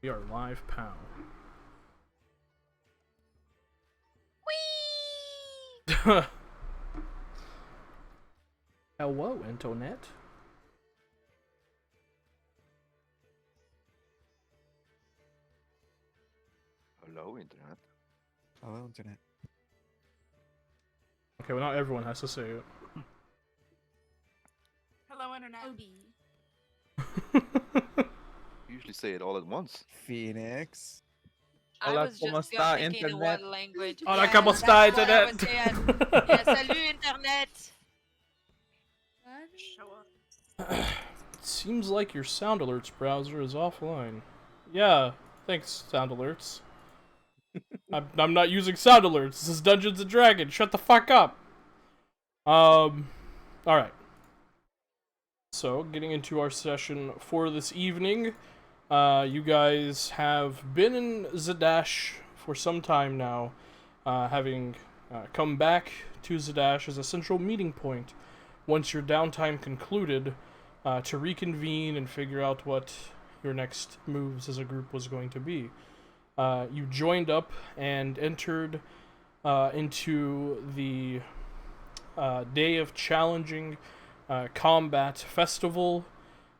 We are live, pal. Whee! Hello, Antoinette. Hello, Internet. Hello, Internet. Okay, well, not everyone has to say it. Hello, Internet. You usually say it all at once. Phoenix. I Hola, was ¿cómo just está, thinking in Internet? what language. Hola, Yeah, ¿cómo that's está, what I was Internet? saying. Yeah, salut, Internet. Show up. It seems like your Sound Alerts browser is offline. Yeah, thanks, Sound Alerts. I'm not using Sound Alerts. This is Dungeons & Dragons. Shut the fuck up. Alright. So, getting into our session for this evening. You guys have been in Zadash for some time now, having come back to Zadash as a central meeting point once your downtime concluded to reconvene and figure out what your next moves as a group was going to be. You joined up and entered into the day of challenging combat festival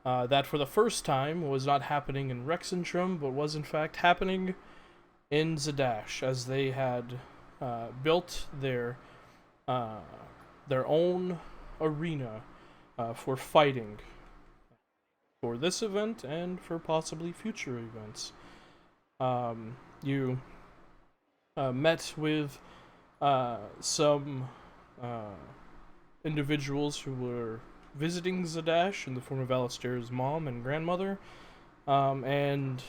that for the first time was not happening in Rexentrum, but was in fact happening in Zadash, as they had built their own arena for fighting for this event and for possibly future events. You met with some individuals who were visiting Zadash in the form of Alistair's mom and grandmother, and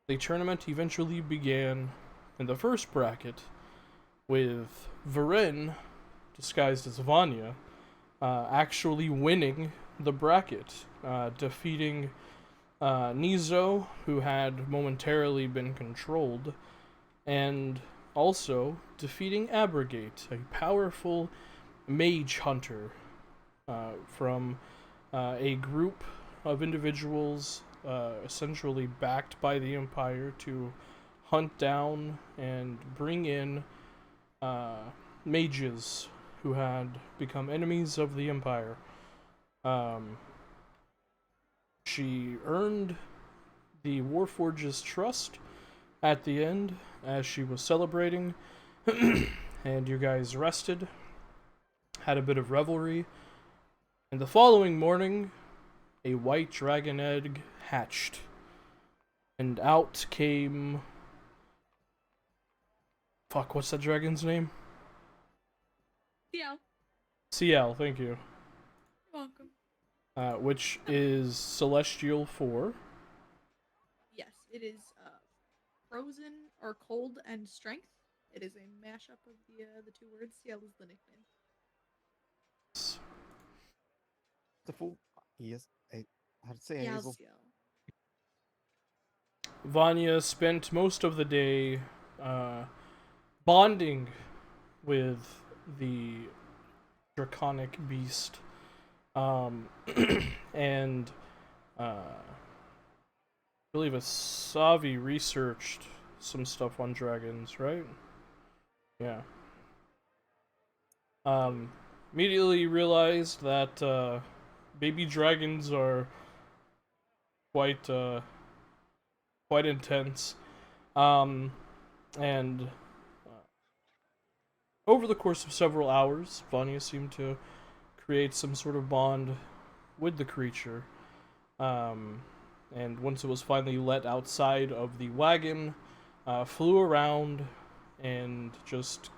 the tournament eventually began in the first bracket with Varen, disguised as Vanya, actually winning the bracket, defeating Nizo, who had momentarily been controlled, and also defeating Abrogate, a powerful mage hunter from a group of individuals essentially backed by the Empire to hunt down and bring in mages who had become enemies of the Empire. She earned the Warforge's trust at the end as she was celebrating, and you guys rested, had a bit of revelry, and the following morning, a white dragon egg hatched, and out came... Fuck, what's that dragon's name? Yeah, CL, thank you. welcome. Which is Celestial 4. Yes, it is frozen or cold and strength. It is a mashup of the two words. Ciel is the nickname. The full. Yes. How to say Yeah, Hazel? Ciel. Vanya spent most of the day bonding with the draconic beast, and I believe Asavi researched some stuff on dragons, right? Yeah. Immediately realized that baby dragons are quite quite intense, and over the course of several hours, Vanya seemed to create some sort of bond with the creature. And once it was finally let outside of the wagon, flew around and just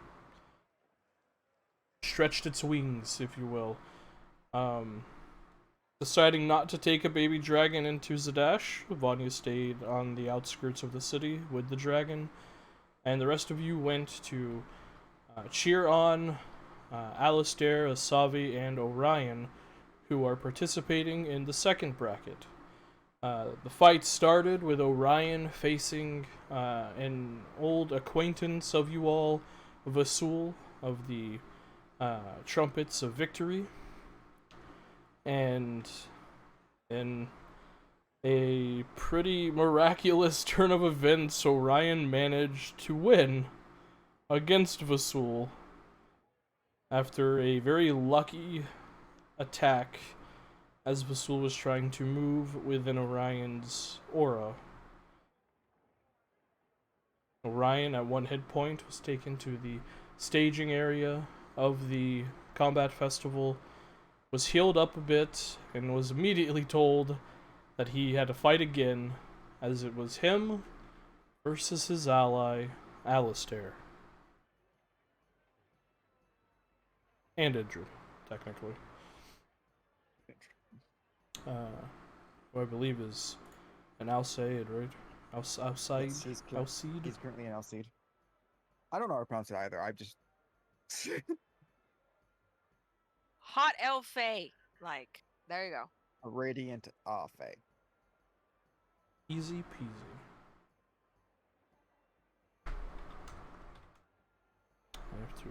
stretched its wings, if you will. Deciding not to take a baby dragon into Zadash, Vanya stayed on the outskirts of the city with the dragon, and the rest of you went to cheer on Alistair, Asavi, and Orion, who are participating in the second bracket. The fight started with Orion facing an old acquaintance of you all, Vasul, of the Trumpets of Victory. And then a pretty miraculous turn of events, Orion managed to win against Vasul after a very lucky attack as Vasul was trying to move within Orion's aura. Orion, at 1 hit point, was taken to the staging area of the combat festival, was healed up a bit, and was immediately told that he had to fight again, as it was him versus his ally, Alistair. And Idrid, technically. Who I believe is an Alseid, right? Outside? Yes, he's Alseid? currently an Alseid. I don't know how to pronounce it either. I just Hot elf fae. Like, there you go. a radiant Fae. Easy peasy. I have to,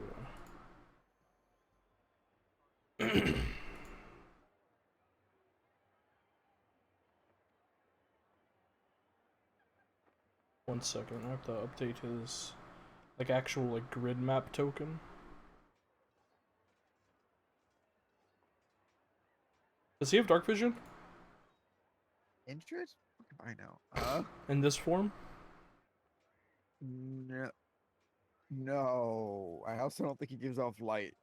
1 second, I have to update his, like, actual, like, grid map token. Does he have dark vision? Interest? I know. In this form? No. No. I also don't think he gives off light.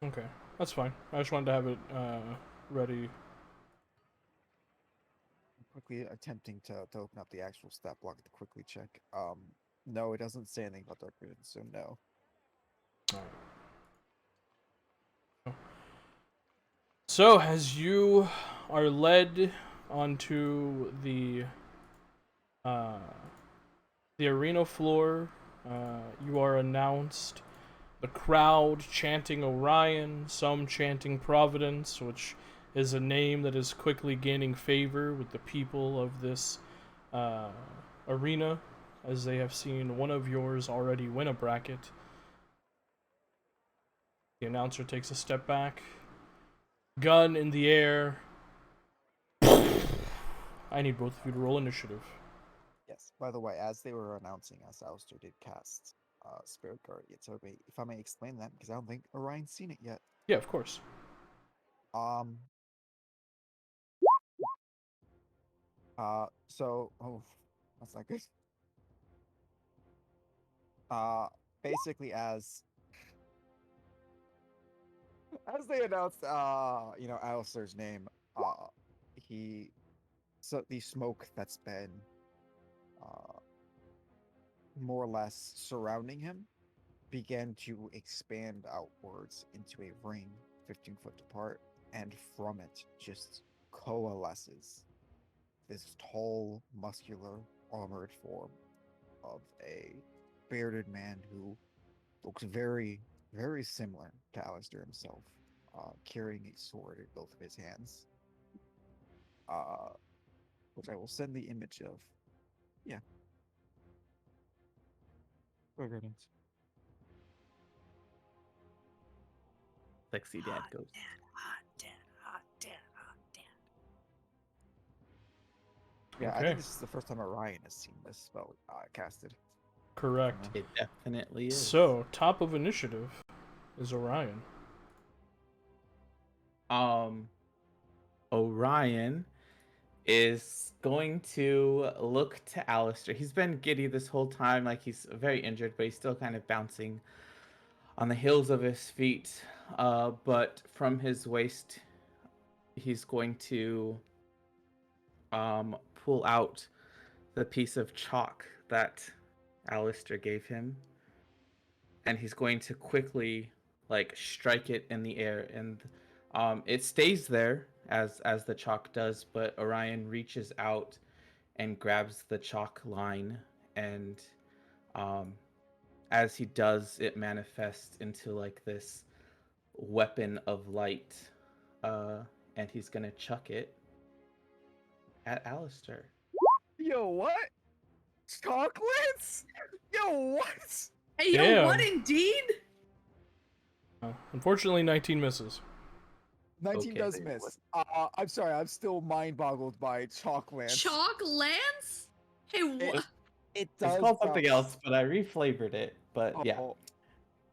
Okay, that's fine. I just wanted to have it, ready. Quickly attempting to open up the actual stat block to quickly check. No, it doesn't say anything about dark vision, so no. Alright. So, as you are led onto the arena floor, you are announced. The crowd chanting Orion, some chanting Providence, which is a name that is quickly gaining favor with the people of this arena, as they have seen one of yours already win a bracket. The announcer takes a step back. Gun in the air. I need both of you to roll initiative. Yes. By the way, as they were announcing us, Alistair did cast Spirit Guardian. So if I may explain that, because I don't think Orion's seen it yet. Yeah, of course. So that's not good. Basically as they announced Alistair's name, the smoke that's been more or less surrounding him began to expand outwards into a ring 15 foot apart, and from it just coalesces this tall, muscular, armored form of a bearded man who looks very, very similar to Alistair himself, carrying a sword in both of his hands, which I will send the image of. Yeah. Guardians. Sexy dad goes. Hot dad, hot dad, hot dad. Yeah, I Okay. think this is the first time Orion has seen this spell casted. Correct. It definitely is. So, top of initiative is Orion. Orion is going to look to Alistair. He's been giddy this whole time, like he's very injured, but he's still kind of bouncing on the heels of his feet. But from his waist, he's going to pull out the piece of chalk that Alistair gave him, and he's going to quickly like strike it in the air, and it stays there as the chalk does, but Orion reaches out and grabs the chalk line, and as he does, it manifests into like this weapon of light, and he's gonna chuck it at Alistair. Yo, what? Chocolates? Yo, what? Hey, yo, what Damn. indeed? Unfortunately, 19 misses. 19 Okay. does Say what? miss. I'm sorry, I'm still mind boggled by Chalk Lance. Chalk Lance? Hey, what? It It's does called something bounce. else, but I reflavored it. But yeah. Oh,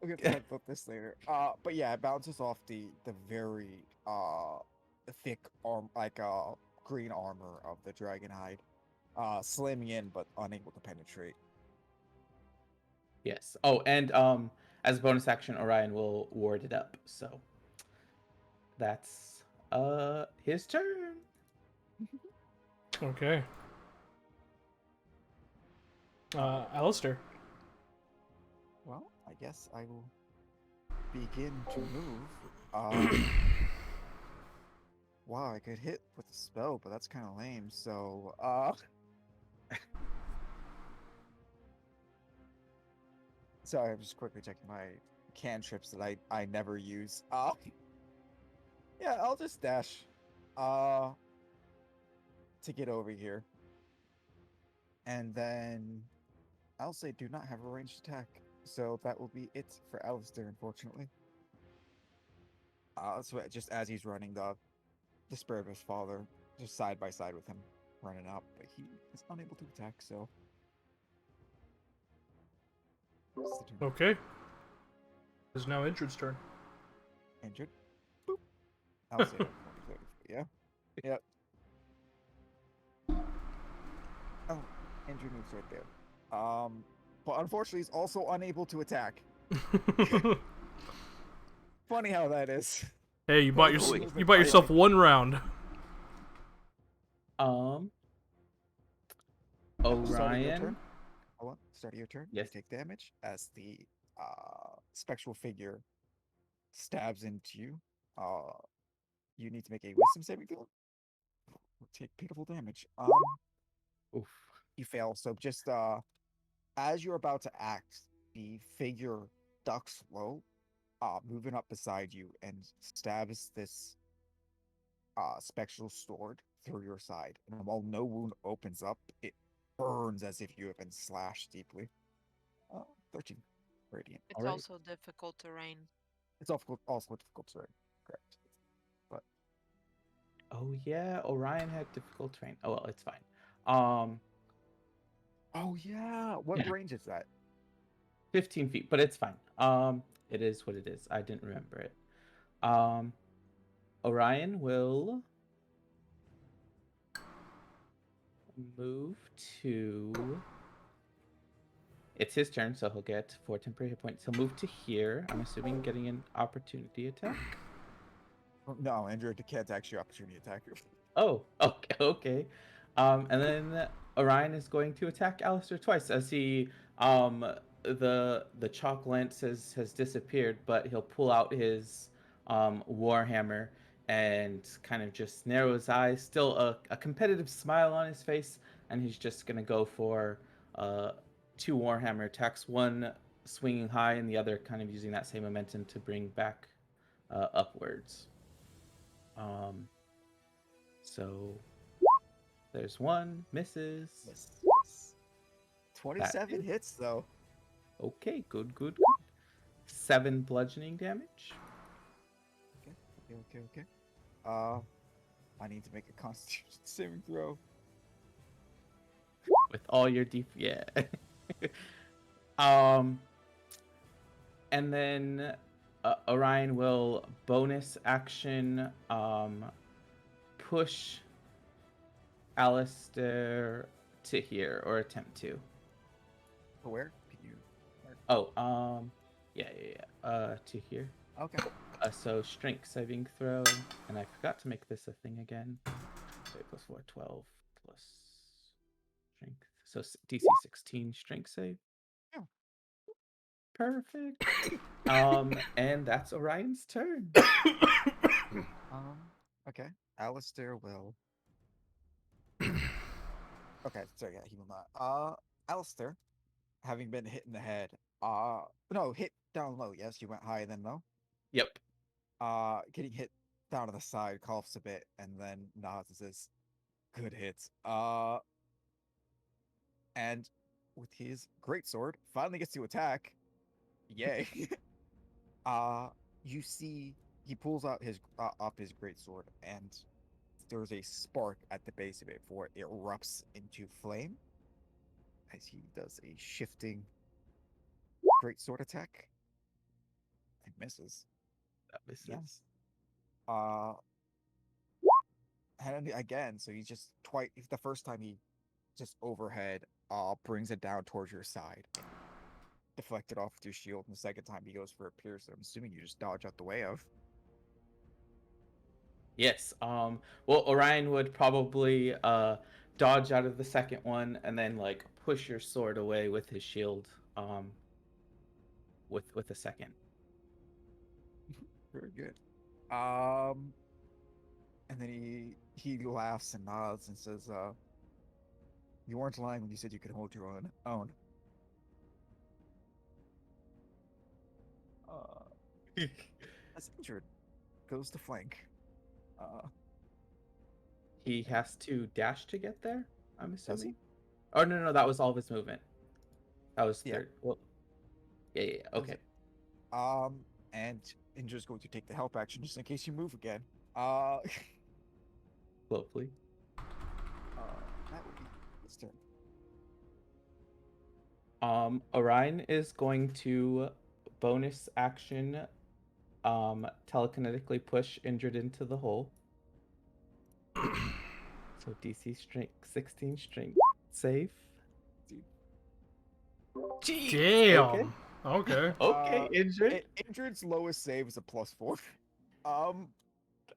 we're gonna type about this later. But yeah, it bounces off the very thick arm, like green armor of the dragon hide, slamming in but unable to penetrate. Yes. Oh, and as a bonus action, Orion will ward it up. So that's his turn. Okay. Alistair. Well, I guess I will begin to move. Wow, I could hit with a spell, but that's kind of lame. So, sorry, I'm just quickly checking my cantrips that I never use. Yeah, I'll just dash, to get over here, and then I'll say do not have a ranged attack. So that will be it for Alistair, unfortunately. So just as he's running the spirit of his father, just side by side with him, running up, but he is unable to attack. So. That's the turn. Okay. It's now Intrude's turn. Injured. Boop. I'll say that for yeah. Yep. Oh, injured moves right there. But unfortunately, he's also unable to attack. Funny how that is. Hey, you bought your Wait, you bought yourself one round. Um, Start of your Orion. turn. Hold on. Start of your turn. Yes. You take damage as the spectral figure stabs into you. You need to make a wisdom saving throw. Take pitiful damage. Oof. You fail. So just as you're about to act, the figure ducks low, moving up beside you and stabs this spectral sword through your side. And while no wound opens up, it burns as if you have been slashed deeply. 13 radiant. It's Alright. also difficult terrain. It's also difficult terrain. Correct. But Oh yeah, Orion had difficult terrain. Oh well, it's fine. Um, oh yeah, what Yeah. range is that? 15 feet, but it's fine. It is what it is. I didn't remember it. Orion will move to. It's his turn, so he'll get 4 temporary hit points. He'll move to here. I'm assuming getting an opportunity attack. No, Andrew can't actually opportunity attack you. Oh, okay, okay. And then Orion is going to attack Alistair twice as he the chalk lance has disappeared, but he'll pull out his warhammer and kind of just narrow his eyes, still a competitive smile on his face, and he's just gonna go for 2 warhammer attacks, one swinging high and the other kind of using that same momentum to bring back upwards. So there's one, misses. Yes. 27 hits though. Okay, good, good, good. 7 bludgeoning damage. Okay. I need to make a Constitution saving throw. With all your yeah. And then Orion will bonus action push Alistair to here, or attempt to. Where? Can you? Oh, yeah. To here. Okay. So strength saving throw, and I forgot to make this a thing again. So 8 + 4, 12 plus strength. So DC 16 strength save. Oh. Perfect. And that's Orion's turn. Okay. Alistair will. Okay, so yeah, he will not. Alistair, having been hit in the head, no, hit down low. Yes, you went high then low. Yep. Getting hit down to the side, coughs a bit, and then nods and says, "Good hits." And with his greatsword, finally gets to attack. Yay. You see he pulls out his up his greatsword, and there's a spark at the base of it before it erupts into flame as he does a shifting greatsword attack. It misses. That misses. Yes. And again, so he's just twice. The first time he just overhead brings it down towards your side and deflect it off with your shield. And the second time he goes for a pierce, that I'm assuming you just dodge out the way of. Yes. Well, Orion would probably dodge out of the second one and then like push your sword away with his shield. With a second. Very good. And then he laughs and nods and says, "You weren't lying when you said you could hold your own." As injured, goes to flank. He has to dash to get there, I'm Does he? assuming. Oh no, that was all of his movement. That was Yeah. third. Well, yeah, okay. And Indra's going to take the help action just in case you move again. Lovely. That would be his turn. Orion is going to bonus action telekinetically push injured into the hole. So DC strength 16 strength save. Jeez. Damn. Okay. Okay, injured. Injured's lowest save is a +4.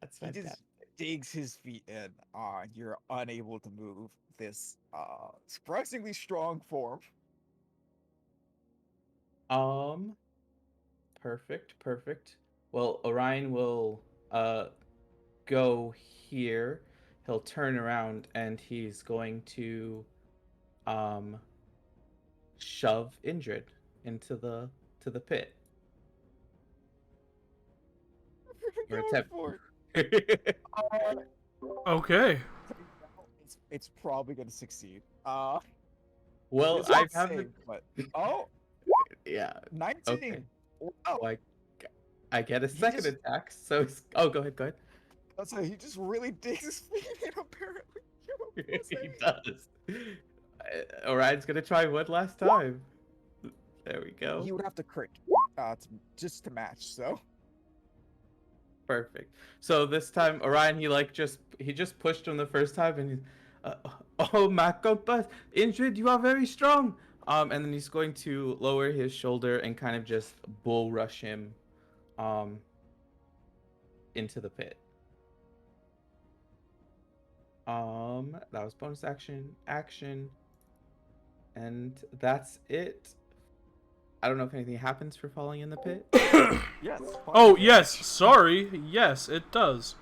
That's He fantastic. just digs his feet in. You're unable to move this surprisingly strong form. Perfect. Well, Orion will go here. He'll turn around and he's going to shove Indrid into the pit. Or Going attempt. for it. Okay. It's probably going to succeed. Well, it's I not haven't. saved, but Yeah. 19. Okay. Wow. Oh, I get a He second just- attack. So go ahead. That's how he just really digs his feet in, apparently. He does. Orion's gonna try one last time. There we go. He would have to crit just to match, so. Perfect. So this time, Orion, he just pushed him the first time, and he's, oh my goodness, Indrid, you are very strong. And then he's going to lower his shoulder and kind of just bull rush him, into the pit. That was bonus action, and that's it. I don't know if anything happens for falling in the pit. Yes. Oh, yes. Sorry. Yes, it does.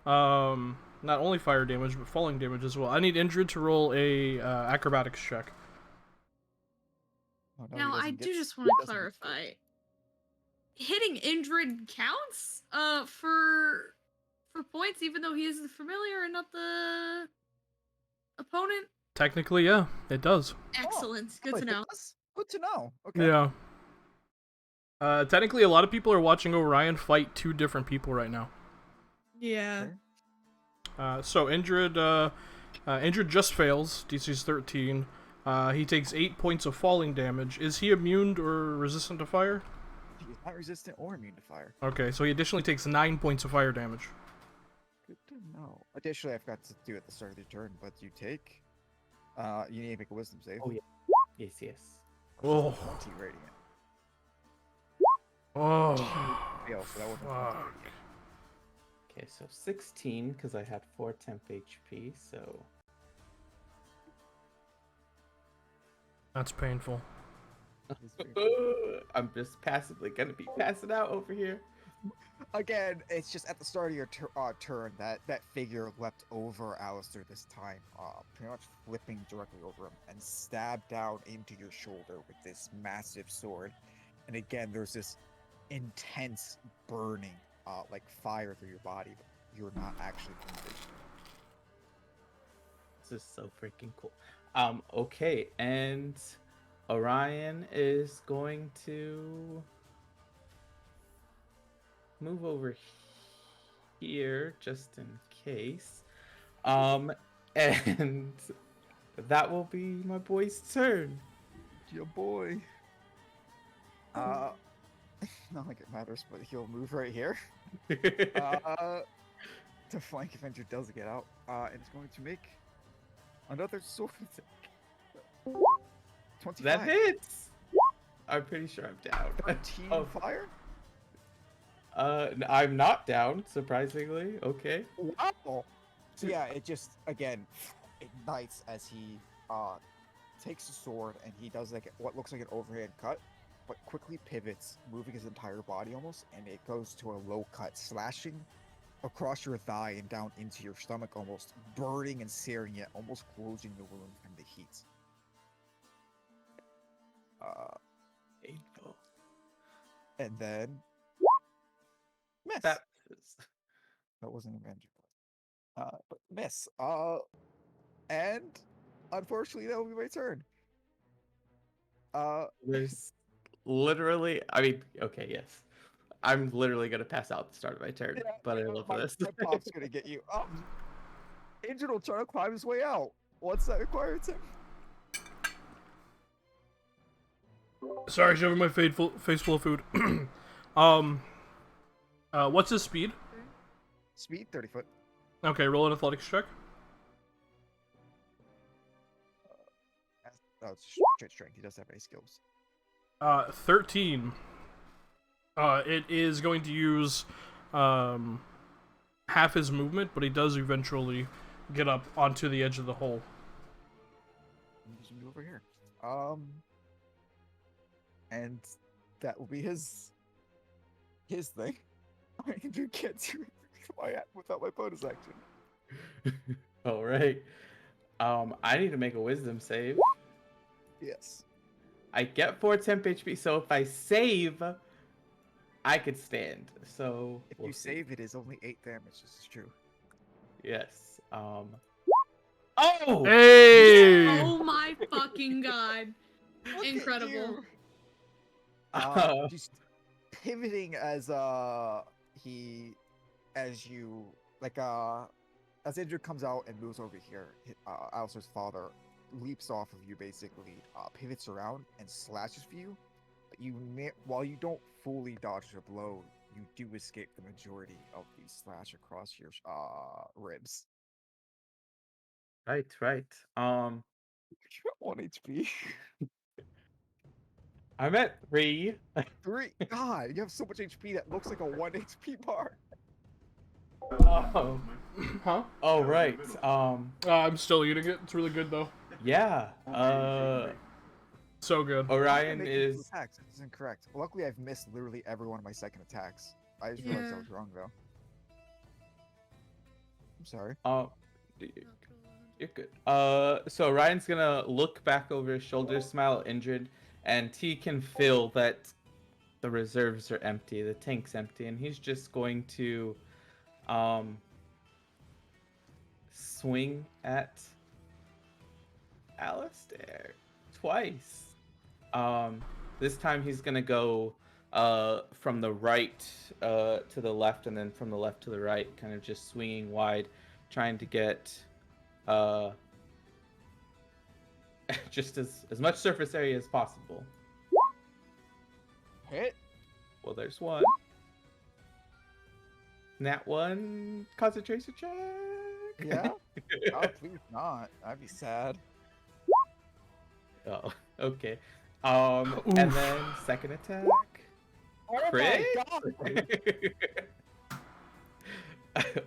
Not only fire damage, but falling damage as well. I need Indrid to roll a acrobatics check. Oh, no, he Now, I doesn't do get- just he want to doesn't get clarify. Hitting Indrid counts for points, even though he is the familiar and not the opponent. Technically, yeah, it does. Excellent. Good Wait, to it know. does? Good to know. Okay. Yeah. Technically, a lot of people are watching Orion fight two different people right now. Yeah. So Indrid just fails. DC's 13. He takes 8 points of falling damage. Is he immune or resistant to fire? He is not resistant or immune to fire. Okay, so he additionally takes 9 points of fire damage. Good to know. Additionally, I forgot to do it at the start of the turn, but you take. You need to make a wisdom save. Oh, yeah. Yes. Oh. 20 radiant. Oh. Fail, so that wasn't 20. Fuck. Okay, so 16 because I had 4 temp HP. So That's painful. I'm just passively gonna be passing out over here. Again, it's just at the start of your turn that figure leapt over Alistair this time, pretty much flipping directly over him and stabbed down into your shoulder with this massive sword. And again, there's this intense burning, like fire through your body, but you're not actually conditioned. This is so freaking cool. Okay, and Orion is going to move over here just in case. And that will be my boy's turn. Your boy. Not like it matters, but he'll move right here. To flank if Andrew does get out. And it's going to make another sword attack. 25. That hits. I'm pretty sure I'm down. 13 Oh. fire? I'm not down, surprisingly. Okay. Wow. So yeah, it just again ignites as he takes the sword and he does like what looks like an overhand cut, but quickly pivots, moving his entire body almost, and it goes to a low cut, slashing across your thigh and down into your stomach, almost burning and searing it, almost closing the wound from the heat. Painful. And then miss. That wasn't a magic. But miss. And unfortunately, that will be my turn. There's literally, I mean, okay, yes. I'm literally gonna pass out at the start of my turn, Yeah, but I love my this. pop's gonna get you. Angel will try to climb his way out. What's that require, Tim? Sorry, shoving my face full of food. What's his speed? Speed, 30 foot. Okay, roll an athletics check. It's straight strength. He doesn't have any skills. 13. It is going to use half his movement, but he does eventually get up onto the edge of the hole. Just move over here. And that will be his thing. Andrew can't do it without my bonus action. All right. I need to make a wisdom save. Yes. I get 4 temp HP, so if I save, I could stand. So If we'll you see. save, it is only 8 damage. This is true. Yes. Oh! Hey! Oh my fucking god. Look at Incredible. you. Just pivoting as as Andrew comes out and moves over here, Alistair's father leaps off of you basically, pivots around and slashes for you. But while you don't fully dodge the blow, you do escape the majority of the slash across your ribs. Right. You're at 1 HP. I'm at 3. 3. God, you have so much HP that looks like a 1 HP bar. Oh. Huh? Oh, right. I'm still eating it. It's really good, though. Yeah. So good. Orion Make is. equal attacks. This is incorrect. Luckily, I've missed literally every one of my second attacks. I just realized I Yeah. was wrong, though. I'm sorry. You're good. So Ryan's gonna look back over his shoulder, smile injured, and he can feel that the reserves are empty, the tank's empty, and he's just going to swing at Alistair twice. This time he's gonna go from the right to the left, and then from the left to the right, kind of just swinging wide, trying to get just as much surface area as possible. Hit. Well, there's one. Nat 1 concentration check. Yeah? Oh, please not. I'd be sad. Oh, okay. And Oof. then second attack. Oh Crit? my god!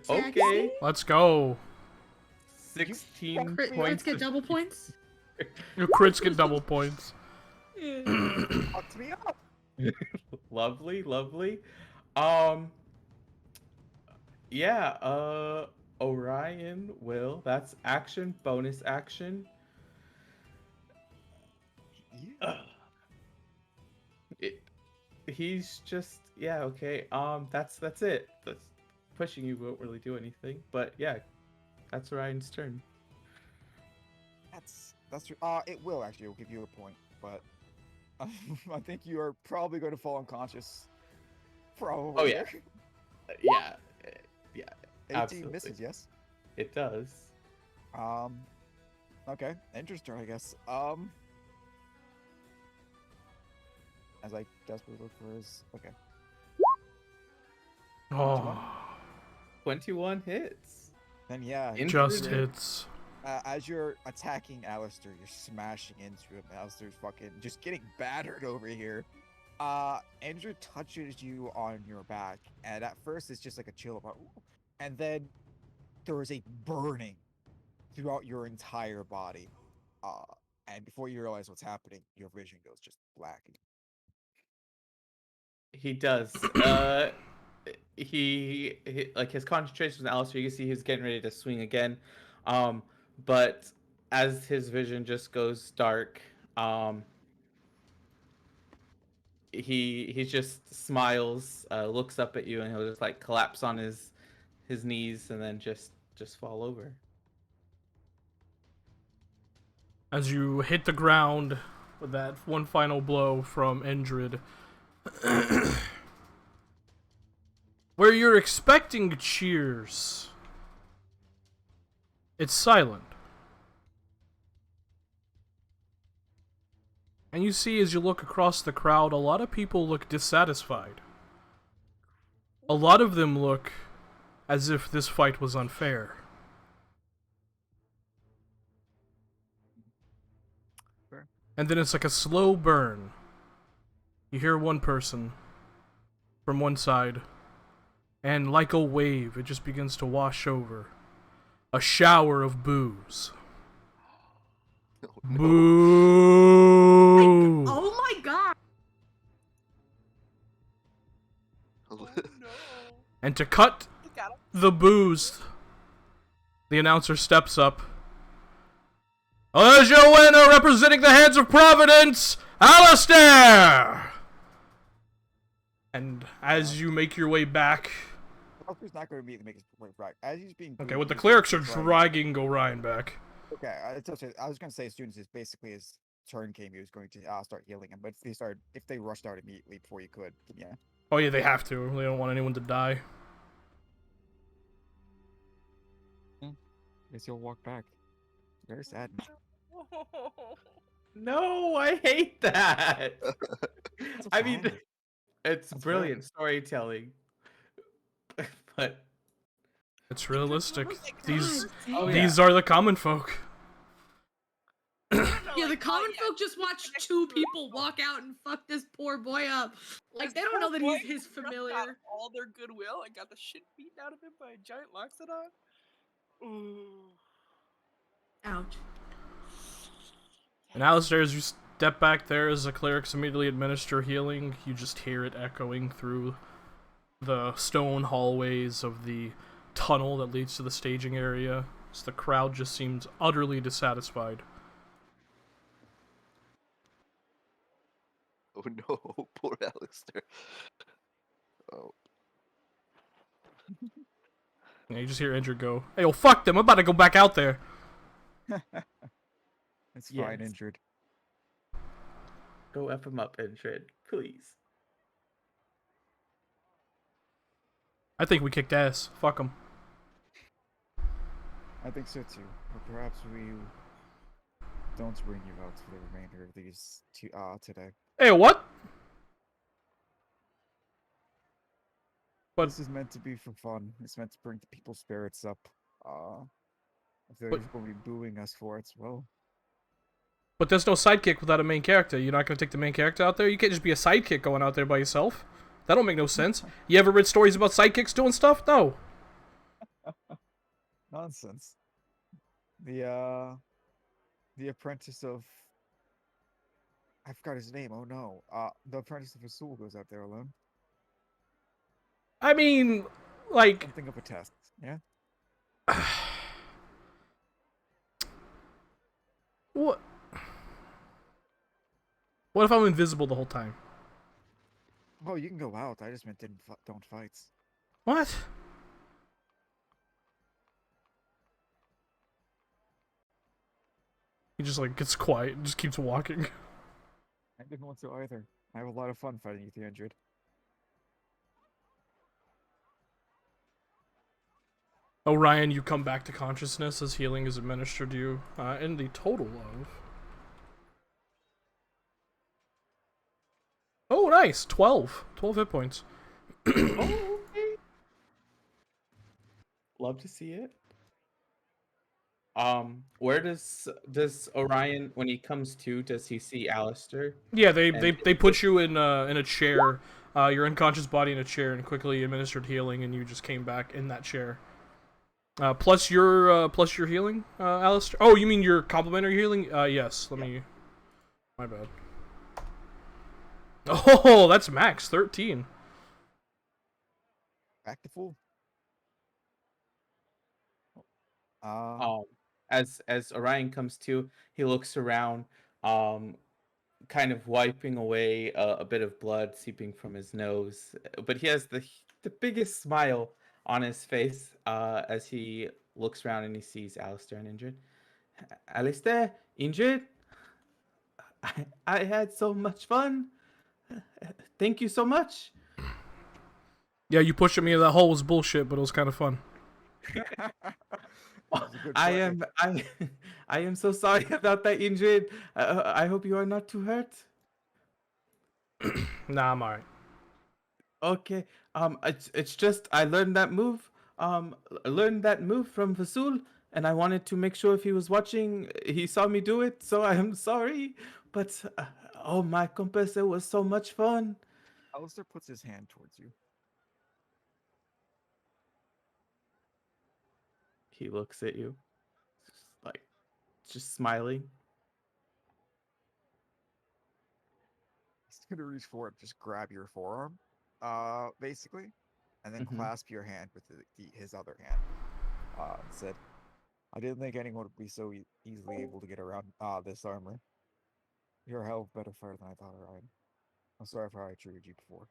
Okay. Let's go. 16 Crit, points. let's get double points. Your crits get double points. Fucked me up! Lovely. Yeah, Orion will. That's action, bonus action. Yeah. He's just, yeah, okay. That's it. That's pushing you won't really do anything, but yeah, that's Orion's turn. That's it will actually. It'll give you a point, but I think you are probably going to fall unconscious. Probably. Oh, yeah. Yeah, Yeah, 18 absolutely. misses, yes. It does. Okay, interesting, I guess. As I desperately look for his. Okay. Oh, 21 hits. Then yeah, just Injured. hits. as you're attacking Alistair, you're smashing into him. Alistair's fucking just getting battered over here. Andrew touches you on your back, and at first it's just like a chill about, and then there is a burning throughout your entire body. And before you realize what's happening, your vision goes just black. He does. He like his concentration was on Alistair. You can see he's getting ready to swing again. But as his vision just goes dark, he just smiles, looks up at you, and he'll just like collapse on his knees and then just fall over. As you hit the ground with that one final blow from Endred, where you're expecting cheers, it's silent. And you see, as you look across the crowd, a lot of people look dissatisfied. A lot of them look as if this fight was unfair. Fair. And then it's like a slow burn. You hear one person from one side, and like a wave, it just begins to wash over. A shower of boos. Oh, no. Boo! Oh my god! Oh no. And to cut You got him. the boos, the announcer steps up. As your winner, representing the Hands of Providence, Alistair! And as you make your way back, Alistair's not going to immediately make his way back. As he's being okay, booed, what the he's clerics are trying- dragging Orion back. Okay, I was going to say, as soon as his turn came, he was going to start healing him. But if they rushed out immediately before you could, then yeah. Oh yeah, they have to. They don't want anyone to die. Guess he'll walk back. Very sad. No, I hate that. I mean, fine. it's That's brilliant storytelling. But It's realistic. These God, these are the common folk. Yeah, the common folk just watch two people walk out and fuck this poor boy up. Like, they don't know that he's his familiar. All their goodwill and got the shit beaten out of him by a giant Loxodon. Ooh. Ouch. And Alistair, as you step back there, as the clerics immediately administer healing, you just hear it echoing through the stone hallways of the tunnel that leads to the staging area. So the crowd just seems utterly dissatisfied. Oh no, poor Alistair. Oh, And you just hear Indra go, "Hey, well, fuck them! I'm about to go back out there." It's fine, Yes. injured. go F him up, Entred, please. I think we kicked ass. Fuck them. I think so too. But perhaps we don't bring you out for the remainder of these today. Hey, what? But This is meant to be for fun. It's meant to bring the people's spirits up. If they're But- going to be booing us for it, well, but there's no sidekick without a main character. You're not gonna take the main character out there. You can't just be a sidekick going out there by yourself. That don't make no sense. You ever read stories about sidekicks doing stuff? No. nonsense. The apprentice of I forgot his name. Oh no. The apprentice of Azul goes out there alone. I mean, like, Something of a test. Yeah. what? What if I'm invisible the whole time? Oh, you can go out. I just meant don't fight. What? He just like gets quiet and just keeps walking. I didn't want to either. I have a lot of fun fighting you, 300. Orion, you come back to consciousness as healing is administered to you, in the total of... Oh, nice! 12. 12 hit points. Oh, okay. Love to see it. Where does Orion, when he comes to, does he see Alistair? Yeah, they And put you in a chair, your unconscious body in a chair, and quickly administered healing, and you just came back in that chair. Plus your healing, Alistair. Oh, you mean your complimentary healing? Yes. Let me. My bad. Oh, that's max 13. Back to full. um, as Orion comes to, he looks around, um, kind of wiping away a bit of blood seeping from his nose, but he has the biggest smile on his face as he looks around and he sees Alistair and Indrid. Alistair, Indrid, I had so much fun. Thank you so much. Yeah, you pushing me in that hole was bullshit, but it was kind of fun. This is a good I play. am I am so sorry about that, Indrid. I hope you are not too hurt. Nah, I'm alright. Okay. It's just I learned that move. I learned that move from Vasul, and I wanted to make sure if he was watching, he saw me do it. So I am sorry, but oh my compass, it was so much fun. Alistair puts his hand towards you. He looks at you, like just smiling. He's gonna reach forward, just grab your forearm, basically, and then Mhm. clasp your hand with his other hand. And said, "I didn't think anyone would be so easily able to get around this armor. You're a hell of a better fighter than I thought, Ryan. I'm sorry for how I treated you before."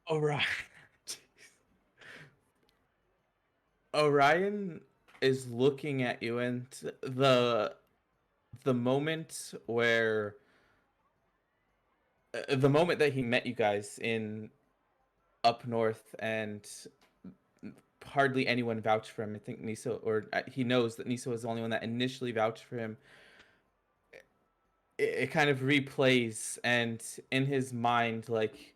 Orion. Orion is looking at you, and the moment where the moment that he met you guys in up north, and hardly anyone vouched for him. I think Niso, or he knows that Niso was the only one that initially vouched for him. It kind of replays, and in his mind, like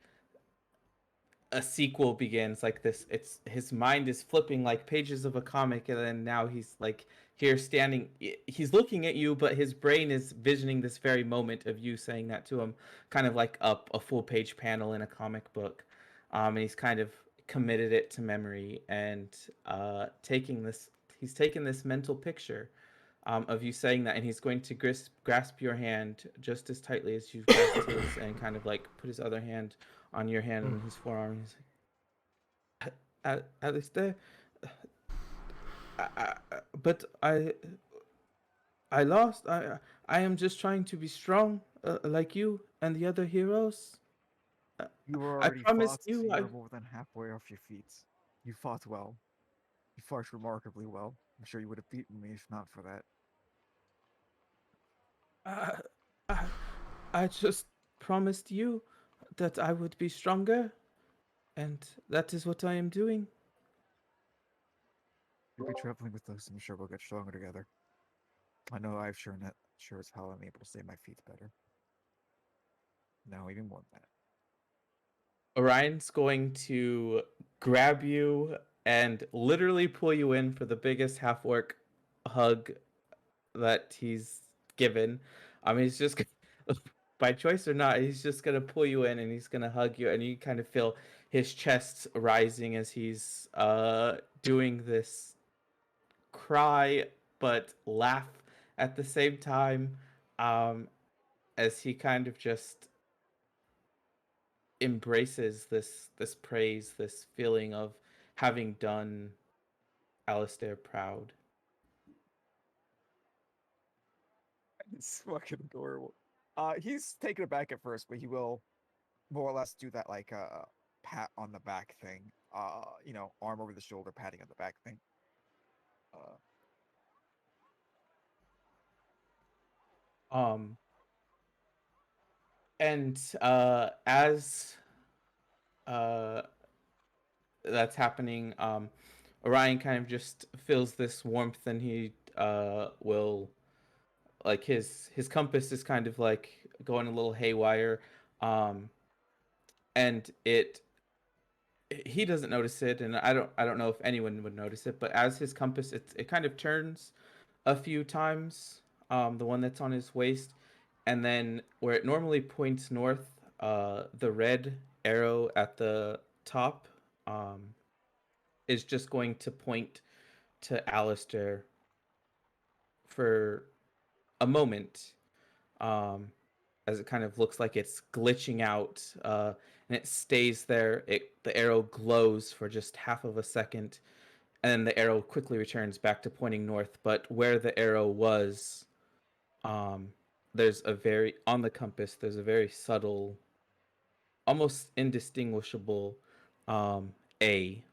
a sequel begins. Like this, it's his mind is flipping like pages of a comic, and then now he's like here standing. He's looking at you, but his brain is visioning this very moment of you saying that to him, kind of like up a full page panel in a comic book. And he's kind of committed it to memory, and taking this. He's taken this mental picture of you saying that, and he's going to grasp your hand just as tightly as you've grasped his, and kind of like put his other hand on your hand and his forearm. He's like, Alistair, but I lost. I am just trying to be strong, like you and the other heroes. Uh, You were I already promised fought, so you. you were more than halfway off your feet. You fought well. You fought remarkably well. I'm sure you would have beaten me if not for that. I, I, I just promised you that I would be stronger, and that is what I am doing. You'll be traveling with us, and I'm sure we'll get stronger together. I know I've sure as hell I'm able to say my feet better. No, even more than that. Orion's going to grab you and literally pull you in for the biggest half orc hug that he's given. He's just by choice or not, he's just gonna pull you in and he's gonna hug you, and you kind of feel his chest rising as he's doing this cry but laugh at the same time, um, as he kind of just embraces this praise, this feeling of having done Alistair proud. It's fucking adorable. He's taken aback at first, but he will more or less do that like pat on the back thing. Arm over the shoulder, patting on the back thing. Uh, Um, and as uh, that's happening, Orion kind of just feels this warmth, and he will like his compass is kind of like going a little haywire, um, and he doesn't notice it, and I don't know if anyone would notice it, but as his compass it kind of turns a few times, the one that's on his waist, and then where it normally points north, the red arrow at the top is just going to point to Alistair for a moment, um, as it kind of looks like it's glitching out, and it stays there. The arrow glows for just half of a second, and then the arrow quickly returns back to pointing north. But where the arrow was, um, there's a very on the compass. There's a very subtle, almost indistinguishable A,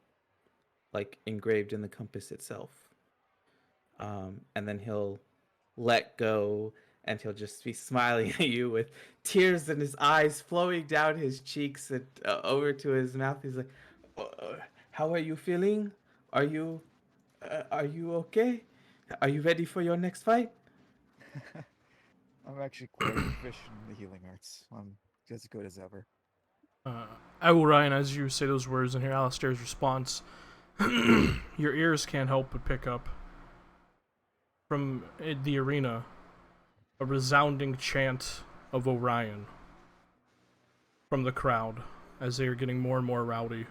like engraved in the compass itself. And then he'll let go, and he'll just be smiling at you with tears in his eyes flowing down his cheeks and over to his mouth. He's like, "How are you feeling? Are you okay? Are you ready for your next fight?" I'm actually quite proficient in the healing arts. I'm as good as ever. Orion, as you say those words and hear Alistair's response, your ears can't help but pick up from the arena a resounding chant of Orion from the crowd as they are getting more and more rowdy.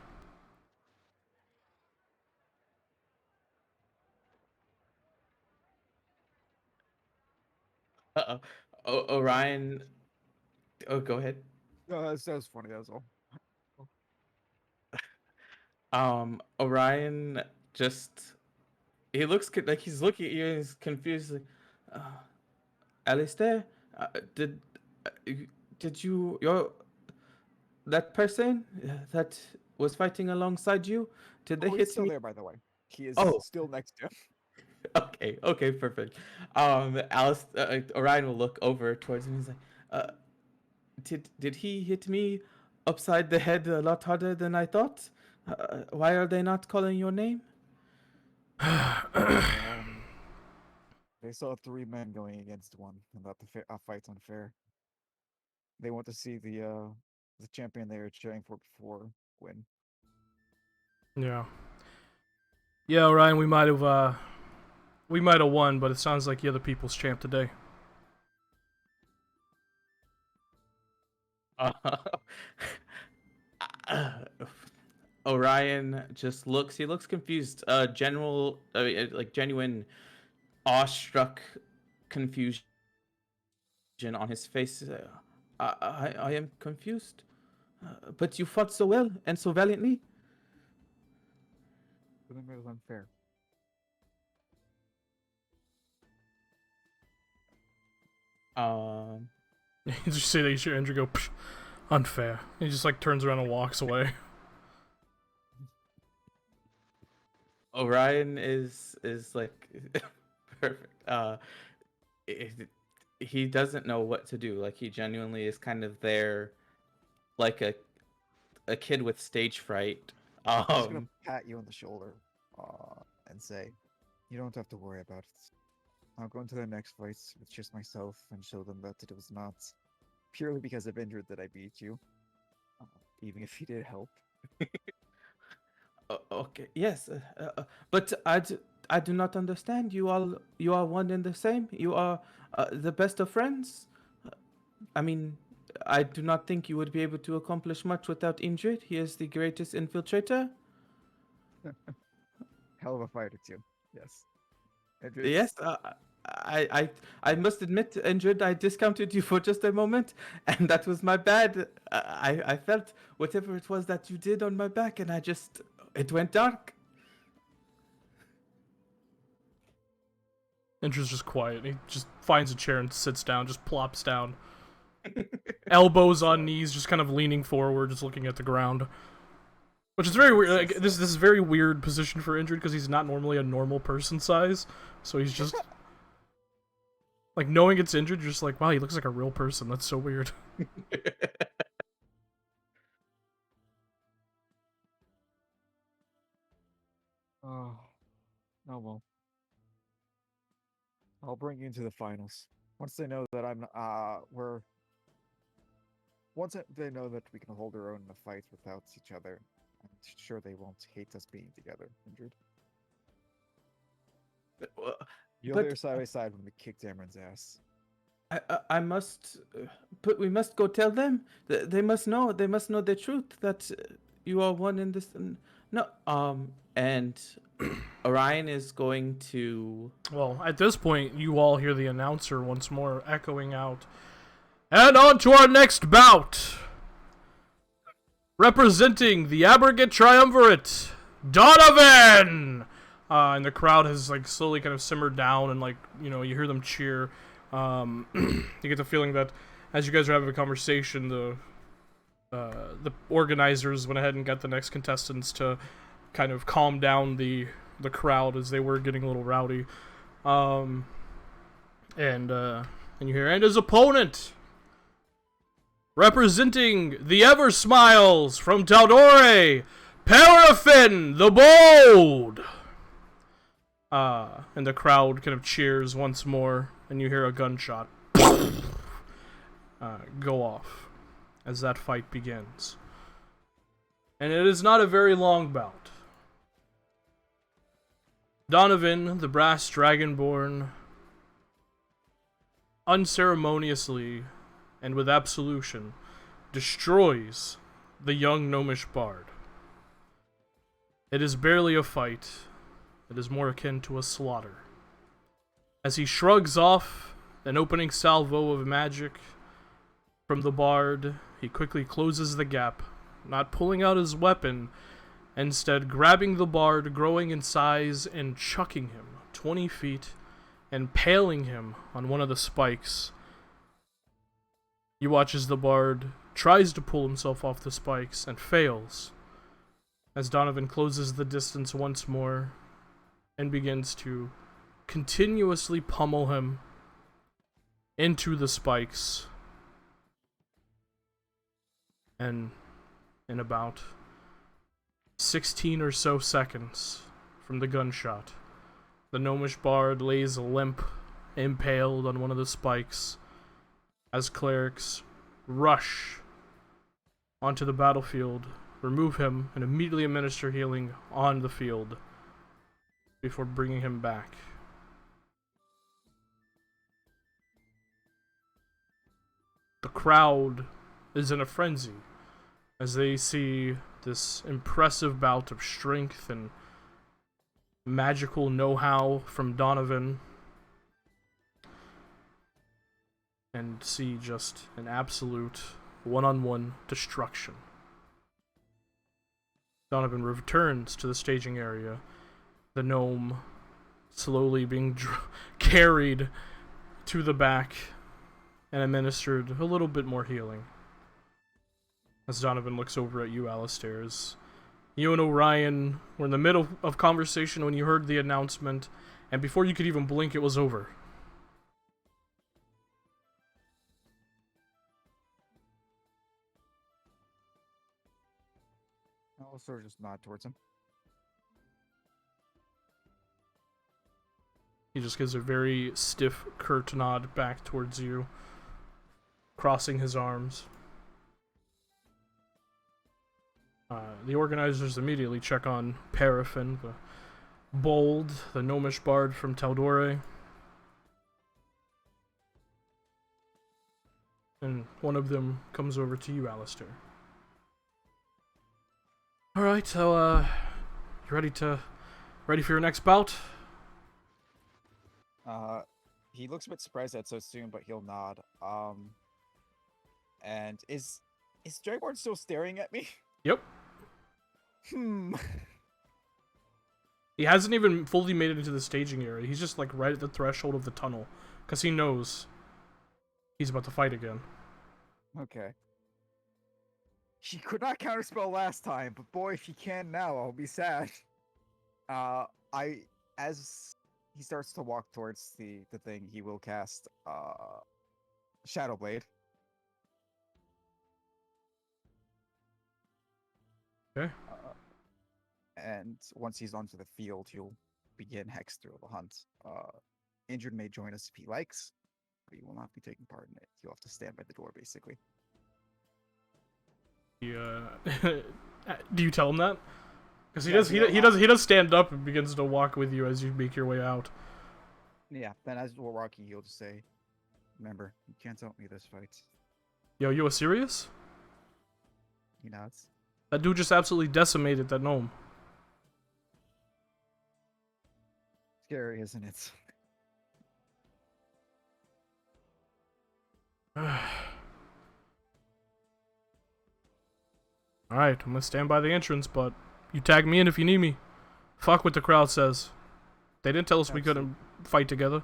Uh-oh. Orion. Oh, go ahead. No, that was funny. That was all. Orion just he looks like he's looking at you and he's confused. Like, uh, Alistair, did did your that person that was fighting alongside you, did they Oh, he's hit still me? there, by the way. He is Oh, still next to him. okay, perfect. Orion will look over towards him. He's like, did he hit me upside the head a lot harder than I thought? Why are they not calling your name? They saw 3 men going against one, and thought the fight's unfair. They want to see the champion they were cheering for before win. Yeah. Yeah, Orion, we might have won, but it sounds like you're the people's champ today. Uh, Orion just looks. He looks confused. Like genuine, awestruck confusion on his face. I am confused. But you fought so well and so valiantly. For them, it was unfair. You just say that you hear Andrew go, "Psh, unfair." He just like turns around and walks away. Orion is like perfect. It, he doesn't know what to do. Like he genuinely is kind of there, like a kid with stage fright. I'm just gonna pat you on the shoulder, and say, "You don't have to worry about it. I'll go into the next fights with just myself and show them that it was not purely because of injured that I beat you, even if you did help." Okay, yes, but I do not understand. You are one and the same. You are the best of friends. I mean, I do not think you would be able to accomplish much without Indrid. He is the greatest infiltrator. Hell of a fighter too. Yes. Yes, I must admit, Indrid, I discounted you for just a moment, and that was my bad. I felt whatever it was that you did on my back, and it went dark. Andrew's just quiet. He just finds a chair and sits down, just plops down. Elbows on knees, just kind of leaning forward, just looking at the ground. Which is very weird. Like, this is very weird position for Indrid because he's not normally a normal person size. So he's just like knowing it's Indrid, you're just like, wow, he looks like a real person. That's so weird. Oh, oh well. I'll bring you into the finals. Once they know that they know that we can hold our own in a fight without each other, I'm sure they won't hate us being together, Indrid. Uh, You'll But there side by side when we kick Dameron's ass. I must, but we must go tell them. They must know. They must know the truth that you are one in this. No, and Orion is going to. Well, at this point, you all hear the announcer once more echoing out. And on to our next bout! Representing the Abrogate Triumvirate, Donovan! And the crowd has like slowly kind of simmered down, and like, you know, you hear them cheer. You get the feeling that as you guys are having a conversation, the organizers went ahead and got the next contestants to kind of calm down the crowd as they were getting a little rowdy. And you hear, and his opponent, representing the Ever Smiles from tal'dorei, Paraffin the Bold! And the crowd kind of cheers once more, and you hear a gunshot go off as that fight begins. And it is not a very long bout. Donovan, the brass dragonborn, unceremoniously and with absolution, destroys the young gnomish bard. It is barely a fight. It is more akin to a slaughter. As he shrugs off an opening salvo of magic from the bard, he quickly closes the gap, not pulling out his weapon, instead grabbing the bard, growing in size, and chucking him 20 feet, and impaling him on one of the spikes. You watch as the bard tries to pull himself off the spikes and fails, as Donovan closes the distance once more and begins to continuously pummel him into the spikes. And in about 16 or so seconds from the gunshot, the gnomish bard lays limp, impaled on one of the spikes, as clerics rush onto the battlefield, remove him, and immediately administer healing on the field before bringing him back. The crowd is in a frenzy as they see this impressive bout of strength and magical know-how from Donovan, and see just an absolute one-on-one destruction. Donovan returns to the staging area, the gnome slowly being carried to the back and administered a little bit more healing. As Donovan looks over at you, Alistair, as you and Orion were in the middle of conversation when you heard the announcement, and before you could even blink, it was over. I'll sort of just nod towards him. He just gives a very stiff, curt nod back towards you, crossing his arms. The organizers immediately check on Paraffin, the bold, the gnomish bard from tal'dorei. And one of them comes over to you, Alistair. Alright, so, you ready for your next bout? He looks a bit surprised that so soon, but he'll nod. And is Dragonborn still staring at me? Yep. Hmm. He hasn't even fully made it into the staging area. He's just like right at the threshold of the tunnel, because he knows he's about to fight again. Okay. He could not counterspell last time, but boy, if he can now, I'll be sad. As he starts to walk towards the thing, he will cast Shadow Blade. Okay. and once he's onto the field, he'll begin Hex through the hunt. Injured may join us if he likes, but he will not be taking part in it. He'll have to stand by the door, basically. Yeah. Do you tell him that? Because he Yeah, does. He does stand up and begins to walk with you as you make your way out. Yeah, then as we're walking, he'll just say, "Remember, you can't help me this fight." Yo, you a serious? He nods. That dude just absolutely decimated that gnome. Scary, isn't it? Alright, I'm gonna stand by the entrance, but you tag me in if you need me. Fuck what the crowd says. They didn't tell us we couldn't fight together.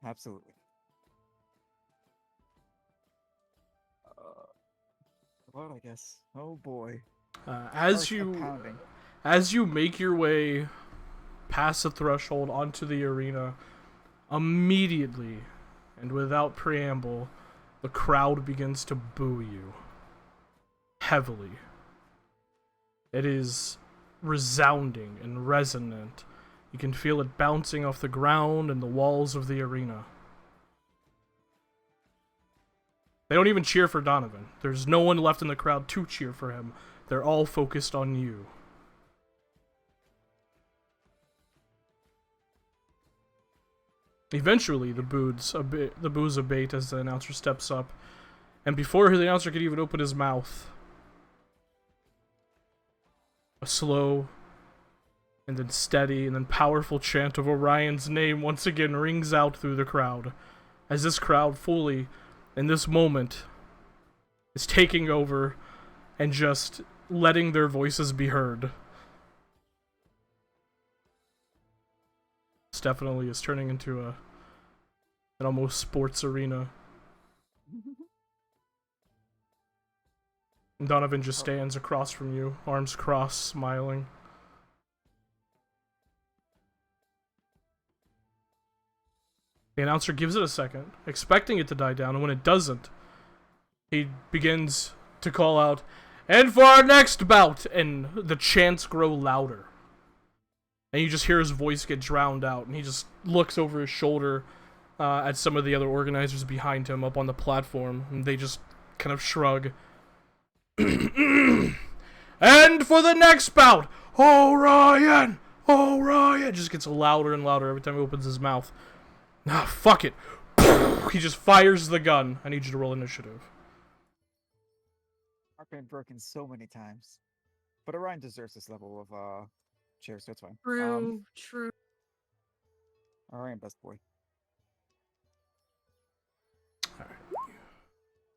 Absolutely. What, I guess. Oh boy. As Heart you pounding. as you make your way past the threshold onto the arena, immediately and without preamble, the crowd begins to boo you. Heavily. It is resounding and resonant. You can feel it bouncing off the ground and the walls of the arena. They don't even cheer for Donovan. There's no one left in the crowd to cheer for him. They're all focused on you. Eventually, the boos abate as the announcer steps up, and before the announcer could even open his mouth, a slow and then steady and then powerful chant of Orion's name once again rings out through the crowd, as this crowd fully, in this moment, is taking over and just letting their voices be heard. This definitely is turning into an almost sports arena. And Donovan just stands across from you, arms crossed, smiling. The announcer gives it a second, expecting it to die down, and when it doesn't, he begins to call out, "And for our next bout!" And the chants grow louder. And you just hear his voice get drowned out, and he just looks over his shoulder at some of the other organizers behind him up on the platform, and they just kind of shrug. "And for the next bout, Orion! Orion!" It just gets louder and louder every time he opens his mouth. Ah, fuck it. He just fires the gun. I need you to roll initiative. I've been broken so many times. But Orion deserves this level of cheer, so it's fine. True. Orion, best boy. Alright.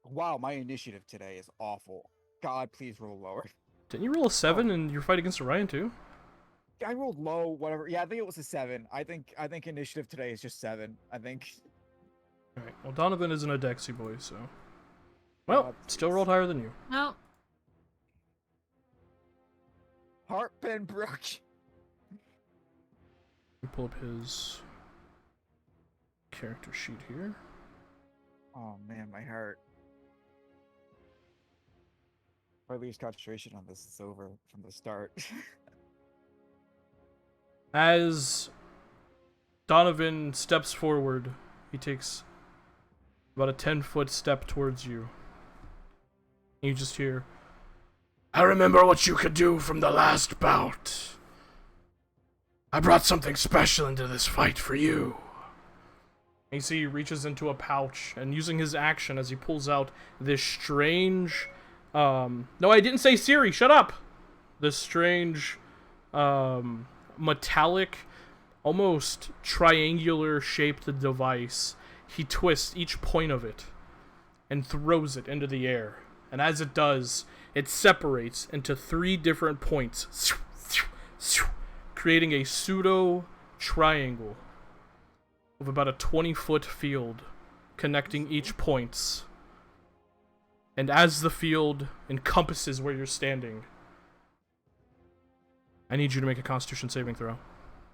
Wow, my initiative today is awful. God, please roll lower. Didn't you roll a 7 in your fight against Orion too? I rolled low, whatever. Yeah, I think it was a 7. I think initiative today is just 7. I think. Alright, well Donovan isn't a Dexy boy, so... Well, still rolled higher than you. No. Heart been broke. Let me pull up his character sheet here. Oh man, my heart. If I lose concentration on this, it's over from the start. As Donovan steps forward, he takes about a 10-foot step towards you. And you just hear, "I remember what you could do from the last bout. I brought something special into this fight for you." And you see he reaches into a pouch, and using his action as he pulls out this strange... no, I didn't say Siri, shut up! This strange... metallic, almost triangular shaped device. He twists each point of it and throws it into the air. And as it does, it separates into 3 different points, creating a pseudo triangle of about a 20-foot field connecting each points. And as the field encompasses where you're standing, I need you to make a Constitution saving throw.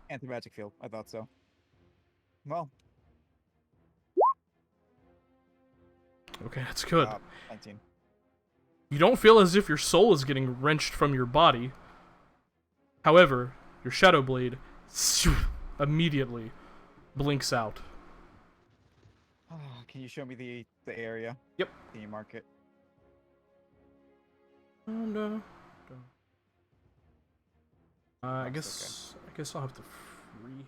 Anti-magic field. I thought so. Well, Okay, that's good. 19. You don't feel as if your soul is getting wrenched from your body, However, your Shadow Blade immediately blinks out. Can you show me the area? Yep. Can you mark it? And, I That's guess I'll have to freehand.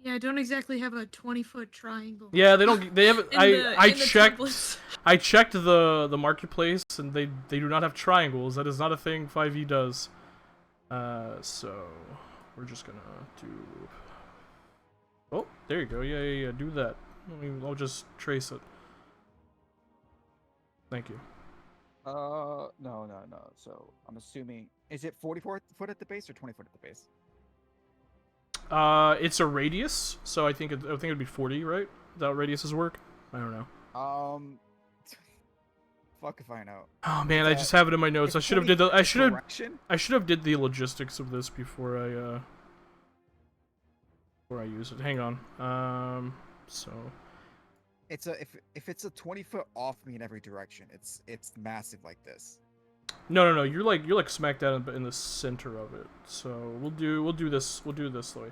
Yeah, I don't exactly have a 20-foot triangle. Yeah, they don't. They haven't. I in the checked. templates. I checked the marketplace, and they do not have triangles. That is not a thing 5e does. So we're just gonna do. Oh, there you go. Yeah. Do that. I'll just trace it. Thank you. No. So I'm assuming, is it 44 foot at the base or 20 foot at the base? It's a radius, so I think it'd be 40, right? Is that how radiuses work? I don't know. Fuck if I know. Oh man, I just have it in my notes. I should have did the. I should have did the logistics of this before I use it. Hang on. So. It's a if it's a 20 foot off me in every direction, it's massive like this. No. You're like smack dab in the center of it. So we'll do this way.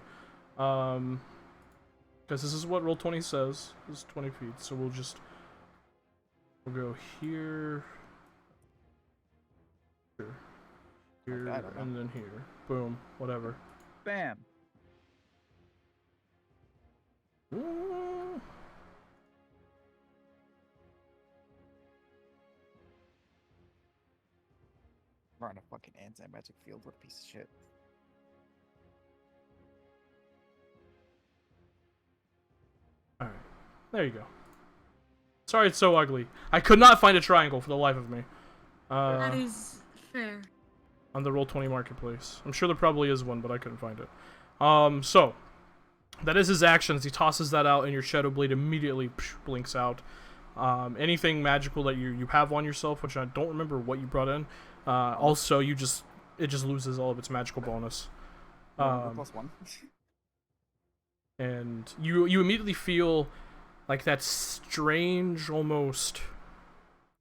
Because this is what Roll20 says. This is 20 feet. So we'll go here, and then here. Boom. Whatever. Bam. We're on a fucking anti-magic field. What a piece of shit. Alright. There you go. Sorry it's so ugly. I could not find a triangle for the life of me. That is fair. On the Roll20 marketplace. I'm sure there probably is one, but I couldn't find it. So that is his actions. He tosses that out, and your Shadow Blade immediately blinks out. Anything magical that you have on yourself, which I don't remember what you brought in. Also, it just loses all of its magical bonus. +1. And you immediately feel like that strange, almost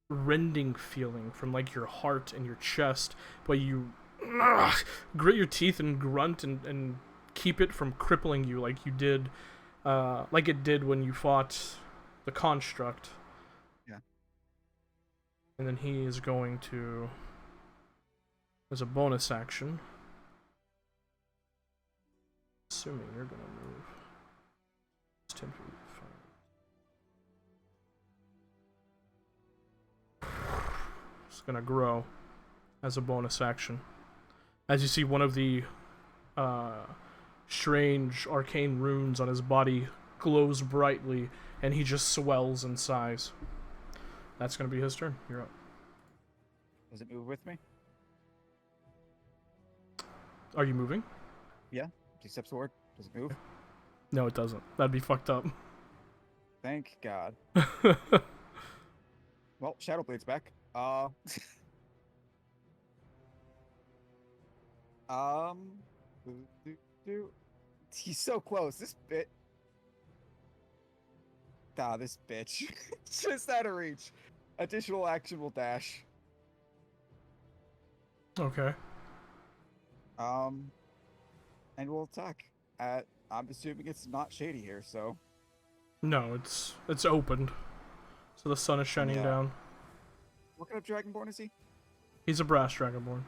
rending feeling from like your heart and your chest, but you grit your teeth and grunt and keep it from crippling you like you did, like it did when you fought the construct. Yeah. And then he is going to, as a bonus action, assuming you're gonna move, it's 10 feet. It's gonna grow as a bonus action. As you see, one of the strange arcane runes on his body glows brightly, and he just swells in size. That's gonna be his turn. You're up. Does it move with me? Are you moving? Yeah. 2 steps forward. Does it move? No, it doesn't. That'd be fucked up. Thank God. Well, Shadow Blade's back. He's so close. This bitch. Just out of reach. Additional action will dash. Okay. And we'll attack. I'm assuming it's not shady here, so. No, it's opened, so the sun is shining Yeah. down. What kind of Dragonborn is he? He's a brass dragonborn.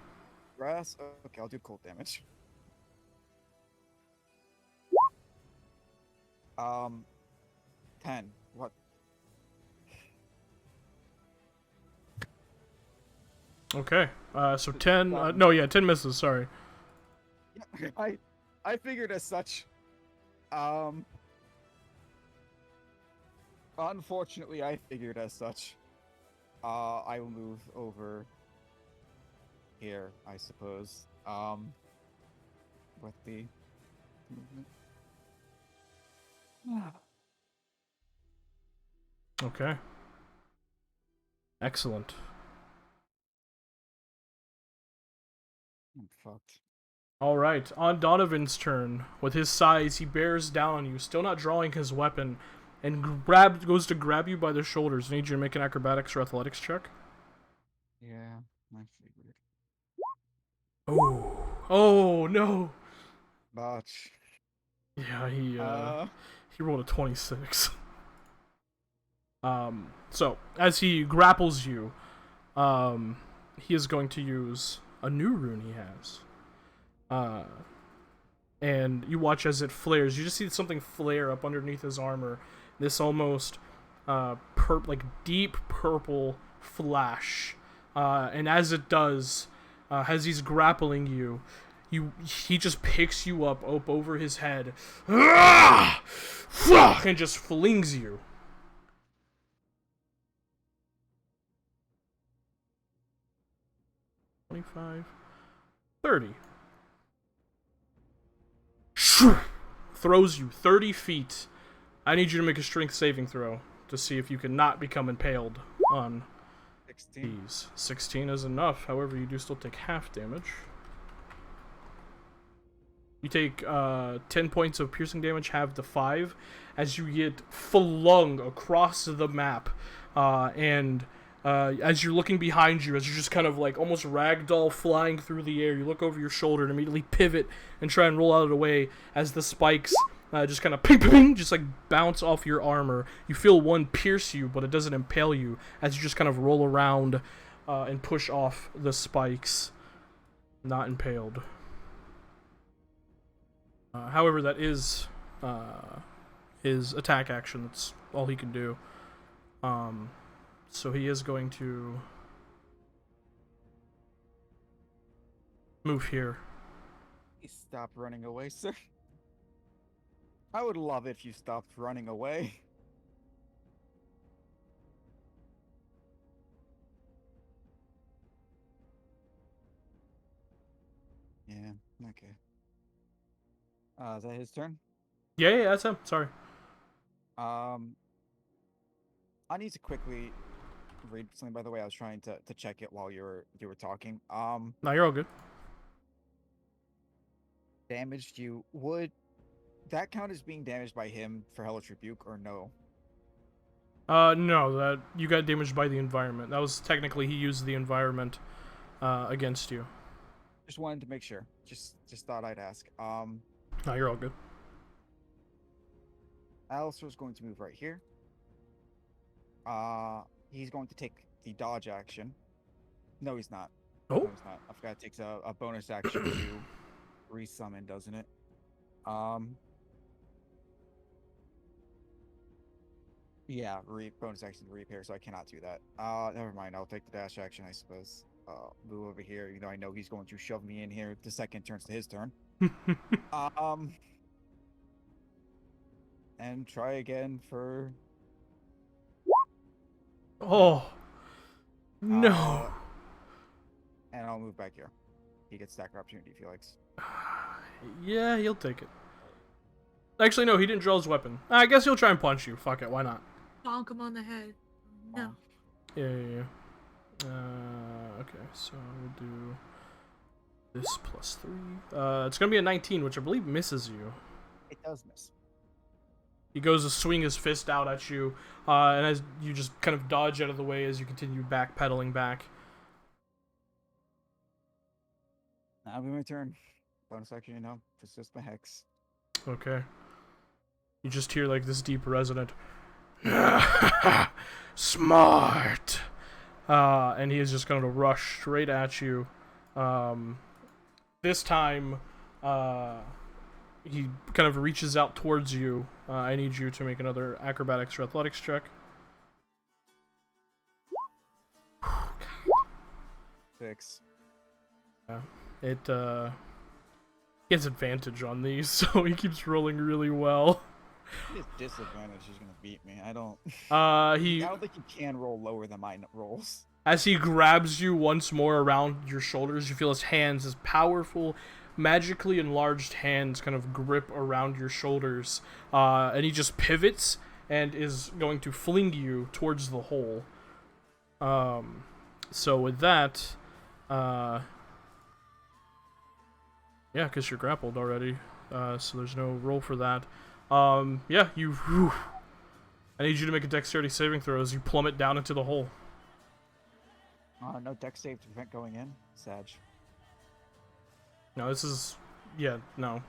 Grass? Okay, I'll do cold damage. 10. What? Okay. So 10. No, yeah, 10 misses. Sorry. Yeah, I figured as such. Unfortunately, I figured as such. I will move over here, I suppose. With the movement. Okay. Excellent. I'm fucked. All right, on Donovan's turn. With his size, he bears down on you, still not drawing his weapon, and goes to grab you by the shoulders. I need you to make an acrobatics or athletics check. Yeah, I figured. Oh no. But Yeah, uh, he rolled a 26. So as he grapples you, he is going to use a new rune he has. And you watch as it flares. You just see something flare up underneath his armor. This almost like deep purple flash. And as it does, as he's grappling you, he just picks you up over his head and just flings you. 25, 30. Throws you 30 feet. I need you to make a strength saving throw to see if you can not become impaled on 16. these. 16 is enough. However, you do still take half damage. You take 10 points of piercing damage, halved to 5, as you get flung across the map. And as you're looking behind you, as you're just kind of like almost ragdoll flying through the air, you look over your shoulder and immediately pivot and try and roll out of the way as the spikes just kind of ping, ping, ping, just like bounce off your armor. You feel one pierce you, but it doesn't impale you as you just kind of roll around and push off the spikes. Not impaled. However, that is his attack action. That's all he can do. So he is going to move here. Please stop running away, sir. I would love if you stopped running away. Yeah, okay. Is that his turn? Yeah, that's him. Sorry. I need to quickly read something. By the way, I was trying to check it while you were talking. No, you're all good. Damaged you. Would that count as being damaged by him for Hellish Rebuke or no? No, that you got damaged by the environment. That was technically he used the environment against you. Just wanted to make sure. Just thought I'd ask. No, you're all good. Alistair's going to move right here. He's going to take the dodge action. No, he's not. Oh. No, he's not. I forgot it takes a bonus action to resummon, doesn't it? Yeah, bonus action to repair, so I cannot do that. Never mind. I'll take the dash action, I suppose. Move over here. You know, I know he's going to shove me in here. The second turns to his turn. And try again for. Oh. No. And I'll move back here. He gets stacker opportunity if he likes. Yeah, he'll take it. Actually, no, he didn't draw his weapon. I guess he'll try and punch you. Fuck it, why not? Bonk him on the head. No. Yeah. Okay, so we'll do this plus 3. It's gonna be a 19, which I believe misses you. It does miss. He goes to swing his fist out at you, and as you just kind of dodge out of the way as you continue backpedaling back. That'll be my turn. Bonus action, you know, persist my hex. Okay. You just hear like this deep resonant smart. And he is just going to rush straight at you. This time, he kind of reaches out towards you. I need you to make another acrobatics or athletics check. 6. Yeah. It he has advantage on these, so he keeps rolling really well. His disadvantage is gonna beat me. I don't He I don't think he can roll lower than my rolls. As he grabs you once more around your shoulders, you feel his hands, his powerful, magically enlarged hands kind of grip around your shoulders. And he just pivots and is going to fling you towards the hole. So with that, yeah, because you're grappled already. So there's no roll for that. Yeah, I need you to make a dexterity saving throw as you plummet down into the hole. No deck save to prevent going in. Sag. No, this is... Yeah, no.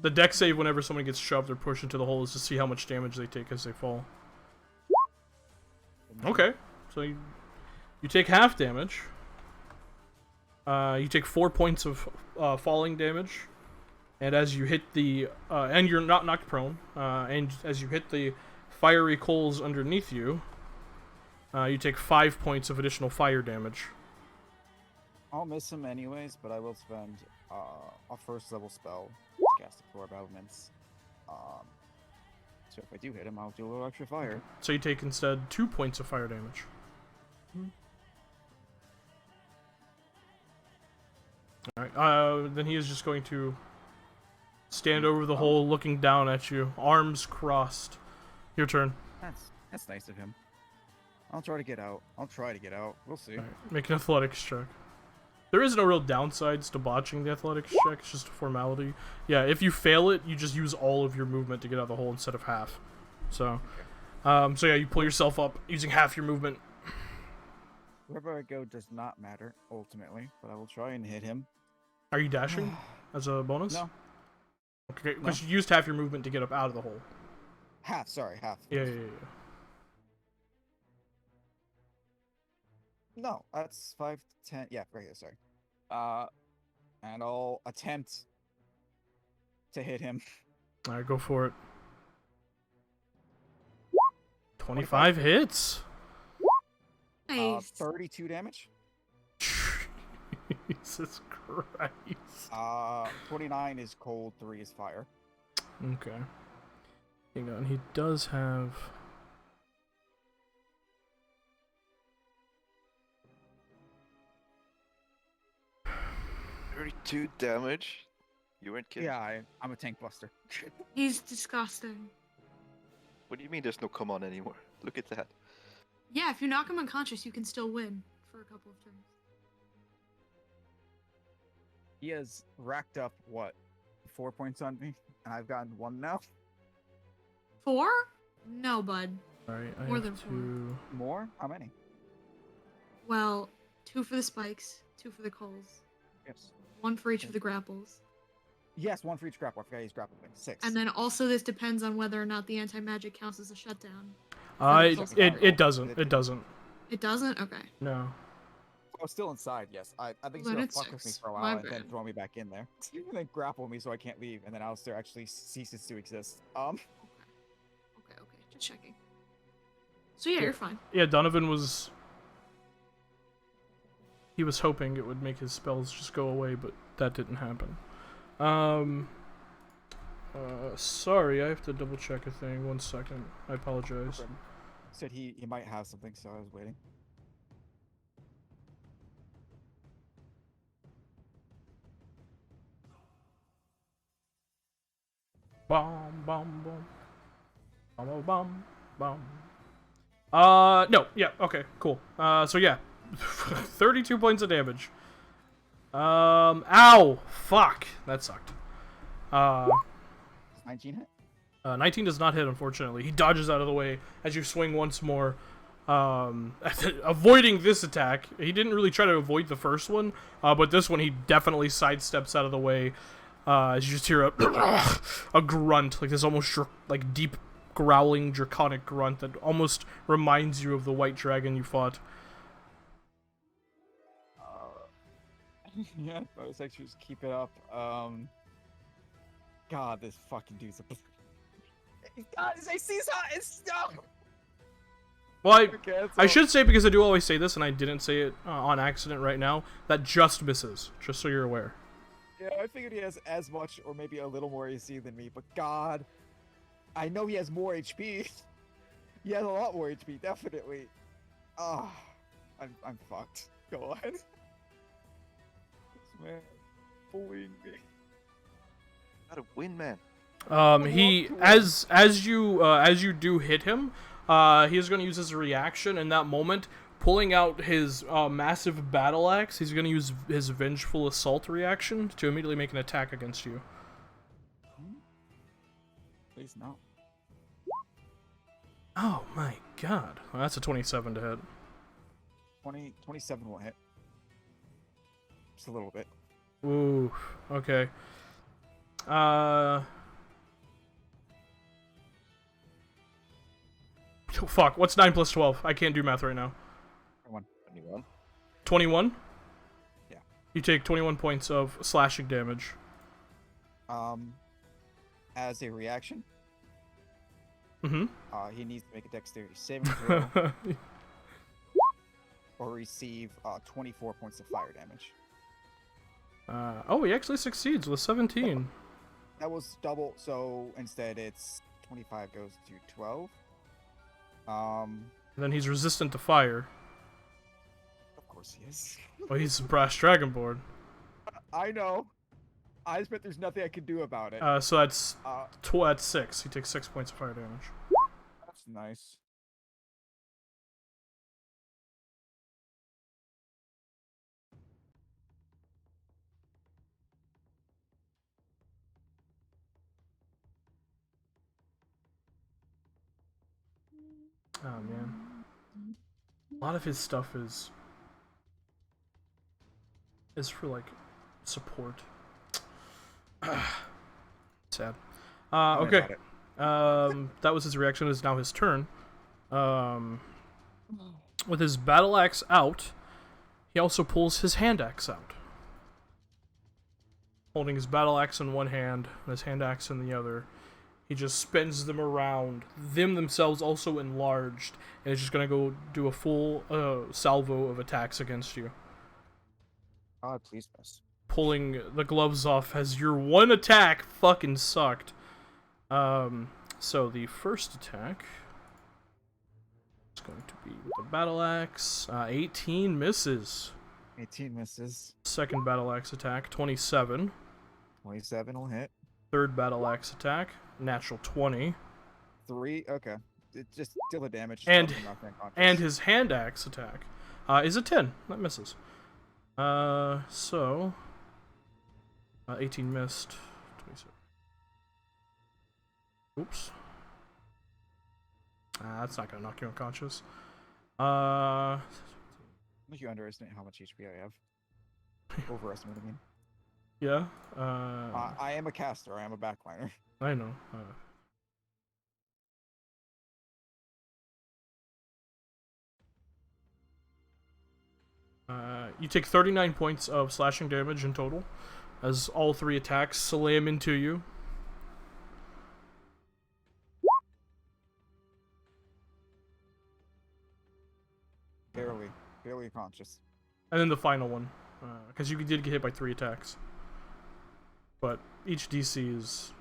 The deck save whenever someone gets shoved or pushed into the hole is to see how much damage they take as they fall. Okay, so you take half damage. You take 4 points of falling damage. And as you hit the... and you're not knocked prone. And as you hit the fiery coals underneath you, you take 5 points of additional fire damage. I'll miss him anyways, but I will spend a first level spell to cast Absorb Elements. So if I do hit him, I'll do a little extra fire. So you take instead 2 points of fire damage. Alright, then he is just going to stand over the hole looking down at you, arms crossed. Your turn. That's nice of him. I'll try to get out. We'll see. Right, make an athletics check. There is no real downsides to botching the athletics check, it's just a formality. Yeah, if you fail it, you just use all of your movement to get out of the hole instead of half. So, so yeah, you pull yourself up using half your movement. Wherever I go does not matter, ultimately, but I will try and hit him. Are you dashing as a bonus? No. Okay, because you used half your movement to get up out of the hole. Half. Yeah. No, that's 5 to 10. Yeah, right here, sorry. And I'll attempt to hit him. Alright, go for it. 25 hits. Nice. 32 damage. Jesus Christ. 29 is cold, 3 is fire. Okay. Hang on, he does have... 32 damage? You weren't kidding? Yeah, I'm a tank buster. He's disgusting. What do you mean there's no come on anymore? Look at that. Yeah, if you knock him unconscious, you can still win for a couple of turns. He has racked up, what, 4 points on me? And I've gotten 1 now? 4? No, bud. Alright, I More have than 4. to... More? How many? Well, 2 for the spikes, 2 for the coals, Yes. 1 for each of the grapples. Yes, 1 for each grapple. I forgot he's grapple thing. 6. And then also this depends on whether or not the anti-magic counts as a shutdown. It doesn't. It doesn't. It doesn't? Okay. No. Oh, still inside, yes. I think he's Then gonna it's fuck with me 6. for a My while and then bad. throw me back in there. And then grapple me so I can't leave, and then Alistair actually ceases to exist. Okay, just checking. So yeah, you're fine. Yeah, Donovan was... He was hoping it would make his spells just go away, but that didn't happen. Sorry, I have to double check a thing. 1 second. I apologize. Said he might have something, so I was waiting. Bom, bom, bom. Bom, bom, bom. No, yeah, okay, cool. So yeah. 32 points of damage. Ow! Fuck! That sucked. 19 hit? 19 does not hit, unfortunately. He dodges out of the way as you swing once more. Avoiding this attack. He didn't really try to avoid the first one, but this one he definitely sidesteps out of the way. As you just hear a grunt, like this almost like deep growling draconic grunt that almost reminds you of the white dragon you fought. Yeah, bonus extras, keep it up. God, this fucking dude's a... God, his AC's hot! It's... No! Well, Okay, I should say, because I do always say this, and I didn't say it on accident right now, that just misses, just so you're aware. Yeah, I figured he has as much or maybe a little more AC than me, but God, I know he has more HP. He has a lot more HP, definitely. Ah, I'm fucked. Go on. This man bullying me. Gotta win, man. He as you do hit him, he is going to use his reaction in that moment, pulling out his massive battle axe. He's going to use his vengeful assault reaction to immediately make an attack against you. Please no. Oh my god, well, that's a 27 to hit. 27 will hit. Just a little bit. Ooh. Okay. Fuck. What's 9 plus 12? I can't do math right now. 21. 21. Yeah. You take 21 points of slashing damage. As a reaction, Mm-hmm. he needs to make a dexterity saving throw or receive 24 points of fire damage. Oh, he actually succeeds with 17. That was double, so instead it's 25 goes to 12. Then he's resistant to fire. Of course he is. Well, he's a brass dragonborn. I know. I just bet there's nothing I can do about it. So that's That's 6. He takes 6 points of fire damage. nice. Oh man, a lot of his stuff is for like support. Sad. Tell me Okay. about it. That was his reaction. It's now his turn. With his battle axe out, he also pulls his hand axe out. Holding his battle axe in one hand and his hand axe in the other, he just spins them around, them themselves also enlarged, and is just gonna go do a full salvo of attacks against you. God, please miss. Pulling the gloves off as your one attack fucking sucked. So the first attack is going to be with the battle axe. 18 misses. 18 misses. Second battle axe attack, 27. 27 will hit. Third battle axe attack, natural 20. 3, okay. It just deal the damage. And- probably knock me unconscious. And his hand axe attack is a 10. That misses. 18 missed. 27. Oops. That's not gonna knock you unconscious. I think you underestimate how much HP I have. Overestimate, I mean. Yeah. I am a caster. I am a backliner. I know. You take 39 points of slashing damage in total, as all 3 attacks slam into you. Barely conscious. And then the final one, because you did get hit by 3 attacks. But each DC is...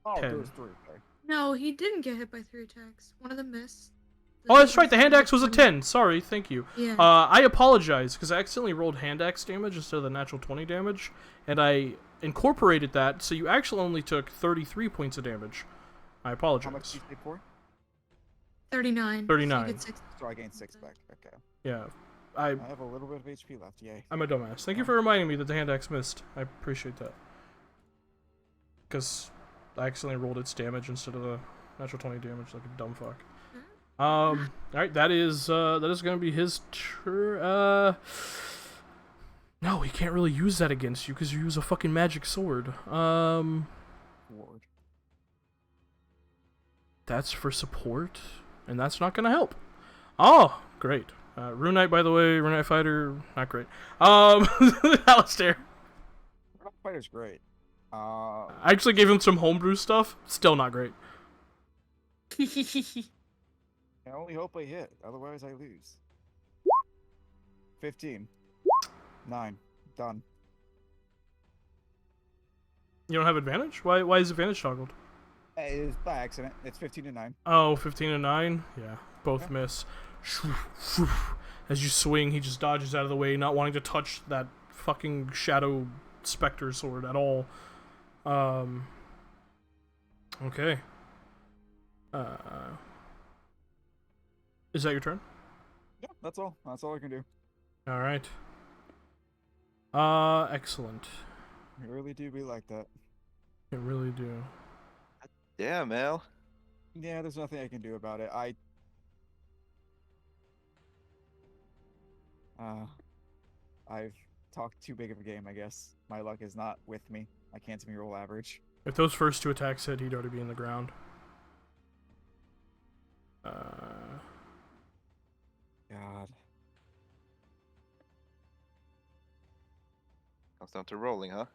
Oh, 10. there was 3. Okay. No, he didn't get hit by 3 attacks. One of them missed. Oh, that's right, the hand axe was a 10. Sorry, thank you. Yeah. I apologize, because I accidentally rolled hand axe damage instead of the natural 20 damage, and I incorporated that, so you actually only took 33 points of damage. I apologize. How much did you pay for? 39. 39. So you get 6. So I gained 6 back. Okay. Yeah, I have a little bit of HP left. Yay. I'm a dumbass. Thank you for reminding me that the hand axe missed. I appreciate that. Because I accidentally rolled its damage instead of the natural 20 damage like a dumb fuck. Alright, that is gonna be his turn. No, he can't really use that against you because you use a fucking magic sword. Lord. That's for support, and that's not gonna help. Oh, great. Rune Knight, by the way, Rune Knight Fighter, not great. Alistair. Fighter's great. I actually gave him some homebrew stuff. Still not great. I only hope I hit, otherwise I lose. 15. 9. Done. You don't have advantage? Why is advantage toggled? It is by accident. It's 15 to 9. Oh, 15 and 9? Yeah, both miss. As you swing, he just dodges out of the way, not wanting to touch that fucking shadow specter sword at all. Okay. Is that your turn? Yeah, that's all. That's all I can do. Alright. Excellent. I really do be like that. I really do. Yeah, Mel. Yeah, there's nothing I can do about it. I've talked too big of a game, I guess. My luck is not with me. I can't see me roll average. If those first 2 attacks hit, he'd already be in the ground. God. Comes down to rolling, huh?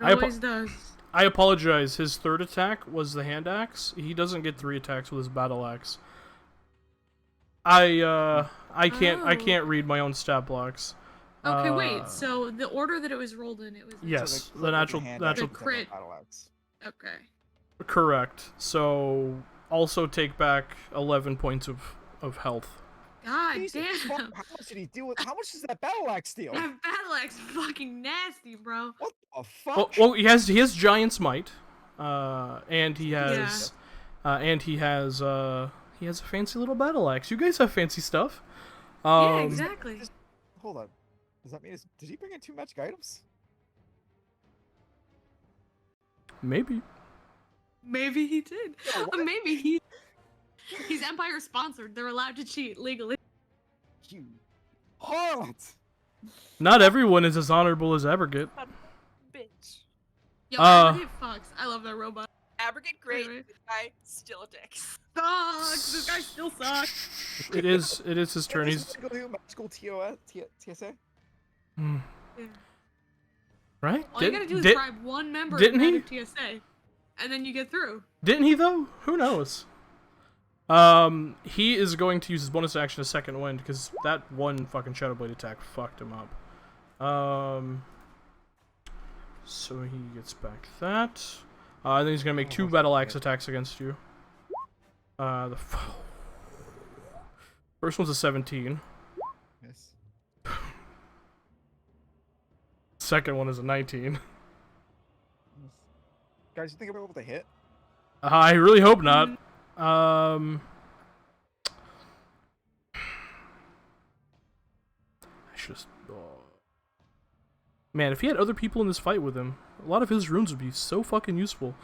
It always does. I apologize. His 3rd attack was the hand axe. He doesn't get 3 attacks with his battle axe. I can't read my own stat blocks. Okay, wait. So the order that it was rolled in, it was. Yes, So the natural. The crit. Battle axe. Okay. Correct. So also take back 11 points of health. God Jesus fuck, damn. how much did he do? How much does that battle axe deal? That battle axe fucking nasty, bro. What the fuck? Well, he has giant's might, and he has, he has a fancy little battle axe. You guys have fancy stuff. Yeah, exactly. Hold on. Does that mean did he bring in 2 magic items? Maybe. Maybe he did. Yeah, what? Maybe he's Empire sponsored. They're allowed to cheat legally. You harlot! Not everyone is as honorable as Abrogate. Bitch. Yo, Uh, Abrogate fucks. I love that robot. Abrogate great. Anyway. This guy still a dick. Sucks. This guy still sucks. It is his turn. He's Go do magical TSA? Hmm. Yeah. Right. All you gotta do is Did- bribe one member didn't of he? Magic TSA, and then you get through. Didn't he though? Who knows? He is going to use his bonus action to second wind because that one fucking Shadow Blade attack fucked him up. So he gets back that. And then he's gonna make 2 battle axe attacks against you. The first one's a 17. Yes. Second one is a 19. Guys, you think I'm able to hit? I really hope not. I should. Man, if he had other people in this fight with him, a lot of his runes would be so fucking useful.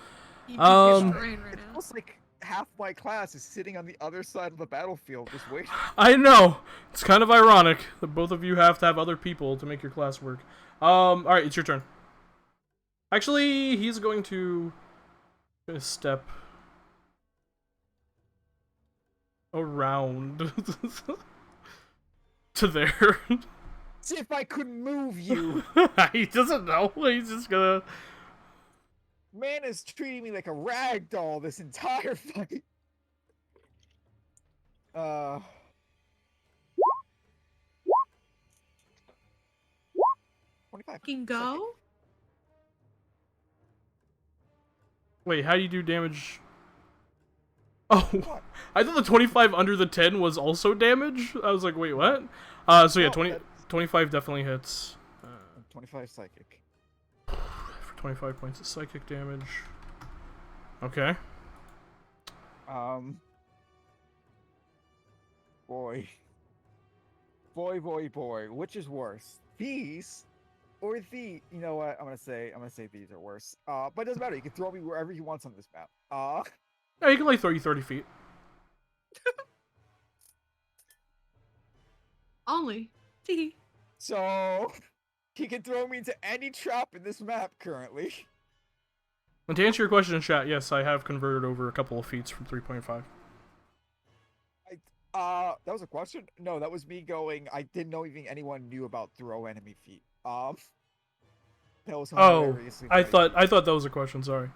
He Um, brain right It now. feels like half my class is sitting on the other side of the battlefield, just waiting. I know. It's kind of ironic that both of you have to have other people to make your class work. Alright, it's your turn. Actually, he's going to step around to there. See if I could move you. He doesn't know. He's just gonna. Man is treating me like a rag doll this entire fight. 25. Fucking go. Wait, how do you do damage? Oh, What? I thought the 25 under the 10 was also damage. I was like, wait, what? So yeah, No, 25 definitely hits. 25 psychic. For 25 points of psychic damage. Okay. Boy. Boy. Which is worse? These or the, you know what? I'm gonna say these are worse. But it doesn't matter. You can throw me wherever you want on this map. Yeah, he can like throw you 30 feet. Only. Tee. So he can throw me into any trap in this map currently. And to answer your question in chat, yes, I have converted over a couple of feats from 3.5. That was a question? No, that was me going. I didn't know even anyone knew about throw enemy feet. That was Oh, hilariously I funny. thought that was a question. Sorry.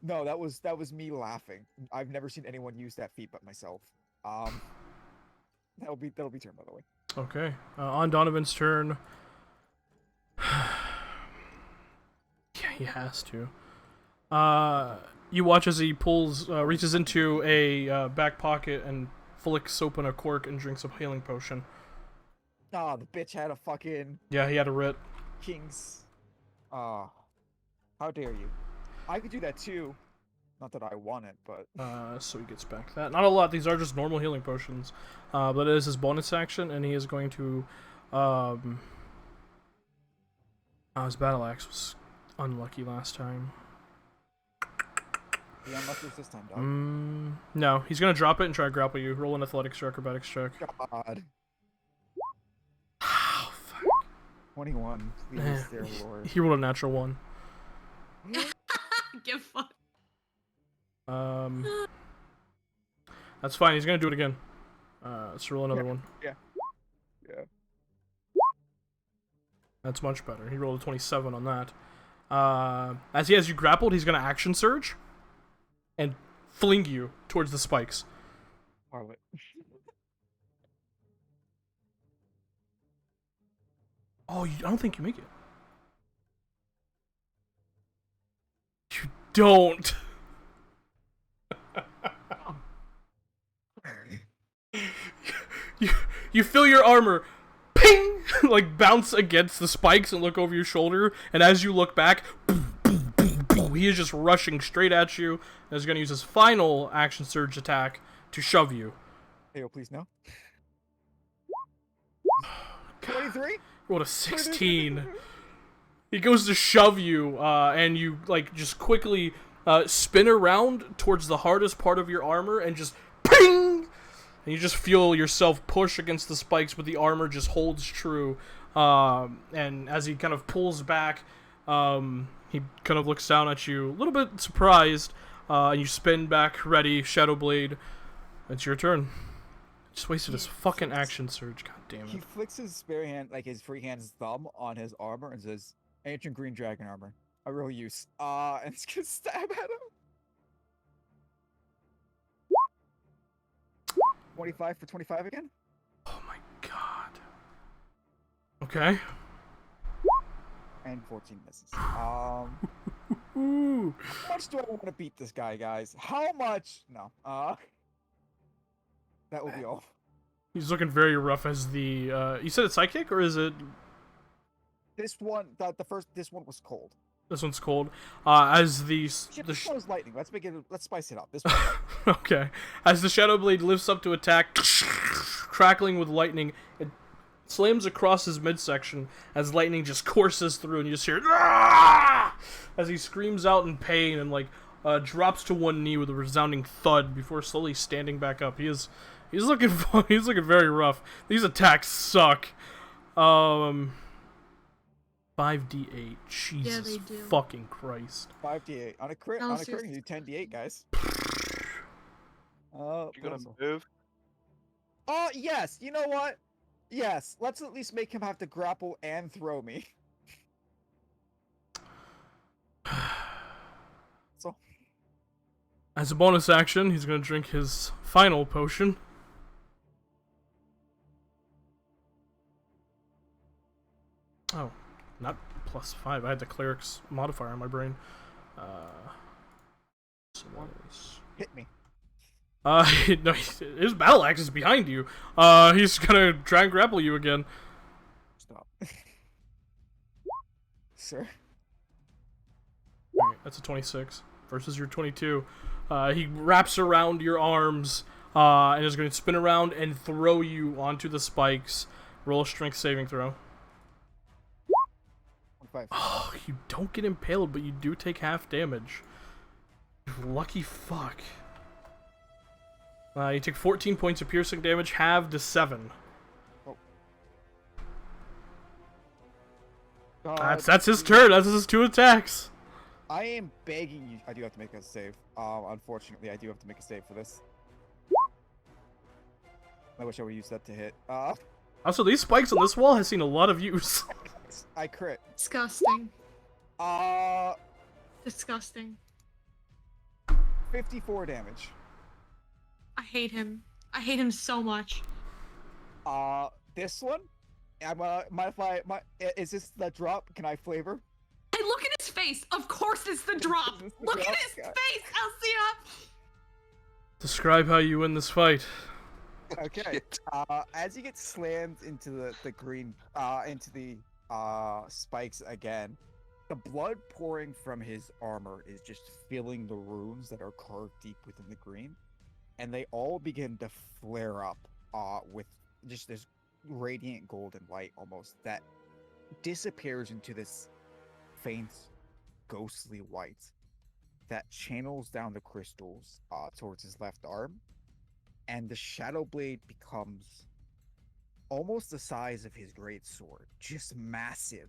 No, that was me laughing. I've never seen anyone use that feat but myself. That'll be turn, by the way. Okay. On Donovan's turn. Yeah, he has to. You watch as he reaches into a back pocket and flicks open a cork and drinks a healing potion. Ah, the bitch had a fucking Yeah, he had a writ. king's. How dare you? I could do that too. Not that I want it, but So he gets back that. Not a lot. These are just normal healing potions. But it is his bonus action, and he is going to. His battle axe was unlucky last time. the unluckiest this time, dog. No, he's gonna drop it and try to grapple you. Roll an athletics or acrobatics check. God. 21. Eh, Please, dear Lord. He rolled a natural one. Give fuck. That's fine. He's gonna do it again. Let's roll another one. Yeah. That's much better. He rolled a 27 on that. As he has you grappled, he's gonna action surge and fling you towards the spikes. Harlot. Oh, I don't think you make it. You don't. you feel your armor ping like bounce against the spikes and look over your shoulder, and as you look back, boom, boom, boom, boom, he is just rushing straight at you and is going to use his final action surge attack to shove you. Hey, please no. 23? Rolled a 16. He goes to shove you, and you like just quickly spin around towards the hardest part of your armor and just ping. And you just feel yourself push against the spikes, but the armor just holds true. And as he kind of pulls back, he kind of looks down at you, a little bit surprised. And you spin back, ready, Shadow Blade. It's your turn. Just wasted his fucking action surge. God damn He it. flicks his spare hand, like his free hand's thumb, on his armor and says, "Ancient green dragon armor. A real use." And it's gonna stab at him. 25 for 25 again? Oh my god. Okay. And 14 misses. Ooh. How much do I want to beat this guy, guys? How much? No. That will be all. He's looking very rough as the, you said it's psychic, or is it, This one was cold. this one's cold? As Shit, this one was lightning. Let's spice it up. This one. okay. As the Shadow Blade lifts up to attack, crackling with lightning, it slams across his midsection as lightning just courses through, and you just hear "Ah!" as he screams out in pain and like drops to one knee with a resounding thud before slowly standing back up. He's looking he's looking very rough. These attacks suck. 5d8. Jesus they do. fucking Christ. 5d8 on a crit. No, On a crit, seriously. you do 10d8, guys. You gonna Pencil. move? Oh yes. You know what? Yes. Let's at least make him have to grapple and throw me. So As a bonus action, he's gonna drink his final potion. Oh, not +5. I had the cleric's modifier on my brain. So that was... hit me. no, his battle axe is behind you. He's gonna try and grapple you again. Stop. Sir. Alright, that's a 26 versus your 22. He wraps around your arms and is going to spin around and throw you onto the spikes. Roll a strength saving throw. 25. Oh, you don't get impaled, but you do take half damage. Lucky fuck. You take 14 points of piercing damage, halved to 7. That's his turn. That's his 2 attacks. I am begging you. I do have to make a save. Unfortunately, I do have to make a save for this. I wish I would use that to hit. Also, these spikes on this wall has seen a lot of use. I crit. Disgusting. 54 Disgusting. damage. I hate him. I hate him so much. This one. Is this the drop? Can I flavor? Hey, look at his face. Of course it's the drop. This is the Look at drop? his Okay. face, Alcia. Describe how you win this fight. Okay. Shit. As he gets slammed into the green, into the spikes again, the blood pouring from his armor is just filling the runes that are carved deep within the green, and they all begin to flare up, with just this radiant golden light almost that disappears into this faint, ghostly white that channels down the crystals towards his left arm, and the shadow blade becomes almost the size of his greatsword, just massive.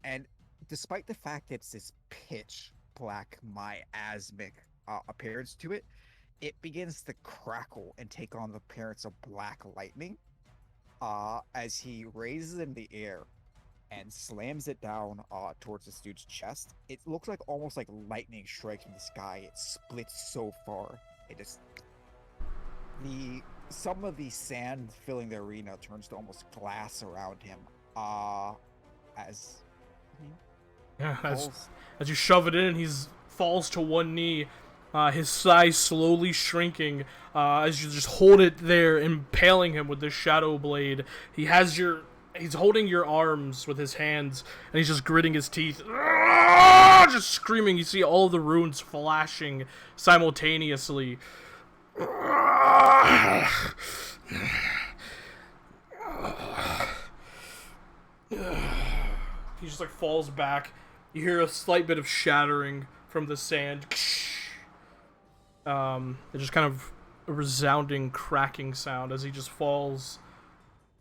And despite the fact that it's this pitch black, miasmic appearance to it, it begins to crackle and take on the appearance of black lightning as he raises it in the air and slams it down towards this dude's chest. It looks like almost like lightning strikes from the sky. It splits so far. It just some of the sand filling the arena turns to almost glass around him. As Yeah, falls. as you shove it in, he falls to one knee, his size slowly shrinking as you just hold it there, impaling him with this shadow blade. He's holding your arms with his hands, and he's just gritting his teeth, just screaming. You see all of the runes flashing simultaneously. He just like falls back. You hear a slight bit of shattering from the sand. It's just kind of a resounding cracking sound as he just falls,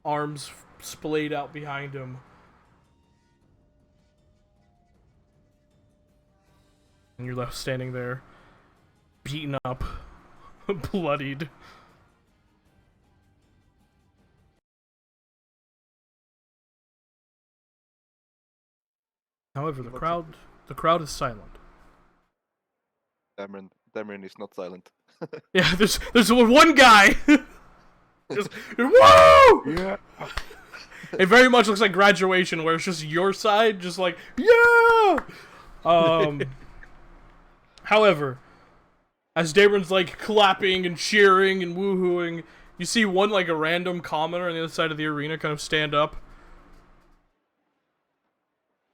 arms splayed out behind him. And you're left standing there, beaten up, bloodied. However, the crowd is silent. Dameron is not silent. Yeah, there's one guy. Just, whoa! Yeah. It very much looks like graduation, where it's just your side, just like yeah. However, as Dameron's like clapping and cheering and woohooing, you see one like a random commenter on the other side of the arena kind of stand up.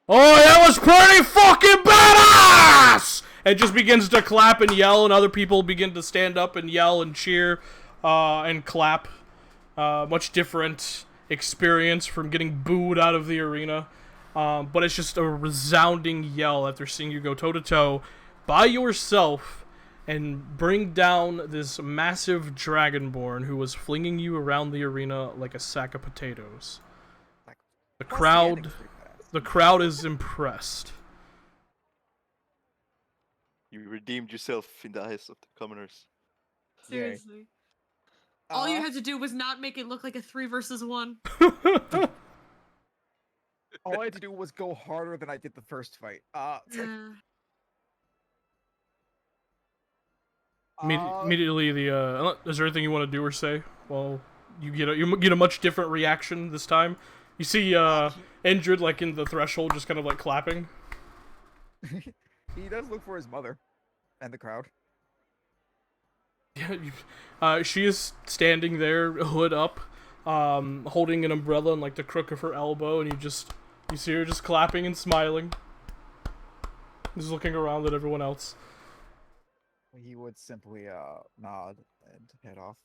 Oh, that was pretty fucking badass! And just begins to clap and yell, and other people begin to stand up and yell and cheer and clap. Much different experience from getting booed out of the arena. But it's just a resounding yell after seeing you go toe-to-toe by yourself and bring down this massive dragonborn who was flinging you around the arena like a sack of potatoes. The crowd is impressed. You redeemed yourself in the eyes of the commoners. Seriously. All you had to do was not make it look like a 3 versus 1. All I had to do was go harder than I did the first fight. Yeah. Immediately, is there anything you want to do or say? Well, you get a much different reaction this time. You see, Indrid like in the threshold, just kind of like clapping. He does look for his mother and the crowd. Yeah, she is standing there, hood up, holding an umbrella in like the crook of her elbow, and you see her just clapping and smiling, just looking around at everyone else. He would simply nod and head off.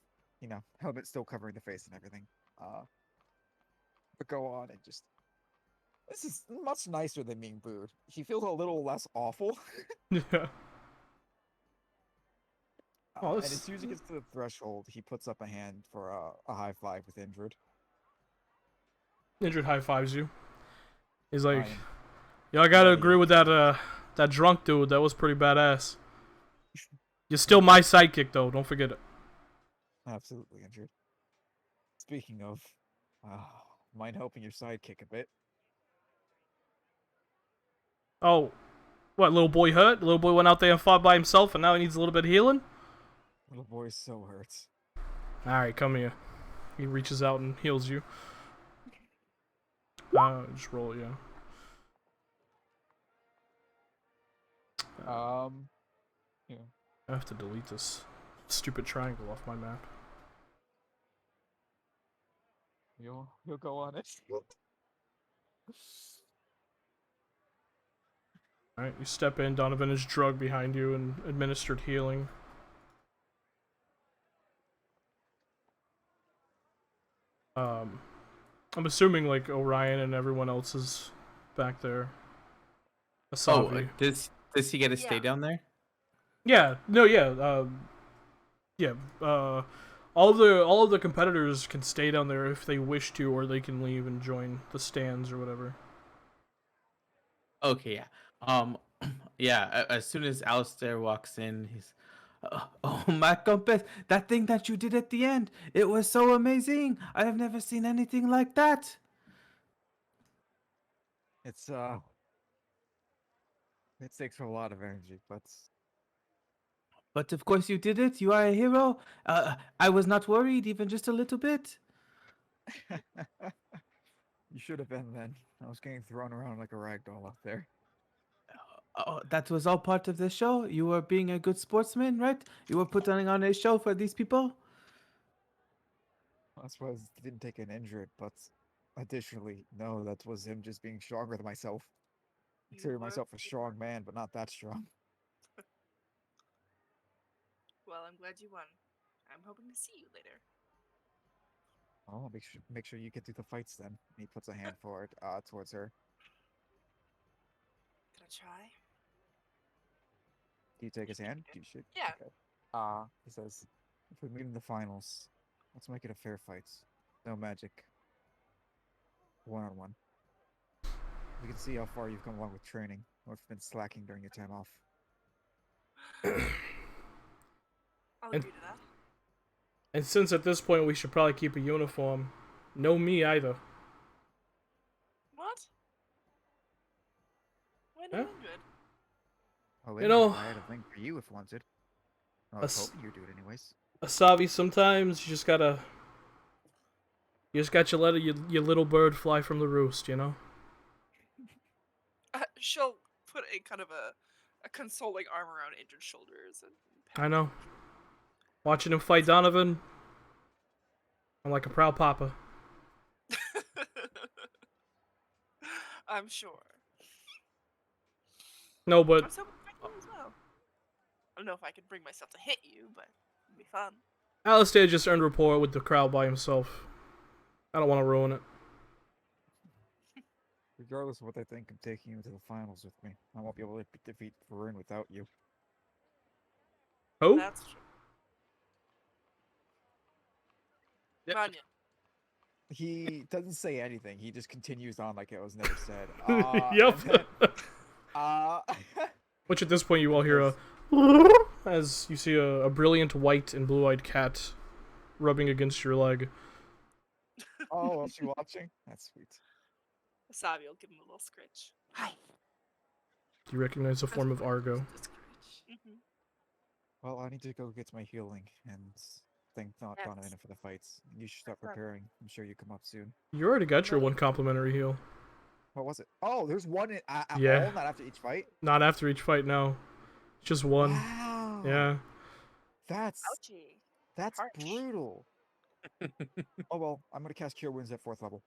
You know, helmet still covering the face and everything. But go on and just. This is much nicer than being booed. He feels a little less awful. Yeah. And as soon as he gets to the threshold, he puts up a hand for a high five with Indrid. Indrid high fives you. He's like, "Yeah, I gotta agree with that drunk dude. That was pretty badass. You're still my sidekick, though. Don't forget it." Absolutely, Indrid. Speaking of, mind helping your sidekick a bit? Oh, what, little boy hurt? Little boy went out there and fought by himself, and now he needs a little bit of healing? Little boy so hurts. Alright, come here. He reaches out and heals you. Just roll it, yeah. Yeah. I have to delete this stupid triangle off my map. You'll go on it. Alright, you step in, Donovan is drugged behind you and administered healing. I'm assuming like Orion and everyone else is back there. Asavi. Does he get to stay down there? Yeah, no, yeah, yeah. all of the competitors can stay down there if they wish to, or they can leave and join the stands or whatever. Okay, yeah. Yeah. As soon as Alistair walks in, he's, oh my compass! That thing that you did at the end, it was so amazing. I have never seen anything like that. It's it takes a lot of energy, but But of course you did it. You are a hero. I was not worried even just a little bit. you should have been then. I was getting thrown around like a rag doll out there. Oh, that was all part of the show. You were being a good sportsman, right? You were putting on a show for these people. That's why I didn't take an injured, but additionally, no, that was him just being stronger than myself. You Consider were- myself a strong man, but not that strong. Well, I'm glad you won. I'm hoping to see you later. Oh, make sure you get through the fights then. He puts a hand forward, towards her. Can I try? Do you take his think hand? you You should. Yeah. Okay. He says, if we meet in the finals, let's make it a fair fight. No magic. 1-on-1. We can see how far you've come along with training, or if you've been slacking during your time off. I'll And- agree to that. And since at this point we should probably keep a uniform, no me either. What? Why Huh? not good? Oh, You know- I had a thing for you if wanted. I was hoping you'd do it anyways. Asavi, sometimes you just got to let your little bird fly from the roost, you know? She'll put a kind of a consoling arm around injured shoulders and. I know. Watching him fight Donovan, I'm like a proud papa. I'm sure. No, but I'm so excited as well. I don't know if I can bring myself to hit you, but it'd be fun. Alistair just earned rapport with the crowd by himself. I don't want to ruin it. Regardless of what they think, I'm taking you to the finals with me. I won't be able to defeat Varun without you. Who? That's true. Yep. Vanya. He doesn't say anything. He just continues on like it was never said. Yep. and then, Which at this point you all hear a as you see a brilliant white and blue-eyed cat rubbing against your leg. oh, is she watching? That's sweet. Wasabi will give him a little scritch. Hi. You recognize a form of Argo. Mm-hmm. Well, I need to go get my healing and thank Donovan Yes. for the fights. You should start problem. preparing. I'm sure you come up soon. You already got your one complimentary heal. What was it? Oh, there's one at Yeah. all, not after each fight? Not after each fight, no. Just one. Wow. Yeah. That's Ouchie. that's Harsh. brutal. Oh well, I'm gonna cast Cure Wounds at 4th level.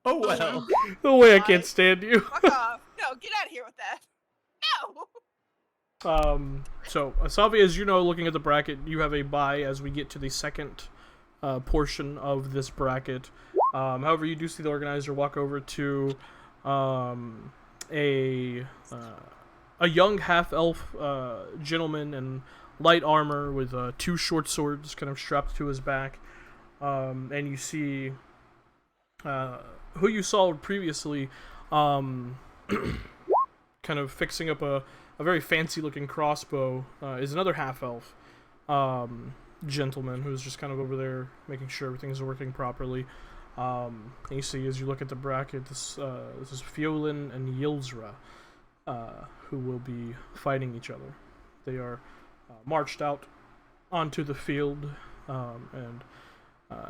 Oh well. The way I can't stand you. Fuck off. No, get out of here with that. No. So, Asavi, as you know, looking at the bracket, you have a bye as we get to the second portion of this bracket. However, you do see the organizer walk over to a young half-elf gentleman in light armor with 2 short swords kind of strapped to his back. And you see who you saw previously kind of fixing up a very fancy-looking crossbow is another half-elf gentleman who's just kind of over there making sure everything's working properly. And you see, as you look at the bracket, this is Fiolin and Yilzra, who will be fighting each other. They are marched out onto the field, and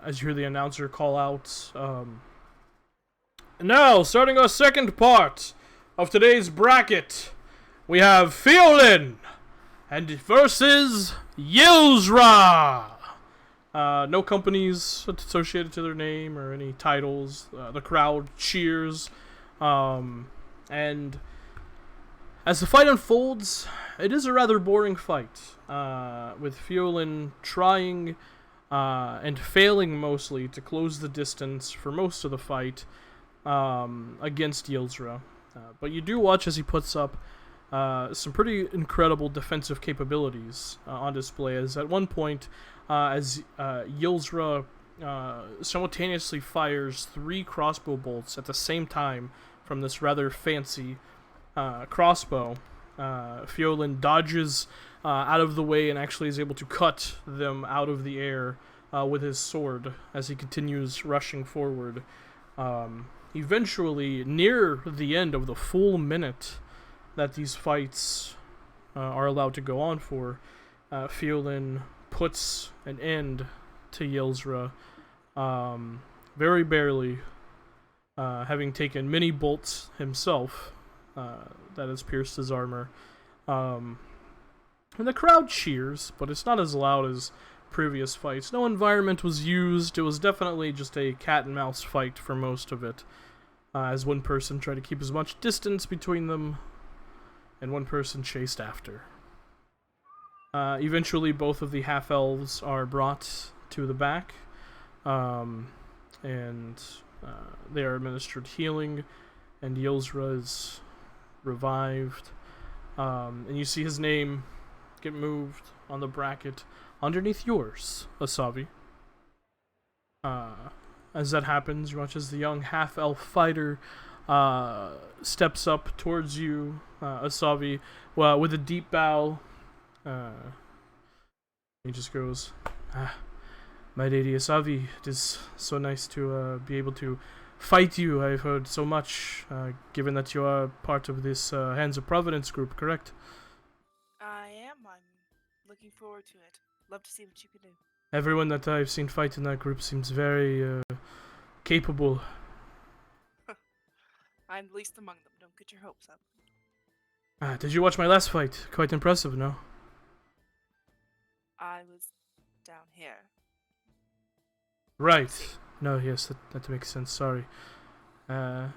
as you hear the announcer call out, and now, starting our second part of today's bracket, we have Fiolin and versus Yilzra. No companies associated to their name or any titles. The crowd cheers. And as the fight unfolds, it is a rather boring fight. With Fiolin trying and failing mostly to close the distance for most of the fight against Yilzra. But you do watch as he puts up some pretty incredible defensive capabilities on display. As at one point, as Yilzra simultaneously fires 3 crossbow bolts at the same time from this rather fancy crossbow, Fiolin dodges out of the way and actually is able to cut them out of the air with his sword as he continues rushing forward. Eventually, near the end of the full minute that these fights are allowed to go on for, Fiolin puts an end to Yilzra, very barely, having taken many bolts himself that has pierced his armor. And the crowd cheers, but it's not as loud as previous fights. No environment was used. It was definitely just a cat and mouse fight for most of it, as one person tried to keep as much distance between them and one person chased after. Eventually, both of the half-elves are brought to the back, and they are administered healing, and Yilzra is revived. And you see his name get moved on the bracket underneath yours, Asavi. As that happens, you watch as the young half-elf fighter steps up towards you, Asavi, with a deep bow. He just goes, "My lady Asavi, it is so nice to be able to fight you. I've heard so much, given that you are part of this Hands of Providence group, correct?" I am. I'm looking forward to it. Love to see what you can do. Everyone that I've seen fight in that group seems very capable. I'm the least among them. Don't get your hopes up. Did you watch my last fight? Quite impressive, no? I was down here. Right. No, yes, that makes sense. Sorry. But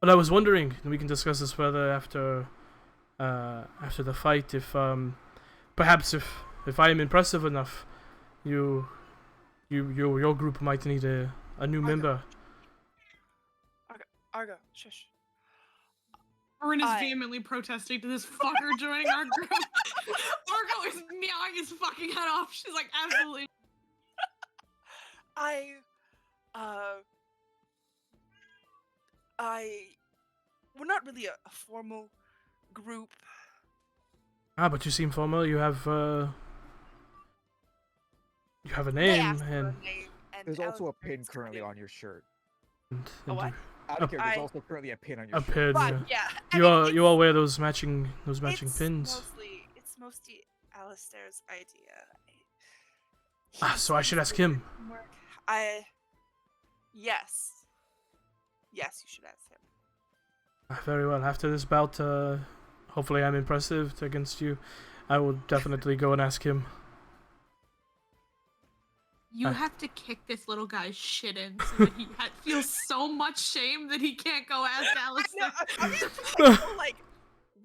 I was wondering, and we can discuss this further after the fight, if perhaps if I am impressive enough, your group might need a new member. Argo, shush. Orin is vehemently protesting to this fucker joining our group. Argo is meowing his fucking head off. She's like, absolutely. We're not really a formal group. But you seem formal. You have a name, and there's also a pin currently on your shirt. A what? I don't care. There's also currently a pin on your a shirt. pin. Right, Yeah. yeah. You all wear those matching pins. It's mostly Alistair's idea. So I should ask him. Yes. Yes, you should ask him. Very well. After this bout, hopefully I'm impressive against you. I will definitely go and ask him. You have to kick this little guy's shit in so that he feels so much shame that he can't go ask Alistair. I'm just like,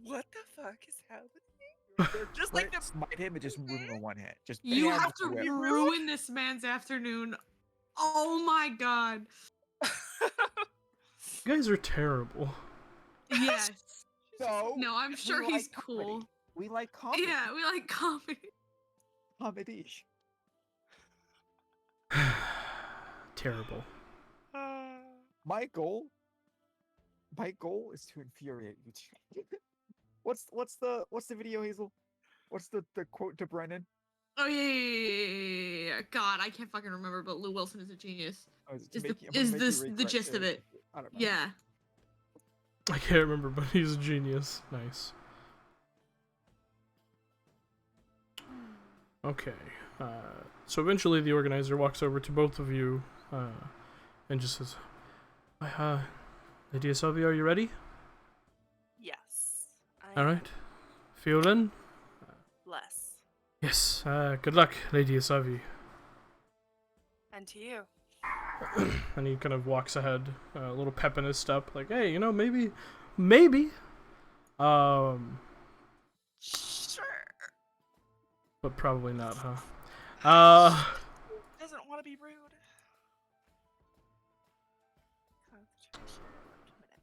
what the fuck is happening? Just like the smite him and just move him in one hit. Just you bam, have to whip. ruin this man's afternoon. Oh my god. You guys are terrible. Yes. No, I'm sure we he's like cool. comedy. We like comedy. Yeah, we like comedy. Comedy. Terrible. My goal is to infuriate you two. What's the video, Hazel? What's the quote to Brennan? Oh yeah. God, I can't fucking remember, but Lou Wilson is a genius. Oh, Is this the gist of it? I don't know. Yeah. I can't remember, but he's a genius. Nice. Okay. So eventually the organizer walks over to both of you and just says, Lady Asavi, are you ready? Yes. Alright. Fiolin? Bless. Yes. Good luck, Lady Asavi. And to you. And he kind of walks ahead, a little pep in his step, like, hey, maybe. Sure. But probably not, huh? Doesn't want to be rude.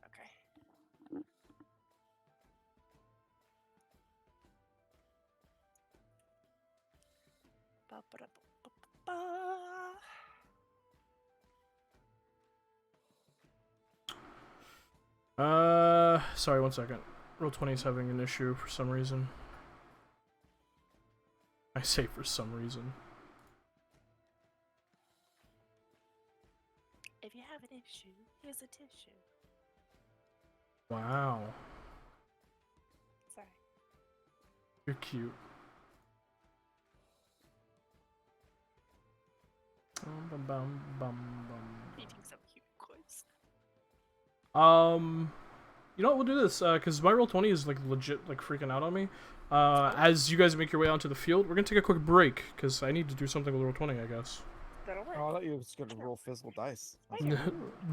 Okay. Sorry, one second. Roll20 is having an issue for some reason. I say for some reason. If you have an issue, here's a tissue. Wow. Sorry. You're cute. Bum, bum, bum, You think so cute, of course. you know what? We'll do this because my Roll20 is like legit, like freaking out on me. As you guys make your way onto the field, we're gonna take a quick break because I need to do something with Roll20, I guess. That'll work. Oh, I thought you were just gonna roll physical dice.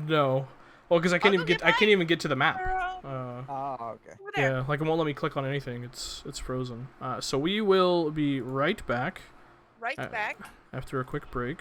No, well, because I can't I'll even go get, get I can't mine. even get to the map. Ah, okay. Over there. Yeah, like it won't let me click on anything. It's frozen. So we will be right back Right back. after a quick break.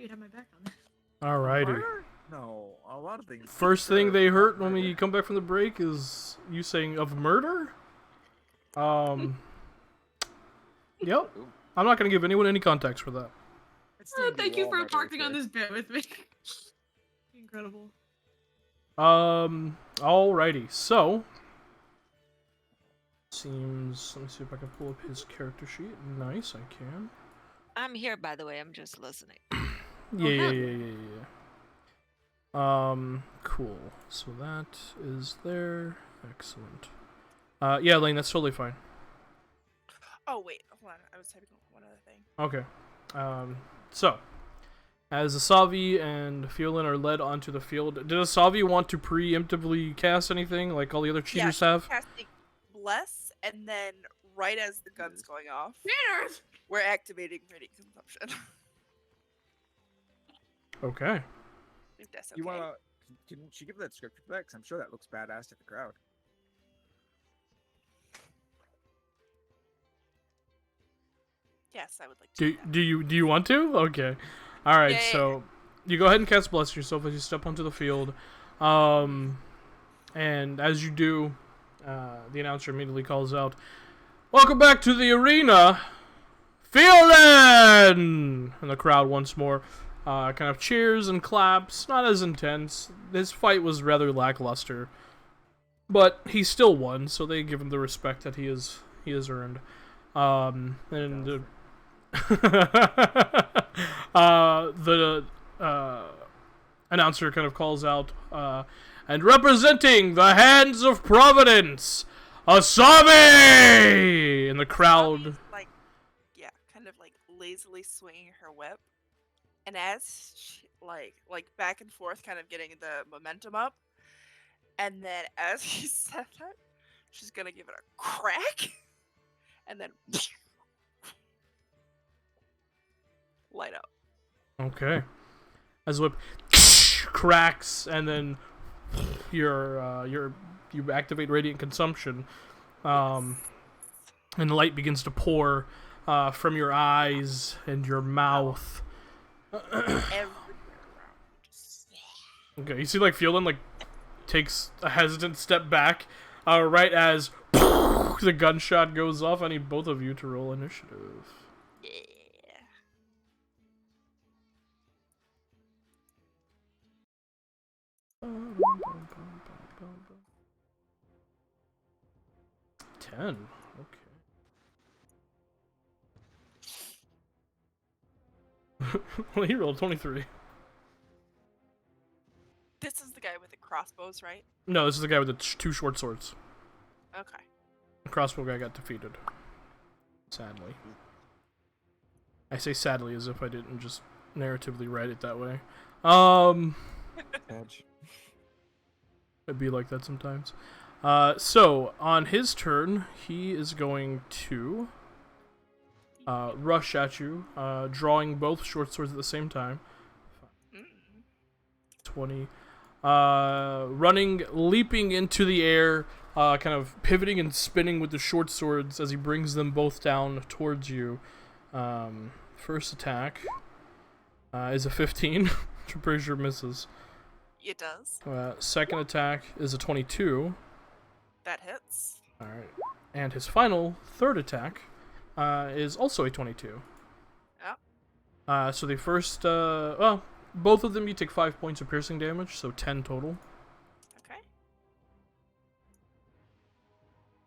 you'd have my back on this. Alrighty. Murder? No, a lot of things. First thing they Sure, heard not when we murder. come back from the break is you saying of murder. Yep. Ooh. I'm not gonna give anyone any context for that. It's Oh, D&D, thank we're you all for murderers parking on here. this bit with me. Incredible. Alrighty. So, seems. Let me see if I can pull up his character sheet. Nice, I can. I'm here, by the way. I'm just listening. Yeah. Cool. So that is there. Excellent. Yeah, Lane, that's totally fine. Oh wait, hold on. I was typing one other thing. Okay. So, as Asavi and Fiolin are led onto the field, did Asavi want to preemptively cast anything like all the other cheaters have? Casting bless, and then right as the gun's going off, Cheaters! we're activating radiant consumption. Okay. If that's okay. You wanna? Can she give that description back? 'Cause I'm sure that looks badass to the crowd. Yes, I would like to. Do that. do you want to? Okay. All right. Yeah. So you go ahead and cast bless yourself as you step onto the field. And as you do, the announcer immediately calls out, "Welcome back to the arena, Fiolin!" And the crowd once more kind of cheers and claps. Not as intense. This fight was rather lackluster, but he still won, so they give him the respect that he has earned. And the announcer kind of calls out, and representing the hands of Providence, Asabi! And the crowd. Asabi's, like, yeah, kind of like lazily swinging her whip, and as she, like back and forth, kind of getting the momentum up, and then as he said that, she's gonna give it a crack, and then light up. Okay. As the whip cracks, and then you activate radiant consumption, and the light begins to pour from your eyes and your mouth. Everywhere around. Just, Okay, you see, like, Fiolin, like, takes a hesitant step back, right as the gunshot goes off. I need both of you to roll initiative. yeah. 10. Okay. Well, he rolled 23. This is the guy with the crossbows, right? No, this is the guy with the two short swords. Okay. The crossbow guy got defeated. Sadly. I say sadly as if I didn't just narratively write it that way. Edge. It'd be like that sometimes. So, on his turn, he is going to rush at you, drawing both short swords at the same time. 20. Running, leaping into the air, kind of pivoting and spinning with the short swords as he brings them both down towards you. First attack is a 15, which I'm pretty sure misses. It does. Second attack is a 22. That hits. Alright. And his final, third attack, is also a 22. Oh. So the first, both of them you take 5 points of piercing damage, so 10 total. Okay.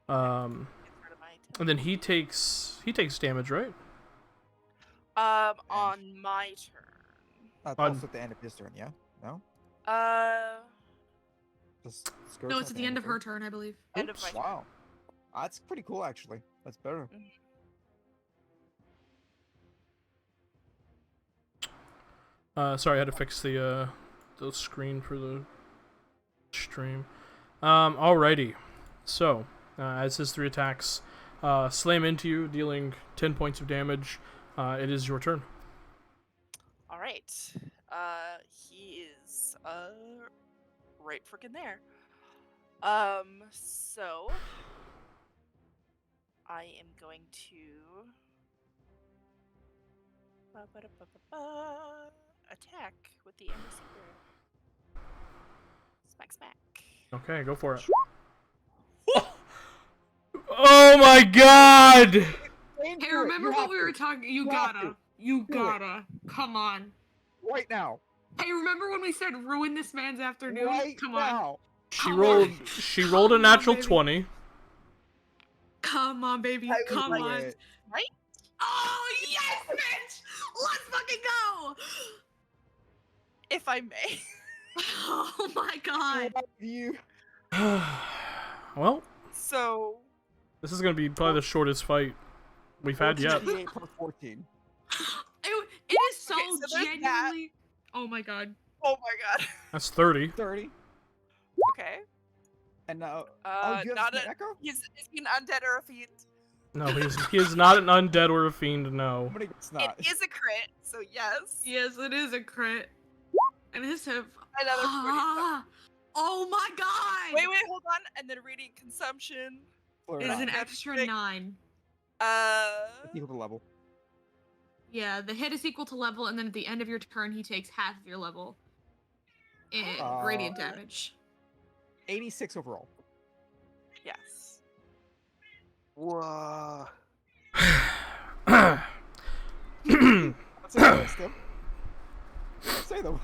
And Get rid of my then he takes damage, right? on my turn. That's On- also at the end of his turn, yeah? No? Just skirts No, it's at the end of her turn, I believe. End of my turn. Wow. That's pretty cool, actually. That's better. Sorry, I had to fix the screen for the stream. Alrighty. So, as his 3 attacks slam into you, dealing 10 points of damage, it is your turn. All right. He is right freaking there. So I am going to. attack with the Ember Spear. Smack, smack. Okay, go for it. Oh my god! Hey, remember what we were talking? You gotta. Come on. Right now. Hey, remember when we said ruin this man's afternoon? Right Come now. on. She Come rolled. on. She rolled a Come on, natural baby. 20. Come on, baby. I would Come like on. it. Right? Oh, yes, bitch! Let's fucking go! If I may. Oh my god. You. Well, So, this is gonna be probably the shortest fight we've had yet. 14 per 14. It is so Okay, so there's that. genuinely. Oh my god. oh my god. That's 30. 30. Okay. And now. you have not an a. echo? Is he an undead or a fiend? No, he is not an undead or a fiend. No. But it's not. It is a crit, so yes. Yes, it is a crit. And this have. Another 40. Oh my god! Wait, hold on. And then radiant consumption. Or It is not. an That's extra big. 9. Equal to level. Yeah, the hit is equal to level, and then at the end of your turn, he takes half of your level in radiant damage. 86 overall. Yes. Whoa. Let's say the rest, Tim. Say them.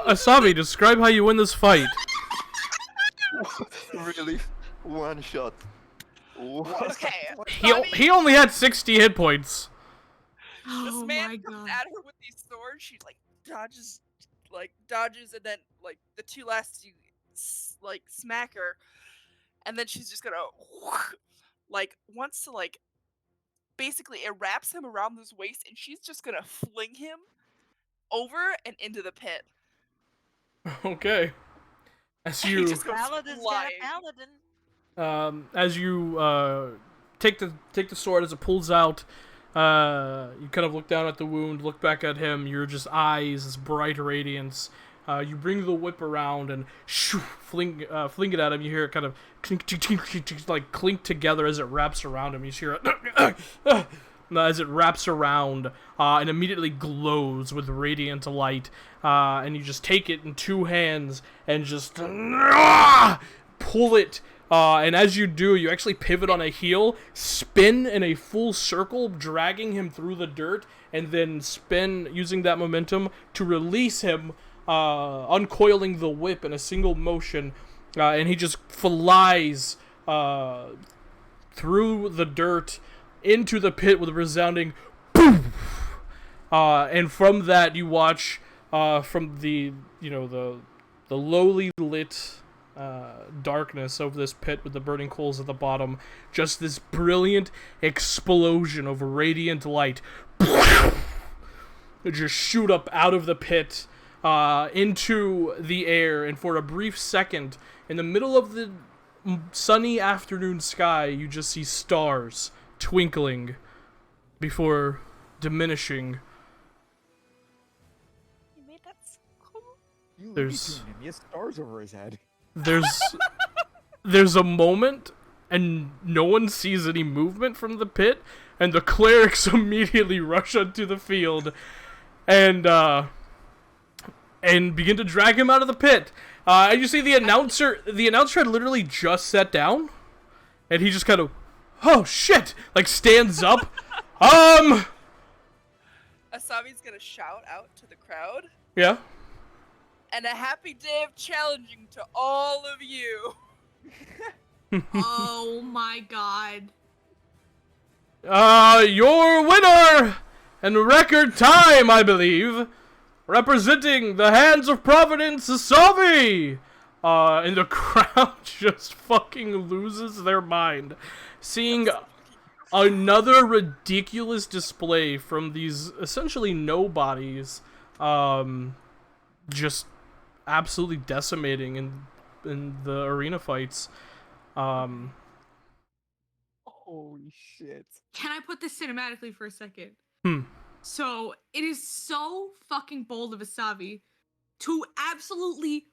Asabi, describe how you win this fight. Really? One shot. What? Okay. He only had 60 hit points. This Oh man my comes god. at her with these swords. She dodges, and then the two last two smack her, and then she's just gonna wants to basically it wraps him around his waist, and she's just gonna fling him over and into the pit. Okay. As He you just goes Paladin's got flying. a paladin. as you take the sword as it pulls out, you kind of look down at the wound, look back at him. Your just eyes, this bright radiance. You bring the whip around and shoo, fling it at him. You hear it kind of clink, clink, clink, clink, clink, like clink together as it wraps around him. You hear it as it wraps around and immediately glows with radiant light. And you just take it in two hands and just pull it. And as you do, you actually pivot on a heel, spin in a full circle, dragging him through the dirt, and then spin using that momentum to release him, uncoiling the whip in a single motion, and he just flies through the dirt into the pit with a resounding boom. And from that, you watch from the lowly lit darkness of this pit with the burning coals at the bottom, just this brilliant explosion of radiant light just shoot up out of the pit into the air, and for a brief second, in the middle of the sunny afternoon sky, you just see stars twinkling before diminishing. You made that so cool. You There's- Looney Tune him. He has stars over his head. There's a moment, and no one sees any movement from the pit, and the clerics immediately rush onto the field, and begin to drag him out of the pit. And you see the announcer had literally just sat down, and he just kind of, oh shit, like stands up. Asabi's gonna shout out to the crowd. Yeah. And a happy day of challenging to all of you. Oh my god. Your winner in record time, I believe, representing the hands of Providence, Asabi. And the crowd just fucking loses their mind, seeing another ridiculous display from these essentially nobodies, just absolutely decimating in the arena fights. Holy shit. Can I put this cinematically for a second? Hmm. So, it is so fucking bold of Asabi to absolutely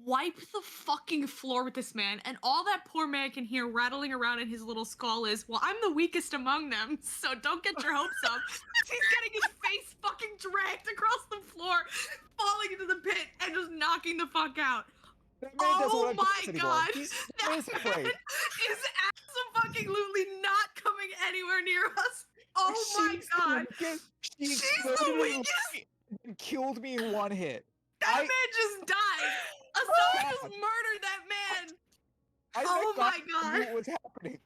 wipe the fucking floor with this man, and all that poor man can hear rattling around in his little skull is, well, I'm the weakest among them, so don't get your hopes up. He's getting his face fucking dragged across the floor, falling into the pit, and just knocking the fuck out. That man doesn't Oh want to do this my anymore. god! He's That is man afraid. is absolutely not coming anywhere near us. Oh my She's the god! weakest. She She's exploded the in weakest! light and killed me in one hit. That I- man just died! Asami just murdered that man! I Oh think my God knew god! what was happening.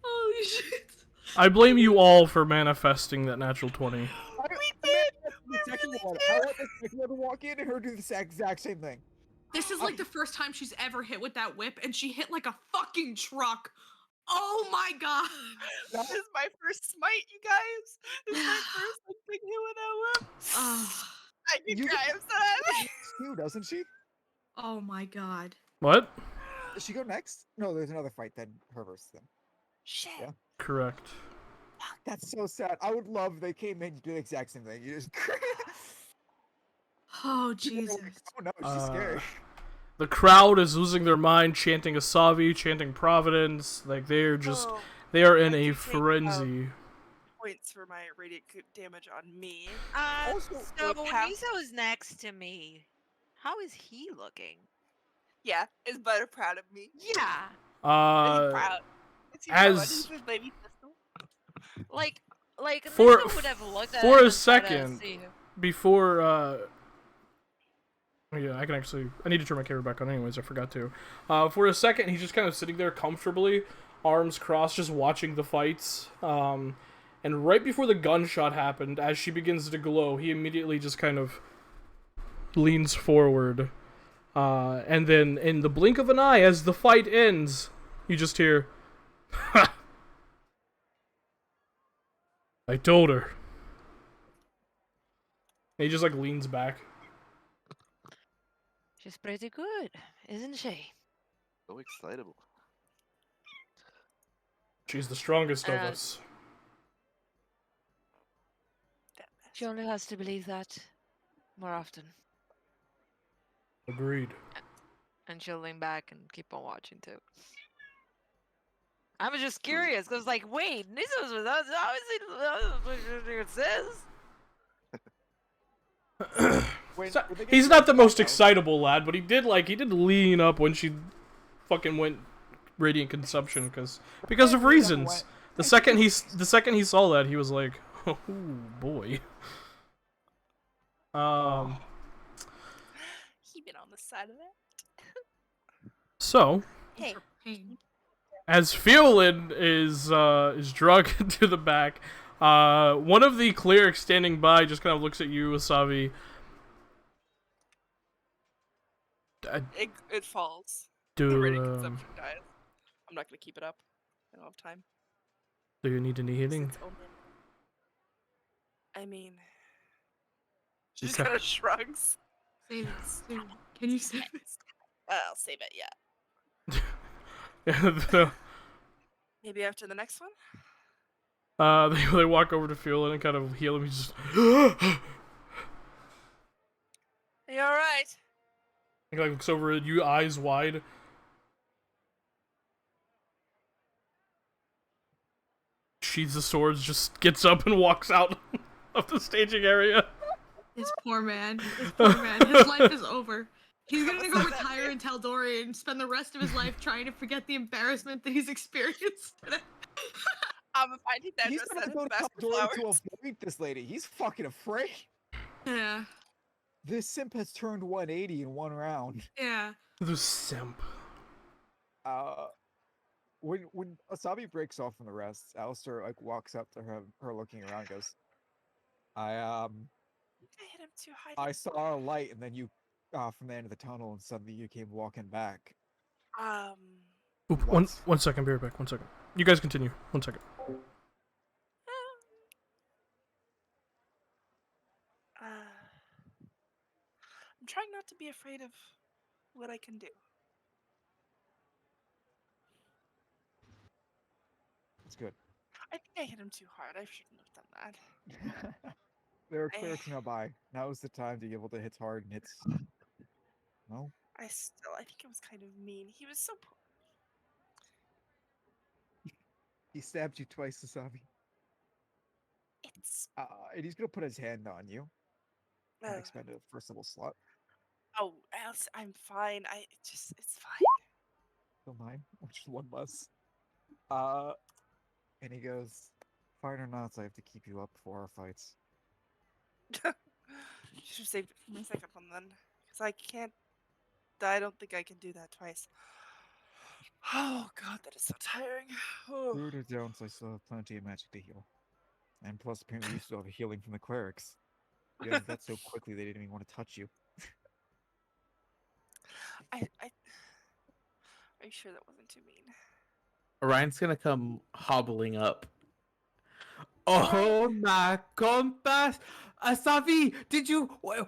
Holy shit! I blame you all for manifesting that natural 20. We did. We The second really one. did. I want the second one to walk in and her do the exact same thing. This is like the first time she's ever hit with that whip, and she hit like a fucking truck. Oh my god! This is my first smite, you guys. This is my first like, big hit with that whip. Oh, I can You cry. I'm so happy. Too, doesn't she? oh my god. What? Does she go next? No, there's another fight then. Her versus them. Shit. Yeah. Correct. That's so sad. I would love if they came in to do the exact same thing. You just Oh People are Jesus. like, oh no, she's scary. The crowd is losing their mind, chanting Asavi, chanting Providence. Like they're just, Oh, they are in I a do take, frenzy. Points for my radiant damage on me. Also, So half- Mizo's next to me. How is he looking? Yeah, is Butter proud of me? Yeah, Is he proud? Is he proud of as- his baby pistol? like For- Mizo would have looked at for him a and tried to second, see him. before, yeah, I can actually, I need to turn my camera back on anyways, I forgot to. For a second, he's just kind of sitting there comfortably, arms crossed, just watching the fights. And right before the gunshot happened, as she begins to glow, he immediately just kind of leans forward. And then, in the blink of an eye, as the fight ends, you just hear, "Ha! I told her." And he just, like, leans back. She's pretty good, isn't she? So excitable. She's the strongest of Uh, us. She only has to believe that more often, Agreed. and she'll lean back and keep on watching too. I was just curious because, like, wait, Mizo's with us. How is he? It says. He's not the most excitable lad, but he did lean up when she fucking went radiant consumption because of reasons. The second he saw that, he was like, "Oh boy." He been on the side of that. So, Hey. Pain. as Fiolin is drug into the back, one of the clerics standing by just kind of looks at you, Asavi. It falls. Do The radiant consumption dies. I'm not gonna keep it up. I don't have time. do you need any healing? It's only- I mean, she just Okay. kind of shrugs. Save it soon. Can you save it? I'll save it. Yeah. Maybe after the next one. They walk over to Fiolin and kind of heal him. He's just Are you all right? he like looks over at you, eyes wide. Sheathes the swords, just gets up and walks out of the staging area. This poor man. This poor man. His life is over. He's gonna go retire in tal'dorei and spend the rest of his life trying to forget the embarrassment that he's experienced today. I'm finding that He's dress gonna at go the to basket Tal'dorei to flowers. avoid this lady. He's fucking afraid. Yeah. This simp has turned 180 in one round. Yeah. The simp. When Asabi breaks off from the rest, Alistair like walks up to her looking around, and goes, I hit him too high. I saw a light, and then you from the end of the tunnel, and suddenly you came walking back. Oop, one second, be right back. 1 second. You guys continue. 1 second. I'm trying not to be afraid of what I can do. It's good. I think I hit him too hard. I shouldn't have done that. There are clerics nearby. Now is the time to be able to hit hard and hits No? I think it was kind of mean. He was so poor. He stabbed you twice, Asabi. It's. And he's gonna put his hand on you and Uh, expend a first level slot. oh, else I'm fine. It's fine. Still 9, which is 1 less. And he goes, "Fine or not, I have to keep you up for our fights." You should have saved it for my second one then, because I can't. I don't think I can do that twice. Oh god, that is so tiring. Oh. Rude or don't, I still have plenty of magic to heal. And plus, apparently, you still have healing from the clerics. You did that so quickly they didn't even want to touch you. Are you sure that wasn't too mean? Orion's gonna come hobbling up. Oh my compass! Asavi, did you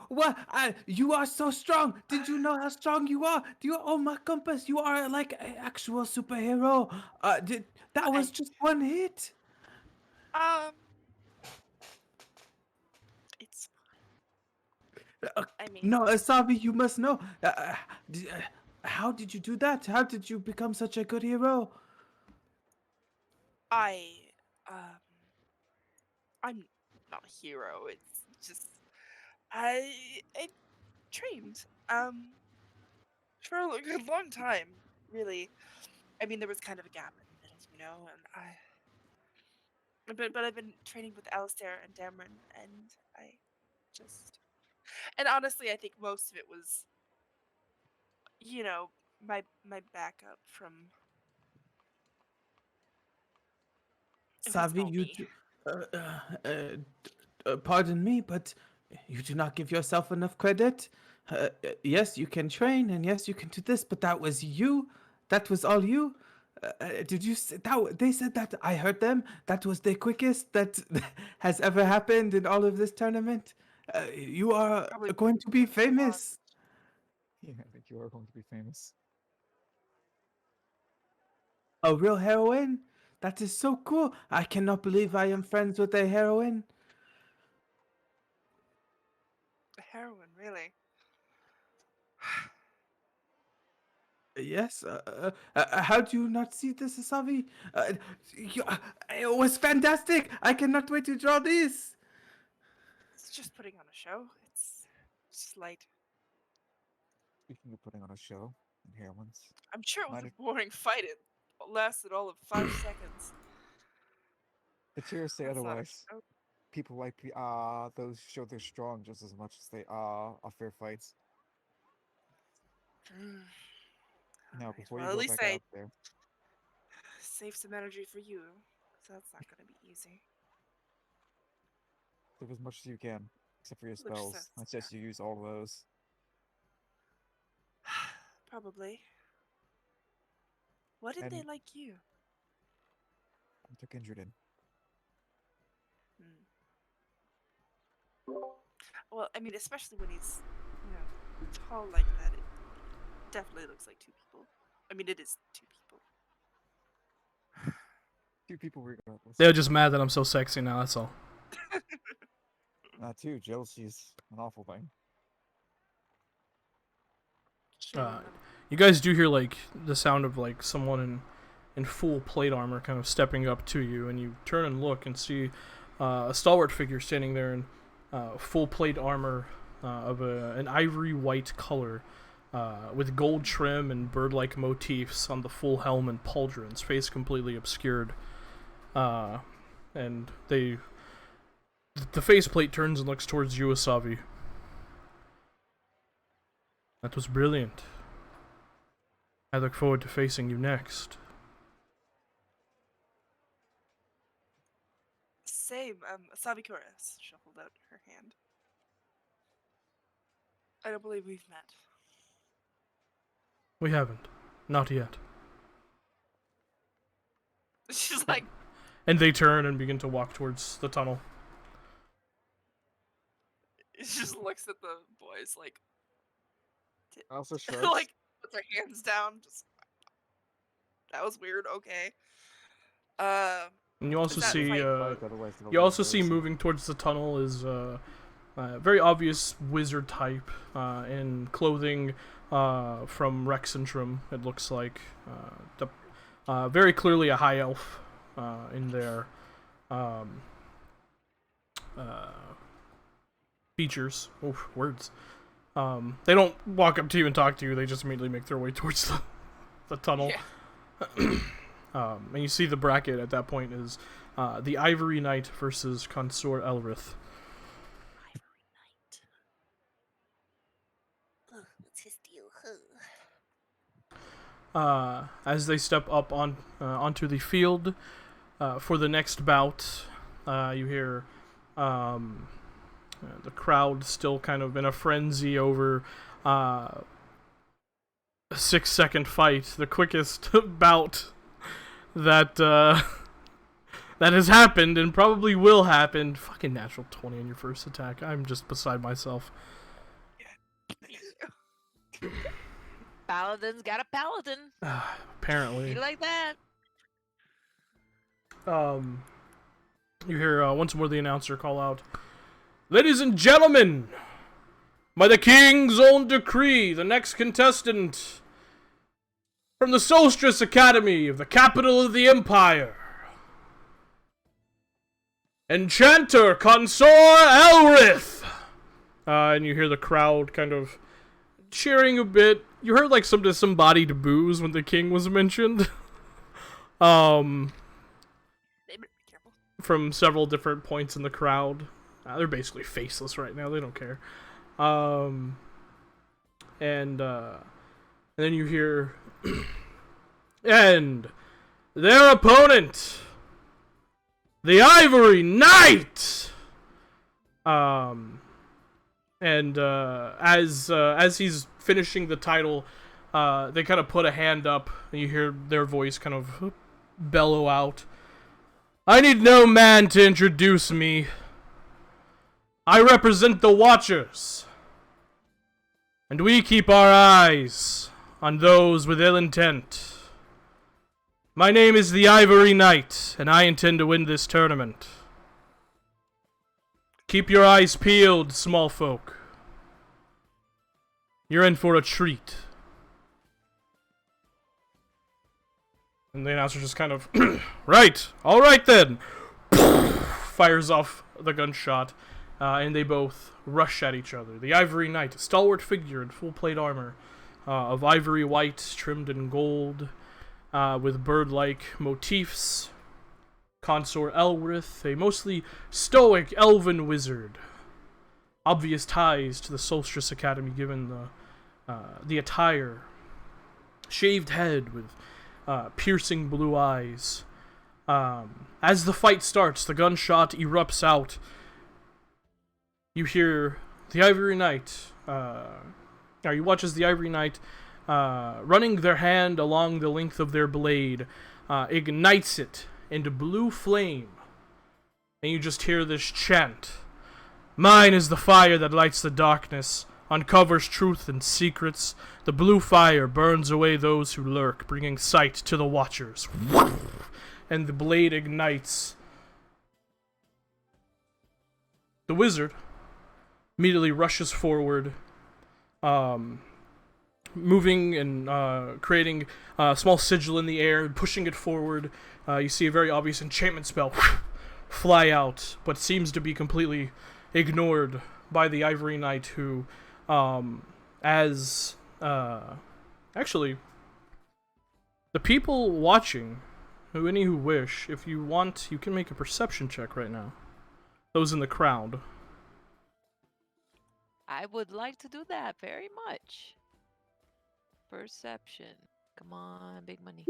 what? You are so strong. Did you know how strong you are? Do you? Oh my compass, you are like an actual superhero. That was just one hit? It's Uh, I mean, no, Asavi, you must know. How did you do that? How did you become such a good hero? I'm not a hero. It's just I trained for a good long time, really. I mean, there was kind of a gap in the middle, you know, but I've been training with Alistair and Dameron, and I just and honestly, I think most of it was, you know, my backup from it wasn't Savi, all me. pardon me, but you do not give yourself enough credit. Yes, you can train, and yes, you can do this, but that was you. That was all you. Did you say that? They said that. I heard them. That was the quickest that has ever happened in all of this tournament. You are Probably going to be famous. Yeah, I think you are going to be famous. A real heroine? That is so cool. I cannot believe I am friends with a heroine. heroin, really. Yes. How do you not see this, Asavi? It was fantastic. I cannot wait to draw this. It's just putting on a show. It's just light. Speaking of putting on a show and heroines, I'm sure it was Mind a boring fight. It lasted all of 5 seconds. the tears say That's not a otherwise. show. People like those show they're strong just as much as they are fair fights. Now, Alright, before you well, at go least back I out there, save some energy for you, so that's not gonna be easy. save as much as you can, except for your Which spells. sucks, I suggest you use all of those. Probably. What did they And- like you? I took injured in. Well, I mean, especially when he's, you know, tall like that, it definitely looks like 2 people. I mean, it is 2 people. 2 people regardless. They're just mad that I'm so sexy now, that's all. Not 2. Jealousy is an awful thing. You guys do hear, like, the sound of, like, someone in full plate armor kind of stepping up to you, and you turn and look and see a stalwart figure standing there in full plate armor of an ivory white color with gold trim and bird-like motifs on the full helm and pauldrons, face completely obscured. And the faceplate turns and looks towards you, Asavi. That was brilliant. I look forward to facing you next. Same. Asabi Kouris. She'll hold out her hand. I don't believe we've met. We haven't. Not yet. She's like, And they turn and begin to walk towards the tunnel. she just looks at the boys like, Also shrugs. like puts her hands down. Just that was weird. Okay. And you also Is that see, fight- Otherwise they'll you also lose see those. moving towards the tunnel is very obvious wizard type in clothing from Rex and Trim, it looks like. Very clearly a high elf in their features. Oof, words. They don't walk up to you and talk to you, they just immediately make their way towards the tunnel. Yeah. And you see the bracket at that point is the Ivory Knight versus Consort Elrith. Ivory Knight. Ugh, what's his deal? As they step up onto the field for the next bout, you hear the crowd still kind of in a frenzy over a 6-second fight, the quickest bout that that has happened and probably will happen. Fucking natural 20 on your first attack. I'm just beside myself. Paladin's got a paladin. Apparently. You like that? You hear once more the announcer call out, "Ladies and gentlemen, by the king's own decree, the next contestant from the Solstice Academy of the capital of the Empire, Enchanter Consor Elrith!" And you hear the crowd kind of cheering a bit. You heard like some disembodied boos when the king was mentioned. They better be careful. From several different points in the crowd. They're basically faceless right now. They don't care. And then you hear, and their opponent, the Ivory Knight. As he's finishing the title, they kind of put a hand up, and you hear their voice kind of bellow out, "I need no man to introduce me. I represent the Watchers, and we keep our eyes on those with ill intent. My name is the Ivory Knight, and I intend to win this tournament. Keep your eyes peeled, small folk. You're in for a treat." And the announcer just kind of, "Right, alright then," fires off the gunshot, and they both rush at each other. The Ivory Knight, a stalwart figure in full plate armor, of ivory white, trimmed in gold, with bird-like motifs. Consort Elrith, a mostly stoic elven wizard. Obvious ties to the Solstice Academy given the attire. Shaved head with piercing blue eyes. As the fight starts, the gunshot erupts out. You hear the Ivory Knight, you watch as the Ivory Knight, running their hand along the length of their blade, ignites it into blue flame. And you just hear this chant. "Mine is the fire that lights the darkness, uncovers truth and secrets. The blue fire burns away those who lurk, bringing sight to the Watchers." And the blade ignites. The wizard immediately rushes forward, moving and creating a small sigil in the air, pushing it forward. You see a very obvious enchantment spell fly out, but seems to be completely ignored by the Ivory Knight, who, actually, the people watching, any who wish, if you want, you can make a perception check right now. Those in the crowd. I would like to do that very much. Perception. Come on, big money.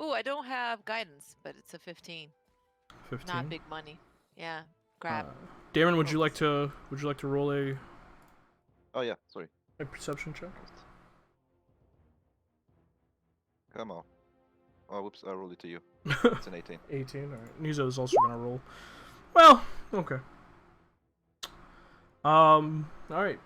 Ooh, I don't have guidance, but it's a 15. 15. Not big money. Yeah, grab. Darren, would you like to roll a Oh yeah, sorry. perception check? Come on. Oh, whoops, I rolled it to you. It's an 18. 18, alright. Nizo is also gonna roll. Well, okay. Alright.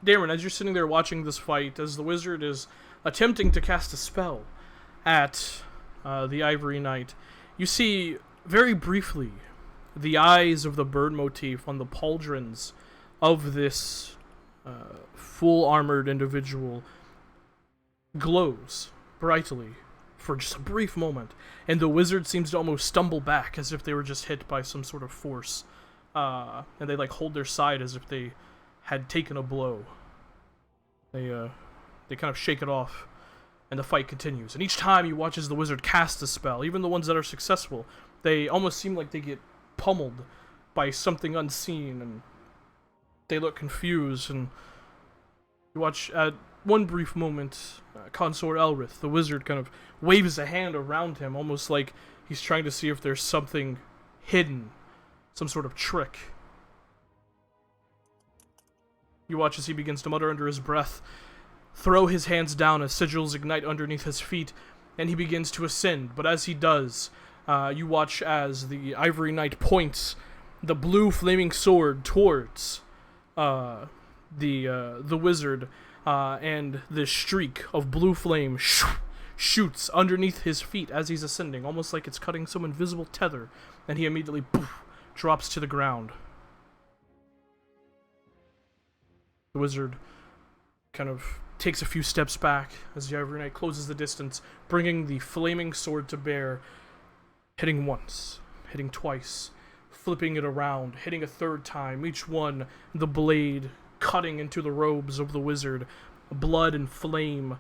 Darren, as you're sitting there watching this fight, as the wizard is attempting to cast a spell at the Ivory Knight, you see very briefly the eyes of the bird motif on the pauldrons of this full armored individual glows brightly for just a brief moment, and the wizard seems to almost stumble back as if they were just hit by some sort of force, and they like hold their side as if they had taken a blow. They kind of shake it off, and the fight continues. And each time you watch as the wizard casts a spell, even the ones that are successful, they almost seem like they get pummeled by something unseen, and they look confused. And you watch at one brief moment, Consort Elrith, the wizard, kind of waves a hand around him, almost like he's trying to see if there's something hidden, some sort of trick. You watch as he begins to mutter under his breath, throw his hands down as sigils ignite underneath his feet, and he begins to ascend. But as he does, you watch as the Ivory Knight points the blue flaming sword towards the wizard, and this streak of blue flame shoots underneath his feet as he's ascending, almost like it's cutting some invisible tether, and he immediately drops to the ground. The wizard kind of takes a few steps back as the Ivory Knight closes the distance, bringing the flaming sword to bear, hitting once, hitting twice, flipping it around, hitting a third time, each one the blade cutting into the robes of the wizard, blood and flame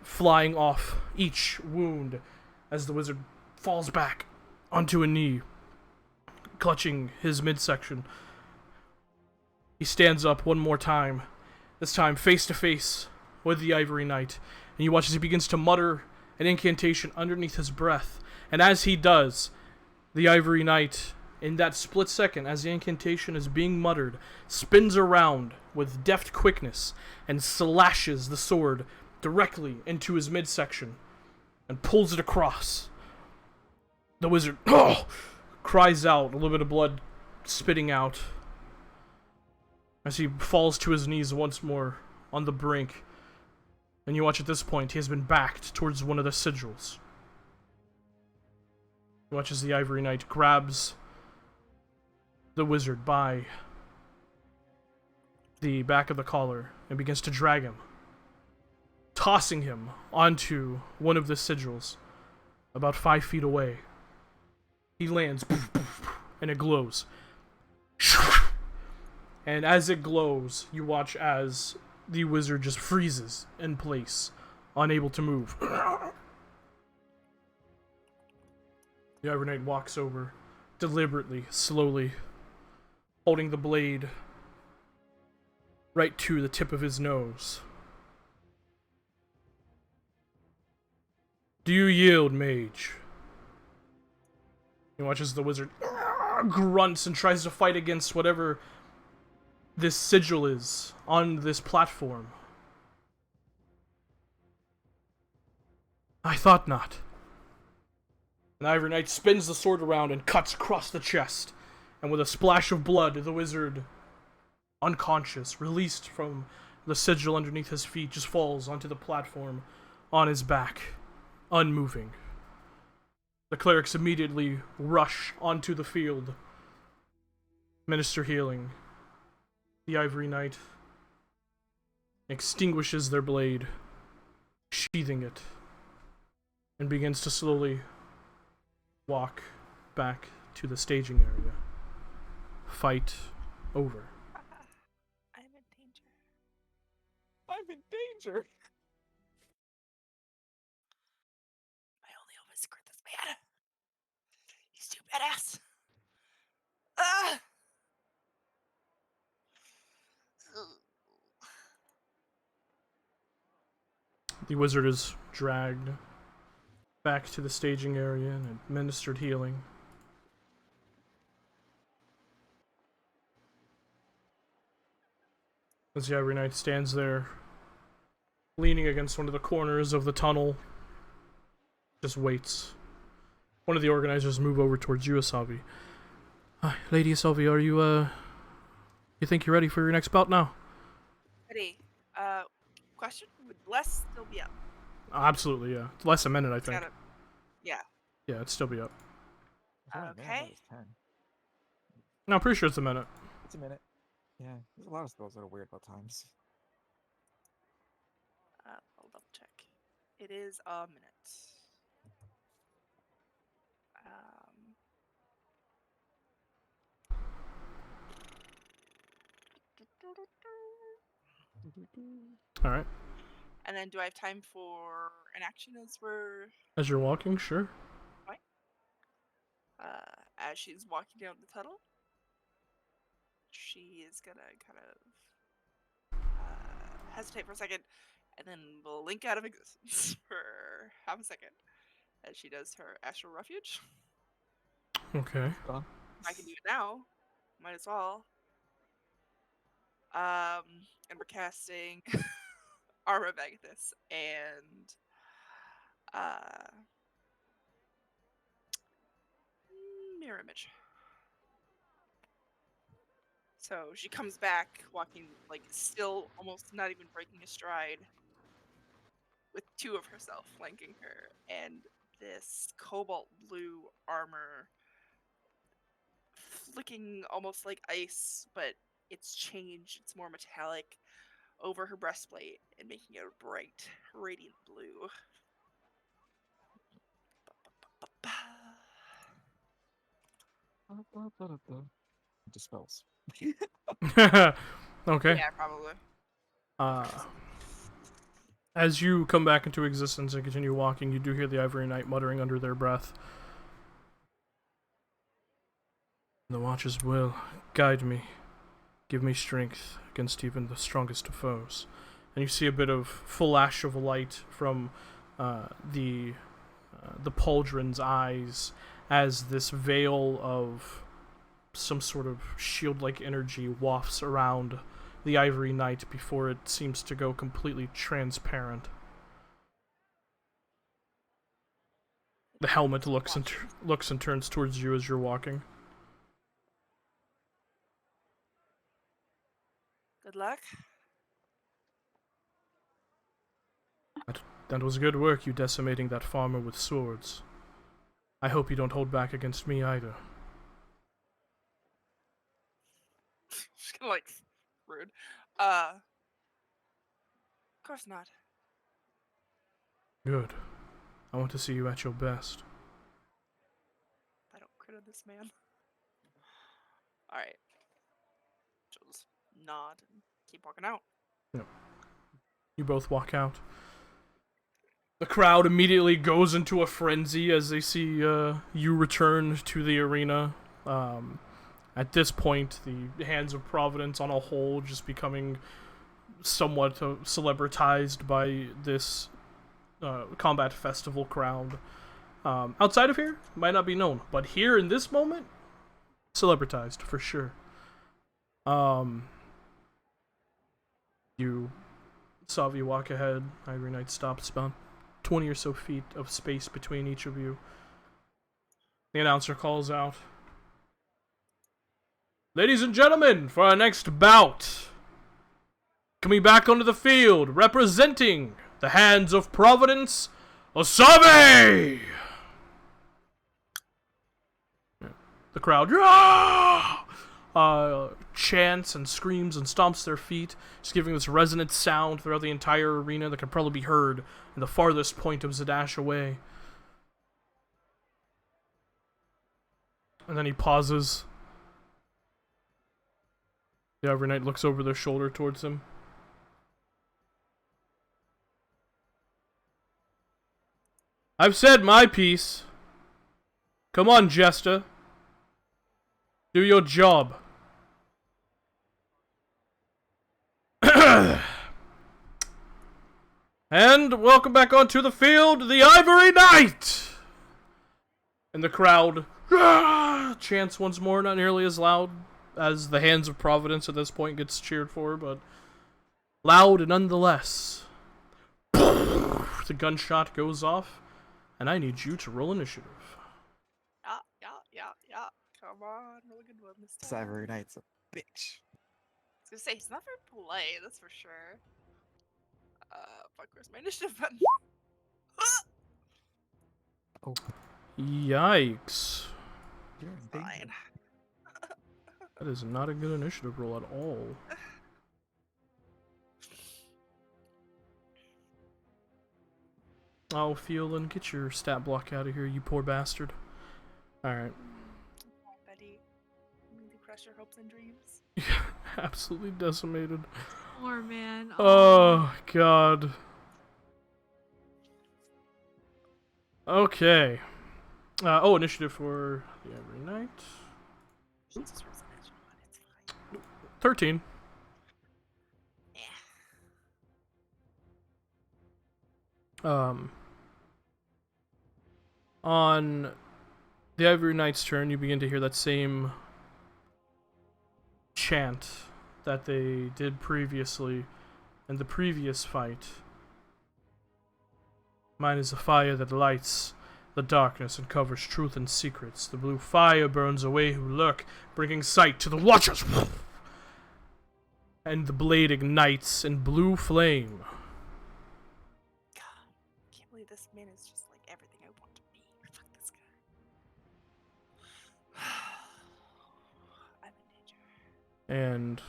flying off each wound as the wizard falls back onto a knee, clutching his midsection. He stands up one more time, this time face to face with the Ivory Knight, and you watch as he begins to mutter an incantation underneath his breath. And as he does, the Ivory Knight, in that split second, as the incantation is being muttered, spins around with deft quickness and slashes the sword directly into his midsection and pulls it across. The wizard cries out, a little bit of blood spitting out, as he falls to his knees once more on the brink. And you watch at this point, he has been backed towards one of the sigils. You watch as the Ivory Knight grabs the wizard by the back of the collar and begins to drag him, tossing him onto one of the sigils about 5 feet away. He lands, and it glows. And as it glows, you watch as the wizard just freezes in place, unable to move. The Ivory Knight walks over, deliberately, slowly, holding the blade right to the tip of his nose. Do you yield, mage? He watches the wizard grunts and tries to fight against whatever this sigil is on this platform. I thought not. And Ivory Knight spins the sword around and cuts across the chest, and with a splash of blood, the wizard, unconscious, released from the sigil underneath his feet, just falls onto the platform on his back, unmoving. The clerics immediately rush onto the field, minister healing. The Ivory Knight extinguishes their blade, sheathing it, and begins to slowly walk back to the staging area. Fight over. I'm in danger. I'm in danger. My only hope is to screw this man. He's too badass. Ah! The wizard is dragged back to the staging area and administered healing. As the Ivory Knight stands there, leaning against one of the corners of the tunnel, just waits. One of the organizers move over towards you, Asavi. Hi, Lady Asavi, are you, you think you're ready for your next bout now? Ready. Question? Would Les still be up? Absolutely, yeah. Less a minute, I It's think. gotta... Yeah. Yeah, it'd still be up. I thought it Okay. was 10. No, I'm pretty sure it's a minute. It's a minute. Yeah, there's a lot of spells that are weird about times. I'll double check. It is a minute. All right. And then do I have time for an action as we're As you're walking, sure. as she's walking down the tunnel? She is gonna kind of hesitate for a second, and then blink out of existence for half a second as she does her astral refuge. Okay. I can do it now. Might as well. And we're casting Armor Agathis and Mirror Image. So she comes back walking, like, still almost not even breaking a stride, with two of herself flanking her, and this cobalt blue armor flicking almost like ice, but it's changed, it's more metallic, over her breastplate and making it a bright, radiant blue. Dispels. Okay. Yeah, probably. As you come back into existence and continue walking, you do hear the Ivory Knight muttering under their breath. The watches will guide me, give me strength against even the strongest of foes. And you see a bit of flash of light from the pauldron's eyes as this veil of some sort of shield-like energy wafts around the Ivory Knight before it seems to go completely transparent. The helmet looks and turns towards you as you're walking. Good luck. That was good work, you decimating that farmer with swords. I hope you don't hold back against me either. She's kinda like rude. Of course not. Good. I want to see you at your best. I don't crit on this man. Alright. She'll just nod and keep walking out. Yep. You both walk out. The crowd immediately goes into a frenzy as they see you return to the arena. At this point, the Hands of Providence on a whole just becoming somewhat celebritized by this combat festival crowd. Outside of here, might not be known, but here in this moment, celebritized for sure. You saw you walk ahead. Ivory Knight stops about 20 or so feet of space between each of you. The announcer calls out, "Ladies and gentlemen, for our next bout, coming back onto the field, representing the Hands of Providence, Osabe!" The crowd chants and screams and stomps their feet, just giving this resonant sound throughout the entire arena that can probably be heard in the farthest point of Zadash away. And then he pauses. The Ivory Knight looks over their shoulder towards him. "I've said my piece. Come on, Jester. Do your job." And welcome back onto the field, the Ivory Knight! And the crowd chants once more, not nearly as loud as the Hands of Providence at this point gets cheered for, but loud nonetheless. The gunshot goes off, and I need you to roll initiative. Yeah. Come on, roll a good one this This time. Ivory Knight's a bitch. I was gonna say, he's not very polite, that's for sure. Fuck, where's my initiative button? Oh, Yikes. you're in danger. Fine. That is not a good initiative roll at all. Oh, Phelan, get your stat block out of here, you poor bastard. Alright. Buddy, I'm going to crush your hopes and dreams. Absolutely decimated. Poor man. Oh, God. Okay. Initiative for the every night. He just rolls a natural one, it's fine. 13. Yeah. On the Ivory Knight's turn, you begin to hear that same chant that they did previously in the previous fight. Mine is the fire that lights the darkness and covers truth and secrets. The blue fire burns away who lurk, bringing sight to the watchers. And the blade ignites in blue flame. God, I can't believe this man is just like everything I want to be. Fuck this guy. I'm in danger. And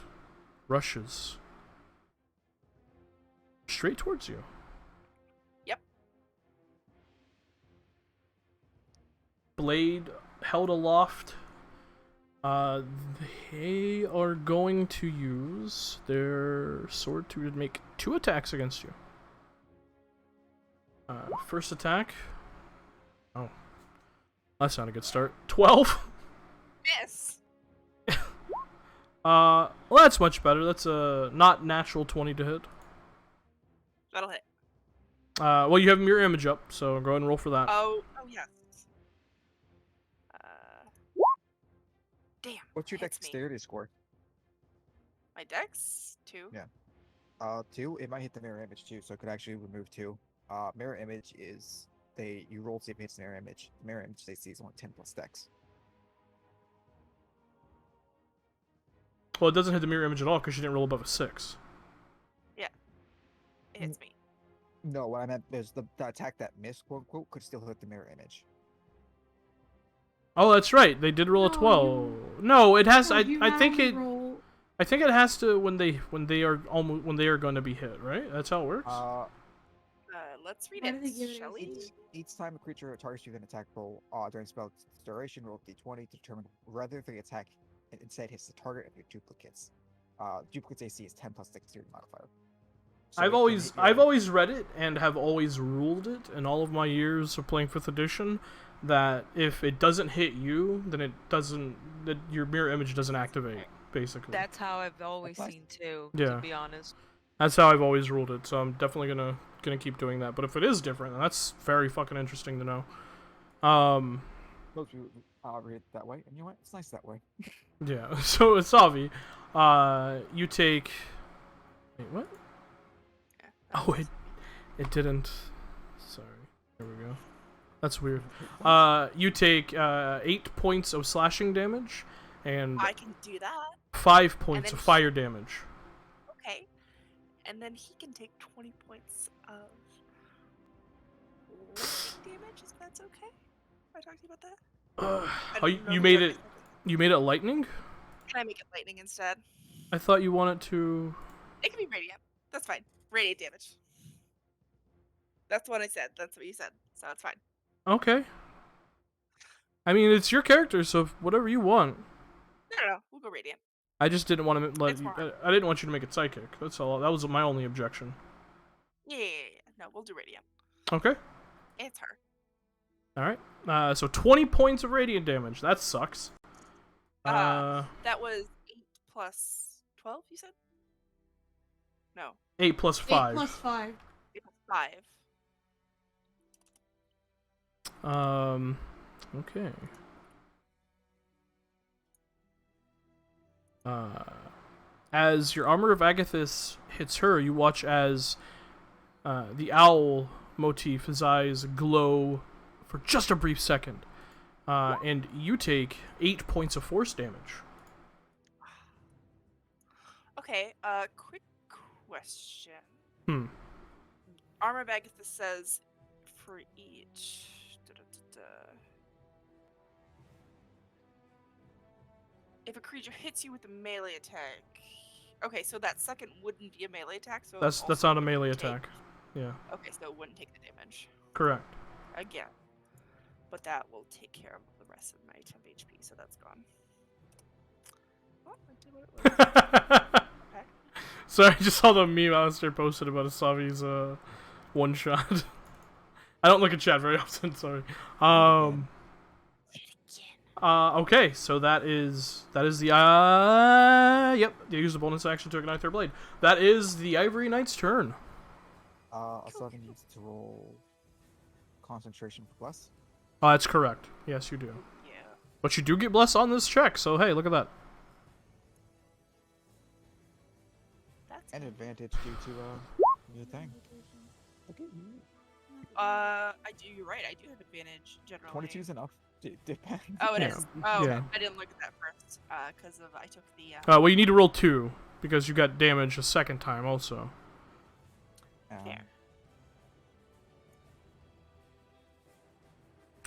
rushes straight towards you. Yep. Blade held aloft. They are going to use their sword to make 2 attacks against you. First attack. Oh, that's not a good start. 12. Miss. Well, that's much better. That's a not natural 20 to hit. That'll hit. Well, you have mirror image up, so go ahead and roll for that. Oh yes. Damn. What's your hits me. dexterity score? My dex? 2. Yeah. 2. It might hit the mirror image too, so it could actually remove 2. Mirror image is you roll to see if it hits mirror image. The mirror image they see is only 10 plus dex. Well, it doesn't hit the mirror image at all because you didn't roll above a 6. Yeah. It hits me. No, what I meant is the attack that missed, quote unquote, could still hit the mirror image. Oh, that's right. They did roll a No, 12. No, it has. No, I you think now it. roll- I think it has to when they are going to be hit. Right. That's how it works. Let's read Why do they it, give it shall we? Each time a creature targets you with an attack roll during spell's duration, roll d20 to determine whether the attack instead hits the target of your duplicates. Duplicates AC is 10 plus dexterity modifier. So I've it can always hit you I've with- always read it and have always ruled it in all of my years of playing 5th edition that if it doesn't hit you, then it doesn't. That your mirror image doesn't activate. Basically. That's how I've always nice. seen too, Yeah. to be honest. That's how I've always ruled it, so I'm definitely gonna keep doing that. But if it is different, then that's very fucking interesting to know. Most people read it that way, and you know what? It's nice that way. Yeah. So Asavi, you take. Wait, what? Yeah, Oh, it didn't. Sorry. There we go. That's weird. You take 8 points of slashing damage and I can do that. 5 points then of fire damage. Okay. And then he can take 20 points of lightning damage, if that's okay? Have I talked to you about that? I Oh, don't know you if made I it. talked about that. You made it lightning. Can I make it lightning instead? I thought you wanted to. It can be radiant. That's fine. Radiant damage. That's what I said. That's what you said. So it's fine. Okay. I mean, it's your character, so whatever you want. No. We'll go radiant. I just didn't want to let It's you. fine. I didn't want you to make it psychic. That's all. That was my only objection. Yeah. No, we'll do radiant. Okay. It's her. All right. So 20 points of radiant damage. That sucks. That was 8 plus 12, you said? No. 8 plus 8 5. plus 5. 8 plus 5. Okay. As your armor of Agathis hits her, you watch as the owl motif, his eyes glow for just a brief second, and you take 8 points of force damage. Okay, quick question. Hmm. Armor of Agathis says for each. if a creature hits you with a melee attack. Okay, so that second wouldn't be a melee attack, so it That's also not a wouldn't melee take- attack. Yeah, Okay, so it wouldn't take the damage correct. again, but that will take care of the rest of my temp HP, so that's gone. Well, I did what it was. Okay. Sorry, I just saw the meme Alistair posted about Asavi's one shot. I don't look at chat very often. Sorry. Okay, so that is the yep. They use the bonus action to ignite their blade. That is the Ivory Knight's turn. Asavi needs to roll concentration for bless. That's correct. Yes, you do. Yeah. But you do get bless on this check. So hey, look at that. That's An good. advantage due to your thing. Look at you. I do. You're right. I do have advantage generally. 22 is enough. Depends. Oh, it Yeah. is. Oh, okay. Yeah. I didn't look at that first. Because of I took the. Well, you need to roll 2 because you got damage a second time also. Fair.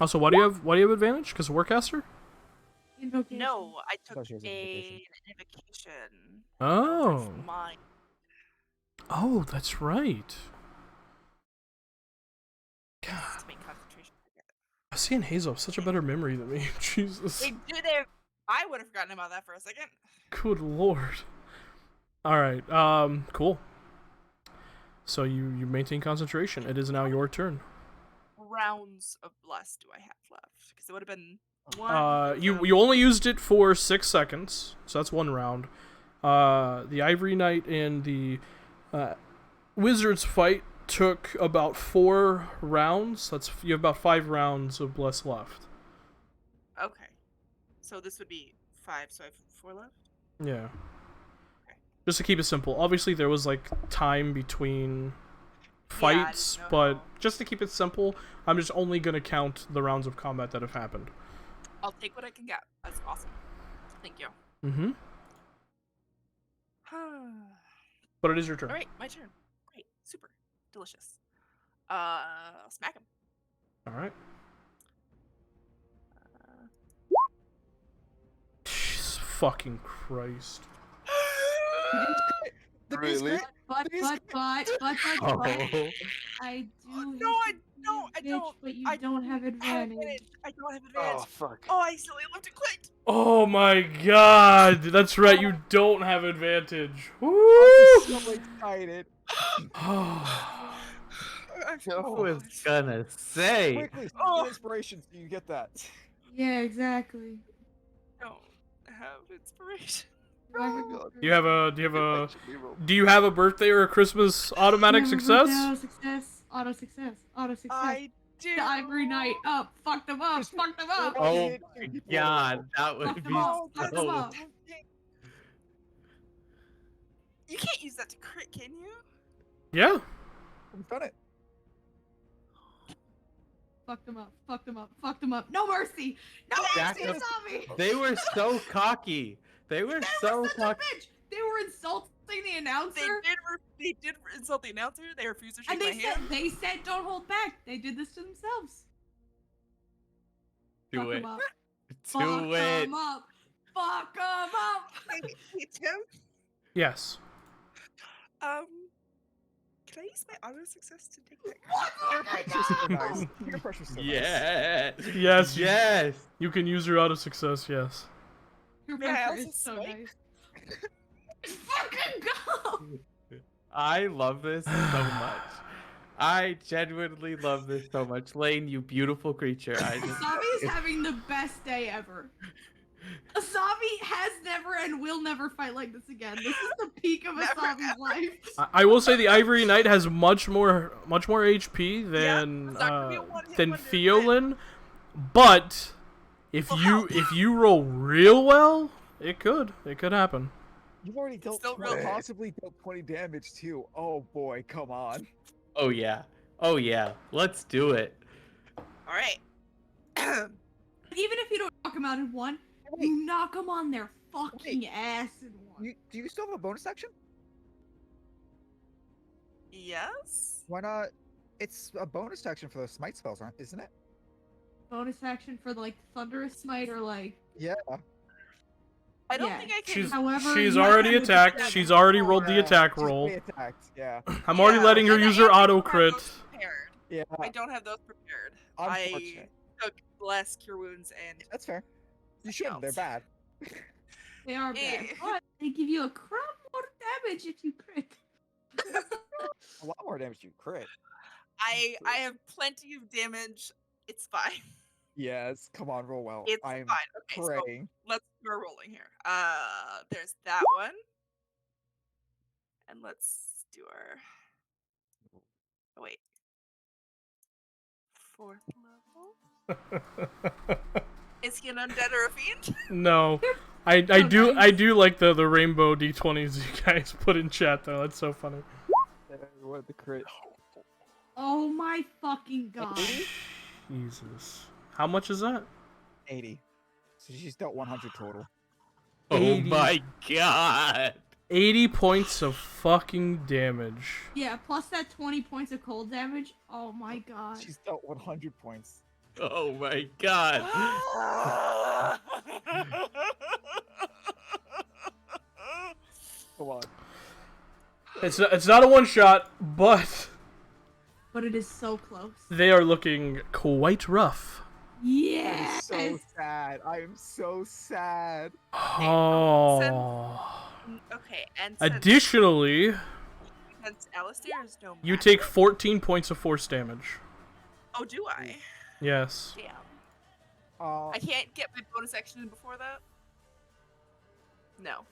Also, why do you have advantage? Because Warcaster? Invocation. No, I took So she has an invocation. invocation. Oh. That's mine. Oh, that's right. God, To make concentration. Asi and Hazel have such a better memory than me. Jesus. They do. They. I would have forgotten about that for a second. Good lord. Alright, cool. So you maintain concentration. It is now your turn. Rounds of bless do I have left? Because it would have been one. You only used it for 6 seconds, so that's 1 round. The Ivory Knight and the Wizards fight took about 4 rounds. You have about 5 rounds of bless left. Okay. So this would be 5. So I have 4 left. Yeah. Okay. Just to keep it simple. Obviously, there was like time between fights, know but how- just to keep it simple, I'm just only gonna count the rounds of combat that have happened. I'll take what I can get. That's awesome. Thank you. Mm-hmm. All But it is your turn. right, my turn. Great, super, delicious. I'll smack him. All right. Uh, Jesus fucking Christ. Really? But, Oh. I do. No, I don't. But you I don't have advantage. I don't have advantage. Oh fuck. Oh, I accidentally left it clicked. Oh my god, that's right, you don't have advantage. Woo! So excited. Oh. I was gonna say. Quickly, speak Oh. inspiration so you get that. Yeah, exactly. Don't have inspiration. Oh my god. Do you have Actually roll. do you have a birthday or a Christmas automatic Never success? Auto success. Auto success. Auto success. I do. The Ivory Knight up. Fuck them up. Fuck them up. Oh my god, that would Fuck be them up. Fuck them so. up. You can't use that to crit, can you? Yeah. We've done it. Fuck them up. Fuck them up. Fuck them up. No mercy. No Jack mercy, up- Asabi. They were so cocky. They were They so were such a cocky. bitch. They were insulting the announcer. They did insult the announcer. They refused to shake And my hand. they said don't hold back. They did this to themselves. Do Fuck it. 'em up. Do Fuck it. 'em up. Fuck 'em up. Hey, Tim. Yes. Can I use my auto success to take that? What? Pressure's so nice. Peer pressure's so nice. Yeah. Yes. Yes. You can use your auto success, yes. Your May I pressure also is so swipe? nice. Fucking go! I love this so much. I genuinely love this so much. Lane, you beautiful creature. Asabi is having the best day ever. Asabi has never and will never fight like this again. This is the peak of Never, Asabi's ever. life. I will say the Ivory Knight has much more HP than it's not gonna be a one-hit than wonder. Fiolin, but if you roll real well, it could happen. You've already dealt still 20, real- possibly dealt 20 damage too. Oh boy, come on. Oh yeah. Oh yeah. Let's do it. All right. Even if you don't knock him out in one, you knock him on their fucking ass in one. Do you still have a bonus action? Yes. Why not? It's a bonus action for those smite spells, isn't it? Bonus action for like Thunderous Smite or like Yeah. I don't Yeah. think I can. She's However, she's you might already have to attacked. defend She's it. already rolled the Yeah, attack she's roll. already attacked. Yeah. I'm already Yeah, letting her and use I her auto don't have crit. those prepared. Yeah. I don't have those prepared. Unfortunate. I took less cure wounds and That's fair. You should. They're else. bad. They are bad, Eh. but they give you a crap more damage if you crit. A lot more damage you crit. I have plenty of damage. It's fine. Yes. Come on, roll well. It's I'm fine. Okay, so praying. let's go rolling here. There's that one. And let's do our. Oh, wait. 4th level? Is he an undead or a fiend? No. I do like the rainbow d20s you guys put in chat though. That's so funny. What the crit? Oh my fucking god. 80? Jesus. How much is that? 80. So she's dealt 100 total. Oh 80. my god. 80 points of fucking damage. Yeah, plus that 20 points of cold damage. Oh my god. She's dealt 100 points. Oh my god. Come on. It's not a one shot, but But it is so close. they are looking quite rough. Yeah. I'm so sad. I am so sad. Oh. Okay, and Additionally, since Alistair is no you magic- take 14 points of force damage. Oh, do I? Yes. Damn. Uh, I can't get my bonus action in before that? No.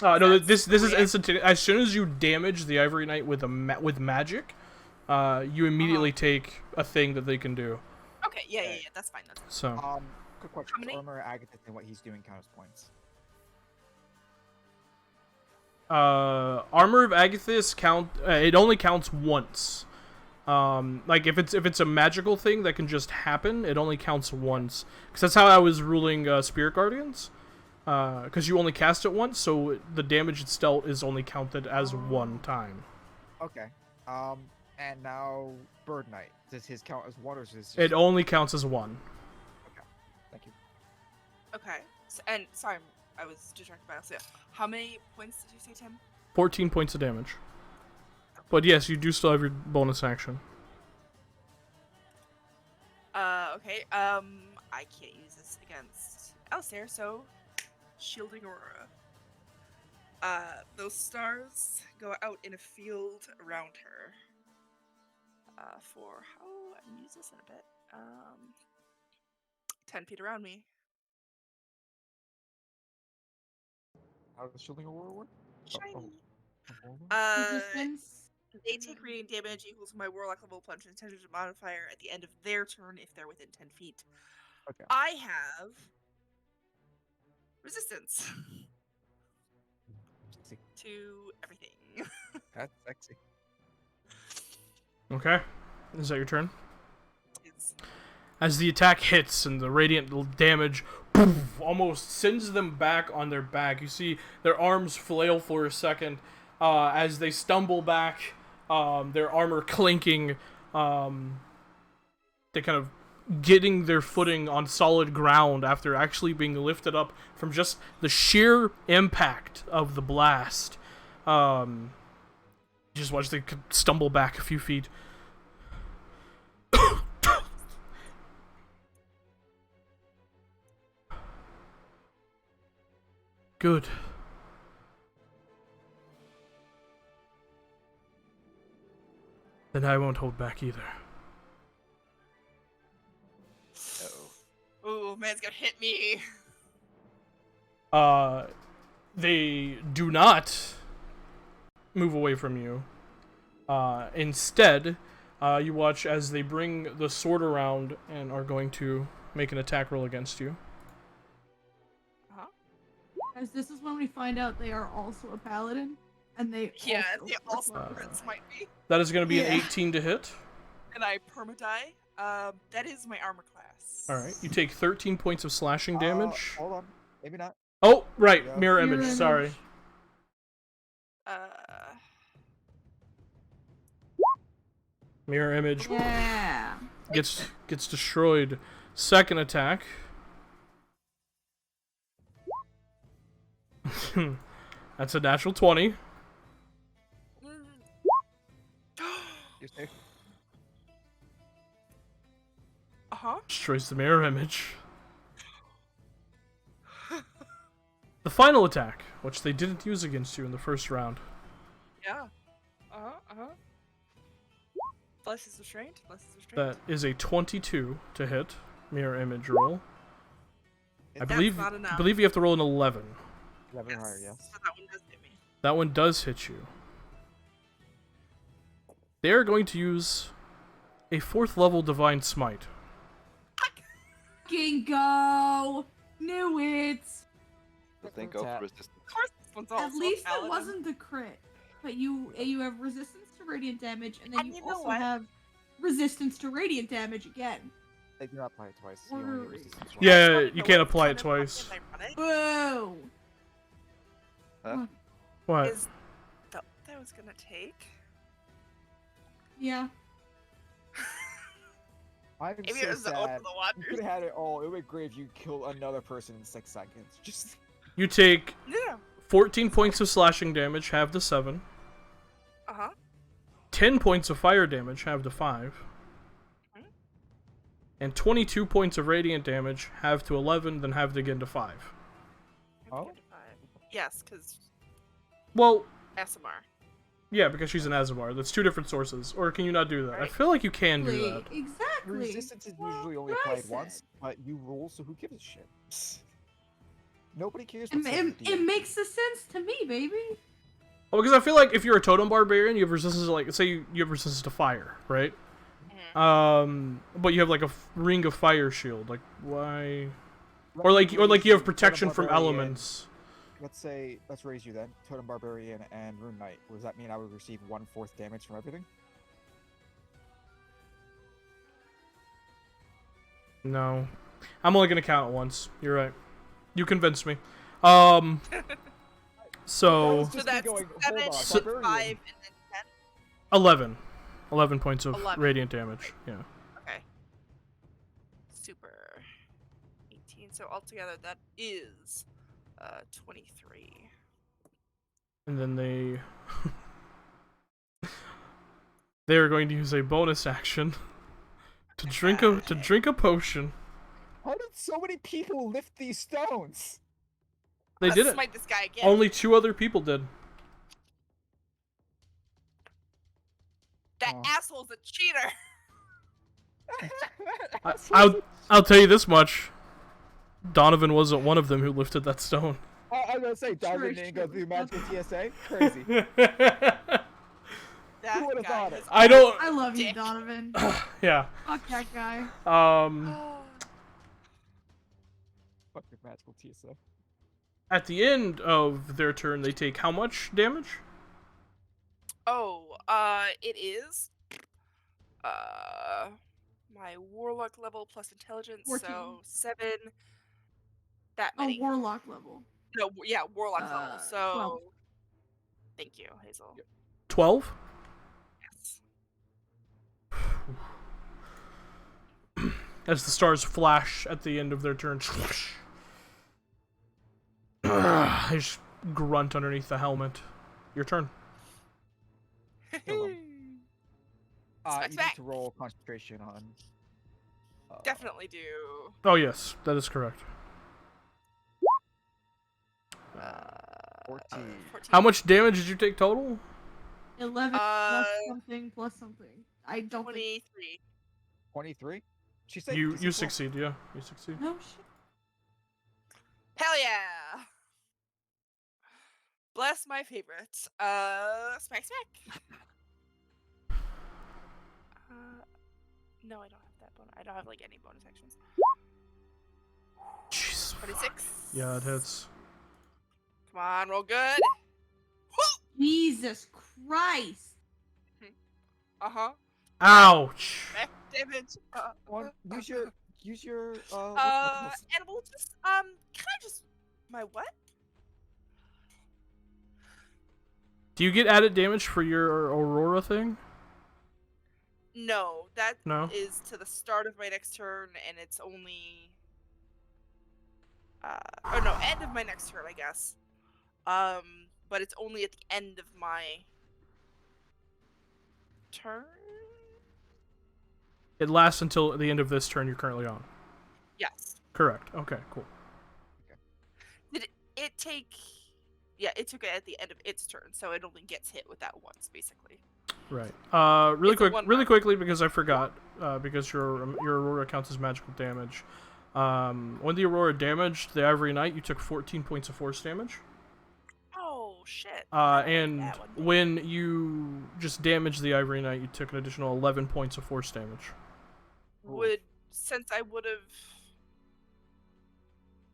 No, That's this is react- instantaneous. As soon as you damage the Ivory Knight with with magic, you immediately take a thing that they can do. Okay, yeah, that's fine. That's fine. So, quick question. How many? Armor Agatha and what he's doing count as points. Armor of Agathis count. It only counts once. Like if it's a magical thing that can just happen, it only counts once. Because that's how I was ruling Spirit Guardians. Because you only cast it once, so the damage it's dealt is only counted as one time. Okay. And now Bird Knight. Does his count as one or is his? It only counts as one. Thank you. Okay. And sorry, I was distracted by Alistair. How many points did you say, Tim? 14 points of damage. But yes, you do still have your bonus action. Okay. I can't use this against Alistair, so shielding aura. Those stars go out in a field around her. For how I'm gonna use this in a bit. 10 feet around me. How does shielding aurora work? Shiny. Resistance. They take radiant damage equals my warlock level plus intelligence modifier at the end of their turn if they're within 10 feet. Okay. I have resistance Sexy. to everything. That's sexy. Okay. Is that your turn? It's- As the attack hits and the radiant damage poof, almost sends them back on their back. You see their arms flail for a second as they stumble back, their armor clinking, they kind of getting their footing on solid ground after actually being lifted up from just the sheer impact of the blast. Just watch they stumble back a few feet. Good. Then I won't hold back either. Ooh, man's gonna hit me. They do not move away from you. Instead, you watch as they bring the sword around and are going to make an attack roll against you. As this is when we find out they are also a paladin, and they Yeah, also they also Uh, crits might be. That is going to be an Yeah. 18 to hit. And I permadie. That is my armor class. Alright, you take 13 points of slashing damage. Hold on. Maybe not. Oh, right, Yeah. mirror Mirror image, image. sorry. Mirror image Yeah. gets destroyed. Second attack. That's a natural 20. You're safe. Uh-huh. Destroys the mirror image. The final attack, which they didn't use against you in the first round. Yeah. Uh-huh. Bless is restrained. That is a 22 to hit. Mirror image roll. I believe not enough. you have to roll an 11. 11 higher, yes. So that one does hit me. That one does hit you. They are going to use a 4th level Divine Smite. Fucking go! Knew it! Think of Tap. resistance. Of course, this one's also At least it paladin. wasn't the crit. But you have resistance to radiant damage, and then And you you know also what? have resistance to radiant damage again. They do not apply it twice. You only get resistance once. Yeah, I you can't apply it kind of twice. ironic Boo! Huh? What? Is that I was gonna take? Yeah. I'm Maybe so it was the oath sad. of the You waters. could have had it all. It would be great if you kill another person in 6 seconds. Just You take Yeah. 14 points of slashing damage, half to 7. Uh-huh. 10 points of fire damage, half to 5. Mhm. And 22 points of radiant damage, half to 11, then halved again to 5. Oh? Yes, because Well, SMR. yeah, because she's an Azamar. That's 2 different sources. Or can you not do that? I Right. feel like you can do that. Exactly. resistance is usually only what I applied once, said. but you roll, so who gives a shit? Nobody cares. It, What side of the it DM. makes the sense to me, baby. Well, because I feel like if you're a totem barbarian, you have resistance to, like, say you have resistance to fire, right? But you have like a ring of fire shield. Like, why? Or like you have Totem protection from Barbarian. elements. Let's raise you then. Totem Barbarian and Rune Knight. Does that mean I would receive 1/4 damage from everything? No, I'm only gonna count it once. You're right. You convinced me. So So Just that's be going, 7, hold on, 5, Barbarian. and then 10. 11 points of 11. radiant damage. Yeah. Okay. Super. 18. So altogether, that is 23. And then they are going to use a bonus action to drink a potion. How did so many people lift these stones? They Let's didn't. smite this guy again. Only 2 other people did. That Oh. asshole's a cheater. I'll tell you this much. Donovan wasn't one of them who lifted that stone. I was gonna say, Donovan didn't go true. through magical TSA. Crazy. That Who would've guy thought it? is I don't. I love you, Dick. Donovan. Yeah. Fuck that guy. Fuck your magical TSA. At the end of their turn, they take how much damage? Oh, it is my warlock level plus intelligence, 14. so 7. That Oh, many. warlock level. No, yeah, warlock level. So 12. thank you, Hazel. 12. Yes. As the stars flash at the end of their turn. They just grunt underneath the helmet. Your turn. Kill him. You Smack, need smack. to roll concentration on. Definitely do. Oh yes, that is correct. 14. 14. How much damage did you take total? 11 plus something plus something. I don't think. 23. 23? She said You DC 12. succeed, yeah. You succeed. No shit. Hell yeah! Bless my favorites. Smack smack. No, I don't have that bonus. I don't have like any bonus actions. Jesus. 26. Yeah, it hits. Come on, roll good. Jesus Christ. Uh-huh. Ouch. Back damage. Use your And we'll just can I just my what? Do you get added damage for your Aurora thing? No, that is No? to the start of my next turn, and it's only or no, end of my next turn, I guess. But it's only at the end of my turn. It lasts until the end of this turn you're currently on. Yes. Correct. Okay, cool. Did it take? Yeah, it took it at the end of its turn, so it only gets hit with that once, basically. Right. It's a one Really round. quickly, because I forgot, because your Aurora counts as magical damage. When the Aurora damaged the Ivory Knight, you took 14 points of force damage. Oh shit! That wasn't And bad, wasn't it? when you just damaged the Ivory Knight, you took an additional 11 points of force damage. Since I would have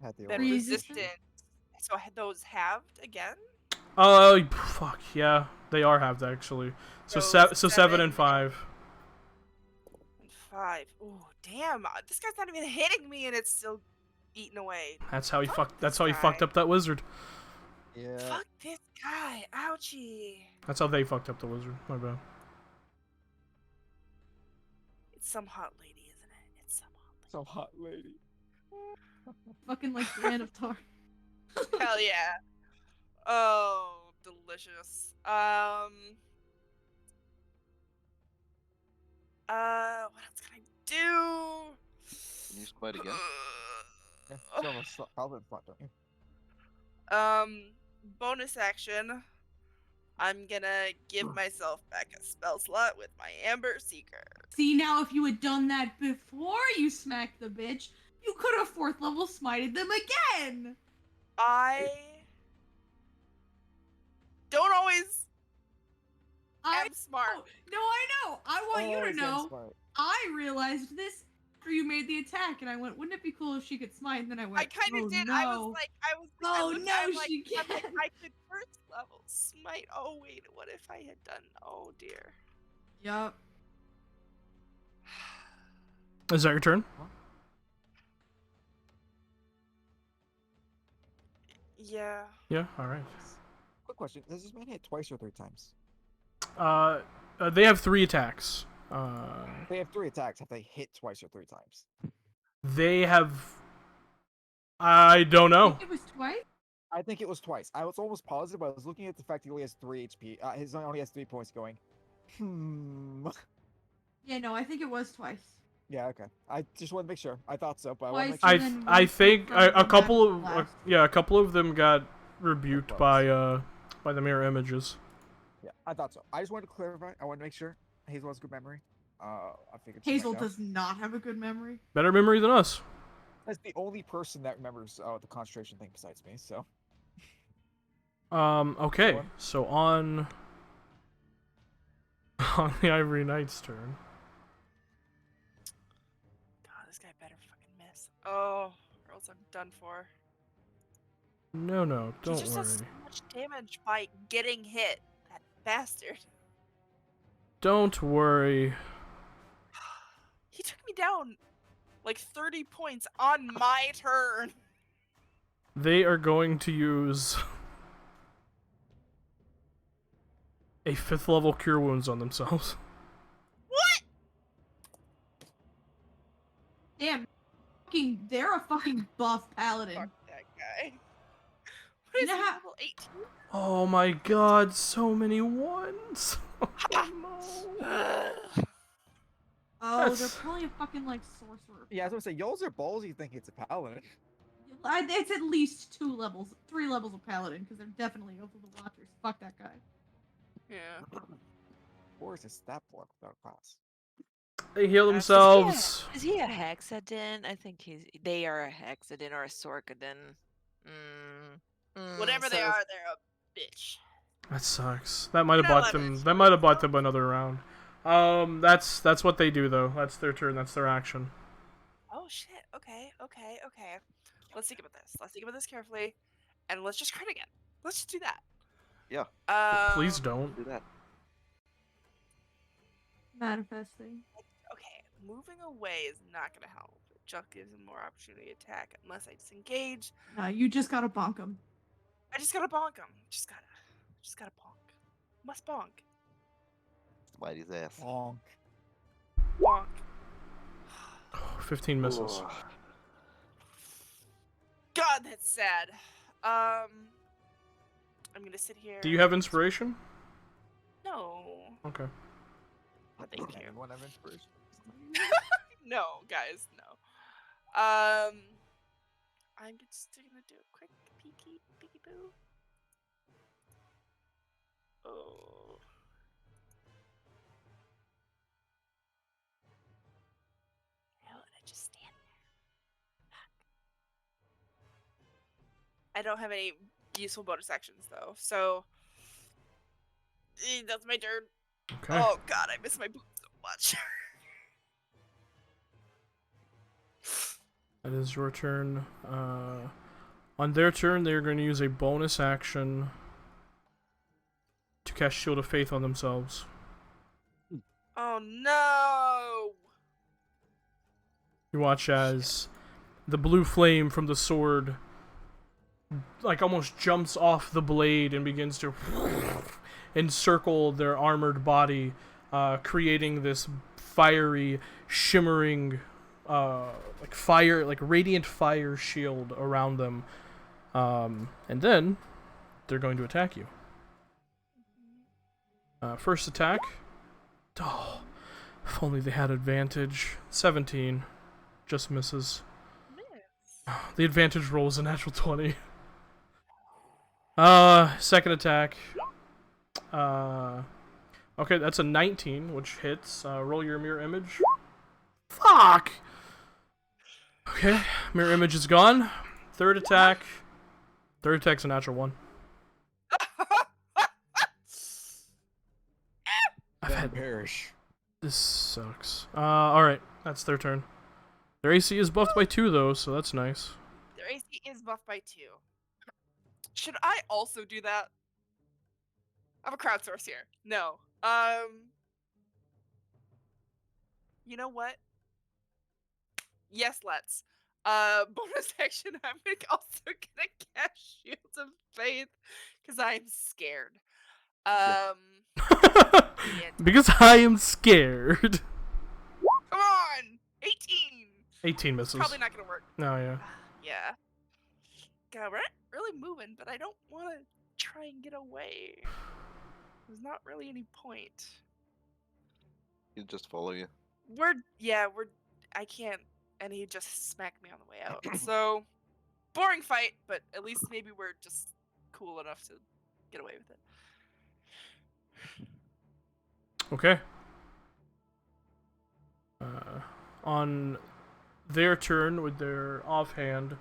Had the been Aurora. Resistant? resistant, so I had those halved again. Oh, fuck, yeah. They are halved, actually. So, So 7 and seven 5. And 5. Ooh, damn! This guy's not even hitting me, and it's still eating away. That's how he Fuck That's this how he fucked guy. up that wizard. Yeah. Fuck this guy! Ouchie! That's how they fucked up the wizard. My bad. It's some hot lady, isn't it? It's some hot So hot lady. Fucking like Brienne of Tar. lady. Hell yeah! Oh, delicious. What else can I do? Can you smite again? Yeah, still have a paladin front, don't you? Bonus action. I'm gonna give myself back a spell slot with my Amber Seeker. See, now if you had done that before you smacked the bitch, you could have 4th level smited them again! I don't always I am smart. No, I know! I want you Always to been know, smart. I realized this after you made the attack, and I went, wouldn't it be cool if she could smite? And then I went, I kind of oh, did. No. I was like, I Oh, looked no, at it, she I'm like, can't. I could 1st level smite. Oh wait, what if I had done? Oh dear. Yup. Is that your turn? Yeah. Yeah, alright. Quick question: does this man hit twice or 3 times? They have 3 attacks. They have 3 attacks. Have they hit twice or 3 times? They have... I don't I know. think it was twice? I think it was twice. I was almost positive, but I was looking at the fact he only has 3 HP. His only has 3 points going. Yeah, no, I think it was twice. Yeah, okay. I just want to make sure. I thought so, but I want to make Twice, sure. and then I one think from a the couple magical of blast. a couple of them got rebuked by the mirror images. Yeah, I thought so. I just wanted to clarify. I wanted to make sure. Hazel has good memory. I figured. she might Hazel know. does not have a good memory. Better memory than us. That's the only person that remembers the concentration thing besides me. So. Okay, One. so on the Ivory Knight's turn. God, this guy better fucking miss. Oh, or else I'm done for. No, He don't just does so worry. much damage by getting hit. That bastard. Don't worry. He took me down like 30 points on my turn. They are going to use a 5th level Cure Wounds on themselves. What? Damn, they're a fucking buff paladin. Fuck that guy. What is You he, know how- level 18? Oh my god, so many ones. Oh, That's- they're probably a fucking like sorcerer. Yeah, I was gonna say, y'all's are ballsy thinking it's a paladin. It's at least 3 levels of paladin, because they're definitely over the Watchers. Fuck that guy. Yeah. Or is a stat block without class? They heal That's- themselves. Is he a Hexadin? I think they are a Hexadin or a Sorkadin. Whatever they so- are, they're a bitch. That sucks. That might have You know bought what, them. it's That might have bought them another round. That's what they do though. That's their turn. That's their action. Oh shit. Okay. Let's think about this. Let's think about this carefully, and let's just crit again. Let's just do that. Yeah. Please don't. Do that. Manifesting. Okay, moving away is not gonna help. It just gives him more opportunity to attack unless I disengage. No, you just gotta bonk him. I just gotta bonk him. Just gotta bonk. Must bonk. Smite his ass. Bonk. Bonk. 15 misses. Ugh. God, that's sad. I'm gonna sit here. Do you have inspiration? No. Okay. Thank you. Anyone have inspiration? No, guys, no. I'm just gonna do a quick peeky boo. Oh. How would I just stand there? Fuck. I don't have any useful bonus actions though, so that's my turn. Okay. Oh god, I miss my boot so much. That is your turn. On their turn, they're going to use a bonus action to cast Shield of Faith on themselves. Oh no! You watch as the blue flame from the sword like almost jumps off the blade and begins to encircle their armored body, creating this fiery, shimmering, like radiant fire shield around them. And then they're going to attack you. First attack. Oh, if only they had advantage. 17. Just misses. The advantage roll is a natural 20. Second attack. Okay, that's a 19, which hits. Roll your mirror image. Fuck! Okay, mirror image is gone. Third attack. Third attack's a natural 1. I've had... perish. This sucks. Alright, that's their turn. Their AC is buffed by 2, though, so that's nice. Their AC is buffed by 2. Should I also do that? I'm a crowdsource here. No. You know what? Yes, let's. Bonus action, I'm also gonna cast Shields of Faith, because I'm scared. Yeah. Because I am scared. Come on! 18! 18 misses. Probably not gonna work. No, yeah. Yeah. God, we're not really moving, but I don't want to try and get away. There's not really any point. He'll just follow you. I can't, and he just smacked me on the way out. So, boring fight, but at least maybe we're just cool enough to get away with it. Okay. On their turn, with their offhand,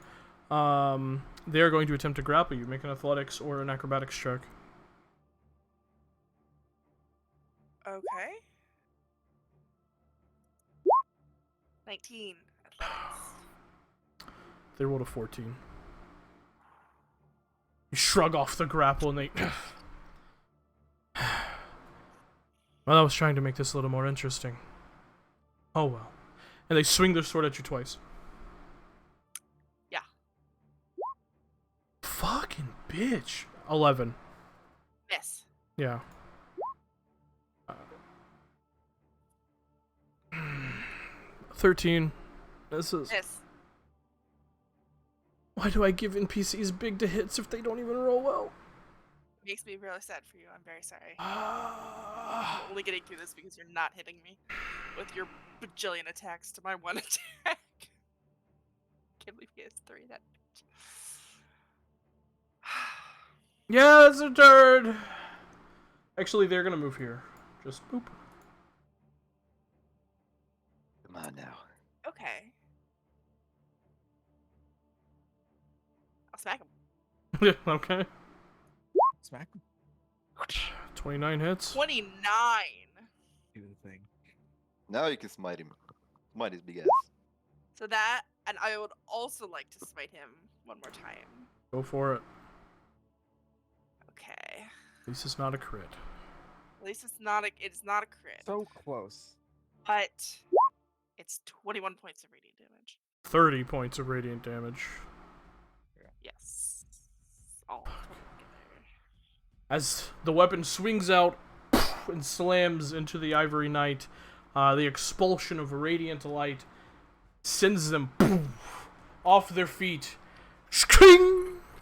they are going to attempt to grapple you. Make an athletics or an acrobatics check. Okay. 19 athletics. They rolled a 14. You shrug off the grapple and they... Well, I was trying to make this a little more interesting. Oh well. And they swing their sword at you twice. Yeah. Fucking bitch. 11. Miss. Yeah. 13. This is... Miss. Why do I give NPCs big to hits if they don't even roll well? Makes me really sad for you. I'm very sorry. I'm only getting through this because you're not hitting me with your bajillion attacks to my one attack. Can't believe he has 3, that bitch. Yeah, it's a turn. Actually, they're gonna move here. Just boop. Come on now. Okay. I'll smack him. Okay. Smack him. 29 hits. 29! Do the thing. Now you can smite him. Smite his big ass. So that, and I would also like to smite him one more time. Go for it. Okay. At least it's not a crit. At least it's not a crit. So close. But it's 21 points of radiant damage. 30 points of radiant damage. Yes. All together. As the weapon swings out and slams into the Ivory Knight, the expulsion of radiant light sends them off their feet,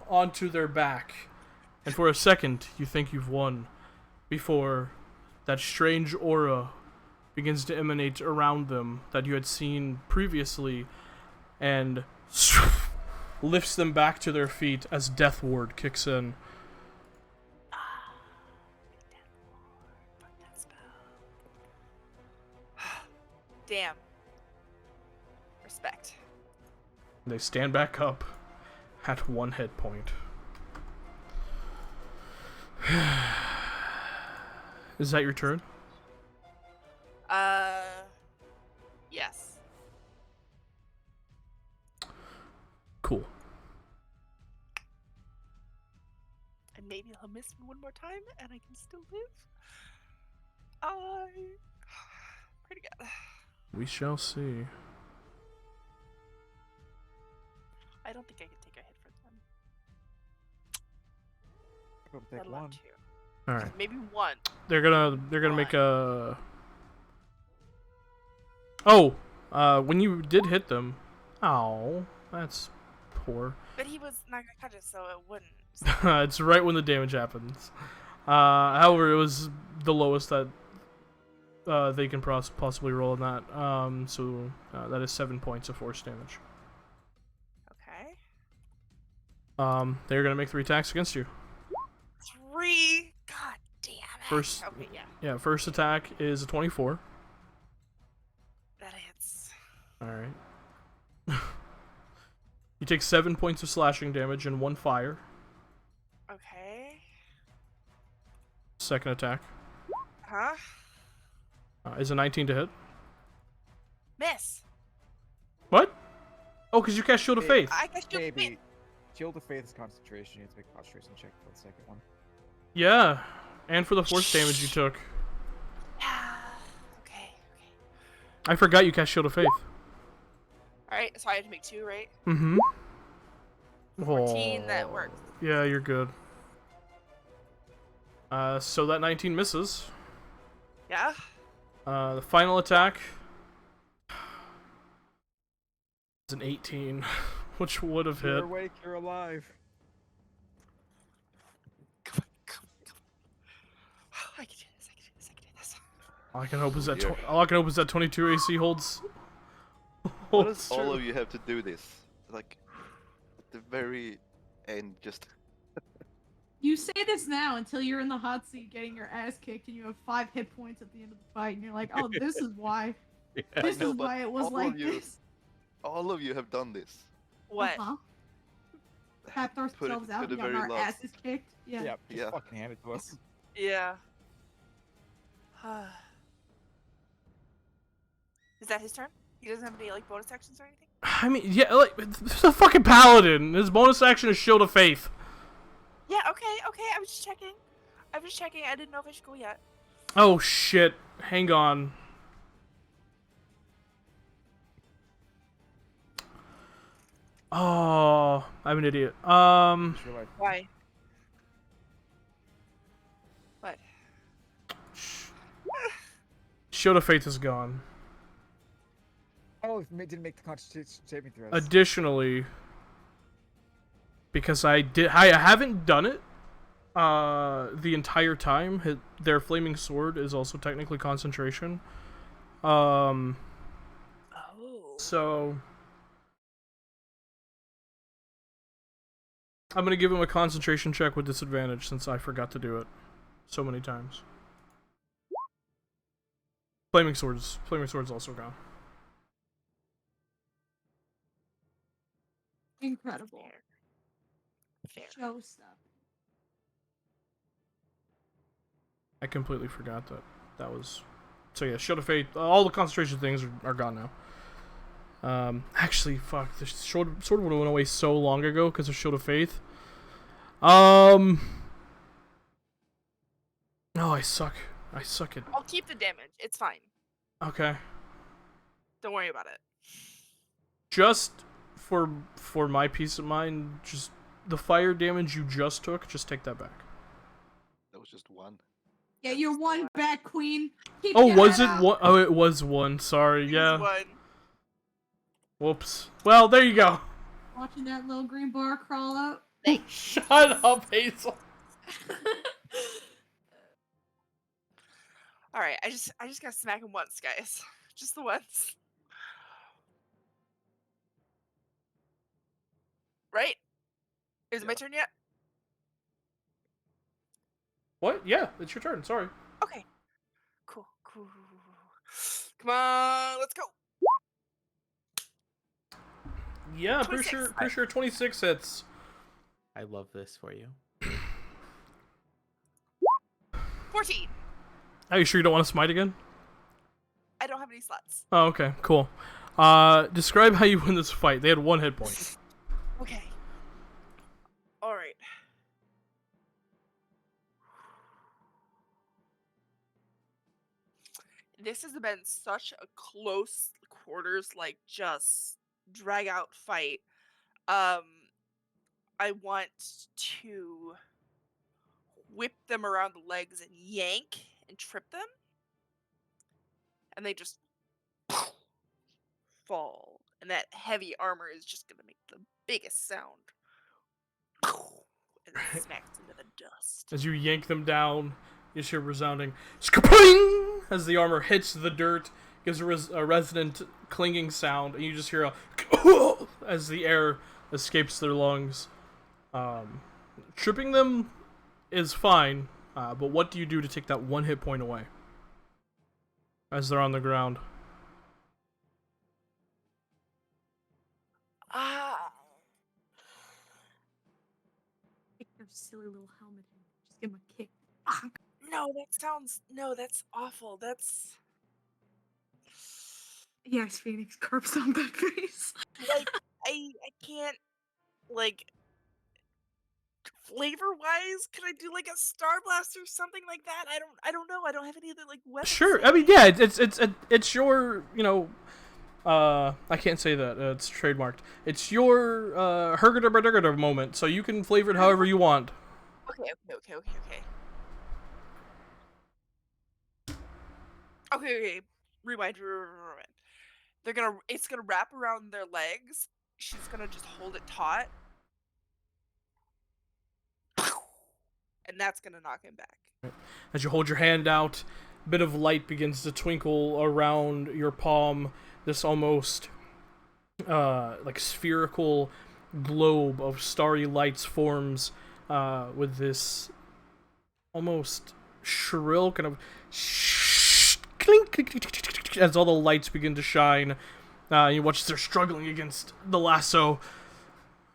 onto their back. And for a second, you think you've won, before that strange aura begins to emanate around them that you had seen previously, and lifts them back to their feet as Death Ward kicks in. Fuck that spell. Damn. Respect. They stand back up at 1 hit point. Is that your turn? Yes. Cool. And maybe he'll miss me one more time and I can still live. Pretty good. We shall see. I don't think I can take a hit for them. I'll take Let alone one. 2. All right. Maybe 1. They're gonna make a. Oh, when you did hit them, oh, that's poor. But he was not conscious, so it wouldn't. It's right when the damage happens. However, it was the lowest that they can possibly roll on that. So that is 7 points of force damage. Okay. They're gonna make 3 attacks against you. 3. God damn it. First, Okay, yeah. yeah, first attack is a 24. That hits. All right. You take 7 points of slashing damage and 1 fire. Okay. Second attack Huh? is a 19 to hit. Miss. What? Oh, because you cast Shield of Faith. I guess you Maybe. Shield of Faith is concentration. You have to make a concentration check for the second one. Yeah, and for the force damage you took. Okay. I forgot you cast Shield of Faith. Alright, so I have to make 2, right? Mm-hmm. 14, that works. Yeah, you're good. So that 19 misses. Yeah? The final attack is an 18, which would have You're hit. awake. You're alive. Come on. I can do this. All I can hope is that Yeah. all I can hope is that 22 AC holds. Why holds does all true. of you have to do this? Like, at the very end, just... You say this now until you're in the hot seat getting your ass kicked and you have 5 hit points at the end of the fight and you're like, oh, this is why. This know, is but why it was all like of you- this. All of you have done this. What? Uh-huh. Tapped Put it ourselves to out the and gotten very our last. asses kicked. Yeah. Yeah. Just Yeah. fucking hand it to us. Yeah. Is that his turn? He doesn't have any, like, bonus actions or anything? I mean, yeah, like, this is a fucking paladin. His bonus action is Shield of Faith. Yeah, okay. I was just checking. I didn't know if I should go yet. Oh shit! Hang on. Oh, I'm an idiot. You're like, Why? What? Shield of Faith is gone. oh, it didn't make the Constitution saving throws. Additionally, because I haven't done it the entire time. Their flaming sword is also technically concentration. Oh. So I'm gonna give him a concentration check with disadvantage since I forgot to do it so many times. Flaming sword's also gone. Incredible. Fair. Show stuff. I completely forgot that was. So yeah, Shield of Faith. All the concentration things are gone now. Actually, fuck. The sword would have went away so long ago because of Shield of Faith. No, I suck. I suck at. I'll keep the damage. It's fine. Okay. Don't worry about it. Just for my peace of mind, just the fire damage you just took, just take that back. That was just one. Yeah, you're one back, queen. Keep Oh, your was head it up. one? Oh, it was one. Sorry. Here's Yeah. one. Whoops. Well, there you go. Watching that little green bar crawl up. Shut up, Hazel. All right, I just gotta smack him once, guys. Just the once. Right? Is it my Yeah. turn yet? What? Yeah, it's your turn. Sorry. Okay. Cool. Come on, let's go. Yeah, pretty 26. sure 26 hits. I love this for you. 14. Are you sure you don't want to smite again? I don't have any slots. Oh, okay, cool. Describe how you win this fight. They had 1 hit point. Okay. All right. This has been such a close quarters, like just drag out fight. I want to whip them around the legs and yank and trip them, and they just fall. And that heavy armor is just gonna make the biggest sound. And it smacks into the dust. As you yank them down, you just hear resounding skaping as the armor hits the dirt, gives a resonant clinging sound, and you just hear a as the air escapes their lungs. Tripping them is fine, but what do you do to take that 1 hit point away as they're on the ground? Kick their silly little helmet in. Just give him a kick. No, that's awful. That's Yes, Phoenix carps on that face. like I can't, like, flavor wise, can I do like a Star Blast or something like that? I don't know. I don't have any other like weapons. Sure. I mean, yeah, it's your, I can't say that. It's trademarked. It's your hergada moment, so you can flavor it however you want. Okay. Okay. Rewind. It's gonna wrap around their legs. She's gonna just hold it taut. And that's gonna knock him back. As you hold your hand out, a bit of light begins to twinkle around your palm. This almost like spherical globe of starry lights forms with this almost shrill kind of clink as all the lights begin to shine. You watch as they're struggling against the lasso,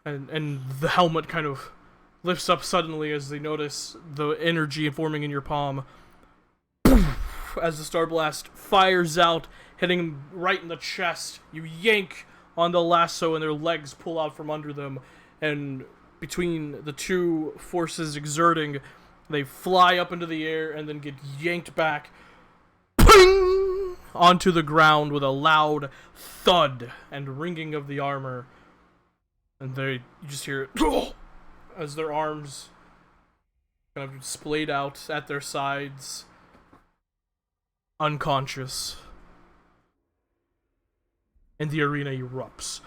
and the helmet kind of lifts up suddenly as they notice the energy forming in your palm. As the Star Blast fires out, hitting him right in the chest. You yank on the lasso and their legs pull out from under them, and between the two forces exerting, they fly up into the air and then get yanked back onto the ground with a loud thud and ringing of the armor. And you just hear it as their arms kind of splayed out at their sides, unconscious. And the arena erupts.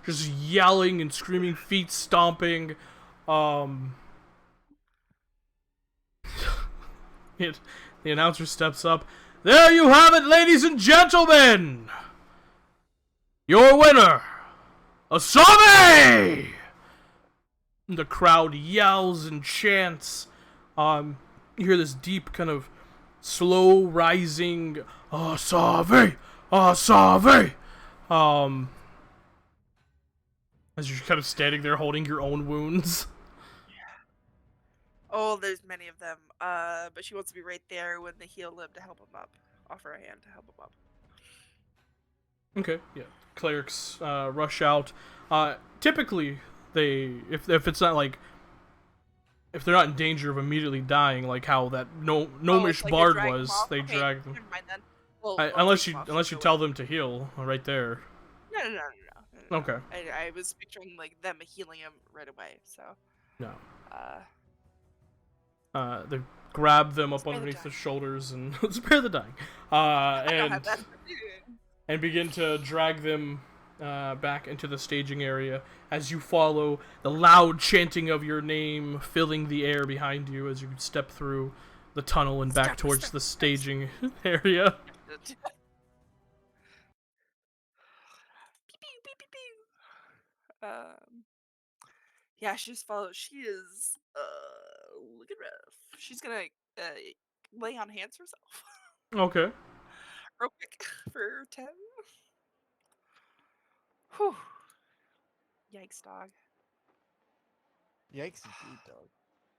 Just yelling and screaming, feet stomping. The announcer steps up. There you have it, ladies and gentlemen! Your winner, Asami! The crowd yells and chants. You hear this deep kind of slow rising Asami! Asami! As you're kind of standing there holding your own wounds. Oh, there's many of them. But she wants to be right there when the heal live to help him up. Offer a hand to help him up. Okay, yeah. Clerics rush out. Typically, if it's not like, if they're not in danger of immediately dying, like how that gnomish like bard drag him was, off? they Okay, drag them. never mind then. We'll Unless take him you off, so tell them to heal right there. No. Okay. I was picturing like them healing him right away. So. No. Uh. They grab them up Spare the underneath the dying. shoulders and spare the dying. I don't have that. And begin to drag them back into the staging area as you follow the loud chanting of your name filling the air behind you as you step through the tunnel and back towards the staging area. Pew, pew, pew, pew, pew. Yeah, she just follows. She is looking rough. She's gonna lay on hands herself Okay. real quick for 10. Whew. Yikes, dog. Yikes, indeed, dog.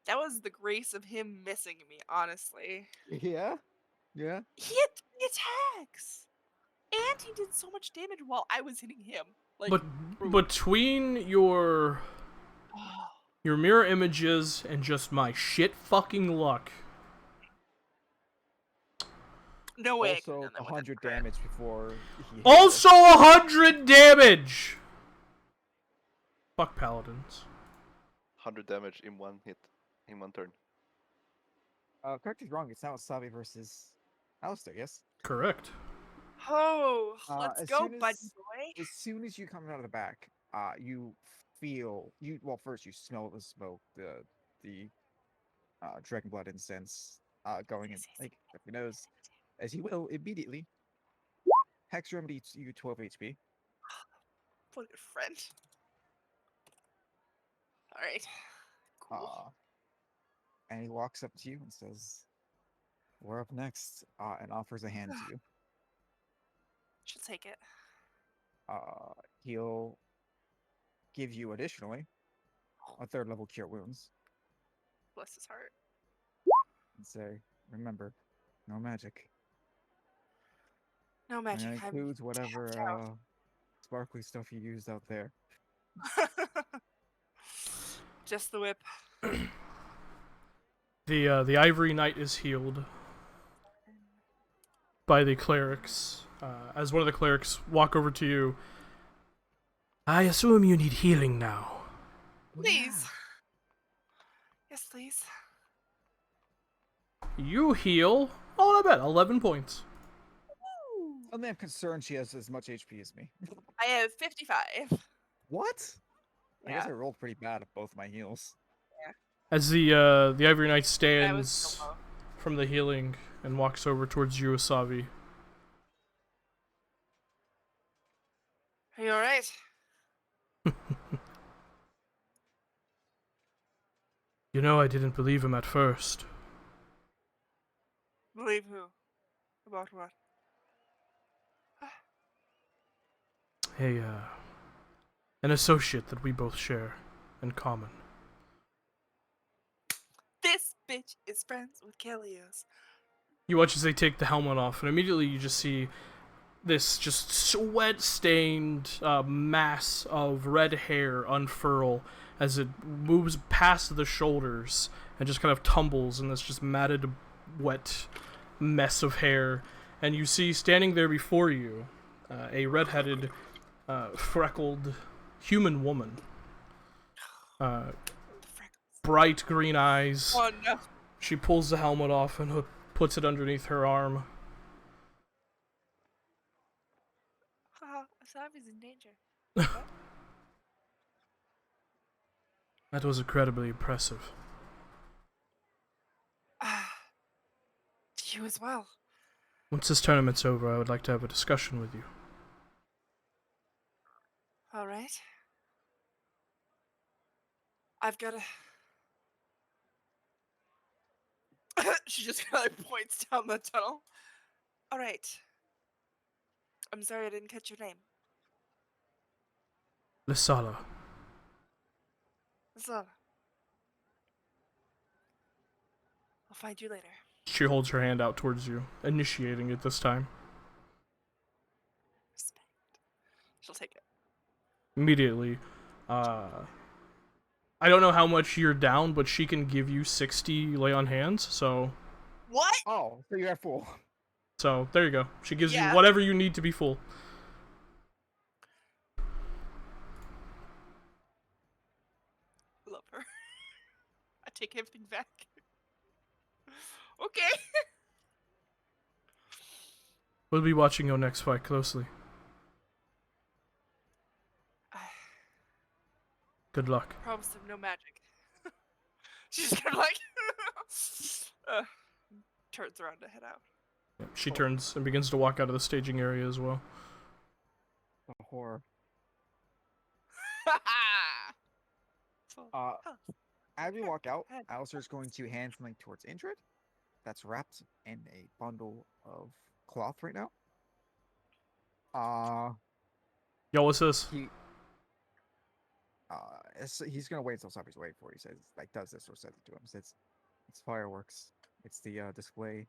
That was the grace of him missing me, honestly. Yeah? Yeah? He had 3 attacks! And he did so much damage while I was hitting him. Like, But between your mirror images and just my shit fucking luck. no way I could've Also, done that with 100 that crit. damage before he hit Also 100 damage! Fuck paladins. 100 damage in one hit, in one turn. Correct me if wrong, it's now Sabi versus Alistair, yes? Correct. Oh, let's as go, soon buddy as- boy. As soon as you come out of the back, you feel well. First, you smell the smoke, the dragon blood incense going in like up your nose, as you will immediately. Hex remedy you 12 HP. What a good friend. Alright. Cool. And he walks up to you and says, "We're up next," and offers a hand to you. She'll take it. He'll give you additionally a 3rd level cure wounds Bless his heart. and say, "Remember, no magic." No And magic. that I'm includes whatever tapped out. sparkly stuff you used out there. Just the whip. The Ivory Knight is healed by the clerics. As one of the clerics walk over to you, I assume you need healing now. Please. Yes, please. You heal, oh, not bad, 11 points. Only I'm concerned she has as much HP as me. I have 55. What? I guess Yeah. I rolled pretty bad at both my heals. As the Ivory Knight That was stands so low. from the healing and walks over towards you, Asavi. Are you alright? You know, I didn't believe him at first. Believe who? About what? An associate that we both share in common. This bitch is friends with Kelios. You watch as they take the helmet off, and immediately you just see this just sweat-stained mass of red hair unfurl as it moves past the shoulders and just kind of tumbles in this just matted, wet mess of hair. And you see standing there before you a red-headed, freckled human woman. Bright green eyes. Oh no. She pulls the helmet off and puts it underneath her arm. Haha, Asabi's in danger. That was incredibly impressive. You as well. Once this tournament's over, I would like to have a discussion with you. Alright. I've got a... She just kind of points down the tunnel. Alright. I'm sorry I didn't catch your name. Lysala. So, I'll find you later. She holds her hand out towards you, initiating it this time. Respect. She'll take it. Immediately, I don't know how much you're down, but she can give you 60 lay on hands, so... What? Oh, so you're at full. So, there you go. She gives Yeah. you whatever you need to be full. Love her. I take everything back. Okay. We'll be watching your next fight closely. Good luck. Promise him no magic. She's kind of like turns around to head out. Yep, she turns and begins to walk out of the staging area as well. The horror. So, As we walk out, Head. Alistair's going to hand something towards Indrid that's wrapped in a bundle of cloth right now. Yo, what's this? He's gonna wait until somebody's waiting for it. He says, like, does this or says it to him. Says, it's fireworks. It's the display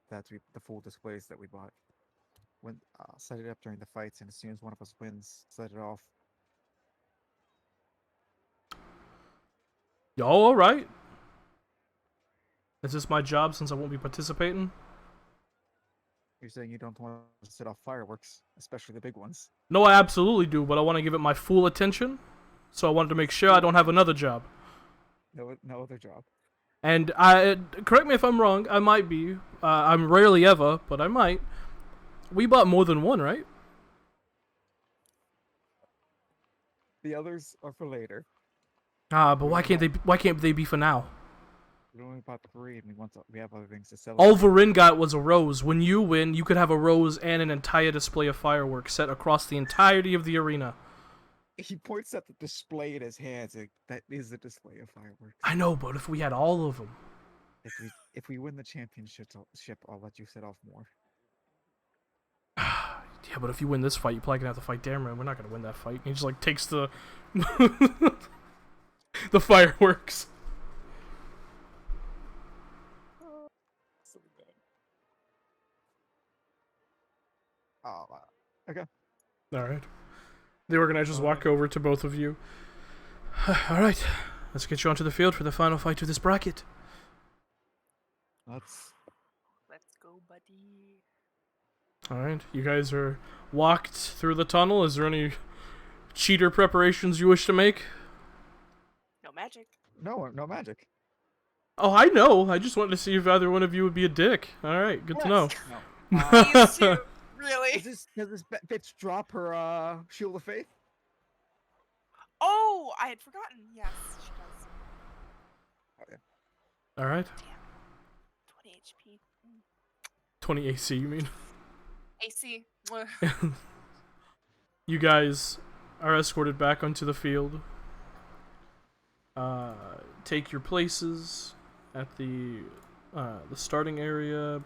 the full displays that we bought. When set it up during the fights, and as soon as one of us wins, set it off. Yo, all right. Is this my job since I won't be participating? You're saying you don't want to set off fireworks, especially the big ones. No, I absolutely do, but I want to give it my full attention. So I wanted to make sure I don't have another job. No other job. And correct me if I'm wrong, I might be. I'm rarely ever, but I might. We bought more than one, right? The others are for later. But why can't they be for now? We only bought 3, and we have other things to sell. All Varin got was a rose. When you win, you could have a rose and an entire display of fireworks set across the entirety of the arena. He points at the display in his hands. That is the display of fireworks. I know, but if we had all of them. If we win the championship, I'll let you set off more. Yeah, but if you win this fight, you're probably gonna have to fight Dameron. We're not gonna win that fight. He just like takes the the fireworks. Okay. All right. The organizers walk over to both of you. All right, let's get you onto the field for the final fight of this bracket. Let's go, buddy. All right, you guys are walked through the tunnel. Is there any cheater preparations you wish to make? No magic. No magic. Oh, I know. I just wanted to see if either one of you would be a dick. All right, good to know. No. These two, really? Does this bitch drop her shield of faith? Oh, I had forgotten. Yes, she does. Okay. All right. Damn. 20 HP. 20 AC, you mean? AC. You guys are escorted back onto the field. Take your places at the starting area.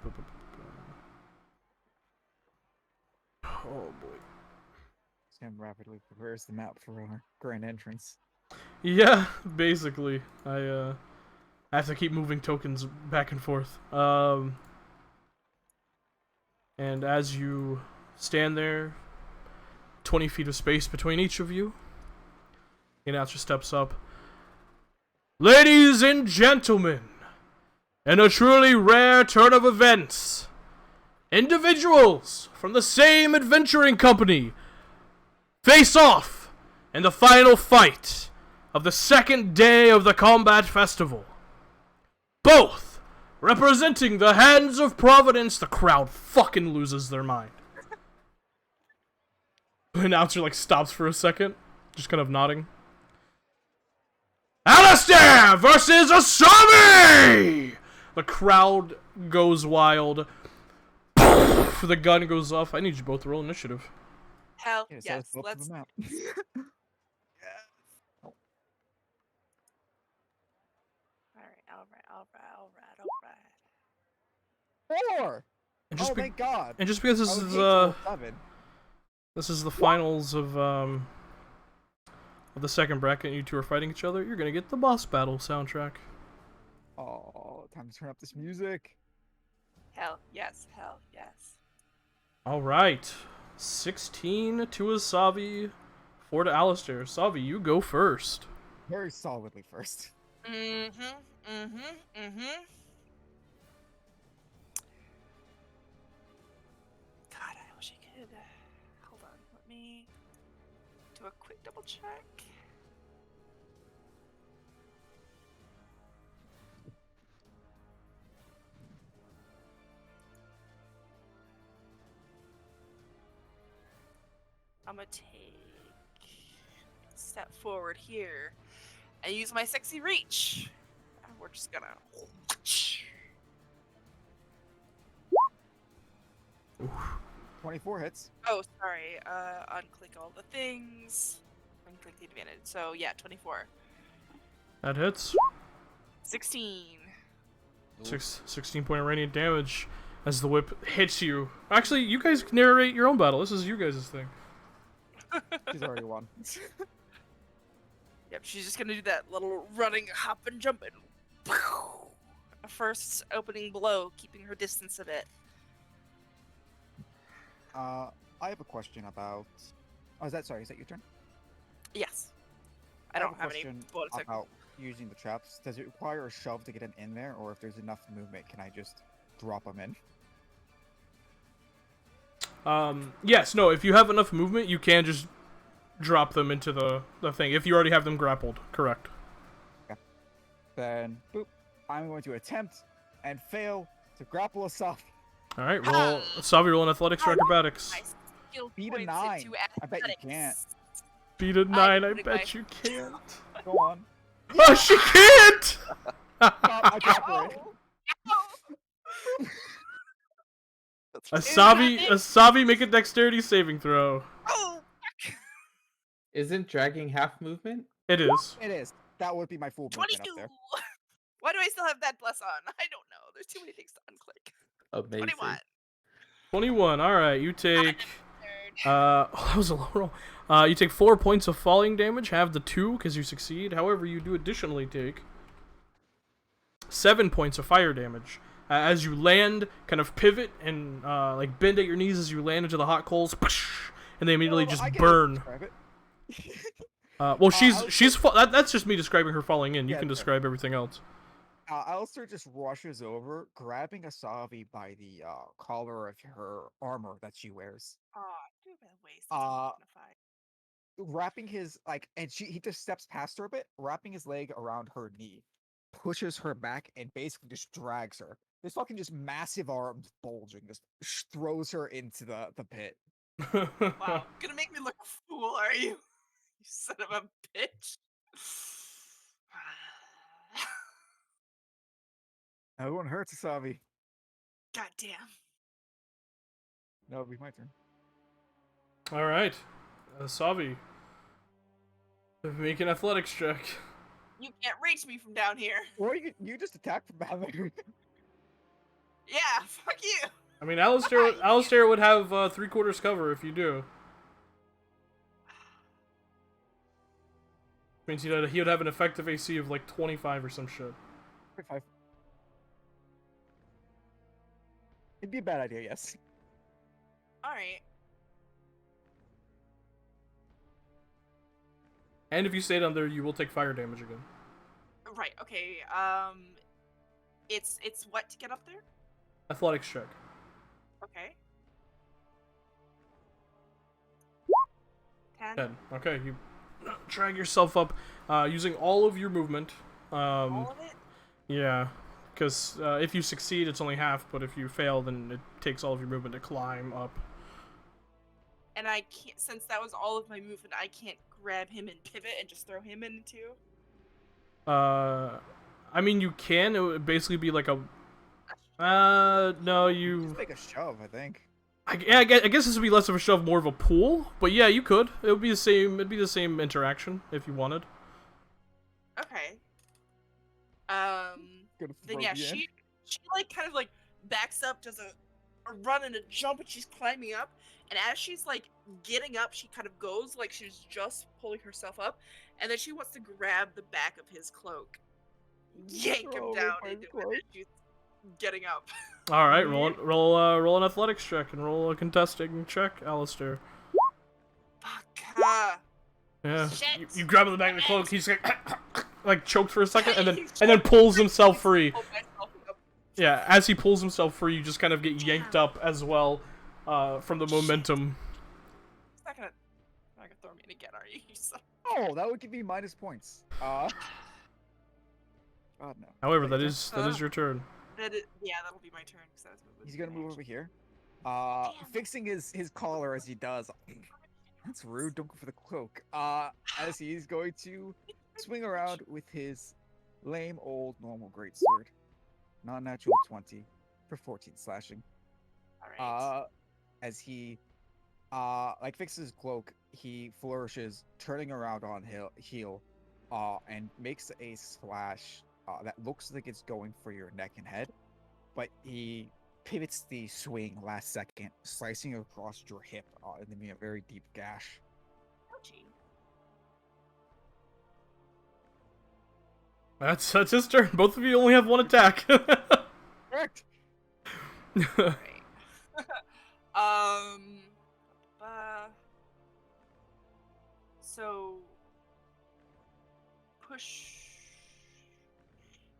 Oh boy. Sam rapidly prepares the map for our grand entrance. Yeah, basically. I have to keep moving tokens back and forth. And as you stand there, 20 feet of space between each of you, the announcer steps up. Ladies and gentlemen, in a truly rare turn of events, individuals from the same adventuring company face off in the final fight of the second day of the combat festival. Both representing the hands of Providence. The crowd fucking loses their mind. The announcer like stops for a second, just kind of nodding. Alistair versus Asami! The crowd goes wild. The gun goes off. I need you both to roll initiative. Hell Yeah, so yes. flip Let's. the map. Alright. 4! And just Oh, thank God. And just because I this would is hate to roll 7. this is the finals of the second bracket, and you two are fighting each other, you're gonna get the boss battle soundtrack. Oh, time to turn up this music. Hell yes. Hell yes. All right, 16 to Asavi, 4 to Alistair. Asavi, you go first. Very solidly first. God, I wish I could. Hold on. Let me do a quick double check. I'm gonna take. Let's step forward here and use my sexy reach. And we're just gonna. 24 hits. Oh, sorry. Unclick all the things. Unclick the advantage. So yeah, 24. That hits. 16. 16 point radiant damage as the whip hits you. Actually, you guys narrate your own battle. This is you guys' thing. She's already won. Yep, she's just gonna do that little running, hop, and jump, and a first opening blow, keeping her distance a bit. I have a question about. Oh, is that your turn? Yes. I I don't a have any question bonus action. about using the traps. Does it require a shove to get him in there, or if there's enough movement, can I just drop him in? Yes, no, if you have enough movement, you can just drop them into the thing. If you already have them grappled, correct. Okay. Then, boop. I'm going to attempt and fail to grapple Asafi. Alright, roll. Savi, roll an athletics or acrobatics. My skill Beat a points 9. into I bet you athletics. can't. Beat a 9, I putting bet my- you can't. Go on. Oh, she can't! Stop, I drop her. That's Asavi, make a dexterity saving throw. Oh! Isn't dragging half movement? It is. It is. That would be my full movement 22! up there. Why do I still have that plus on? I don't know. There's too many things to unclick. Amazing. 21. 21, alright, you take... that was a low roll. You take 4 points of falling damage, have the 2 because you succeed. However, you do additionally take 7 points of fire damage. As you land, kind of pivot and like bend at your knees as you land into the hot coals, and they immediately just burn. Well, that's just me describing her falling in. You Yeah, can fair. describe everything else. Alistair just rushes over, grabbing Asavi by the collar of her armor that she wears. Aw, too bad waste. Uh, Wrapping his and he just steps past her a bit, wrapping his leg around her knee, pushes her back, and basically just drags her. This fucking just massive arms bulging, just throws her into the pit. Wow, gonna make me look a fool, are you? You son of a bitch. That one hurts, Asavi. God damn. No, it'll be my turn. Alright. Savi. Make an athletics check. You can't reach me from down here. Or you just attack from behind there. Yeah, fuck you. I mean, Alistair would have 3/4 cover if you do. Means he would have an effective AC of like 25 or some shit. 25. It'd be a bad idea, yes. Alright. And if you stay down there, you will take fire damage again. Right, okay. It's what to get up there? Athletics check. Okay. 10. Okay, you drag yourself up using all of your movement. All of it? Yeah, because if you succeed, it's only half, but if you fail, then it takes all of your movement to climb up. And I can't, since that was all of my movement, I can't grab him and pivot and just throw him in too? I mean, you can. It would basically be like a... no, you... Just make a shove, I think. I guess this would be less of a shove, more of a pull. But yeah, you could. It would be the same. It'd be the same interaction if you wanted. Okay. Gonna Then throw yeah, me in. she like kind of like backs up, does a run and a jump, and she's climbing up. And as she's like getting up, she kind of goes like she's just pulling herself up, and then she wants to grab the back of his cloak, yank him Oh, down my into it cloak. as she's getting up. All right, roll an athletics check and roll a contesting check, Alistair. Fuck. Yeah. Shit. You grab him the back of the cloak. He's like choked for a second, and then pulls himself free. Pull myself up. Yeah, as he pulls himself free, you just kind of get yanked up as well from the momentum. It's not gonna throw me in again, are you? You son- Oh, that would give me minus points. God no. However, Wait, that is your turn. Yeah, that'll be my turn. 'Cause that was movement He's gonna move over action. here. Fixing his collar as he does. That's rude. Don't go for the cloak. As he's going to swing around with his lame old normal greatsword. Non-natural 20 for 14 slashing. Alright. As he like fixes his cloak, he flourishes, turning around on heel, and makes a slash that looks like it's going for your neck and head, but he pivots the swing last second, slicing across your hip, and leaving a very deep gash. Ouchie. That's his turn. Both of you only have one attack. Correct. Right. So push.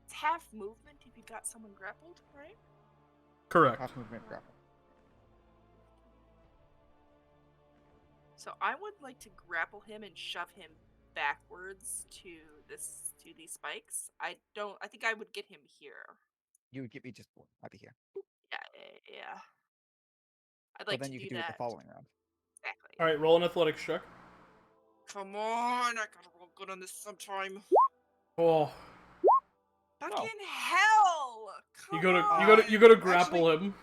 It's half movement if you got someone grappled, right? Correct. Half movement grapple. So I would like to grapple him and shove him backwards to these spikes. I think I would get him here. You would give me just one. I'd be here. Yeah. I'd But like then to you do can do it the that. following round. Exactly. All right, roll an athletics check. Come on, I gotta roll good on this sometime. Oh, Fucking hell! you Come gotta on! you gotta grapple him.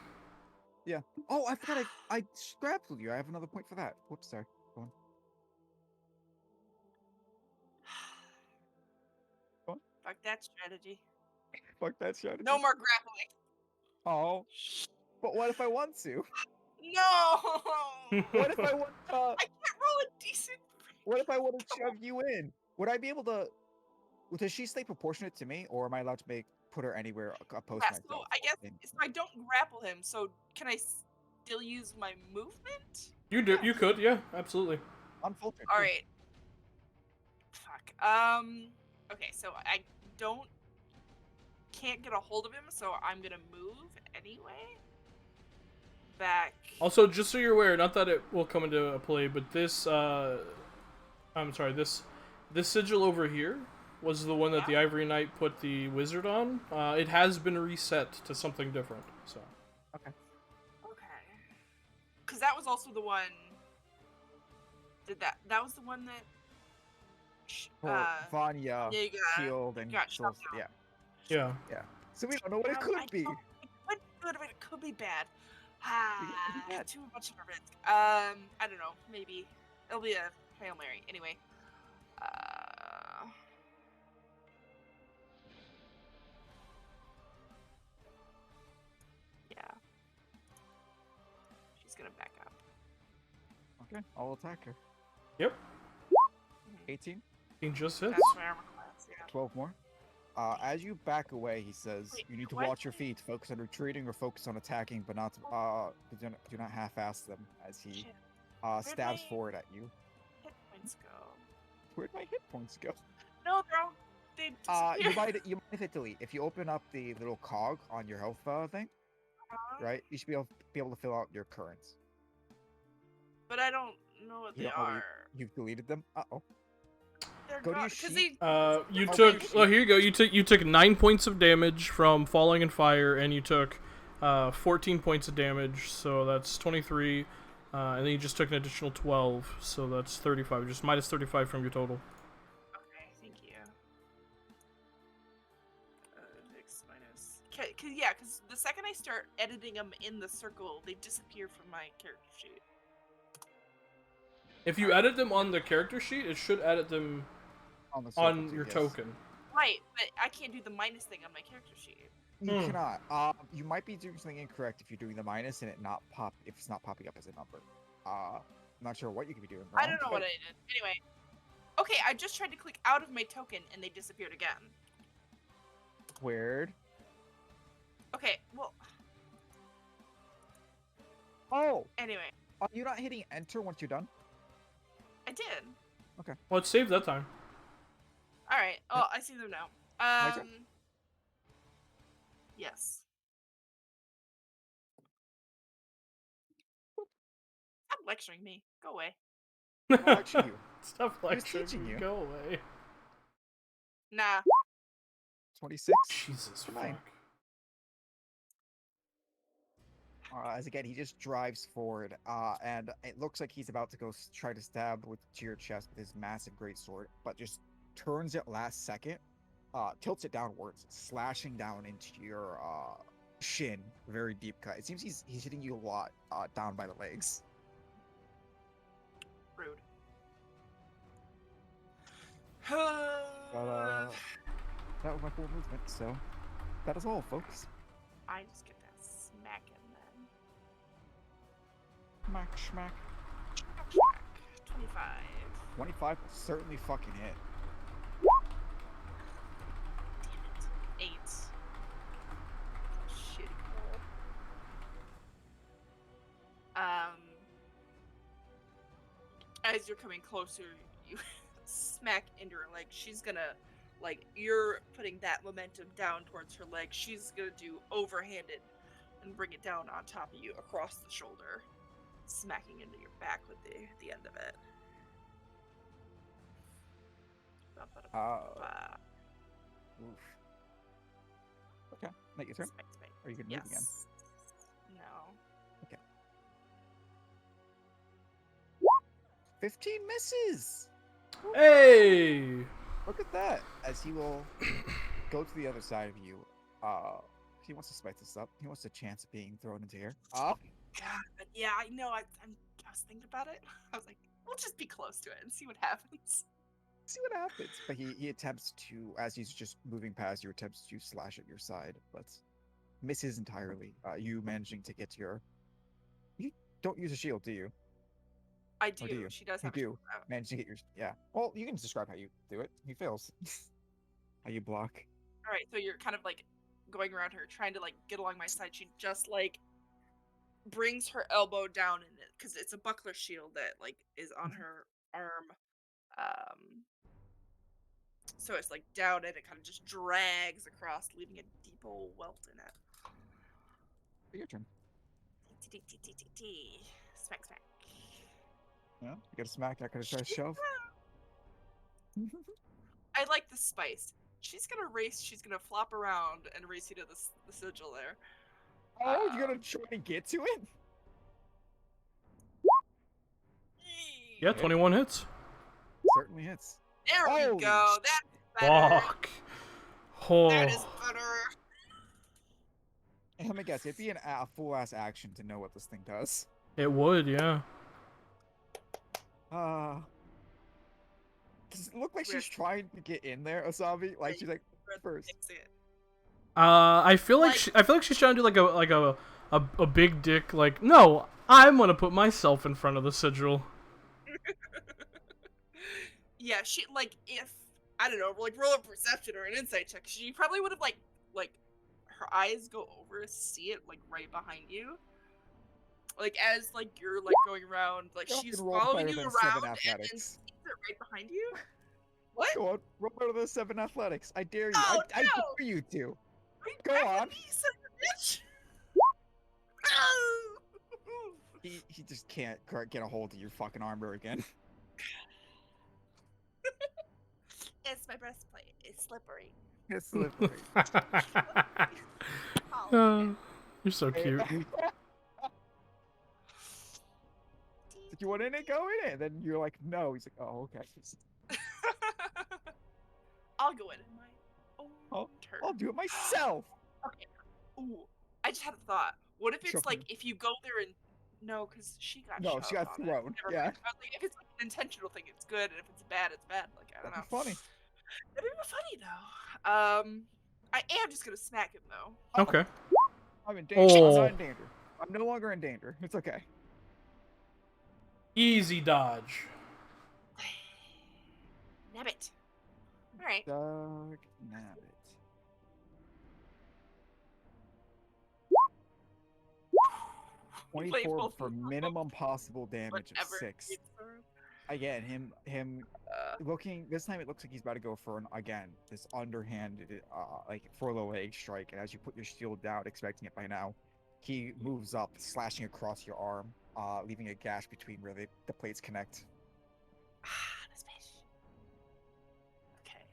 Yeah. Oh, I forgot I grappled you. I have another point for that. Whoops, sorry. Go on. Go on. Fuck that strategy. Fuck that strategy. No more grappling. Oh. But what if I want to? No! What if I want to? I can't roll a decent. What if I want to shove you in? Would I be able to? Does she stay proportionate to me, or am I allowed to put her anywhere opposed to Yeah, so myself? I guess so I don't grapple him. So can I still use my movement? You do. You could. Yeah, absolutely. Unfiltered. All right. Fuck. Okay, so I can't get a hold of him, so I'm gonna move anyway. Back. Also, just so you're aware, not that it will come into play, but this I'm sorry, this sigil over here was the one that the Ivory Knight put the wizard on. It has been reset to something different. So. Okay. Because that was also the one. That was the one that. For Vanya, yeah, you got- Shield, and got shot Souls. down. Yeah. Yeah. So we don't know what it could be. It could be good, but it could be bad. It could be bad. Too much of a risk. I don't know. Maybe it'll be a Hail Mary. Anyway. Yeah. She's gonna back up. Okay, I'll attack her. Yep. 18. He just hits. That's my armor class. Yeah. 12 more. As you back away, he says, Wait, "You need to what? watch your feet. Focus on retreating or focus on attacking, but not do not half-ass them." As he Shit. stabs my- forward at you. Hit points go. Where'd my hit points go? No, they're all. They disappear. You might hit delete if you open up the little cog on your health thing. Right, you should be able to fill out your currents. But I don't know what You they don't know are. you've deleted them. Oh. They're Go to your 'cause sheet. You Oh, took. wait, Oh, here you go. You took 9 points of damage from falling in fire, and you took 14 points of damage. So that's 23, and then you just took an additional 12. So that's 35. Just minus 35 from your total. Okay, thank you. X minus. Because the second I start editing them in the circle, they disappear from my character sheet. If you edit them on the character sheet, it should edit them On the circle on too, your yes. token. Right, but I can't do the minus thing on my character sheet. You Hmm. cannot. You might be doing something incorrect if you're doing the minus and if it's not popping up as a number. I'm not sure what you could be doing wrong. I don't know what I did. Anyway. Okay, I just tried to click out of my token and they disappeared again. Weird. Okay, well, Oh, anyway, are you not hitting enter once you're done? I did. Well, it saved that time. Alright, oh, I see them now. My turn? Yes. Stop lecturing me. Go away. I'm lecturing you. Stop was lecturing teaching me. you. Go away. Nah. 26. Jesus Fine. fuck. As again, he just drives forward, and it looks like he's about to go try to stab to your chest with his massive greatsword, but just turns it last second, tilts it downwards, slashing down into your shin. Very deep cut. It seems he's hitting you a lot down by the legs. Rude. But that was my full movement, so that is all, folks. I just get that smack him then. Smack, schmack. Smack. 25. 25 will certainly fucking hit. Damn it. 8. Shitty roll. As you're coming closer, you smack into her leg. She's gonna, like, you're putting that momentum down towards her leg. She's gonna do overhanded and bring it down on top of you across the shoulder, smacking into your back with the end of it. Ba-ba-da-ba-ba-ba. Oof. Okay, make your turn. Spike, spike. Or you can move again. Yes. No. 15 misses! Hey! Look at that! As he will go to the other side of you. He wants to spice this up. He wants a chance of being thrown into here. God, yeah, I know. I was thinking about it. I was like, we'll just be close to it and see what happens. See what happens. But he attempts to, as he's just moving past you, attempts to slash at your side, but misses entirely. You managing to get to your... You don't use a shield, do you? I Or do. do you? She does You have do. a shield out. Manage to get your... Yeah. Well, you can describe how you do it. He fails. How you block. All right, so you're kind of like going around her, trying to like get along my side. She just like brings her elbow down in it because it's a buckler shield that like is on her arm. So it's like down and it kind of just drags across, leaving a deep old welt in it. Your turn. Smack, smack. Yeah, you gotta smack that because try to shove. I like the spice. She's gonna race. She's gonna flop around and race you to the sigil there. Oh, you're gonna try to get to it? Yeah, 21 hits. Certainly hits. There we Holy go. That's better. Fuck. Oh. That is better. And let me guess, it'd be a full-ass action to know what this thing does. It would, yeah. Does it look like she's trying to get in there, Asabi? Like she's like first. I feel like she's trying to do a big dick. Like, no, I'm gonna put myself in front of the sigil. Yeah, she like if I don't know, like roll a perception or an insight check. She probably would have like her eyes go over, see it like right behind you. Like as like you're like going around, like she's following you around and then sees it right behind you. What? Go on, roll out of those 7 athletics. I dare you. Oh, I no! dare you to. Go on. Me, son of a bitch. He just can't get a hold of your fucking armor again. It's my breastplate. It's slippery. It's slippery. Oh, you're so cute. Did you want in it? Go in it. Then you're like, no. He's like, oh, okay. I'll go in my own turn. I'll do it myself. Okay. Ooh, I just had a thought. What if it's Sure. like if you go there and no, because she got No, she got thrown. thrown. Yeah. Like, if it's like an intentional thing, it's good, and if it's bad, it's bad. Like I don't know. That'd be funny. That'd be funny though. I am just gonna smack him though. Okay. I'm in danger. Oh. I'm not in danger. I'm no longer in danger. It's okay. Easy dodge. Nabbit. All right. Doug Nabbit. 24 for minimum possible damage of 6. Again, him looking. This time it looks like he's about to go for this underhanded, like for the leg strike. And as you put your shield down, expecting it by now, he moves up, slashing across your arm, leaving a gash between where the plates connect. This bitch. Okay.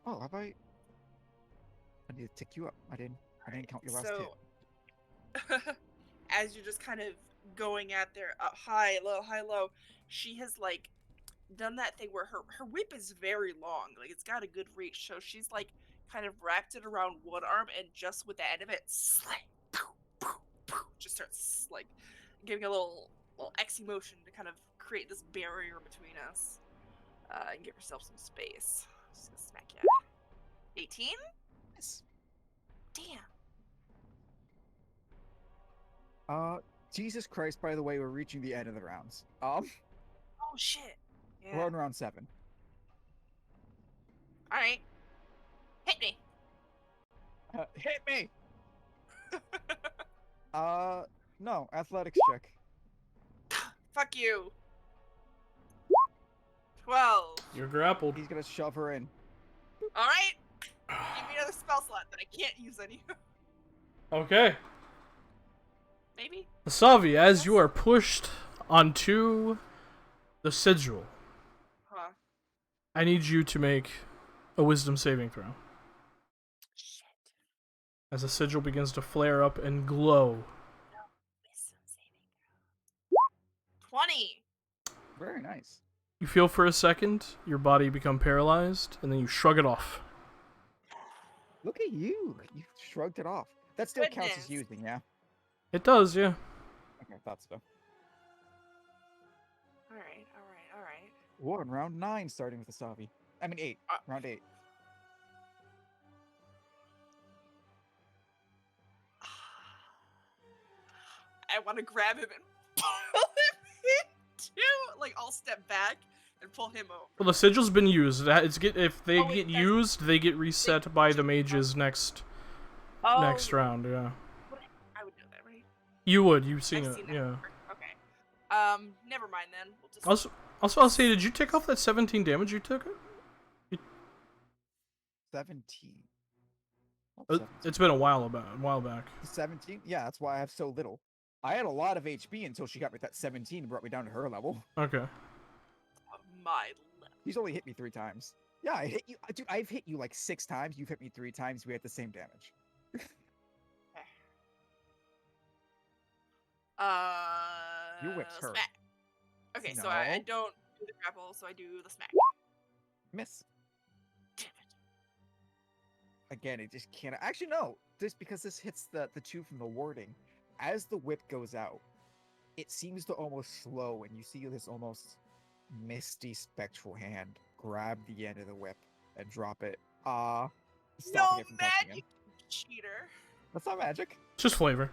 Oh, have I? need to tick you up. I didn't count your last hit. So, as you're just kind of going at there, up high, low, she has like done that thing where her whip is very long, like it's got a good reach. So she's like kind of wrapped it around one arm, and just with the end of it, just starts like giving a little X motion to kind of create this barrier between us, and give herself some space. Just gonna smack you. 18? Yes. Damn. Jesus Christ, by the way, we're reaching the end of the rounds. Oh shit. Yeah. We're on round 7. Alright. Hit me. Hit me! No, athletics check. Fuck you. 12. You're grappled. He's gonna shove her in. Alright. Give me another spell slot that I can't use any. Okay. Maybe? Savi, as you are pushed onto the sigil, Huh. I need you to make a wisdom saving throw. Shit. As the sigil begins to flare up and glow. Wisdom saving throw. 20. Very nice. You feel for a second your body become paralyzed, and then you shrug it off. Look at you. You shrugged it off. That still counts as Goodness. using, yeah? It does, yeah. Okay, I thought so. Alright. We're on round 9, starting with the Savi. I mean 8. Round 8. I want to grab him and pull him into, like, I'll step back and pull him over. Well, the sigil's been used. If they Oh, wait, get that's- used, they get reset by the mages next round, yeah. I would know that, right? You would, you've seen I've it, seen that yeah. before. Okay. Never mind then. We'll just... Also, I'll say, did you take off that 17 damage you took? 17. It's been a while back. 17? Yeah, that's why I have so little. I had a lot of HP until she got me that 17 and brought me down to her level. Okay. My left. He's only hit me 3 times. Yeah, I hit you. Dude, I've hit you like 6 times. You've hit me 3 times. We had the same damage. Your whip's hurt. Smack. Okay, so No. I don't do the grapple, so I do the smack. Miss. Damn it. Again, it just can't. Actually, no. Just because this hits the 2 from the warding, as the whip goes out, it seems to almost slow, and you see this almost misty spectral hand grab the end of the whip and drop it. Stopping No it from touching him. magic, cheater. That's not magic. It's just flavor.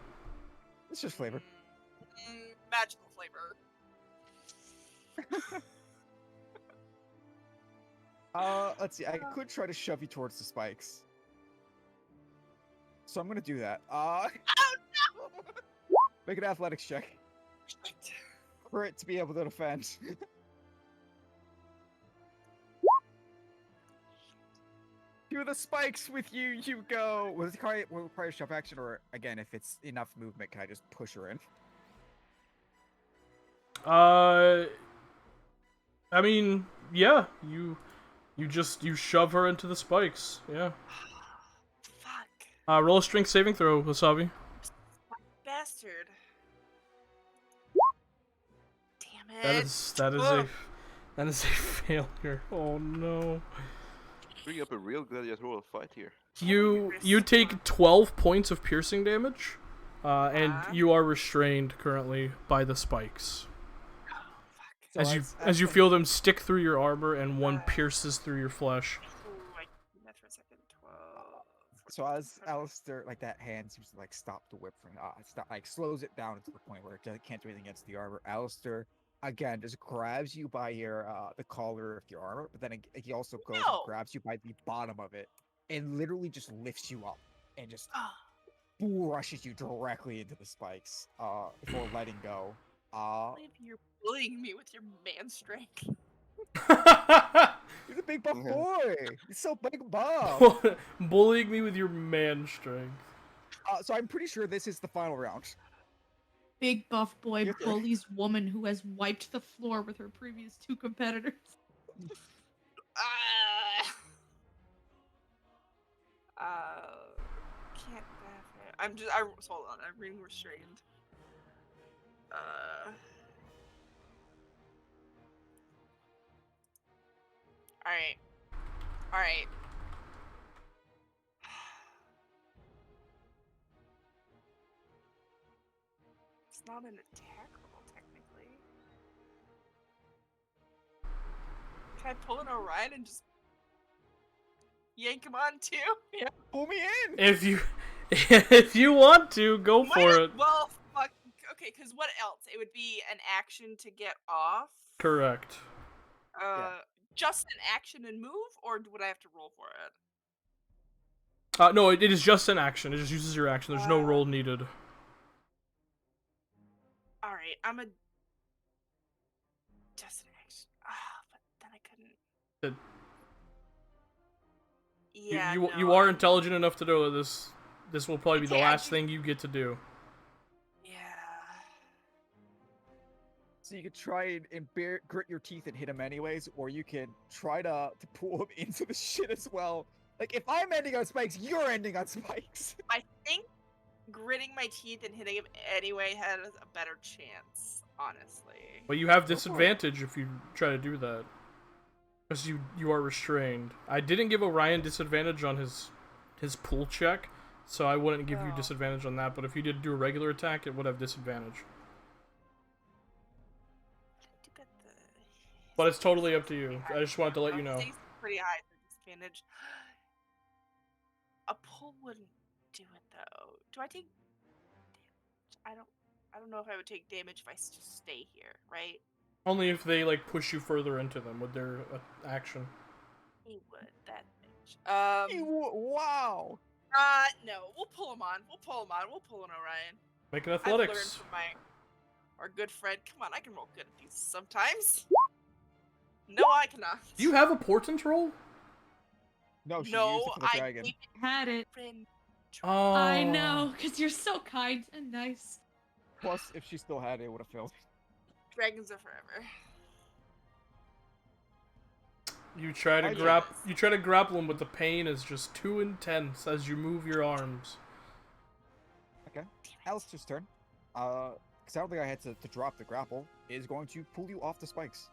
It's just flavor. Magical flavor. Let's see. I could try to shove you towards the spikes. So I'm gonna do that. Oh no! Make an athletics check for it to be able to defend. To the spikes with you, you go. Will it require shove action, or again, if it's enough movement, can I just push her in? I mean, yeah, you shove her into the spikes, yeah. Fuck. Roll a strength saving throw, Wasabi. Bastard. Damn it. That is a failure. Oh no. Bring up a real gladiatorial fight here. You take 12 points of piercing damage, and you are restrained currently by the spikes. So As you feel them stick through your armor and one pierces through your flesh. Ooh, I did that for a second. 12. So as Alistair, like that hand seems to like stop the whip from slows it down to the point where it can't do anything against the armor. Alistair again just grabs you by your the collar of your armor, but then he also goes and grabs you by the bottom of it and literally just lifts you up and just rushes you directly into the spikes before letting go. You're bullying me with your man strength. He's a big buff boy. He's so big and buff. Bullying me with your man strength. So I'm pretty sure this is the final round. Big buff boy You're good. bullies woman who has wiped the floor with her previous 2 competitors. can't. Hold on. I'm reading restrained. Alright. Alright. It's not an attack roll, technically. Can I pull an Orion and just yank him on too? Yeah, pull me in. If you want to, go for it. Well, fuck. Okay, because what else? It would be an action to get off. Correct. Just an action and move, or would I have to roll for it? No, it is just an action. It just uses your action. There's no roll needed. Alright, I'm a... Just an action. But then I couldn't... Yeah, You are intelligent enough to know that this will probably be the Okay, last thing you get to do. Yeah. So you could try and grit your teeth and hit him anyways, or you could try to pull him into the shit as well. Like, if I'm ending on spikes, you're ending on spikes. I think gritting my teeth and hitting him anyway has a better chance, honestly. But you have disadvantage if you try to do that. Because you are restrained. I didn't give Orion disadvantage on his pull check, so I wouldn't give you disadvantage on that, but if you did do a regular attack, it would have disadvantage. But it's totally up to you. I just wanted to let you know. Pretty high for disadvantage. A pull wouldn't do it though. Do I take damage? I don't know if I would take damage if I just stay here, right? Only if they like push you further into them with their action. He would that bitch. Wow. No, we'll pull him on. We'll pull an Orion. Make an I've learned athletics. from our good friend. Come on, I can roll good at these sometimes. No, I cannot. Do you have a portent roll? No, she used it for the dragon. Had it. Oh. I know, because you're so kind and nice. Plus, if she still had it, it would have failed. Dragons are forever. You try to grapple him, but the pain is just too intense as you move your arms. Okay. Alistair's turn. Because I don't think I had to drop the grapple, is going to pull you off the spikes.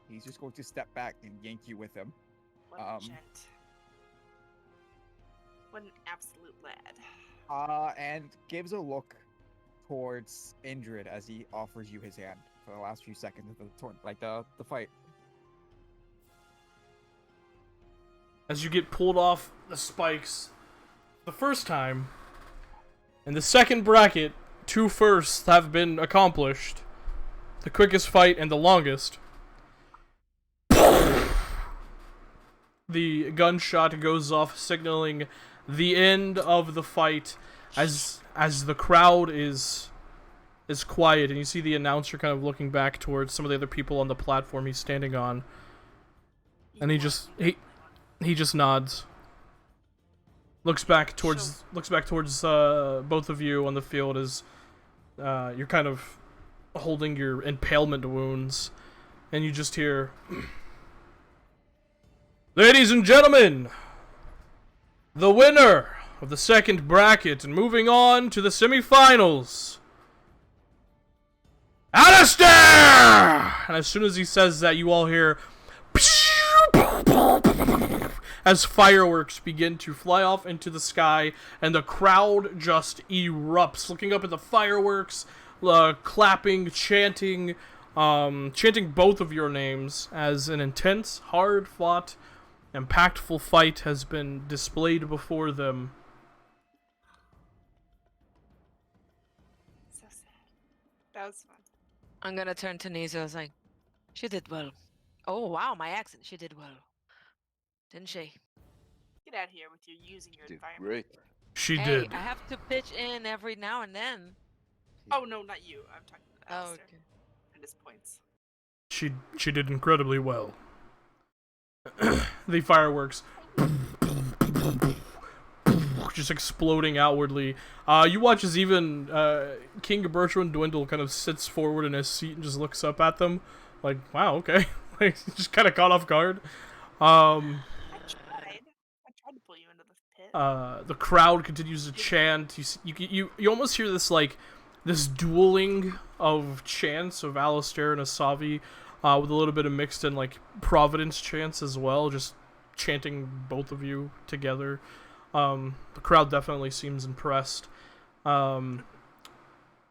He's just going to step back and yank you with him. What a gent. What an absolute lad. And gives a look towards Indrid as he offers you his hand for the last few seconds of the fight. As you get pulled off the spikes the first time, in the second bracket, 2 firsts have been accomplished. The quickest fight and the longest. The gunshot goes off, signaling the end of the fight as the crowd is quiet, and you see the announcer kind of looking back towards some of the other people on the platform he's standing on, and he just nods, looks back towards both of you on the field as you're kind of holding your impalement wounds, and you just hear, "Ladies and gentlemen, the winner of the second bracket and moving on to the semifinals, Alistair!" And as soon as he says that, you all hear as fireworks begin to fly off into the sky, and the crowd just erupts, looking up at the fireworks, clapping, chanting both of your names as an intense, hard-fought, impactful fight has been displayed before them. So sad. That was fun. I'm gonna turn to Nisa. I was like, she did well. Oh, wow, my accent. She did well. Didn't she? Get out of here with your using your Did environment. great. She Hey, did. I have to pitch in every now and then. Oh, no, not you. I'm talking about Oh, Alistair. okay. And his points. She did incredibly well. The fireworks just exploding outwardly. You watch as even King Bertrand Dwindle kind of sits forward in his seat and just looks up at them, like, wow, okay. Like, just kind of caught off guard. I tried to pull you into the The crowd continues to chant. You almost hear this like this dueling of chants of Alistair and Asavi, with a little bit of mixed in like Providence chants as well, just chanting both of you together. The crowd definitely seems impressed.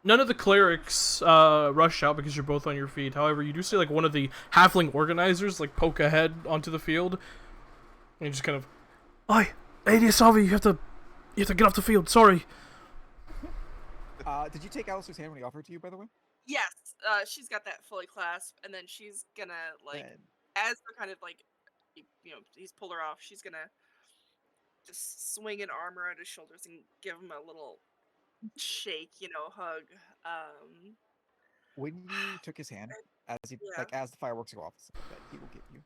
None of the clerics rush out because you're both on your feet. However, you do see like one of the halfling organizers like poke ahead onto the field, and just kind of, "Oi, Lady Asavi, you have to get off the field. Sorry." Did you take Alistair's hand when he offered to you, by the way? Yes, she's got that fully clasped, and then she's gonna like, Then as they're kind of like, he's pulled her off. She's gonna just swing an arm around his shoulders and give him a little shake, hug. when you took his hand, as Yeah. as the fireworks go off, that he will give you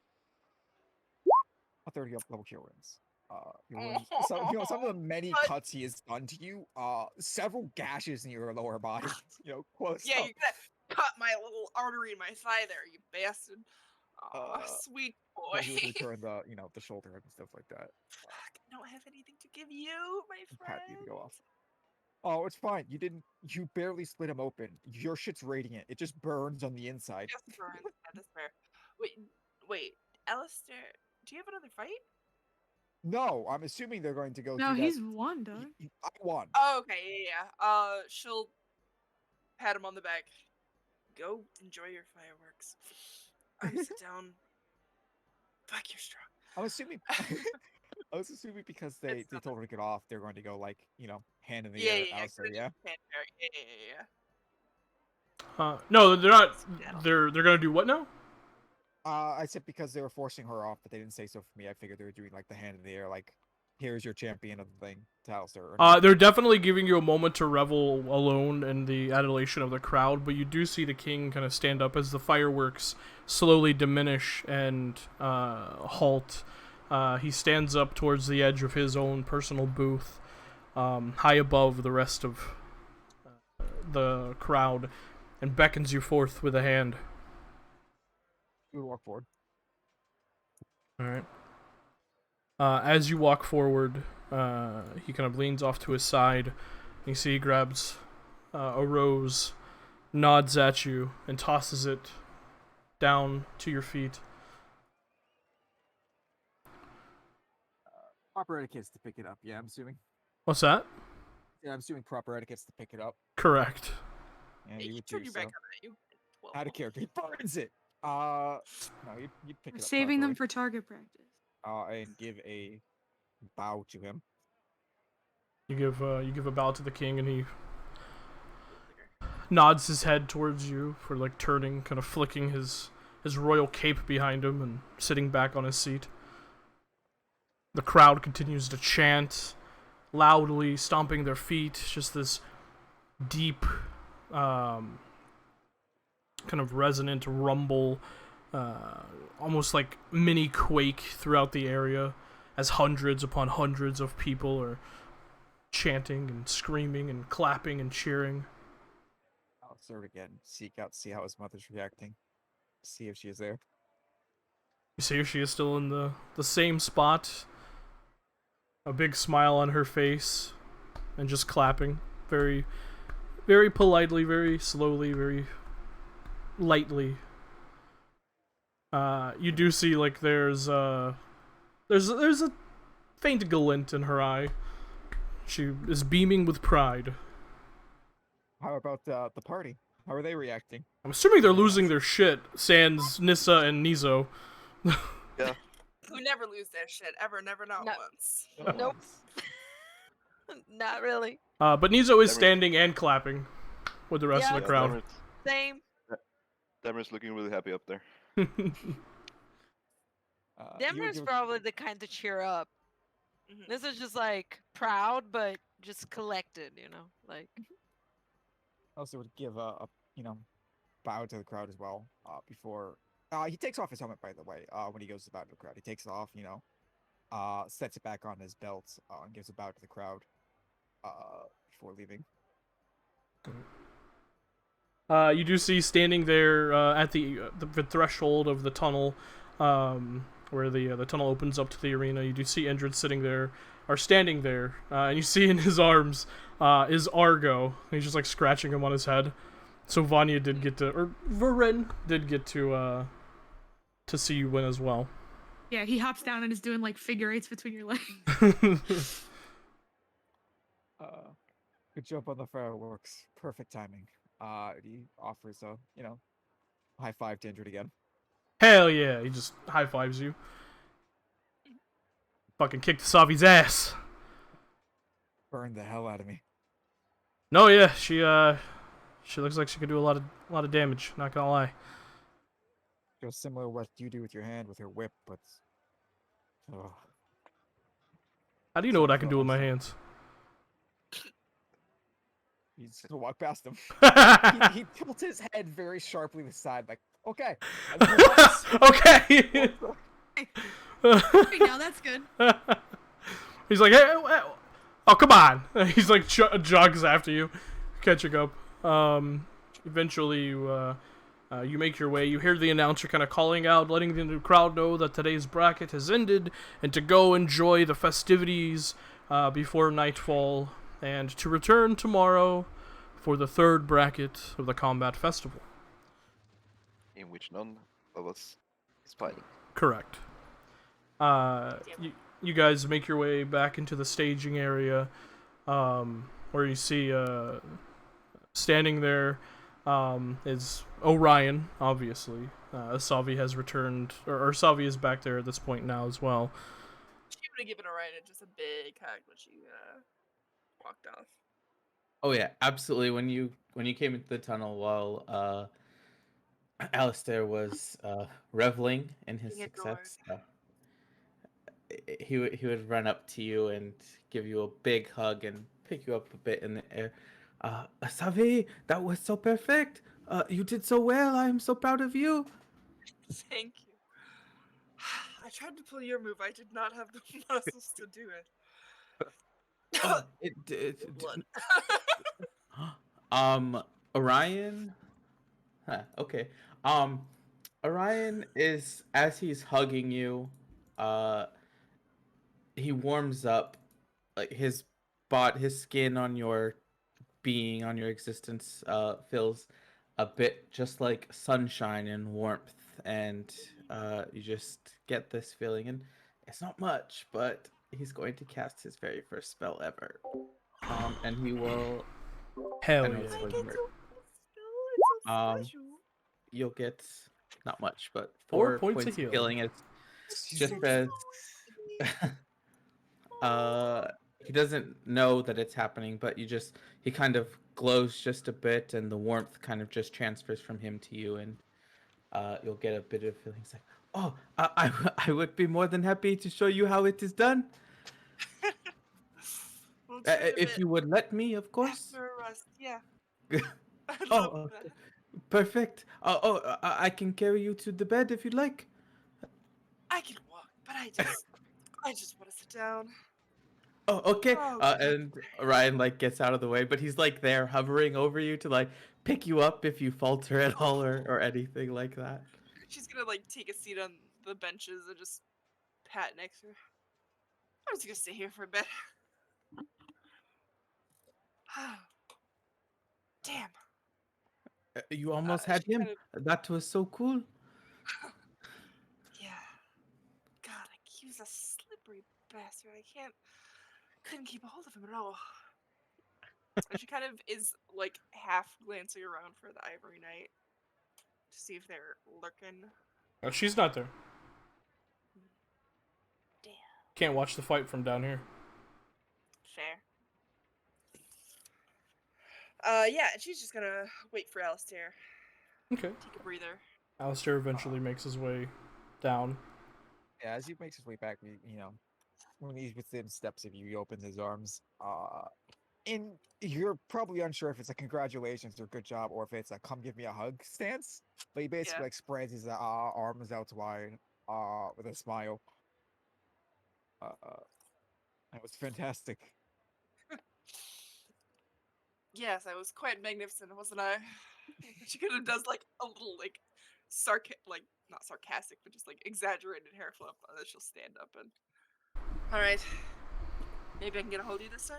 a 30 level cure wounds. Some of the many But- cuts he has done to you, several gashes in your lower body, close Yeah, up. you're gonna cut my little artery in my thigh there, you bastard. Aw, sweet boy. He would return the, the shoulder and stuff like that. Fuck, I don't have anything to give you, my friend. Happy to go off. Oh, it's fine. You barely split him open. Your shit's radiant. It just burns on the inside. Just burn. That's fair. Wait, Alistair, do you have another fight? No, I'm assuming they're going to go No, through he's that. won, dog. I won. Oh, okay, yeah. She'll pat him on the back. Go enjoy your fireworks. I'm sit down. Fuck, you're strong. I'm assuming. I was assuming because they told her to get off, they're going to go like, hand in the Yeah, air. yeah, Alistair, yeah. No, they're not. They're gonna do what now? I said because they were forcing her off, but they didn't say so for me. I figured they were doing like the hand in the air, like, here's your champion of the thing to Alistair. They're definitely giving you a moment to revel alone in the adulation of the crowd, but you do see the king kind of stand up as the fireworks slowly diminish and halt. He stands up towards the edge of his own personal booth, high above the rest of the crowd, and beckons you forth with a hand. You would walk forward. All right. As you walk forward, he kind of leans off to his side. You see he grabs a rose, nods at you, and tosses it down to your feet. Proper etiquette's to pick it up. Yeah, I'm assuming. What's that? Yeah, I'm assuming proper etiquette's to pick it up. Correct. And Hey, you you would turn too, your so. back on that. You. Well, Out of character. He burns it. No, you'd pick We're it up. saving them properly. for target practice. And give a bow to him. You give a bow to the king, and he nods his head towards you for like turning, kind of flicking his royal cape behind him and sitting back on his seat. The crowd continues to chant loudly, stomping their feet. Just this deep, kind of resonant rumble, almost like mini quake throughout the area, as hundreds upon hundreds of people are chanting and screaming and clapping and cheering. I'll observe again. See how his mother's reacting. See if she is there. You see she is still in the same spot. A big smile on her face, and just clapping, very, very politely, very slowly, very lightly. You do see like there's a faint glint in her eye. She is beaming with pride. How about the party? How are they reacting? I'm assuming they're losing their shit, sans Nissa and Nizo. Who never lose their shit ever, never, not No. once. Nope. Not really. But Nizo is Never- standing and clapping with the rest Yeah, of the crowd. Same. Demer's looking really happy up there. You would Demer's give a- probably the kind to cheer up. Mhm. This is just like proud, but just collected, like. also would give a bow to the crowd as well. Before he takes off his helmet, by the way. When he goes to bow to the crowd, he takes it off. Sets it back on his belt. And gives a bow to the crowd. Before leaving. You do see standing there at the threshold of the tunnel, where the tunnel opens up to the arena. You do see Endred sitting there, are standing there, and you see in his arms is Argo. He's just like scratching him on his head. So Vanya did get to, or Varen did get to see you win as well. Yeah, he hops down and is doing like figure eights between your legs. Good job on the fireworks. Perfect timing. He offers a, high five to Indrid again. Hell yeah! He just high fives you. Fucking kicked Savi's ass. Burned the hell out of me. No, yeah, she looks like she could do a lot of damage. Not gonna lie. Feels similar to what you do with your hand with her whip, but. Oh. How do you know what I can do with my hands? You just walk past him. he tilts his head very sharply to the side, like, okay. Okay. Okay, now that's good. He's like, hey, oh, come on. He's like, jogs after you, catching up. Eventually, you make your way. You hear the announcer kind of calling out, letting the crowd know that today's bracket has ended, and to go enjoy the festivities before nightfall, and to return tomorrow for the third bracket of the combat festival. In which none of us is fighting. Correct. You guys make your way back into the staging area, where you see standing there is Orion, obviously. Savi has returned, or Savi is back there at this point now as well. She would have given Orion just a big hug when she walked off. Oh yeah, absolutely. When you came into the tunnel while Alistair was reveling in his Being success, he would run up to you and give you a big hug and pick you up a bit in the air. Savi, that was so perfect. You did so well. I am so proud of you. Thank you. I tried to pull your move. I did not have the muscles to do it. Blood. Orion. Okay. Orion is, as he's hugging you, he warms up, like his skin on your being, on your existence, feels a bit just like sunshine and warmth, and you just get this feeling, and it's not much, but he's going to cast his very first spell ever, and he will. Hell I know yeah. it's I really get weird. so special. You'll get not much, but 4 4 points of points of healing. healing. It's just as he doesn't know that it's happening, but he kind of glows just a bit, and the warmth kind of just transfers from him to you, and you'll get a bit of feeling. It's like, oh, I would be more than happy to show you how it is done. We'll do it a If bit you would let me, of course. after a rest. Yeah. I'd Oh, love okay. that. Perfect. I can carry you to the bed if you'd like. I can walk, but I just want to sit down. Oh, okay. Oh, And Ryan gets out of the way, but he's there hovering over you to pick you up if you falter at all or anything like that. she's gonna take a seat on the benches and just pat next to her. I'm just gonna sit here for a bit. Damn. You almost she had him. kind That was so cool. Yeah. God, he was a slippery bastard. Couldn't keep a hold of him at all. And she kind of is half glancing around for the Ivory Knight to see if they're lurking. Oh, she's not there. Damn. Can't watch the fight from down here. Fair. Yeah, and she's just gonna wait for Alistair. Okay. Take a breather. Alistair eventually makes his way down. Yeah, as he makes his way back, when he's within steps of you, he opens his arms. And you're probably unsure if it's a congratulations or good job, or if it's a come give me a hug stance. But he basically spreads his arms out wide, with a smile. That was fantastic. Yes, I was quite magnificent, wasn't I? She kind of does a little not sarcastic, but just exaggerated hair flip, and then she'll stand up and. All right. Maybe I can get a hold of you this time.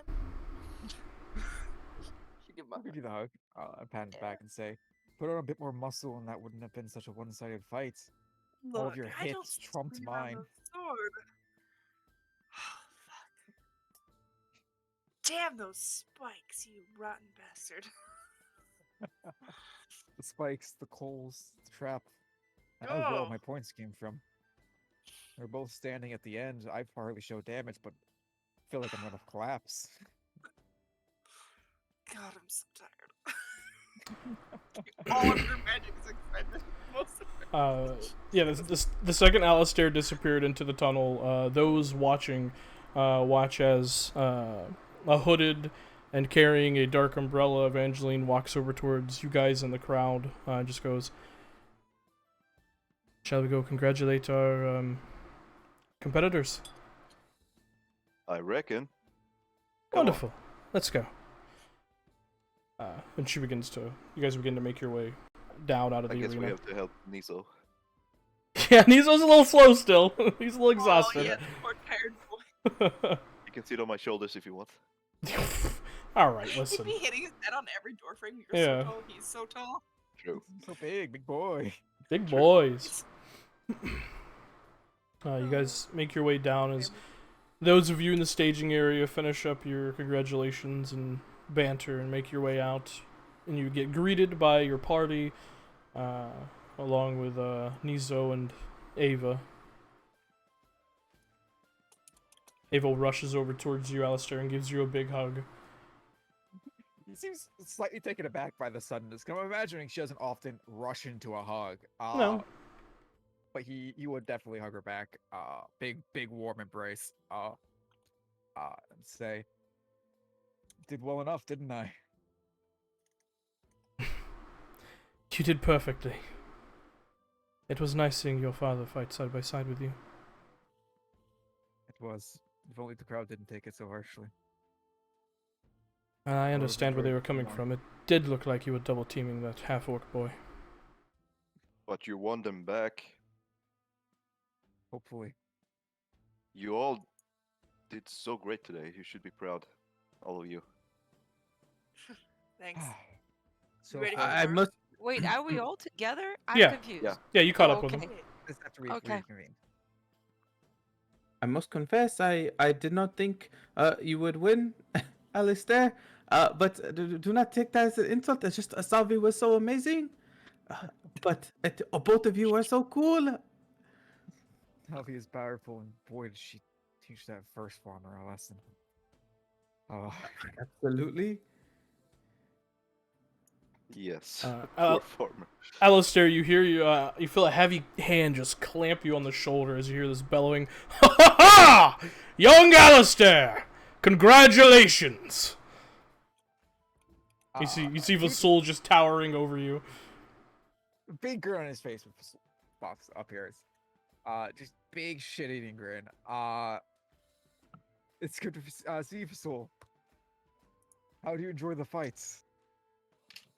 Should give him I'll a give you the hug. I pat him Yeah. back and say, put on a bit more muscle and that wouldn't have been such a one-sided fight. All Look, of your I don't hits trumped swing around mine. the sword. Oh, fuck. Damn those spikes, you rotten bastard. The spikes, the coals, the trap. That was where all Oh, my points came from. We're both standing at the end. I hardly show damage, but I feel like I'm gonna collapse. God, I'm so tired. All of your magic is expended. Most of it. Yeah, the second Alistair disappeared into the tunnel, those watching watch as a hooded and carrying a dark umbrella Evangeline walks over towards you guys in the crowd. Just goes, shall we go congratulate our competitors? I reckon. Come on. Wonderful. Let's go. And you guys begin to make your way down out of I the guess arena. we have to help Niso. Yeah, Nizo's a little slow still. He's a little Oh, exhausted. yeah, the poor tired boy. You can sit on my shoulders if you want. All right, He'd listen. be hitting his head on every doorframe. You're Yeah. so tall. He's so tall. True. So big boy. Big True. boys. You guys make your way down as those of you in the staging area finish up your congratulations and banter and make your way out. And you get greeted by your party, along with Nizo and Ava. Ava rushes over towards you, Alistair, and gives you a big hug. He seems slightly taken aback by the suddenness. 'Cause I'm imagining she doesn't often rush into a hug. No. But he would definitely hug her back. Big warm embrace. And say, did well enough, didn't I? You did perfectly. It was nice seeing your father fight side by side with you. It was. If only the crowd didn't take it so harshly. I understand where they were coming more. from. It did look like you were double teaming that half-orc boy. But you won them back. Hopefully. You all did so great today. You should be proud. All of you. Thanks. So ready for far- I must. Wait, are we all together? I'm Yeah. confused. Yeah. Yeah, you caught Oh, up with him. okay. Just after we Okay. reconvene. I must confess, I did not think you would win, Alistair. But do not take that as an insult. It's just Asavi was so amazing. But both of you are so cool. Tavi is powerful, and boy, did she teach that first farmer a lesson. Oh, Absolutely. Yes. Uh, Poor farmer. Alistair, you hear you feel a heavy hand just clamp you on the shoulder as you hear this bellowing, "Ha ha ha! Young Alistair! Congratulations!" You see Vasul just towering over you. big grin on his face with pops up here. Just big shit-eating grin. It's good to see you, Vasul. How do you enjoy the fights?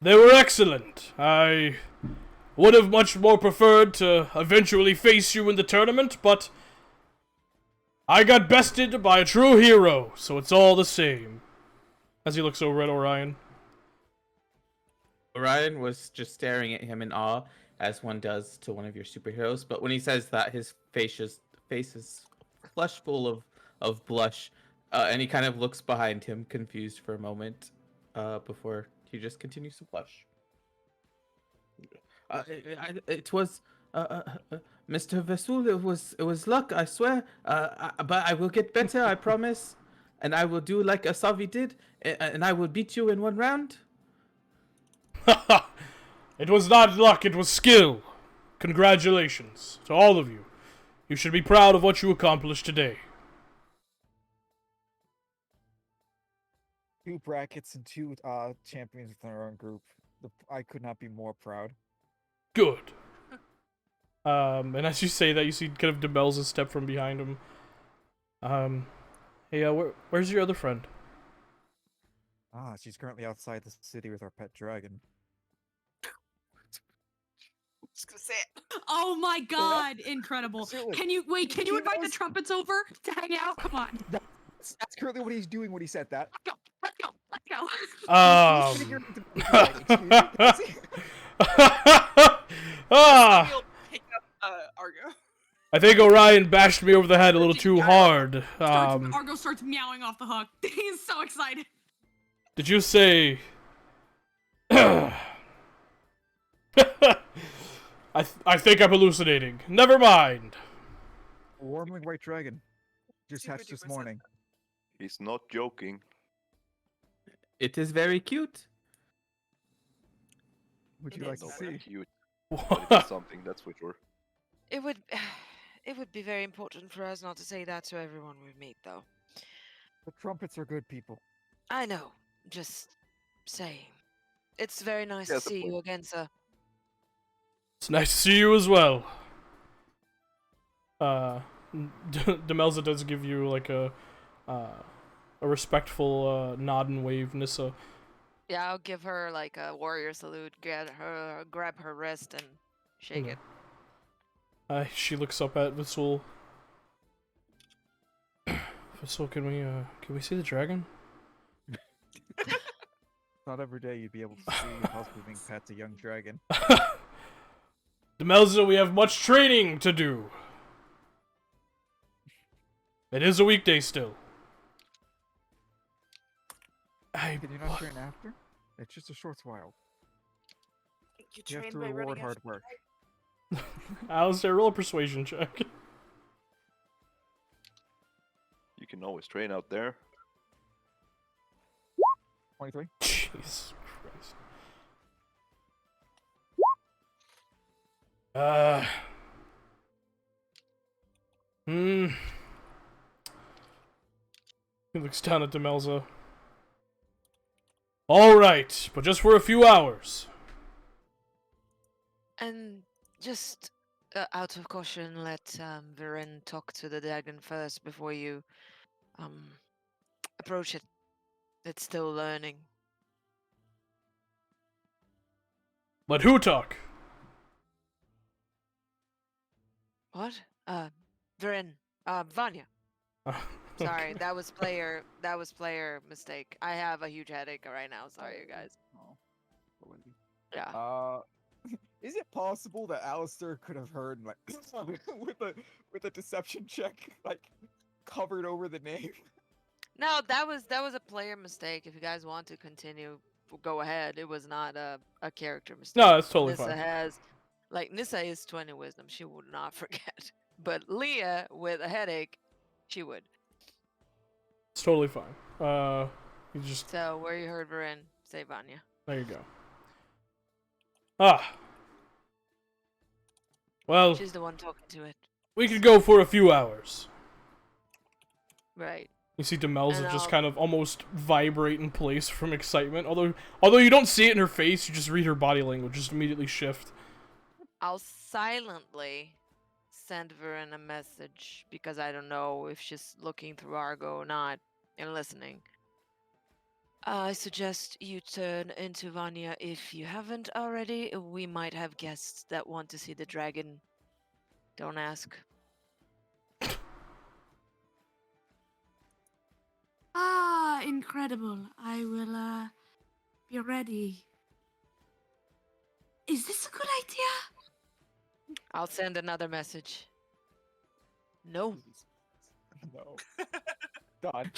They were excellent. I would have much more preferred to eventually face you in the tournament, but I got bested by a true hero, so it's all the same. As he looks over at Orion. Orion was just staring at him in awe, as one does to one of your superheroes. But when he says that, his face is flush full of blush, and he kind of looks behind him, confused for a moment, before he just continues to blush. It was Mr. Vasul. It was luck, I swear. But I will get better, I promise. And I will do like Asavi did, and I will beat you in one round. It was not luck, it was skill. Congratulations to all of you. You should be proud of what you accomplished today. 2 brackets and 2 champions within our own group. I could not be more proud. Good. And as you say that, you see kind of DeBells step from behind him. Hey, where's your other friend? She's currently outside the city with our pet dragon. Just gonna say it. Oh my god, incredible. Seriously. Can you He invite the knows- trumpets over to hang out? Come on. That's currently what he's doing when he said that. Let's go. Let's go. He's sitting here like, excuse me, Kelsey? Ah, You'll pick up Argo. I think Orion bashed me over the head a little too hard. Argo starts meowing off the hook. He's so excited. Did you say? I think I'm hallucinating. Never mind. A warmling white dragon. Just Super hatched this duper morning. He's not joking. It is very cute. Would It you like is to Not see? cute, but it is something, that's for sure. It would it would be very important for us not to say that to everyone we meet, though. The trumpets are good people. I know. Just saying. It's very nice Yes, to of see you course. again, sir. It's nice to see you as well. Demelza does give you like a respectful nod and wave, Nissa. Yeah, I'll give her like a warrior salute, grab her wrist, and shake Yeah. it. She looks up at Vasul. Vasul, can we see the dragon? Not every day you'd be able to see your house moving pet a young dragon. Demelza, we have much training to do. It is a weekday still. Can you not train after? It's just a short while. You You train have to by reward running hard after work. Alistair, roll a persuasion check. You can always train out there. 23? Jesus Christ. He looks down at Demelza. All right, but just for a few hours. And just out of caution, let Viren talk to the dragon first before you approach it. It's still learning. Let who talk? What? Viren. Vanya. Sorry, that was player mistake. I have a huge headache right now. Sorry, you guys. Oh. Yeah. Is it possible that Alistair could have heard like with a deception check like covered over the name? No, that was a player mistake. If you guys want to continue, go ahead. It was not a character mistake. No, that's totally Nissa fine. has Nissa is 20 wisdom. She would not forget. But Leah with a headache, she would. It's totally fine. You just So where you heard Viren, say Vanya. there you go. Ah. Well, She's the one talking to it. we could go for a few hours. Right. You see Demelza And just I'll- kind of almost vibrate in place from excitement. Although you don't see it in her face, you just read her body language just immediately shift. I'll silently send Viren a message because I don't know if she's looking through Argo or not and listening. I suggest you turn into Vanya if you haven't already. We might have guests that want to see the dragon. Don't ask. Ah, incredible. I will be ready. Is this a good idea? I'll send another message. No. No. Done.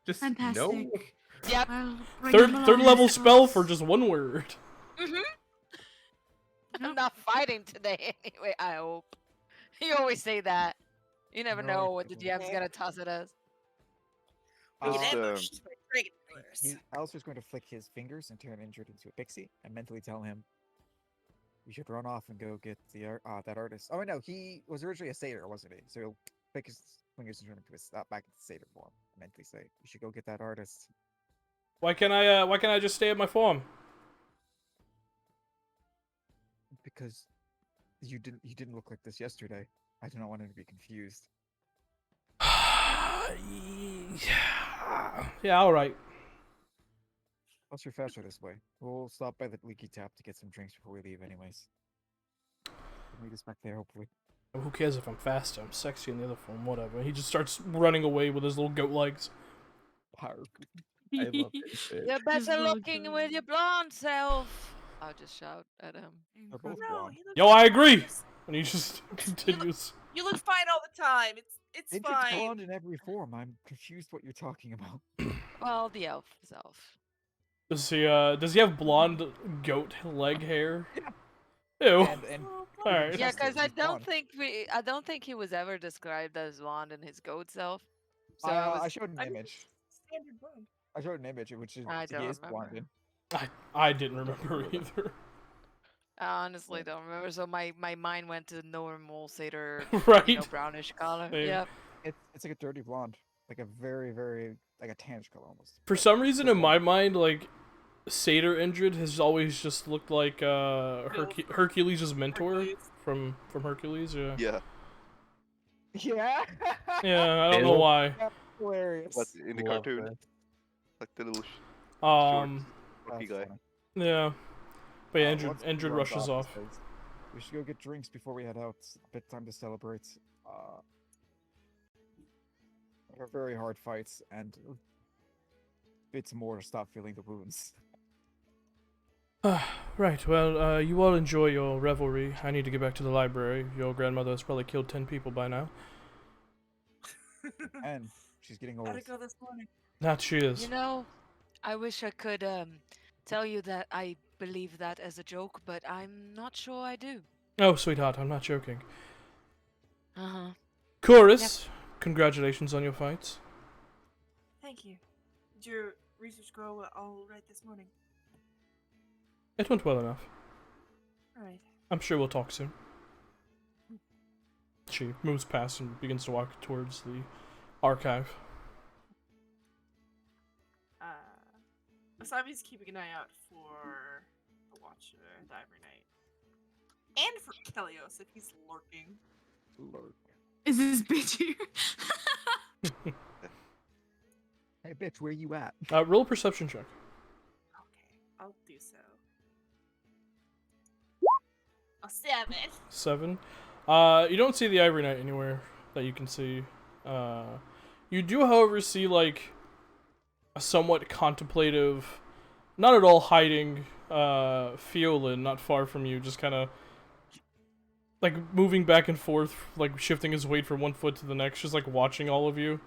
Just Fantastic. no. Yep. Well, bring Third him along, third level Mr. spell Ross. for just one word. I'm not fighting today anyway, I hope. You always say that. You never No, know what the I didn't. DM's gonna toss at us. We get Just, ambushed by dragon killers. Alistair's going to flick his fingers and turn injured into a pixie and mentally tell him, "You should run off and go get the that artist." Oh no, he was originally a satyr, wasn't he? So he'll flick his fingers and turn into his back into satyr form. Mentally say, "You should go get that artist." Why can't I just stay at my farm? Because you didn't look like this yesterday. I do not want him to be confused. Yeah, all right. Plus, you're faster this way. We'll stop by the leaky tap to get some drinks before we leave, anyways. We'll meet us back there, hopefully. Who cares if I'm faster? I'm sexy in the other form, whatever. He just starts running away with his little goat legs. Power. I love this shit. You're His better little looking goat. with your blonde self. I'll just shout at him. They're both Incredible. blonde. he looks Yo, I fine. agree! Just- And he just continues. You look fine all the time. It's It's fine. blonde in every form. I'm confused what you're talking about. Well, the elf is elf. Does he have blonde goat leg hair? Ew. And Alright. Yeah, Just because that I don't think he was ever described as blonde in his goat self. So I showed an I mean, image. standard blonde. I showed an image which is I he don't is blonde remember. in. I didn't remember either. I honestly don't remember. So my mind went to normal satyr, Right. brownish color. Same. Yep. It's like a dirty blonde, like a very very like a tannish color almost. For but some reason, still in my blonde. mind, like, Satyr Indrid has always just looked like Hercules' mentor Hercules. from Hercules. Yeah. Yeah, Yeah. Yeah, I don't know Bill. why. That's hilarious. but in the Love cartoon, this. like the little Um. rocky That's guy. funny. Yeah. But yeah, Once he Indrid runs rushes he off. says, we should go get drinks before we head out. It's a bit time to celebrate. A very hard fights and bits more to stop feeling the wounds. Right. Well, you all enjoy your revelry. I need to get back to the library. Your grandmother has probably killed 10 people by now. And she's getting old. How'd it go this morning? That she is. You know, I wish I could tell you that I believe that as a joke, but I'm not sure I do. Oh, sweetheart, I'm not joking. Uh-huh. Kouris, congratulations on your fights. Thank you. Did your research go all right this morning? It went well enough. Alright. I'm sure we'll talk soon. She moves past and begins to walk towards the archive. Wasabi's keeping an eye out for the Watcher, the Ivory Knight. And for Kelios if he's lurking. Lurk. Is this bitch here? Hey bitch, where you at? Roll a perception check. Okay, I'll do so. A 7. 7. You don't see the Ivory Knight anywhere that you can see. You do, however, see, like, a somewhat contemplative, not at all hiding, Fiolin not far from you, just kind of, like, moving back and forth, like, shifting his weight from one foot to the next, just, like, watching all of you.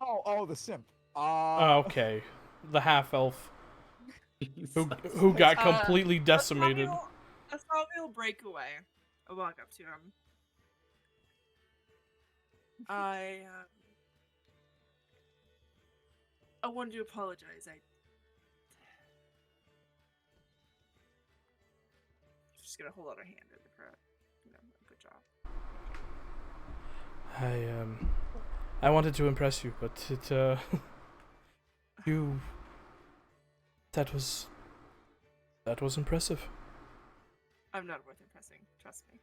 Oh, the simp. Okay. The half-elf, Jesus. who got Uh, completely decimated. Wasabi will break away. I'll walk up to him. I wanted to apologize. I'm just gonna hold out a hand at the crowd. Good job. I wanted to impress you, but it, that was impressive. I'm not worth impressing. Trust me.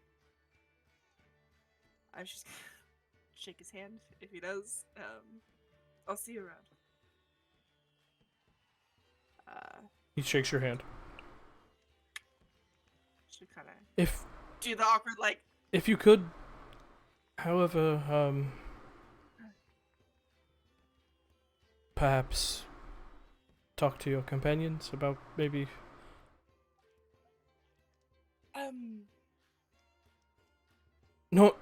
I was just gonna shake his hand if he does. I'll see you around. He shakes your hand. Should kind of If do the awkward like. If you could, however, perhaps talk to your companions about maybe. No,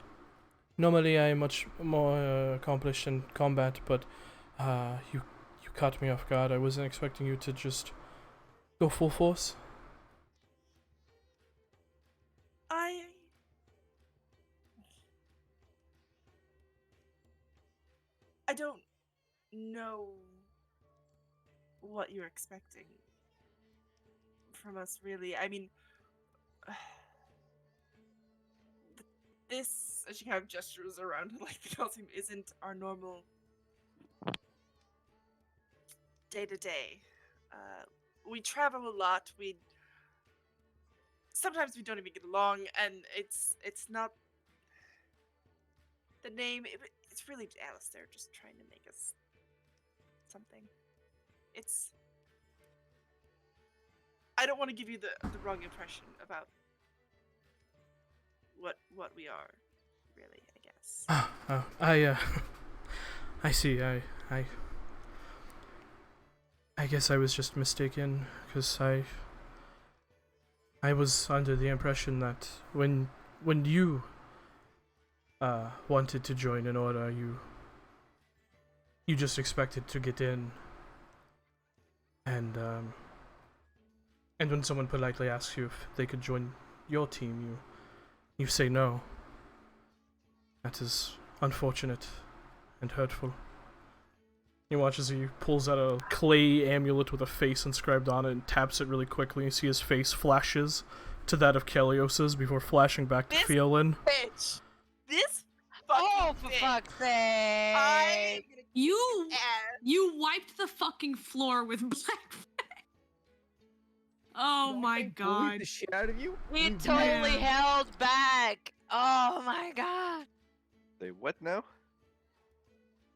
normally I am much more accomplished in combat, but you caught me off guard. I wasn't expecting you to just go full force. I don't know what you're expecting from us, really. I mean, this, as she kind of gestures around like the costume, isn't our normal day-to-day. We travel a lot. Sometimes we don't even get along, and it's not the name. It's really Alistair just trying to make us something. I don't want to give you the wrong impression about what we are, really, I guess. I see. I guess I was just mistaken, because I was under the impression that when you wanted to join an order, you just expected to get in, and when someone politely asks you if they could join your team, you say no. That is unfortunate and hurtful. You watch as he pulls out a clay amulet with a face inscribed on it and taps it really quickly. You see his face flashes to that of Kelios's before flashing back to This Fiolin. Bitch! This fucking Oh, for bitch! fuck's I am sake! gonna kick You his ass. you wiped the fucking floor with black. Oh my Bullied god. the shit out of you. He We've totally Yeah. held back. Oh my god. They what now?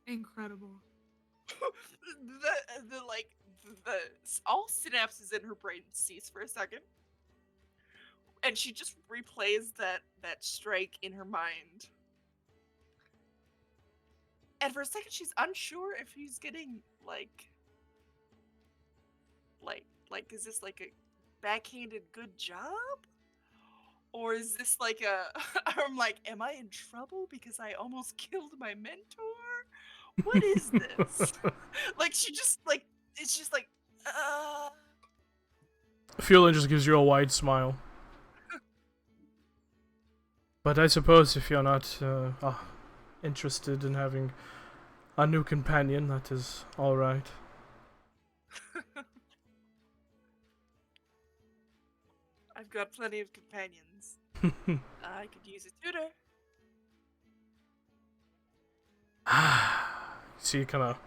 Incredible. All synapses in her brain cease for a second, and she just replays that strike in her mind. And for a second, she's unsure if he's getting is this like a backhanded good job, or is this like a I'm like, am I in trouble because I almost killed my mentor? What is this? Like she just like it's just like Fiolin just gives you a wide smile. But I suppose if you're not interested in having a new companion, that is alright. I've got plenty of companions. I could use a tutor. See, he kind of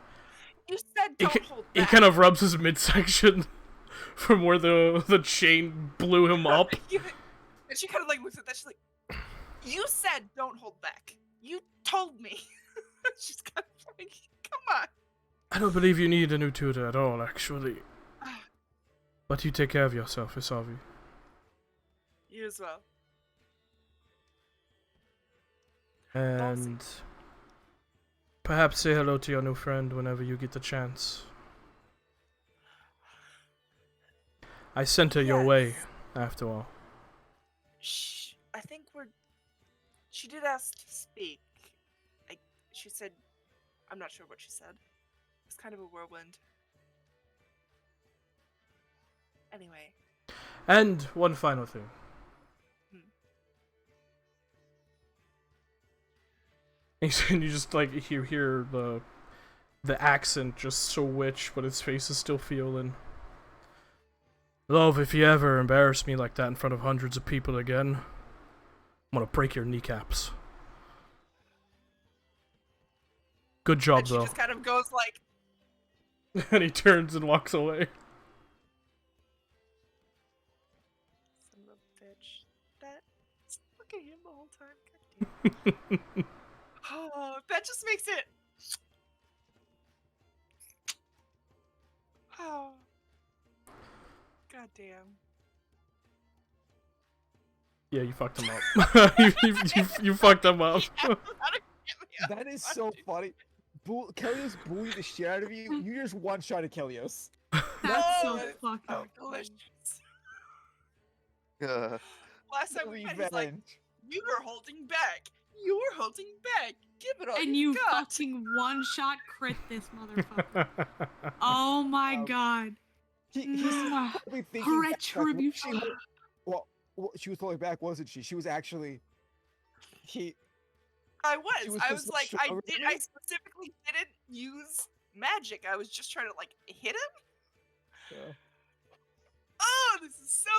You said don't hold he back. kind of rubs his midsection from where the chain blew him up. And she kind of like looks at that. She's like, "You said don't hold back. You told me." She's kind of like, "Come on." I don't believe you need a new tutor at all, actually. But you take care of yourself, Isavi. You as well. And perhaps say hello to your new friend whenever you get the chance. I sent her your way, after all. I think she did ask to speak. She said, I'm not sure what she said. It's kind of a whirlwind. Anyway. And one final thing. And you just like you hear the accent just switch, but his face is still feeling. Love, if you ever embarrass me like that in front of hundreds of people again, I'm gonna break your kneecaps. Good job, And she though. just kind of goes like, And he turns and walks away. son of a bitch. That's fucking him the whole time. God damn. Oh, that just makes it. Oh. God damn. Yeah, you fucked him up. you fucked him up. That is so funny. Kelios bullied the shit out of you. You just one-shotted Kelios. That's so it's fucking delicious. Uh, Last time we met, he's like, Revenge. you were holding back. You were holding back. Give it all And you got. fucking one-shot crit this motherfucker. Oh my god. He's probably thinking back, like, Retribution. well, she was holding back, wasn't she? She was actually. I She was. was I just was like, stronger I than I you? specifically didn't use magic. I was just trying to like hit him. Yeah. Oh, this is so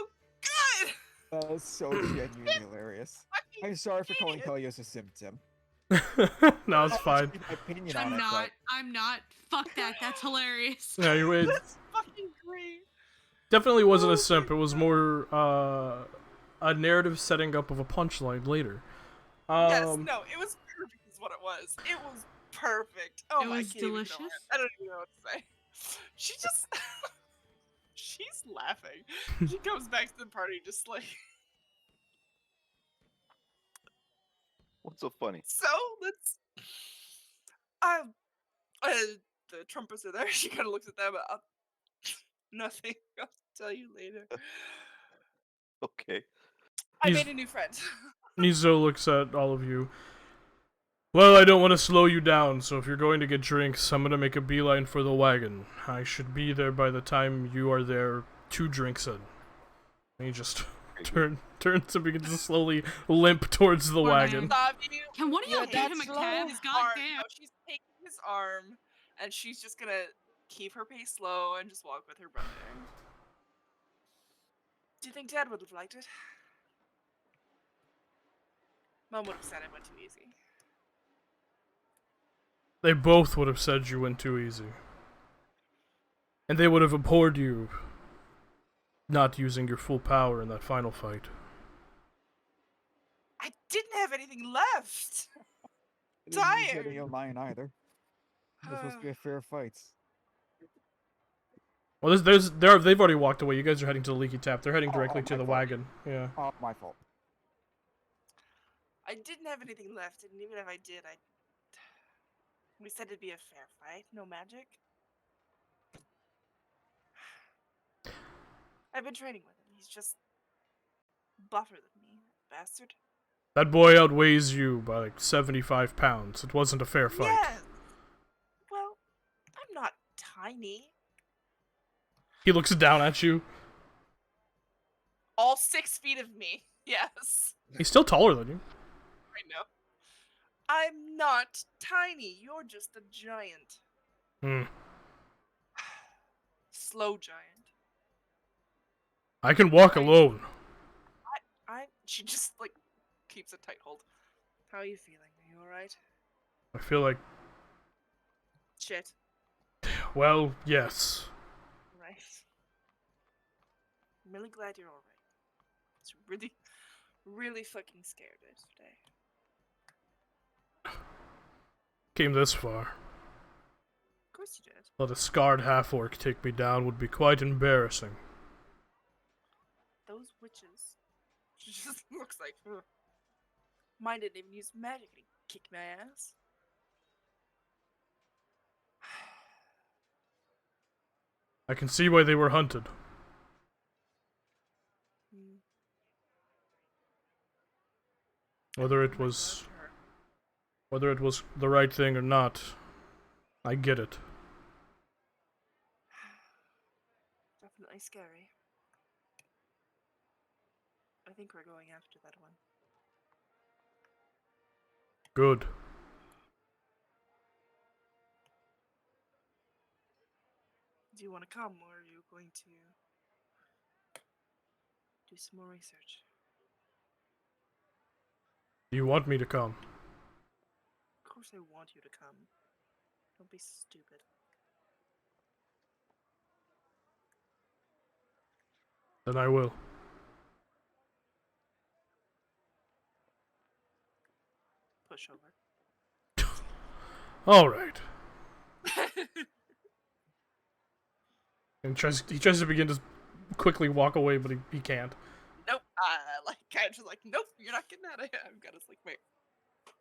good. That was so genuinely hilarious. I'm sorry for calling idiot. Kelios a symptom. No, it's fine. My opinion on I'm it, not. I'm not. Fuck that. That's hilarious. Yeah, you wait. That's fucking great. Definitely wasn't a simp. It was more a narrative setting up of a punchline later. Yes, no, it was perfect. Is what it was. It was perfect. Oh It my, I was can't even know delicious? it. I don't even know what to say. She just, she's laughing. She comes back to the party just like. What's so funny? So let's. The trumpets are there. She kind of looks at them. Nothing. I'll tell you later. Okay. I He's- made a new friend. Nizo looks at all of you. Well, I don't want to slow you down, so if you're going to get drinks, I'm gonna make a beeline for the wagon. I should be there by the time you are there 2 drinks in. And he just turns and begins to slowly limp towards the Poor wagon. Stop you. Can one of y'all Yeah, hand him a that's cab? slow. Goddamn. No, she's taking his arm, and she's just gonna keep her pace slow and just walk with her brother. Do you think Dad would have liked it? Mom would have said I went too easy. They both would have said you went too easy. And they would have abhorred you not using your full power in that final fight. I didn't have anything left. I didn't use Tired. any of mine either. They're supposed to be a fair fight. Well, they've already walked away. You guys are heading to the Leaky Tap. They're heading directly to my the fault. wagon. Yeah. Oh, my fault. I didn't have anything left, and even if I did, we said it'd be a fair fight, no magic. I've been training with him. He's just buffer than me, bastard. That boy outweighs you by like 75 pounds. It wasn't a fair fight. Yes. Well, I'm not tiny. He looks down at you. All 6 feet of me. Yes. He's still taller than you. I know. I'm not tiny. You're just a giant. Hmm. Slow giant. I can walk alone. She just, like, keeps a tight hold. How are you feeling? Are you alright? I feel like, Shit. well, yes. Right. I'm really glad you're alright. I was really, really fucking scared yesterday. Came this far. Of course you did. Let a scarred half-orc take me down would be quite embarrassing. Those witches. She just looks like, ugh. Mine didn't even use magic to kick my ass. I can see why they were hunted. Hmm. Whether it My was blood hurt. whether it was the right thing or not, I get it. Definitely scary. I think we're going after that one. Good. Do you want to come, or are you going to do some more research? Do you want me to come? Of course I want you to come. Don't be stupid. Then I will. Push over. Alright. And he tries to begin to quickly walk away, but he can't. Nope. Like kind of just like, nope, you're not getting out of here. I've got his like my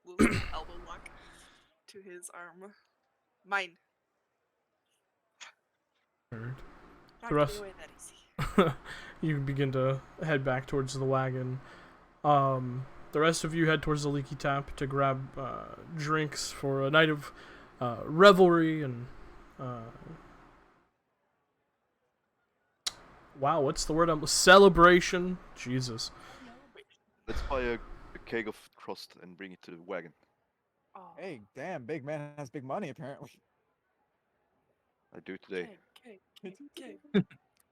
little elbow lock to his arm. Mine. Alright. Not The rest- getting away that easy. You begin to head back towards the wagon. The rest of you head towards the Leaky Tap to grab drinks for a night of revelry and wow, what's the word? Celebration. Jesus. Let's buy a keg of crust and bring it to the wagon. Oh, Hey, damn, big man has big money apparently. I do today. okay.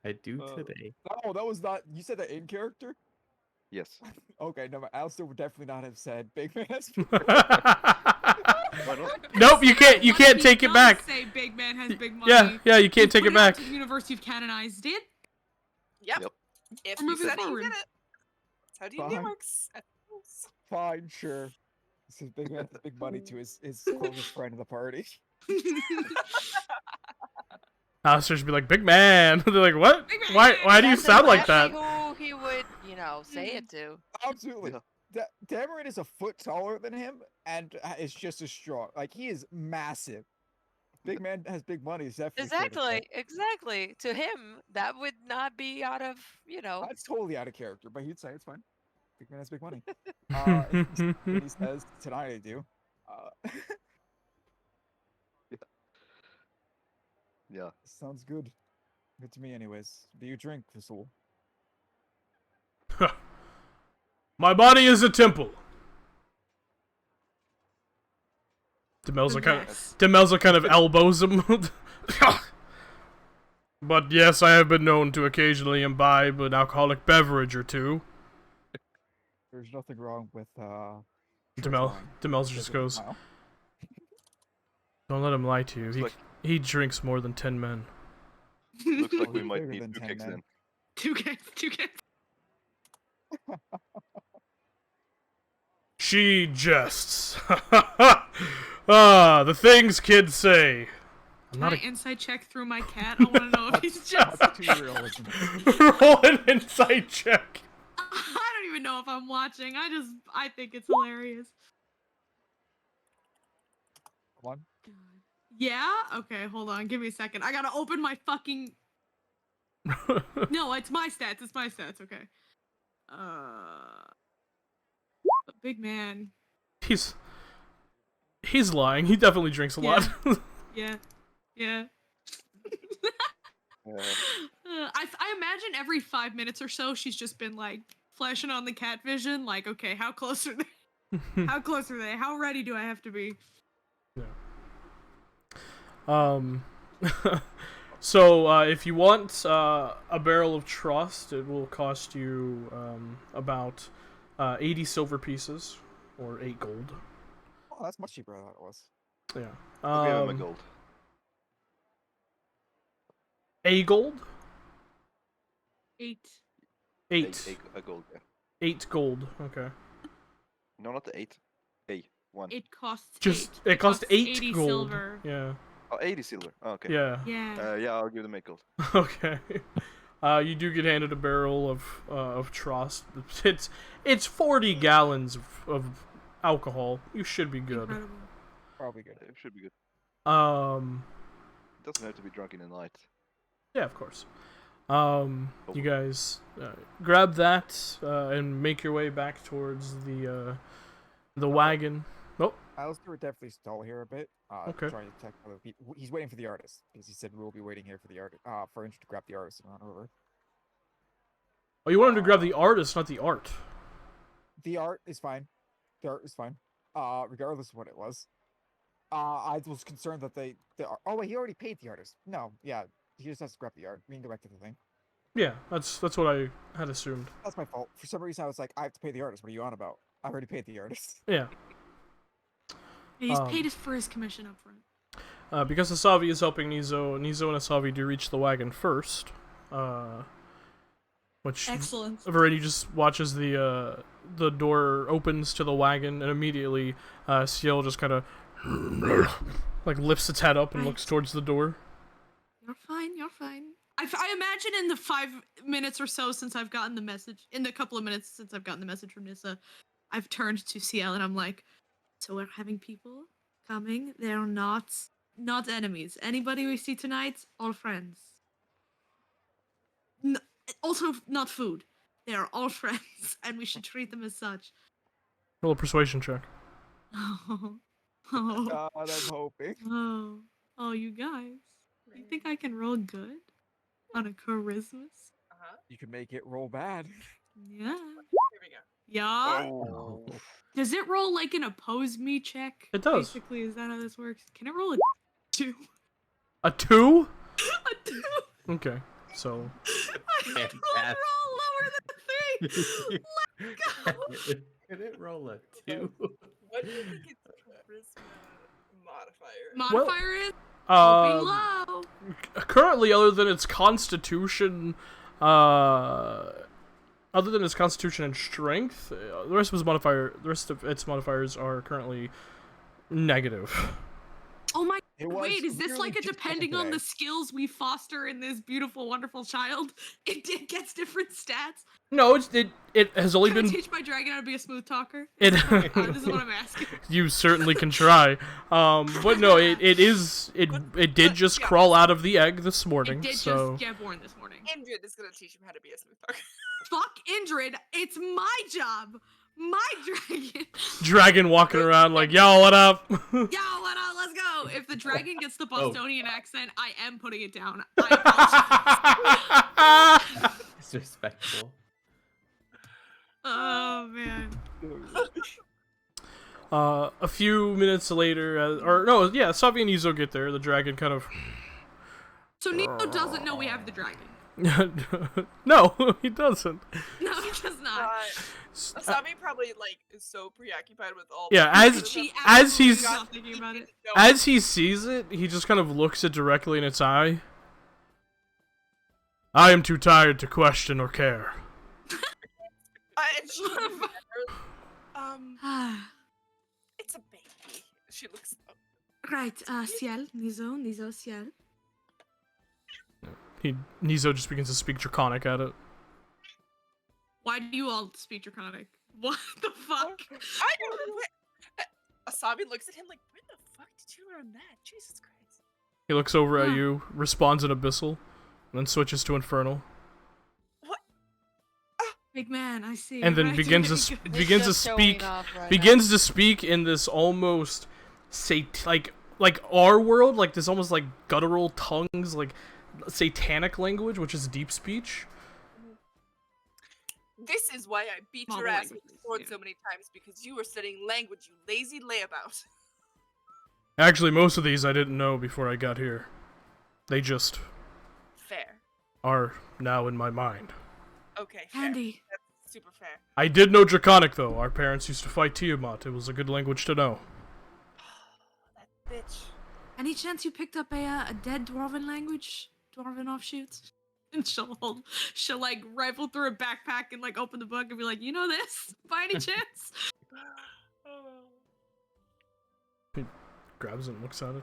I do Uh, today. Oh, that was not. You said that in character? Yes. Okay, no, Alistair would definitely not have said big man has. Why not? Nope, you can't. You What can't if take he it does back. Say big man has big money. Yeah, you can't take Put it back. out to the University of Canonized, did? Yep. Yep. If We're you moving said it, you forward. did it. That's how D&D Fine. works. Fine, sure. He says big man has big money to his closest friend in the party. Alistair's be like, big man. They're like, what? Big man. Why do you That's sound like that? exactly who he would, say it to. Absolutely. Yeah. Dameron is a foot taller than him and is just as strong. Like, he is massive. Big man has big money. Is definitely fair to say. Exactly. To him, that would not be out of, That's totally out of character, but he'd say it's fine. Big man has big money. And he says, tonight I do. Yeah. Sounds good. Good to me, anyways. Do you drink, Vasul? My body is a temple. Demelza kind of elbows him. But yes, I have been known to occasionally imbibe an alcoholic beverage or two. There's nothing wrong with Demelza just goes, don't let him lie to you. He drinks more than 10 men. Looks like we He's might bigger need than 2 10 kicks men. in. 2 kids. She jests. The things kids say. Can I inside check through my cat? I want to know if he's just. That's too real, isn't it? Roll an insight check. I don't even know if I'm watching. I think it's hilarious. Come on. Yeah? Okay, hold on. Give me a second. I gotta open my fucking. No, it's my stats. It's my stats. Okay. Big man. He's lying. He definitely drinks a lot. Yeah. Yeah. I imagine every 5 minutes or so, she's just been like flashing on the cat vision. Like, okay, how close are they? How close are they? How ready do I have to be? So, if you want a barrel of trust, it will cost you about 80 silver pieces, or 8 gold. Oh, that's much cheaper than I thought it was. Yeah. I'll give him a gold. A gold? 8. 8. A gold, yeah. 8 gold, okay. No, not the 8. A1. It costs Just, 8. it cost 8 80 gold. silver. Yeah. Oh, 80 silver. Oh, okay. Yeah. Yeah. Yeah, I'll give them 8 gold. Okay. You do get handed a barrel of trust. It's 40 gallons of alcohol. You should be good. Incredible. Probably good. It should be good. It doesn't have to be drunk in the night. Yeah, of course. You guys grab that and make your way back towards the wagon. Oh. Alistair would definitely stall here a bit. Okay. Trying to check other people. He's waiting for the artist because he said we'll be waiting here for the artist. For him to grab the artist and run over. Oh, you want him to grab the artist, not the art. The art is fine. The art is fine. Regardless of what it was. I was concerned that oh wait, he already paid the artist. No, yeah, he just has to grab the art. We can go back to the thing. Yeah, that's what I had assumed. That's my fault. For some reason, I was like, I have to pay the artist. What are you on about? I already paid the artist. Yeah. He's paid for his commission up front. Because Asavi is helping Nizo and Asavi do reach the wagon first. Which excellent. Vereni just watches the door opens to the wagon, and immediately Ciel just kind of like lifts its head up and looks towards the door. You're fine. You're fine. I imagine in the 5 minutes or so since I've gotten the message, in the couple of minutes since I've gotten the message from Nissa, I've turned to Ciel and I'm like, so we're having people coming. They're not enemies. Anybody we see tonight, all friends. Also, not food. They are all friends, and we should treat them as such. Roll a persuasion check. God, I'm hoping. Oh, you guys. You think I can roll good on a charisma? You can make it roll bad. Yeah. Here we go. Yeah. Oh. Does it roll like an oppose me check? It does. Basically, is that how this works? Can it roll a 2? A 2? A 2? Okay, so. I roll lower than 3. Let's go. Can it roll a 2? What do you think its charisma modifier? Modifier is? Being low. Currently, other than its constitution, and strength, the rest of its modifiers are currently negative. Oh my It was Wait, is this literally like a just depending on the yesterday. skills we foster in this beautiful, wonderful child, it gets different stats? No, it has only Can I been teach my dragon how to be a smooth talker? It- This is what I'm asking. you certainly can try. But no, it did just crawl out of the egg this morning. It did So just get born this morning. Indrid is gonna teach him how to be a smooth talker. Fuck Indrid, it's my job. My dragon. dragon walking around like, yo, what up? Yo, what up? Let's go. If the dragon gets the Bostonian accent, I am putting it down. I apologize. It's respectful. Oh man. A few minutes later, Savi and Izo get there. The dragon kind of. So Nico doesn't know we have the dragon. No, he doesn't. No, he does not. Asami probably like is so preoccupied with all. Yeah, She as absolutely he's is not thinking about it. as he sees it, he just kind of looks it directly in its eye. I am too tired to question or care. And she, it's a baby. She looks. Right, Ciel, Nizo, Ciel. Nizo just begins to speak Draconic at it. Why do you all speak Draconic? What the fuck? I don't know. Asami looks at him like, where the fuck did you learn that? Jesus Christ. He looks over at you, responds in Abyssal, and then switches to Infernal. Big man, I see. And then Right, begins very to good. begins to speak in this almost like our world, like this almost like guttural tongues, like satanic language, which is deep speech. This is why I beat Small your ass with languages, the sword yeah. so many times, because you were studying language, you lazy layabout. Actually, most of these I didn't know before I got here. They just Fair. are now in my mind. Okay, fair. Andy. That's super fair. I did know Draconic though. Our parents used to fight Tiamat. It was a good language to know. That bitch. Any chance you picked up a dead dwarven language? Dwarven offshoots? And she'll like rifle through her backpack and like open the book and be like, you know this? By any chance? He grabs it and looks at it.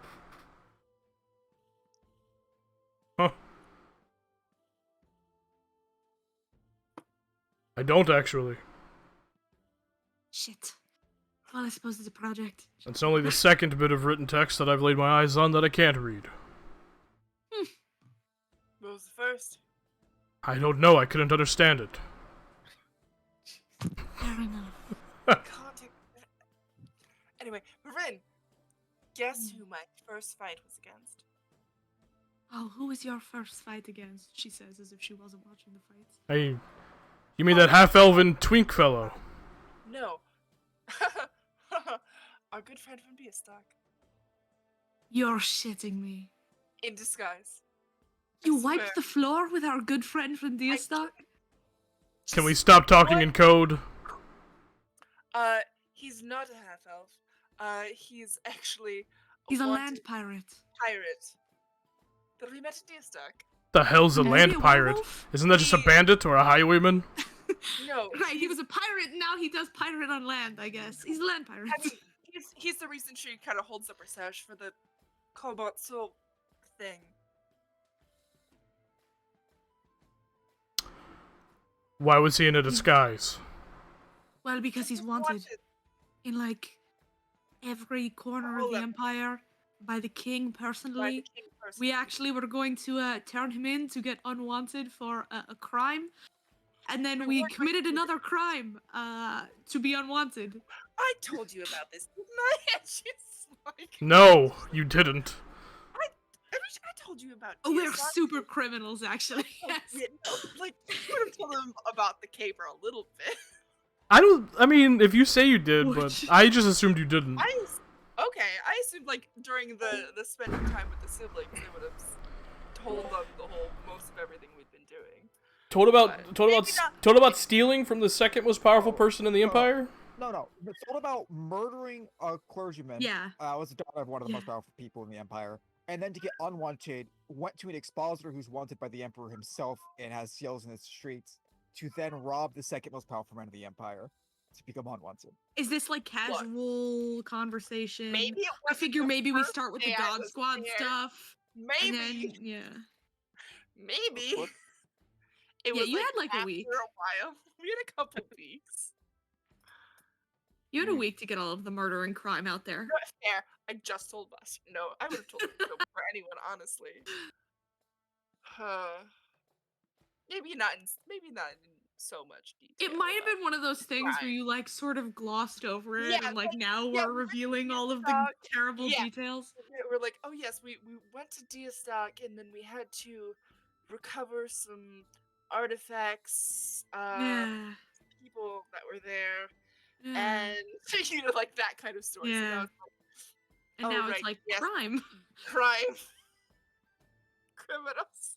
Huh. I don't actually. Shit. Well, I suppose it's a project. It's only the second bit of written text that I've laid my eyes on that I can't read. What was the first? I don't know, I couldn't understand it. Fair enough. Contact. Anyway, Marin, guess who my first fight was against? Oh, who was your first fight against? She says as if she wasn't watching the fights. Hey, you mean that half-elven twink fellow? No. Our good friend from Beastock. You're shitting me. In disguise. You I swear. wiped the floor with our good friend from Deerstock? Can we stop talking in code? He's not a half-elf. He's actually He's a wanted land pirate. pirate. That we met in Deerstock. The hell's a Is he land a pirate? werewolf? Isn't that just a bandit or a highwayman? No. Right, he was a pirate, now he does pirate on land, I guess. He's a land pirate. I mean, he's the reason she kind of holds up her sash for the cobalt soul thing. Why was he in a disguise? Well, because he's wanted in, like, every corner of the Empire by the king personally. We actually were going to turn him in to get unwanted for a crime. And then we committed another crime to be unwanted. I told you about this, didn't I? And she's like, No, you didn't. I told you about. Oh, we're DSI. super criminals, actually. Yes. Yeah, no, like you could have told them about the caper a little bit. I mean, if you say you did, but I just assumed you didn't. I assumed like during the spending time with the siblings, they would have told them the whole most of everything we'd been doing. Told about stealing from the second most powerful person in the Empire? No. It's all about murdering a clergyman. Yeah. Was the daughter of one of the most powerful people in the Empire. And then to get unwanted, went to an expositor who's wanted by the Emperor himself and has seals in the streets to then rob the second most powerful man of the Empire. to become unwanted. Is this like casual conversation? Maybe it I was figure the maybe we first start with the day I God was Squad there. stuff. And then, Maybe, yeah. maybe What? it Yeah, was you like had like a after week. a while. We had a couple weeks. You had a Mm. week to get all of the murder and crime out there. Not fair. I just told Buster. No, I would have told him no for anyone, honestly. Maybe not in so much detail. It might have about been one of those things where crime. you like sort of glossed over it, Yeah, and like like, now yeah, we're we went to revealing all of the Deerstock, terrible yeah. details. We're like, oh yes, we went to Deerstock and then we had to recover some artifacts, Yeah. people that were there, Yeah. and you know, like that kind of story. So now Yeah. it's like, And oh, now right, it's like yes. crime. crime, criminals.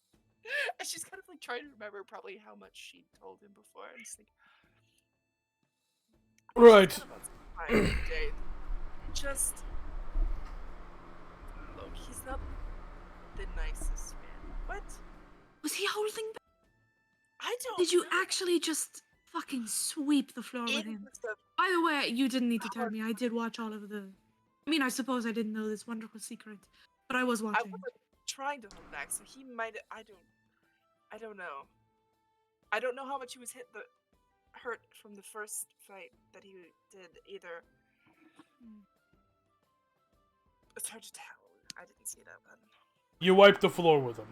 And she's kind of like trying to remember probably how much she told him before. And just like, Right. kind of on some time day. Just look, he's not the nicest man. What? Was he holding back? I don't. Did you know. actually just fucking sweep the floor with It him? was a By the way, you didn't need to tell me. I did watch all of the. I mean, I suppose I didn't know this wonderful secret, but I was I watching. wasn't trying to hold back, so he might. I don't know. I don't know how much he was hurt from the first fight that he did either. It's hard to tell. I didn't see that one. You wiped the floor with him.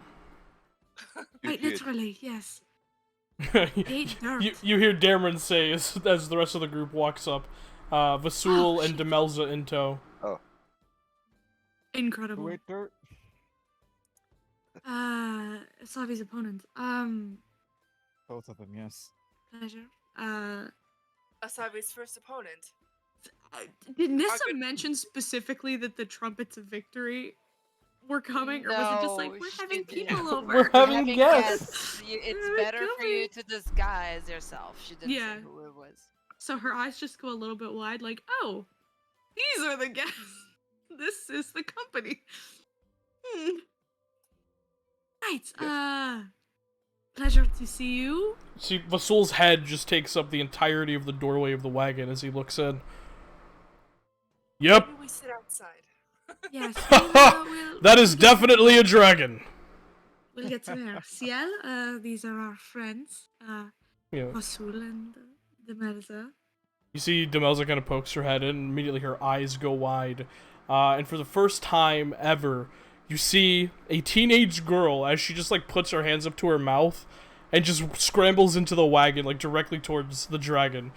You Quite did. literally, yes. you, Ate dirt. you hear Dameron say as the rest of the group walks up, Vasul Oh, and shit. Demelza in tow. Incredible. Who ate dirt? Slavi's opponent. Both of them, yes. Pleasure. Asabi's first opponent. Did Nissa good- mention specifically that the trumpets of victory were coming, or was it just like No, we're she having didn't. people over? We're having Having guests. It's They're better for you coming. to disguise yourself. She didn't Yeah. say who it was. So her eyes just go a little bit wide, like, oh, these are the guests. This is the company. Right. Pleasure to see you. See, Vasul's head just takes up the entirety of the doorway of the wagon as he looks in. Yep. Maybe we sit outside. Yes. That is definitely a dragon. We'll get to there. Ciel, these are our friends. Yeah. Vasul and Demelza. You see Demelza kind of pokes her head in, and immediately her eyes go wide. And for the first time ever, you see a teenage girl as she just like puts her hands up to her mouth and just scrambles into the wagon, like directly towards the dragon.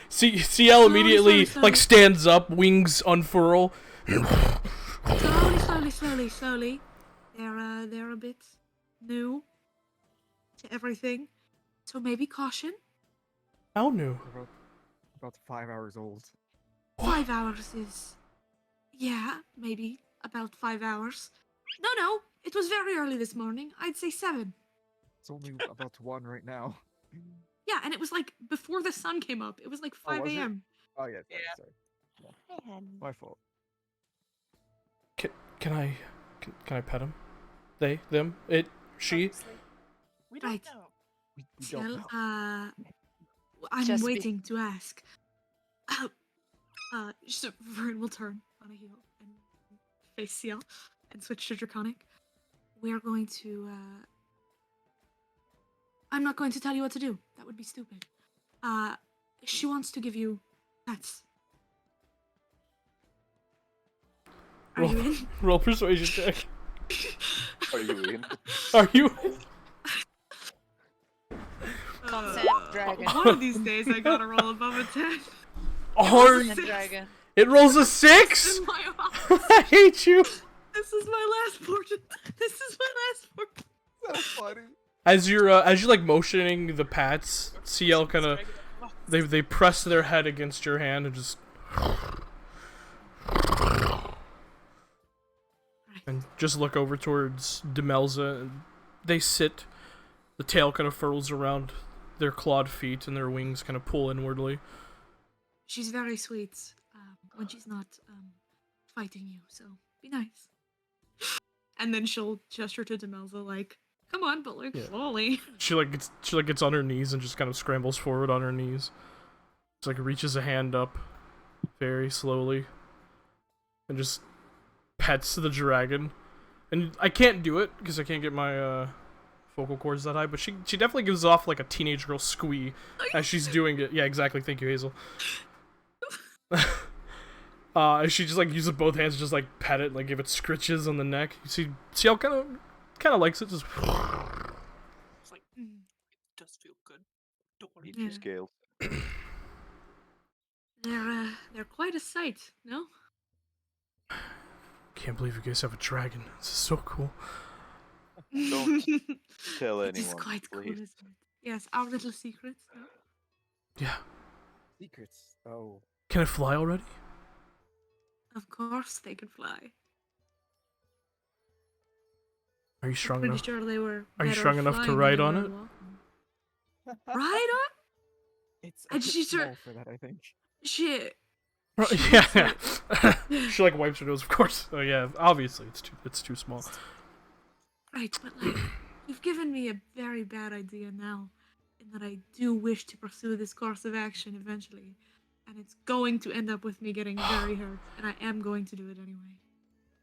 CL immediately Slowly. like stands up, wings unfurl. Slowly. They're a bit new to everything, so maybe caution. How new? About 5 hours old. 5 hours is, yeah, maybe about 5 hours. No, it was very early this morning. I'd say 7. It's only about 1 right now. Yeah, and it was like before the sun came up. It was like 5 was it? a.m. Oh yeah, Yeah. sorry. My fault. Can I pet him? They, them, it, she. Honestly, we don't Right. know. We don't Ciel, know. I'm Just be- waiting to ask. So Vern will turn on a heel and face Ciel and switch to Draconic. We are going to, I'm not going to tell you what to do. That would be stupid. She wants to give you pets. Are you in? Roll persuasion check. Are you in? Are you? Consent dragon. One of these days I gotta roll above a 10. Are Consent dragon. it rolls a 6? In my office. I hate you. This is my last portrait. This is my last portrait. So funny. As you're like motioning the pats, CL kind of they press their head against your hand and just and just look over towards Demelza. And they sit. The tail kind of furls around their clawed feet, and their wings kind of pull inwardly. She's very sweet when she's not fighting you, so be nice. And then she'll gesture to Demelza like, Come on, but like Yeah. slowly. She gets on her knees and just kind of scrambles forward on her knees. Just like reaches a hand up very slowly and just pets the dragon. And I can't do it because I can't get my vocal cords that high, but she definitely gives off like a teenage girl squee as she's doing it. Yeah, exactly. Thank you, Hazel. She just like uses both hands to just like pet it, like give it scritches on the neck. You see how kind of likes it. Just It's like, it does feel good. Don't worry. Eat your Yeah. scales. They're quite a sight, no? can't believe you guys have a dragon. This is so cool. Don't tell It is anyone, quite cool, please. isn't it? Yes, our little secrets. No? Yeah. Secrets. Oh. Can it fly already? Of course they can fly. Are you strong Pretty enough? sure they were. Are you better strong enough to flying ride than on they it? were walking. Ride on? It's And a bit she's small for that, I think. Shit. Yeah. She like wipes her nose, of course. Oh yeah, obviously it's too small. Right, but like, you've given me a very bad idea now, in that I do wish to pursue this course of action eventually, and it's going to end up with me getting very hurt, and I am going to do it anyway.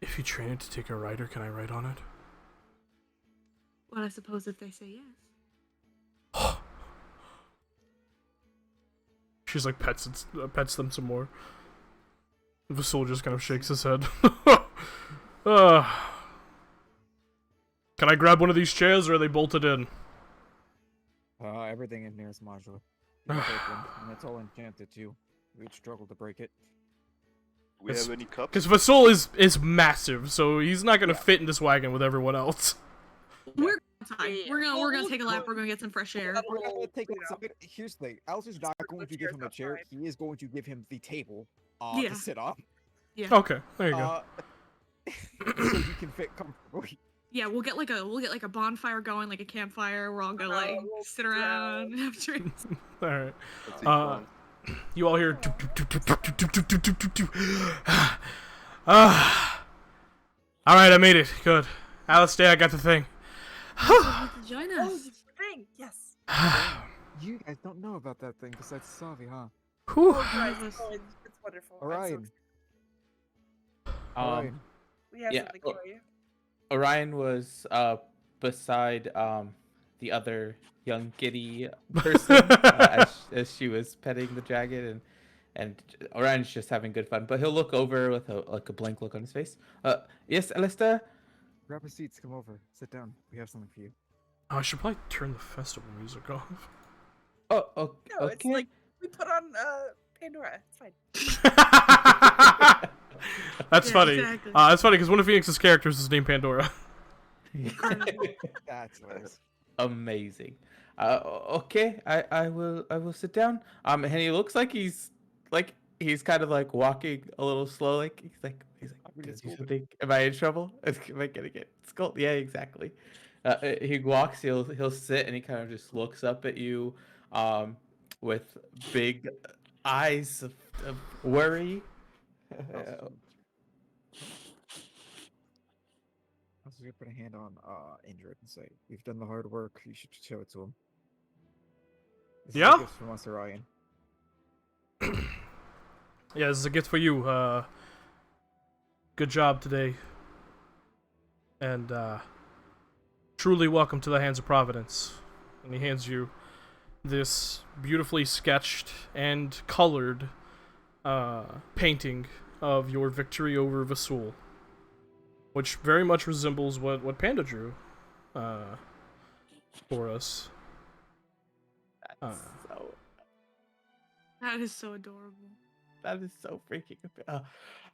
If you train it to take a rider, can I ride on it? Well, I suppose if they say yes. She's like pets them some more. Vasul just kind of shakes his head. Can I grab one of these chairs, or are they bolted in? Everything in here is modular. You can take one, and it's all enchanted too. We'd struggle to break it. We have any cups? Because Vasul is massive, so he's not gonna fit in this wagon with everyone else. We're time. Yeah. We're gonna take a lap. We're gonna get some fresh air. We're gonna take you it know. aside. Here's the thing. Alistair's not going to give him a chair. He is going to give him the table Yeah. to sit on. Yeah. Okay, there you go. So he can fit comfortably. Yeah, we'll get like a bonfire going, like a campfire. We're all gonna like we'll sit around and have drinks. All right. Let's eat one. You all hear. All right, I made it. Good. Alistair, I got the thing. Join Oh, us. the thing. Yes. You guys don't know about that thing besides Savi, huh? Whew. Oh, guys. Yes. Oh, it's wonderful. I'm so Orion. excited. Orion. We have yeah, something for you. Orion was beside the other young giddy person as she was petting the dragon, and Orion's just having good fun. But he'll look over with a blank look on his face. Yes, Alistair. Grab a seat. Come over. Sit down. We have something for you. Oh, I should probably turn the festival music off. Oh, No, okay. it's like we put on Pandora. It's fine. That's Yeah, funny. exactly. That's funny because one of Phoenix's characters is named Pandora. That's nice. Amazing. Okay, I will sit down. And he looks like he's kind of like walking a little slow. Like he's like, I'm gonna "Did I do scold him." something? Am I in trouble? Am I gonna get scolded? Yeah, exactly. He walks. He'll sit and he kind of just looks up at you, with big eyes of worry. I was gonna put a hand on Indrid and say, "We've done the hard work. You should show it to him." This is a Yeah? gift from us, Orion. Yeah, this is a gift for you. Good job today. And truly welcome to the hands of Providence. And he hands you this beautifully sketched and colored painting of your victory over Vasul, which very much resembles what Panda drew for us. That's so. That is so adorable. That is so freaking.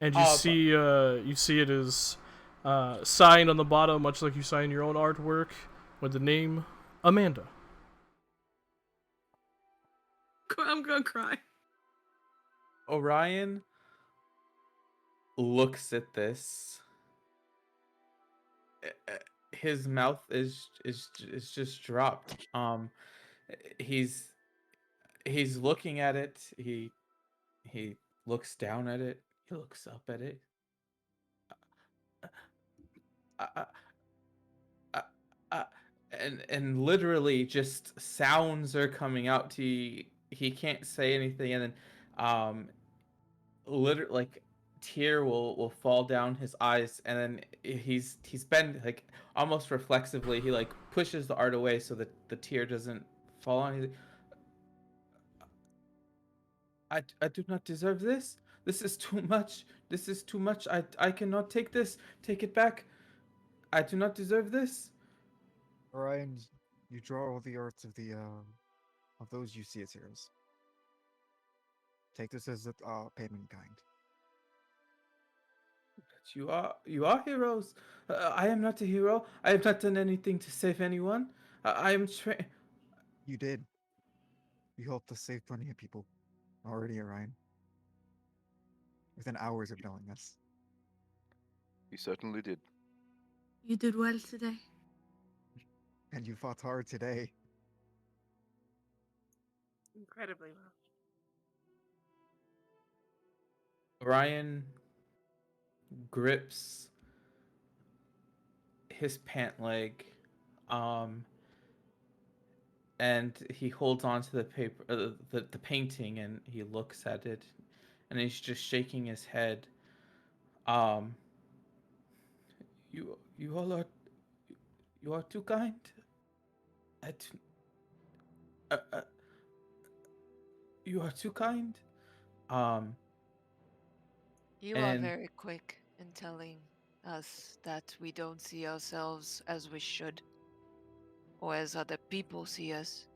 And you see it is signed on the bottom, much like you sign your own artwork, with the name Amanda. I'm gonna cry. Orion looks at this. His mouth is just dropped. He's looking at it. He looks down at it. He looks up at it. and literally just sounds are coming out to you. He can't say anything, and then literally like tear will fall down his eyes, and then he's been like almost reflexively he like pushes the art away so that the tear doesn't fall on. He's like, I do not deserve this. This is too much. This is too much. I cannot take this. Take it back. I do not deserve this. Orion, you draw all the arts of the of those you see as heroes. Take this as a payment in kind. But you are heroes. I am not a hero. I have not done anything to save anyone. I am You did. You helped us save plenty of people already, Orion. Within hours of knowing us. He certainly did. You did well today. And you fought hard today. Incredibly well. Orion grips his pant leg, and he holds on to the paper, the painting, and he looks at it, and he's just shaking his head. You all are, you are too kind. You are too kind. You are And very quick in telling us that we don't see ourselves as we should, or as other people see us.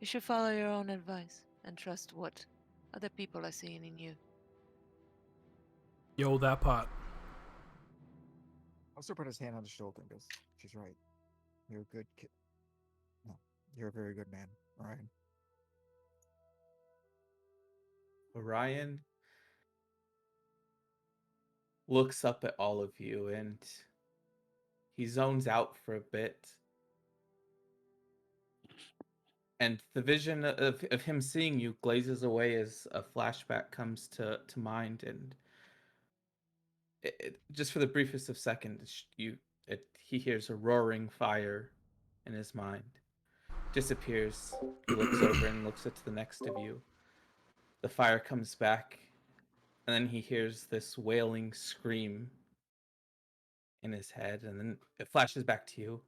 You should follow your own advice and trust what other people are seeing in you. Yo, that pot. Also put his hand on his shoulder and goes, she's right. You're a good kid. No, you're a very good man, Orion. Orion looks up at all of you, and he zones out for a bit. And the vision of him seeing you glazes away as a flashback comes to mind, and just for the briefest of seconds, he hears a roaring fire in his mind. Disappears. He looks over and looks at the next of you. The fire comes back, and then he hears this wailing scream in his head, and then it flashes back to you,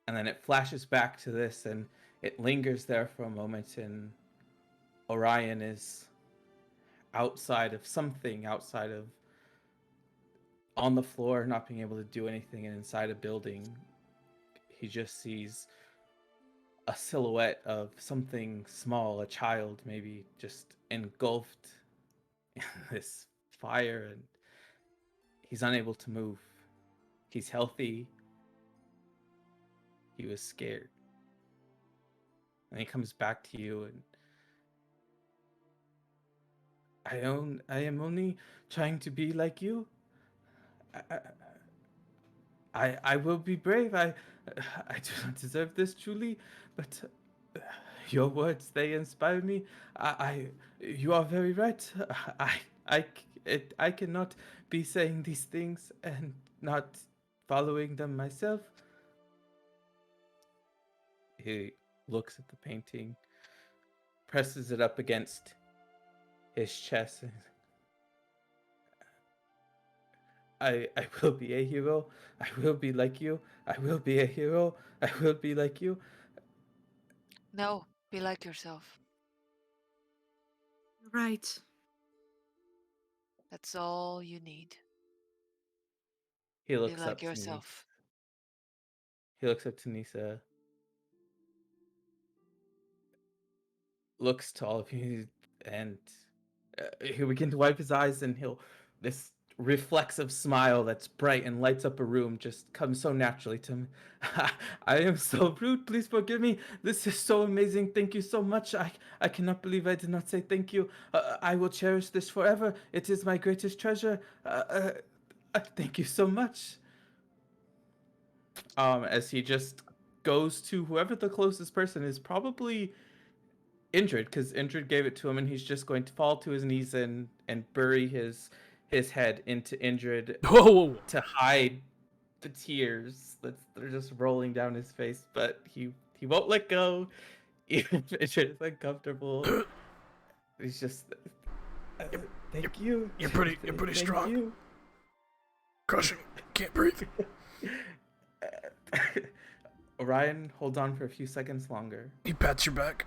and then it flashes back to this, and it lingers there for a moment, and Orion is outside of on the floor, not being able to do anything, and inside a building, he just sees a silhouette of something small, a child maybe, just engulfed in this fire, and he's unable to move. He's healthy. He was scared. And he comes back to you, and I am only trying to be like you. I will be brave. I do not deserve this truly, but your words, they inspire me. You are very right. I cannot be saying these things and not following them myself. He looks at the painting, presses it up against his chest, and I will be a hero. I will be like you. I will be a hero. I will be like you. No, be like yourself. You're right. That's all you need. He Be looks up like to me. yourself. He looks up to Nisa. Looks to all of you, and he'll begin to wipe his eyes, and this reflexive smile that's bright and lights up a room just comes so naturally to him. I am so rude. Please forgive me. This is so amazing. Thank you so much. I cannot believe I did not say thank you. I will cherish this forever. It is my greatest treasure. Thank you so much. As he just goes to whoever the closest person is, probably Indrid, because Indrid gave it to him, and he's just going to fall to his knees and bury his head into Indrid Whoa. to hide the tears they're just rolling down his face, but he won't let go, even if it's uncomfortable. He's just, thank you. You're pretty Thank strong. you. Crushing. Can't breathe. Orion, hold on for a few seconds longer. He pats your back.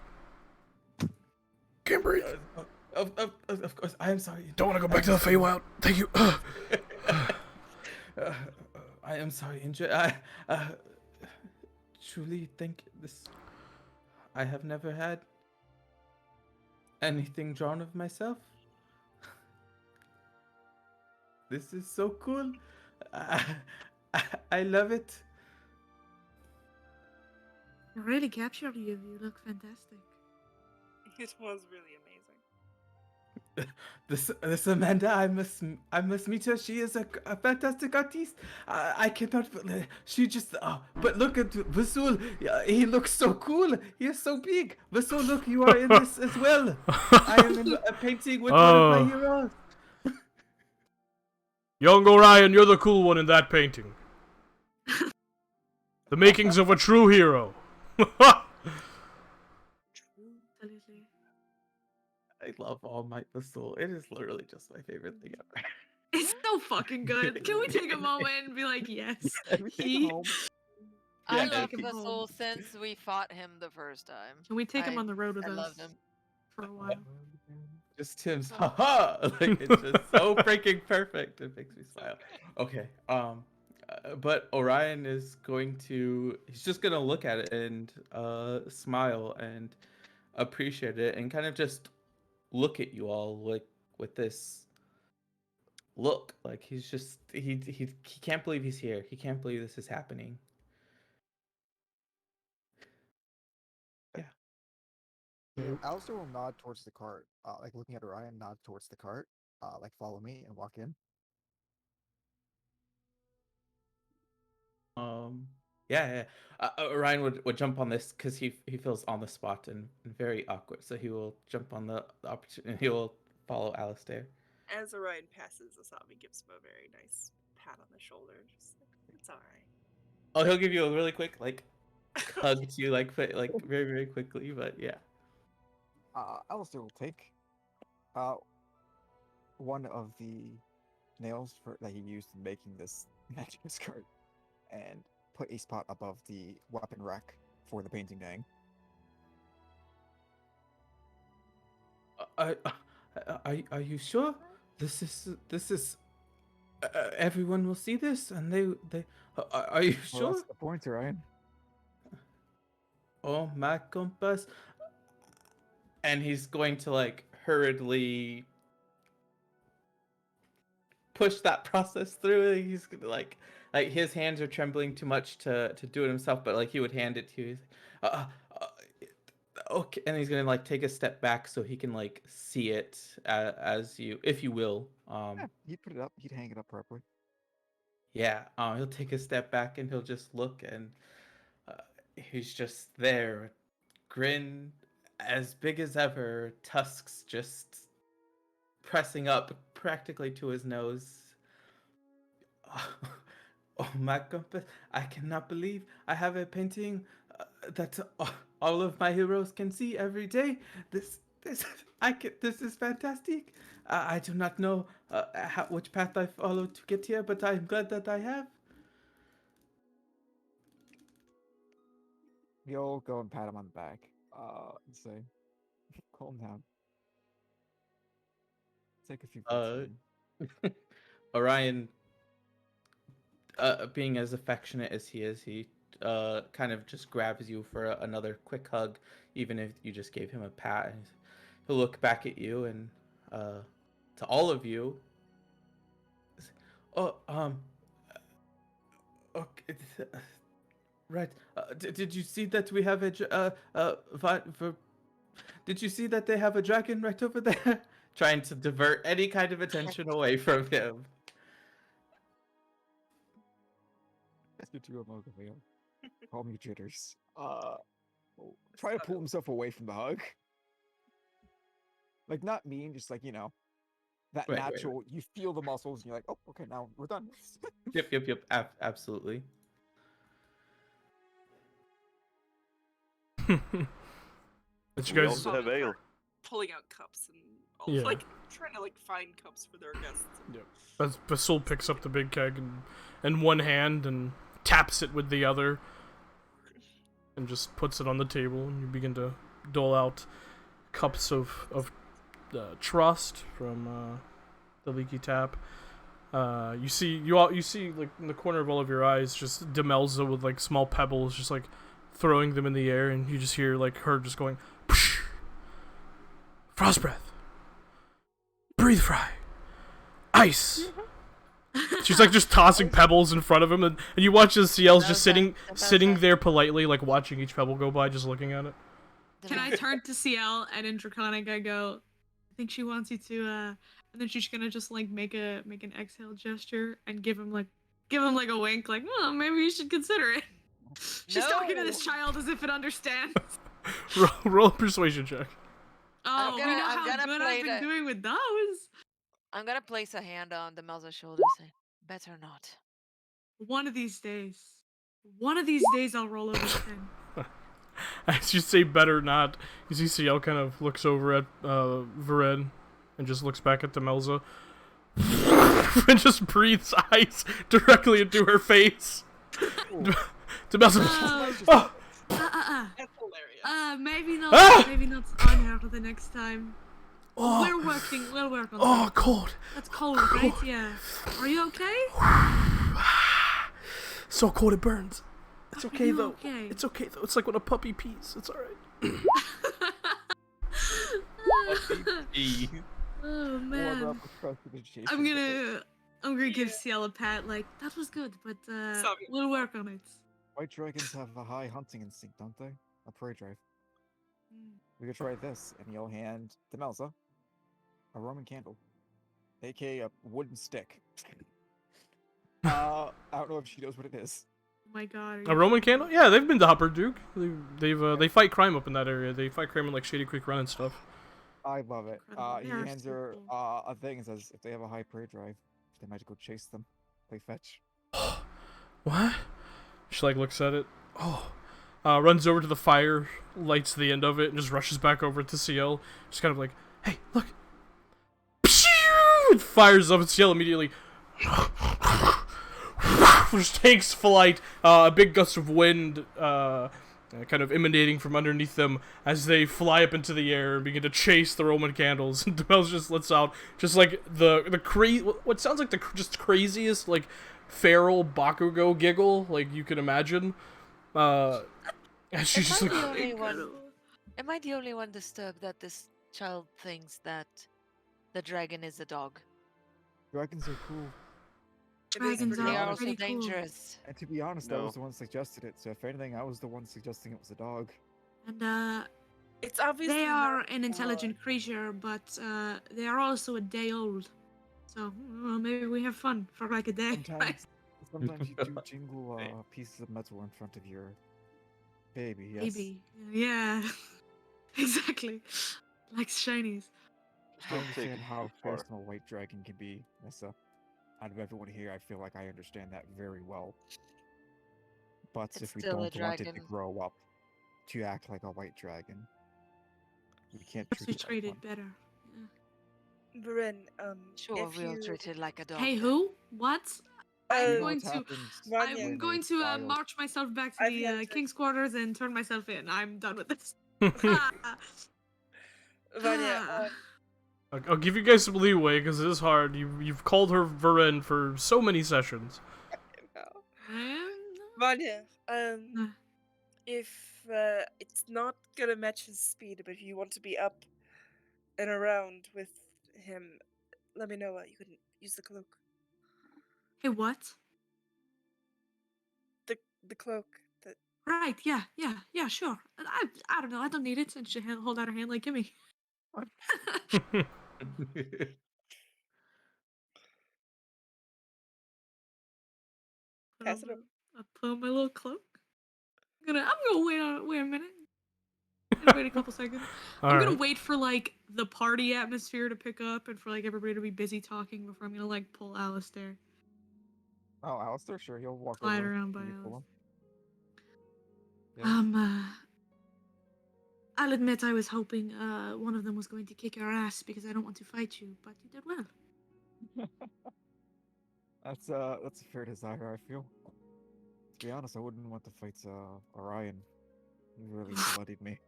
Can't breathe. Of course, I am sorry. Don't want to go back to the Feywild. Thank you. I am sorry. Truly think this. I have never had anything drawn of myself. This is so cool. I love it. It really captured you. You look fantastic. It was really amazing. This Amanda, I must meet her. She is a fantastic artist. I cannot. She just. But look at Vasul. He looks so cool. He is so big. Vasul, look, you are in this as well. I am in a painting with one of my heroes. Young Orion, you're the cool one in that painting. The makings of a true hero. Absolutely. I love All Might Vasul. It is literally just my favorite thing ever. It's so fucking good. Can we take a moment and be like, yes? Can we take him home? I Yeah, loved take him home. Vasul since we fought him the first time. Can we take him I- on the road with I us loved him. for a while? Just Tim's haha, like it's just so freaking perfect. It makes me smile. Okay, but Orion is going to. He's just gonna look at it and smile and appreciate it, and kind of just look at you all like with this look. Like he's just he can't believe he's here. He can't believe this is happening. Alistair will nod towards the cart, like looking at Orion, nod towards the cart, like follow me and walk in. Yeah. Orion would jump on this because he feels on the spot and very awkward. So he will jump on the opportunity. He will follow Alistair. As Orion passes Asami gives him a very nice pat on the shoulder. Just like, it's alright. Oh, he'll give you a really quick hug to you, like very very quickly. But yeah. Alistair will take one of the nails that he used in making this magic cart and put a spot above the weapon rack for the painting to hang. Are you sure? This is everyone will see this, and they are you Well, sure? that's the point, Orion. Oh my compass. And he's going to hurriedly push that process through. He's gonna like his hands are trembling too much to do it himself, but he would hand it to you. Okay, and he's gonna take a step back so he can see it as you, if you will. Yeah, he'd put it up. He'd hang it up properly. Yeah. He'll take a step back and he'll just look, and he's just there, grin as big as ever, tusks just pressing up practically to his nose. Oh my compass! I cannot believe I have a painting that all of my heroes can see every day. This is fantastic. I do not know which path I followed to get here, but I'm glad that I have. You'll go and pat him on the back. And say, calm down. Take a few breaths in. Orion, being as affectionate as he is, he kind of just grabs you for another quick hug, even if you just gave him a pat. And he'll look back at you and to all of you. Oh, okay, right. Did you see that we have did you see that they have a dragon right over there? Trying to divert any kind of attention away from him. Let's get to a moment, Leo. Call me jitters. Try to pull himself away from the hug. Like, not mean, just that Right. natural. You feel the muscles, and you're like, oh, okay, now we're done. Yep. Absolutely. As you We guys, also have ale. Pulling out cups and Yeah. like trying to like find cups for their guests. yeah. As Basul picks up the big keg in one hand and taps it with the other, and just puts it on the table, and you begin to dole out cups of trust from the leaky tap. You see like in the corner of all of your eyes just Demelza with like small pebbles, just like throwing them in the air, and you just hear like her just going, Psh! Frost breath, breathe fry, ice. She's like just tossing pebbles in front of him, and you watch as Ciel's just sitting there politely, like watching each pebble go by, just looking at it. Can I turn to CL and in Draconic I go, I think she wants you to and then she's gonna just like make an exhale gesture and give him like a wink, like, well, maybe you should consider it. She's talking to this child as if it understands. roll a persuasion check. Oh, we know I'm how gonna good play I've been the- doing with those. I'm gonna place a hand on Demelza's shoulder, saying, "Better not." One of these days I'll roll over 10. As you say better not, you see Ciel kind of looks over at Varen and just looks back at Demelza and just breathes ice directly into her face. Demelza. Oh. That's hilarious. Maybe not. Ah! Maybe not on her the next time. Oh. We'll work on Oh, that. cold. That's cold, right? Yeah. Are you okay? So cold it burns. It's okay you though. okay? It's okay though. It's like when a puppy pees. It's alright. Oh man. I'm gonna give Ciel a pat. Like that was good, but we'll work on it. White dragons have a high hunting instinct, don't they? A prey drive. We could try this, and you'll hand Demelza a Roman candle, aka a wooden stick. I don't know if she knows what it is. Oh my god. A Roman candle? Yeah, they've been to Hopper Duke. They fight crime up in that area. They fight crime in like Shady Creek Run and stuff. I love it. Incredible. He They are hands so her cool. a thing and says, if they have a high prey drive, they might go chase them. Play fetch. What? She like looks at it. Oh. Runs over to the fire, lights the end of it, and just rushes back over to Ciel. Just kind of like, hey, look. It fires up, and Ciel immediately just takes flight. A big gust of wind kind of emanating from underneath them as they fly up into the air and begin to chase the Roman candles. And Demelza just lets out just like the what sounds like the just craziest like feral Bakugo giggle like you can imagine. And she's just like, Am I the only one disturbed that this child thinks that the dragon is a dog? Dragons are cool. Dragons They are are also pretty cool. dangerous. And to be honest, I No. was the one that suggested it, so if anything, I was the one suggesting it was a dog. And It's obviously they are not an intelligent creature, but they are also a day old. So maybe we have fun for like a day. Right? Sometimes you do jingle pieces of metal in front of your baby. Yes. Maybe. Yeah. Exactly. Like shinies. I Don't take understand it how too far. personal white dragon can be, Nessa. Out of everyone here, I feel like I understand that very well. But It's if we still a don't want it to dragon. grow up to act like a white dragon, we can't Let's treat treat it it like one. better. Yeah. Varen, Sure, if we'll you, treat it like a dog. Hey, who? What? You I'm know going what's to. happened Vanya, I'm when going a to child- march myself back to I've the had to- king's quarters and turn myself in. I'm done with this. Vanya, I'll give you guys some leeway because it is hard. You've called her Varen for so many sessions. Vanya, if it's not gonna match his speed, but if you want to be up and around with him, let me know. You can use the cloak. Hey, what? The cloak. That Right, yeah, sure. I don't know, I don't need it. And she hold out her hand like, gimme. Pass it up. I put on my little cloak. I'm gonna wait a minute. Wait a couple seconds. All I'm gonna right. wait for like the party atmosphere to pick up and for like everybody to be busy talking before I'm gonna like pull Alistair. Oh, Alistair, sure, he'll walk Slide over. around by You pull Alistair. him. Yeah. I'll admit I was hoping one of them was going to kick your ass because I don't want to fight you, but you did well. That's a fair desire, I feel. To be honest, I wouldn't want to fight Orion. He really bloodied me.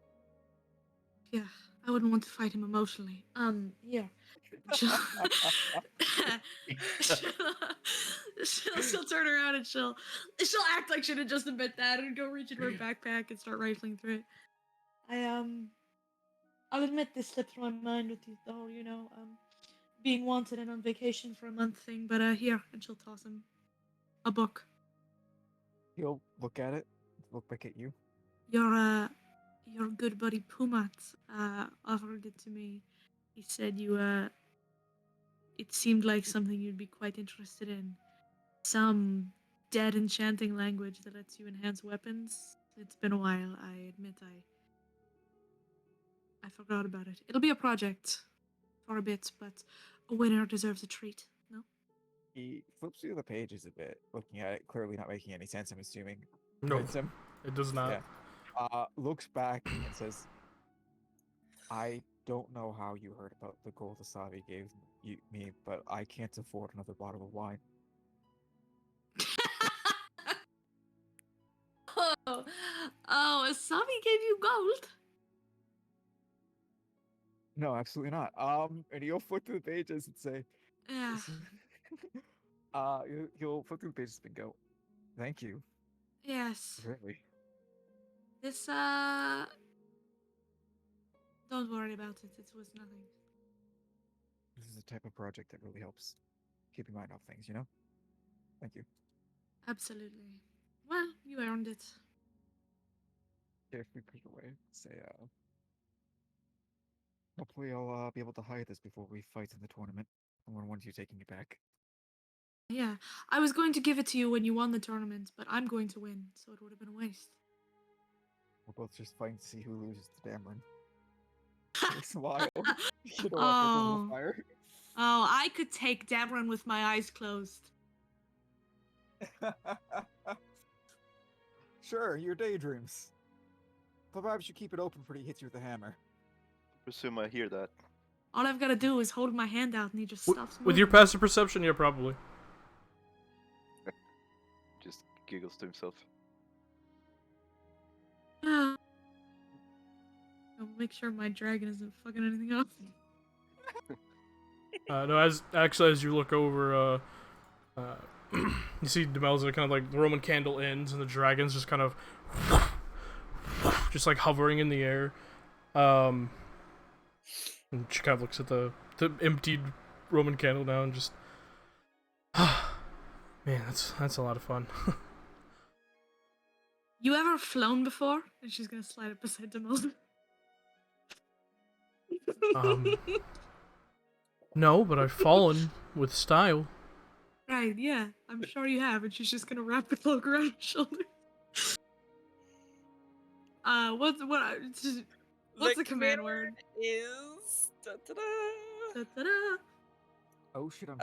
Yeah, I wouldn't want to fight him emotionally. Yeah. She'll, she'll turn around and she'll act like she'd just admit that and go reach into her backpack and start rifling through it. I'll admit this slipped my mind with the whole, being wanted and on vacation for a month thing, but here, and she'll toss him a book. He'll look at it, look back at you. Your good buddy Pumat offered it to me. He said it seemed like something you'd be quite interested in. Some dead enchanting language that lets you enhance weapons. It's been a while, I admit I forgot about it. It'll be a project for a bit, but a winner deserves a treat, no? He flips through the pages a bit, looking at it, clearly not making any sense, I'm assuming. No, Reads them. it does not. Yeah. Looks back and says, I don't know how you heard about the gold Asabi gave me, but I can't afford another bottle of wine. Asabi gave you gold? No, absolutely not. And he'll flip through the pages and say, Yeah. he'll flip through the pages and go, thank you. Yes. Really. This, don't worry about it. It was nothing. This is a type of project that really helps keep your mind off things, you know? Thank you. Absolutely. Well, you earned it. Carefully put it away. Say, hopefully I'll be able to hide this before we fight in the tournament. I wouldn't want you taking it back. Yeah, I was going to give it to you when you won the tournament, but I'm going to win, so it would have been a waste. We're both just fighting to see who loses to Dameron. Takes a while. You don't want people on the fire. Oh, I could take Dameron with my eyes closed. Sure, your daydreams. But perhaps you keep it open for he hits you with a hammer. Presume I hear that. All I've got to do is hold my hand out and he just stops moving. With your passive perception, yeah, probably. Just giggles to himself. I'll make sure my dragon isn't fucking anything up. No, as you look over, you see Demelza kind of like the Roman candle ends and the dragon's just kind of just like hovering in the air. And she kind of looks at the emptied Roman candle now and just, man, that's a lot of fun. You ever flown before? And she's gonna slide it beside Demelza. No, but I've fallen with style. Right, yeah, I'm sure you have, and she's just gonna wrap the cloak around her shoulder. What's the command word? Is da-da-da. Da-da-da. Oh shit, I'm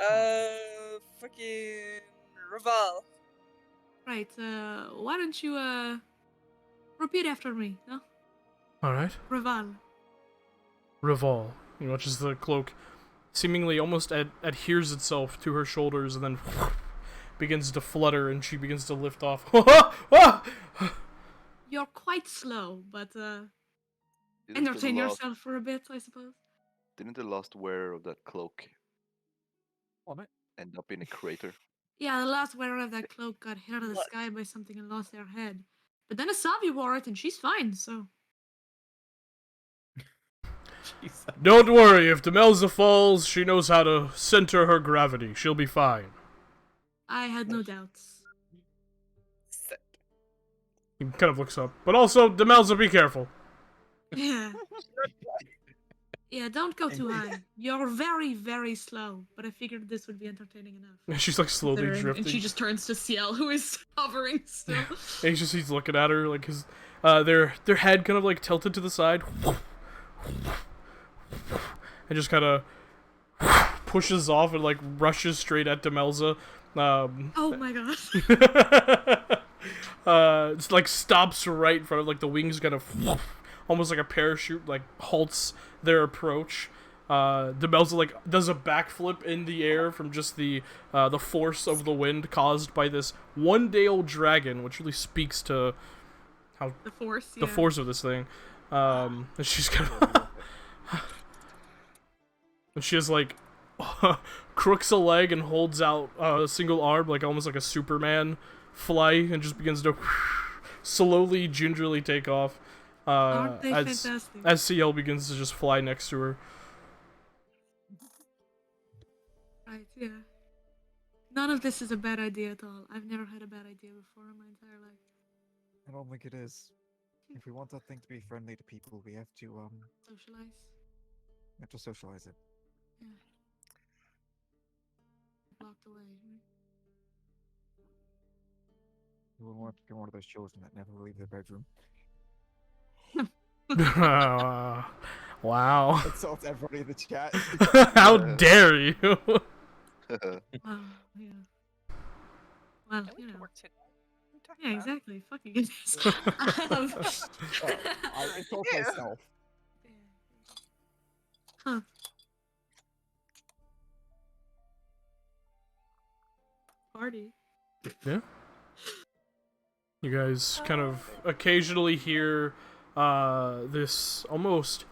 Fucking Raval. Right, why don't you, repeat after me, no? Alright. Raval. Revol. You watch as the cloak seemingly almost adheres itself to her shoulders and then begins to flutter and she begins to lift off. You're quite slow, but, Didn't entertain the last- yourself for a bit, I suppose. Didn't the last wearer of that cloak Plummet? end up in a crater? Yeah, the last wearer of that cloak got hit out of the sky by something and lost their head. But then Asavi wore it and she's fine, so... Jesus. Don't worry, if Demelza falls, she knows how to center her gravity. She'll be fine. I had no doubts. He kind of looks up. But also, Demelza, be careful. Yeah. Yeah, don't go too And- high. You're very, very slow, but I figured this would be entertaining enough. And she's like slowly Considering- drifting. And she just turns to Ciel, who is hovering still. And he's looking at her like his their head kind of like tilted to the side, and just kind of pushes off and like rushes straight at Demelza. Oh my god. It's like stops right in front of like the wings kind of almost like a parachute like halts their approach. Demelza like does a backflip in the air from just the force of the wind caused by this one-day-old dragon, which really speaks to how The force, the yeah. force of this thing. And she's kind of and she has like crooks a leg and holds out a single arm like almost like a Superman fly and just begins to slowly gingerly take off Aren't they as fantastic? CL begins to just fly next to her. Right, yeah. None of this is a bad idea at all. I've never had a bad idea before in my entire life. I don't think it is. If we want that thing to be friendly to people, we have to Socialize. socialize it. Yeah. Locked away. Right? We wouldn't want to be one of those children that never leave their bedroom. Wow. Insult everybody in the chat. How dare you? Wow, yeah. Well, Yeah, we you can know. work today. What are you talking Yeah, about? exactly. Fucking goodness. I insult Yeah. myself. Huh. Party. Yeah. You guys kind of occasionally hear this almost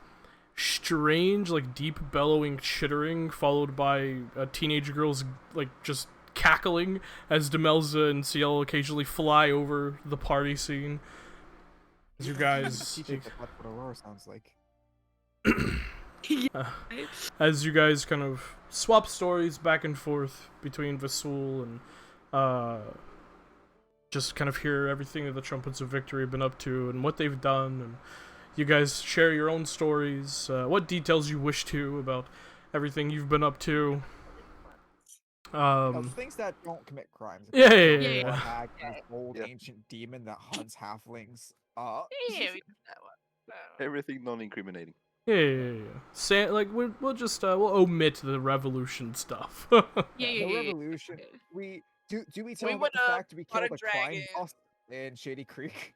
strange, like deep bellowing chittering, followed by a teenage girl's like just cackling as Demelza and CL occasionally fly over the party scene. As you guys, Teaching that that's what Aurora sounds like. as you guys kind of swap stories back and forth between Vasul and just kind of hear everything that the Trumpets of Victory have been up to and what they've done, and you guys share your own stories, what details you wish to about everything you've been up to. Things that don't commit crimes. Yeah, yeah, yeah, yeah. Hag, this old Yeah. ancient demon that hunts halflings. Yeah, we did that one. Everything non-incriminating. Yeah. Like we'll just we'll omit the revolution stuff. Yeah, The yeah, yeah. revolution. We do we tell We them about the would've fact we fought killed a a crime dragon. boss in Shady Creek?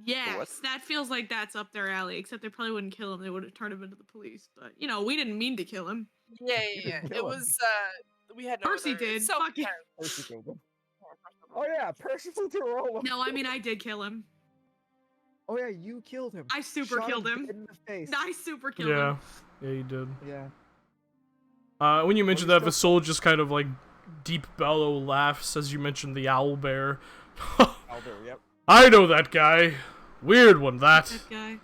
Yes, that feels like that's up their alley. Except they probably wouldn't kill him; they would have turned him into the police. But you know, we didn't mean to kill him. Yeah, You yeah, yeah. didn't It kill him. was we had no Percy other- did. it's Fuck it. self-defense. Percy killed him. Oh yeah, Percy Roll. No, I mean I did kill him. Oh yeah, you killed him. I super Shot killed him. dead in the face. I super killed Yeah, him. yeah, you did. Yeah. When you mentioned you that, still- Vasul just kind of like deep bellow laughs as you mentioned the owl bear. Albert, yep. I know that guy. Weird one, that. That guy.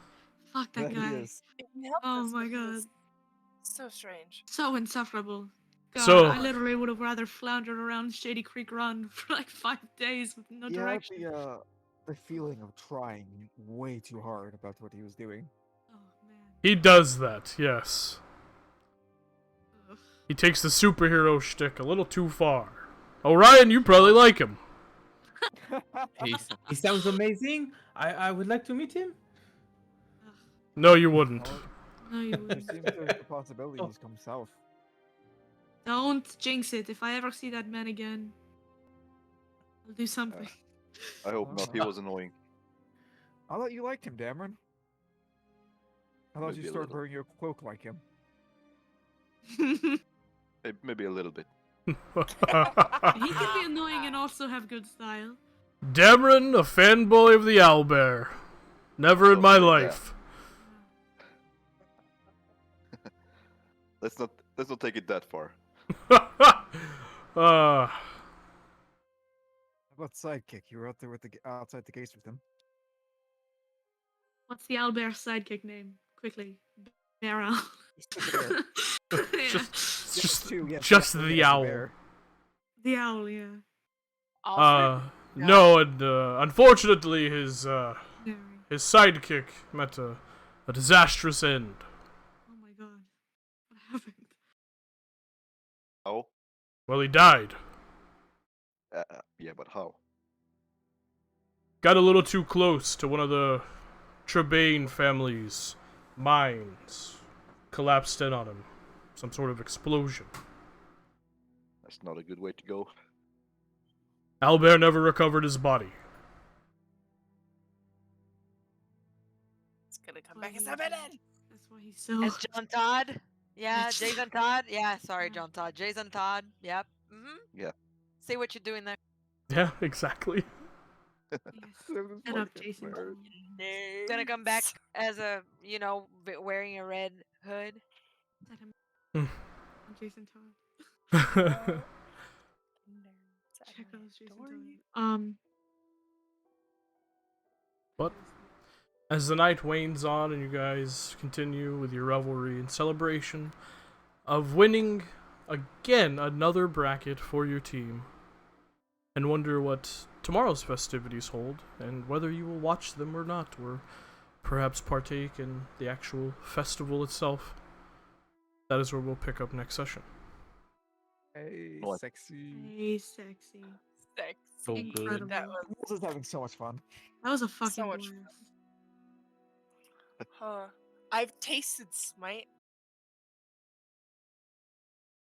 Fuck that He guy. is. He helped Oh us, my but he god. was So strange. So insufferable. God, So- I literally would have rather floundered around Shady Creek Run for like 5 days with no He had direction. the feeling of trying way too hard about what he was doing. Oh man. He does that, yes. Ugh. He takes the superhero shtick a little too far. Orion, you probably like him. He sounds amazing. I would like to meet him. Ugh. No, you wouldn't. No, you There wouldn't. seems there's the possibility he's come south. Don't jinx it. If I ever see that man again, I'll do something. I hope not. He was annoying. I thought you liked him, Dameron. I thought Maybe you a started little. wearing your cloak like him. Maybe a little bit. He can be annoying and also have good style. Dameron, a fanboy of the owlbear. Never in my Something like that. life. Let's not take it that far. uh, How about sidekick? You were out there with outside the gates with him. What's the owlbear sidekick name? Quickly. Bear Owl. Just the bear. Yeah. just Two, yes, just yes, the yes, owl. bear. The owl, yeah. No, and unfortunately Very. his sidekick met a disastrous end. Oh my god. Oh, Well, he died. yeah, but how? Got a little too close to one of the Trebane family's mines. Collapsed in on him. Some sort of explosion. That's not a good way to go. Albert never recovered his body. It's gonna come back as a villain. That's why he's so. As John Todd? Yeah, Bitch. Jason Todd? Yeah, sorry, Yeah. John Todd. Jason Todd. Yep. Mm-hmm. Yeah. See what you're doing there. Yeah, exactly. Yes. Shut up, Jason. Gonna come back as a, wearing a red hood. Let him. Hmm. Jason Todd. Check out Jason Todd. But as the night wanes on and you guys continue with your revelry and celebration of winning again another bracket for your team, and wonder what tomorrow's festivities hold and whether you will watch them or not, or perhaps partake in the actual festival itself, that is where we'll pick up next session. Hey, What? sexy. Hey, sexy. Sex. So good. Incredible. That was Jules is having so much fun. That was a fucking so much blast. I've tasted Smite,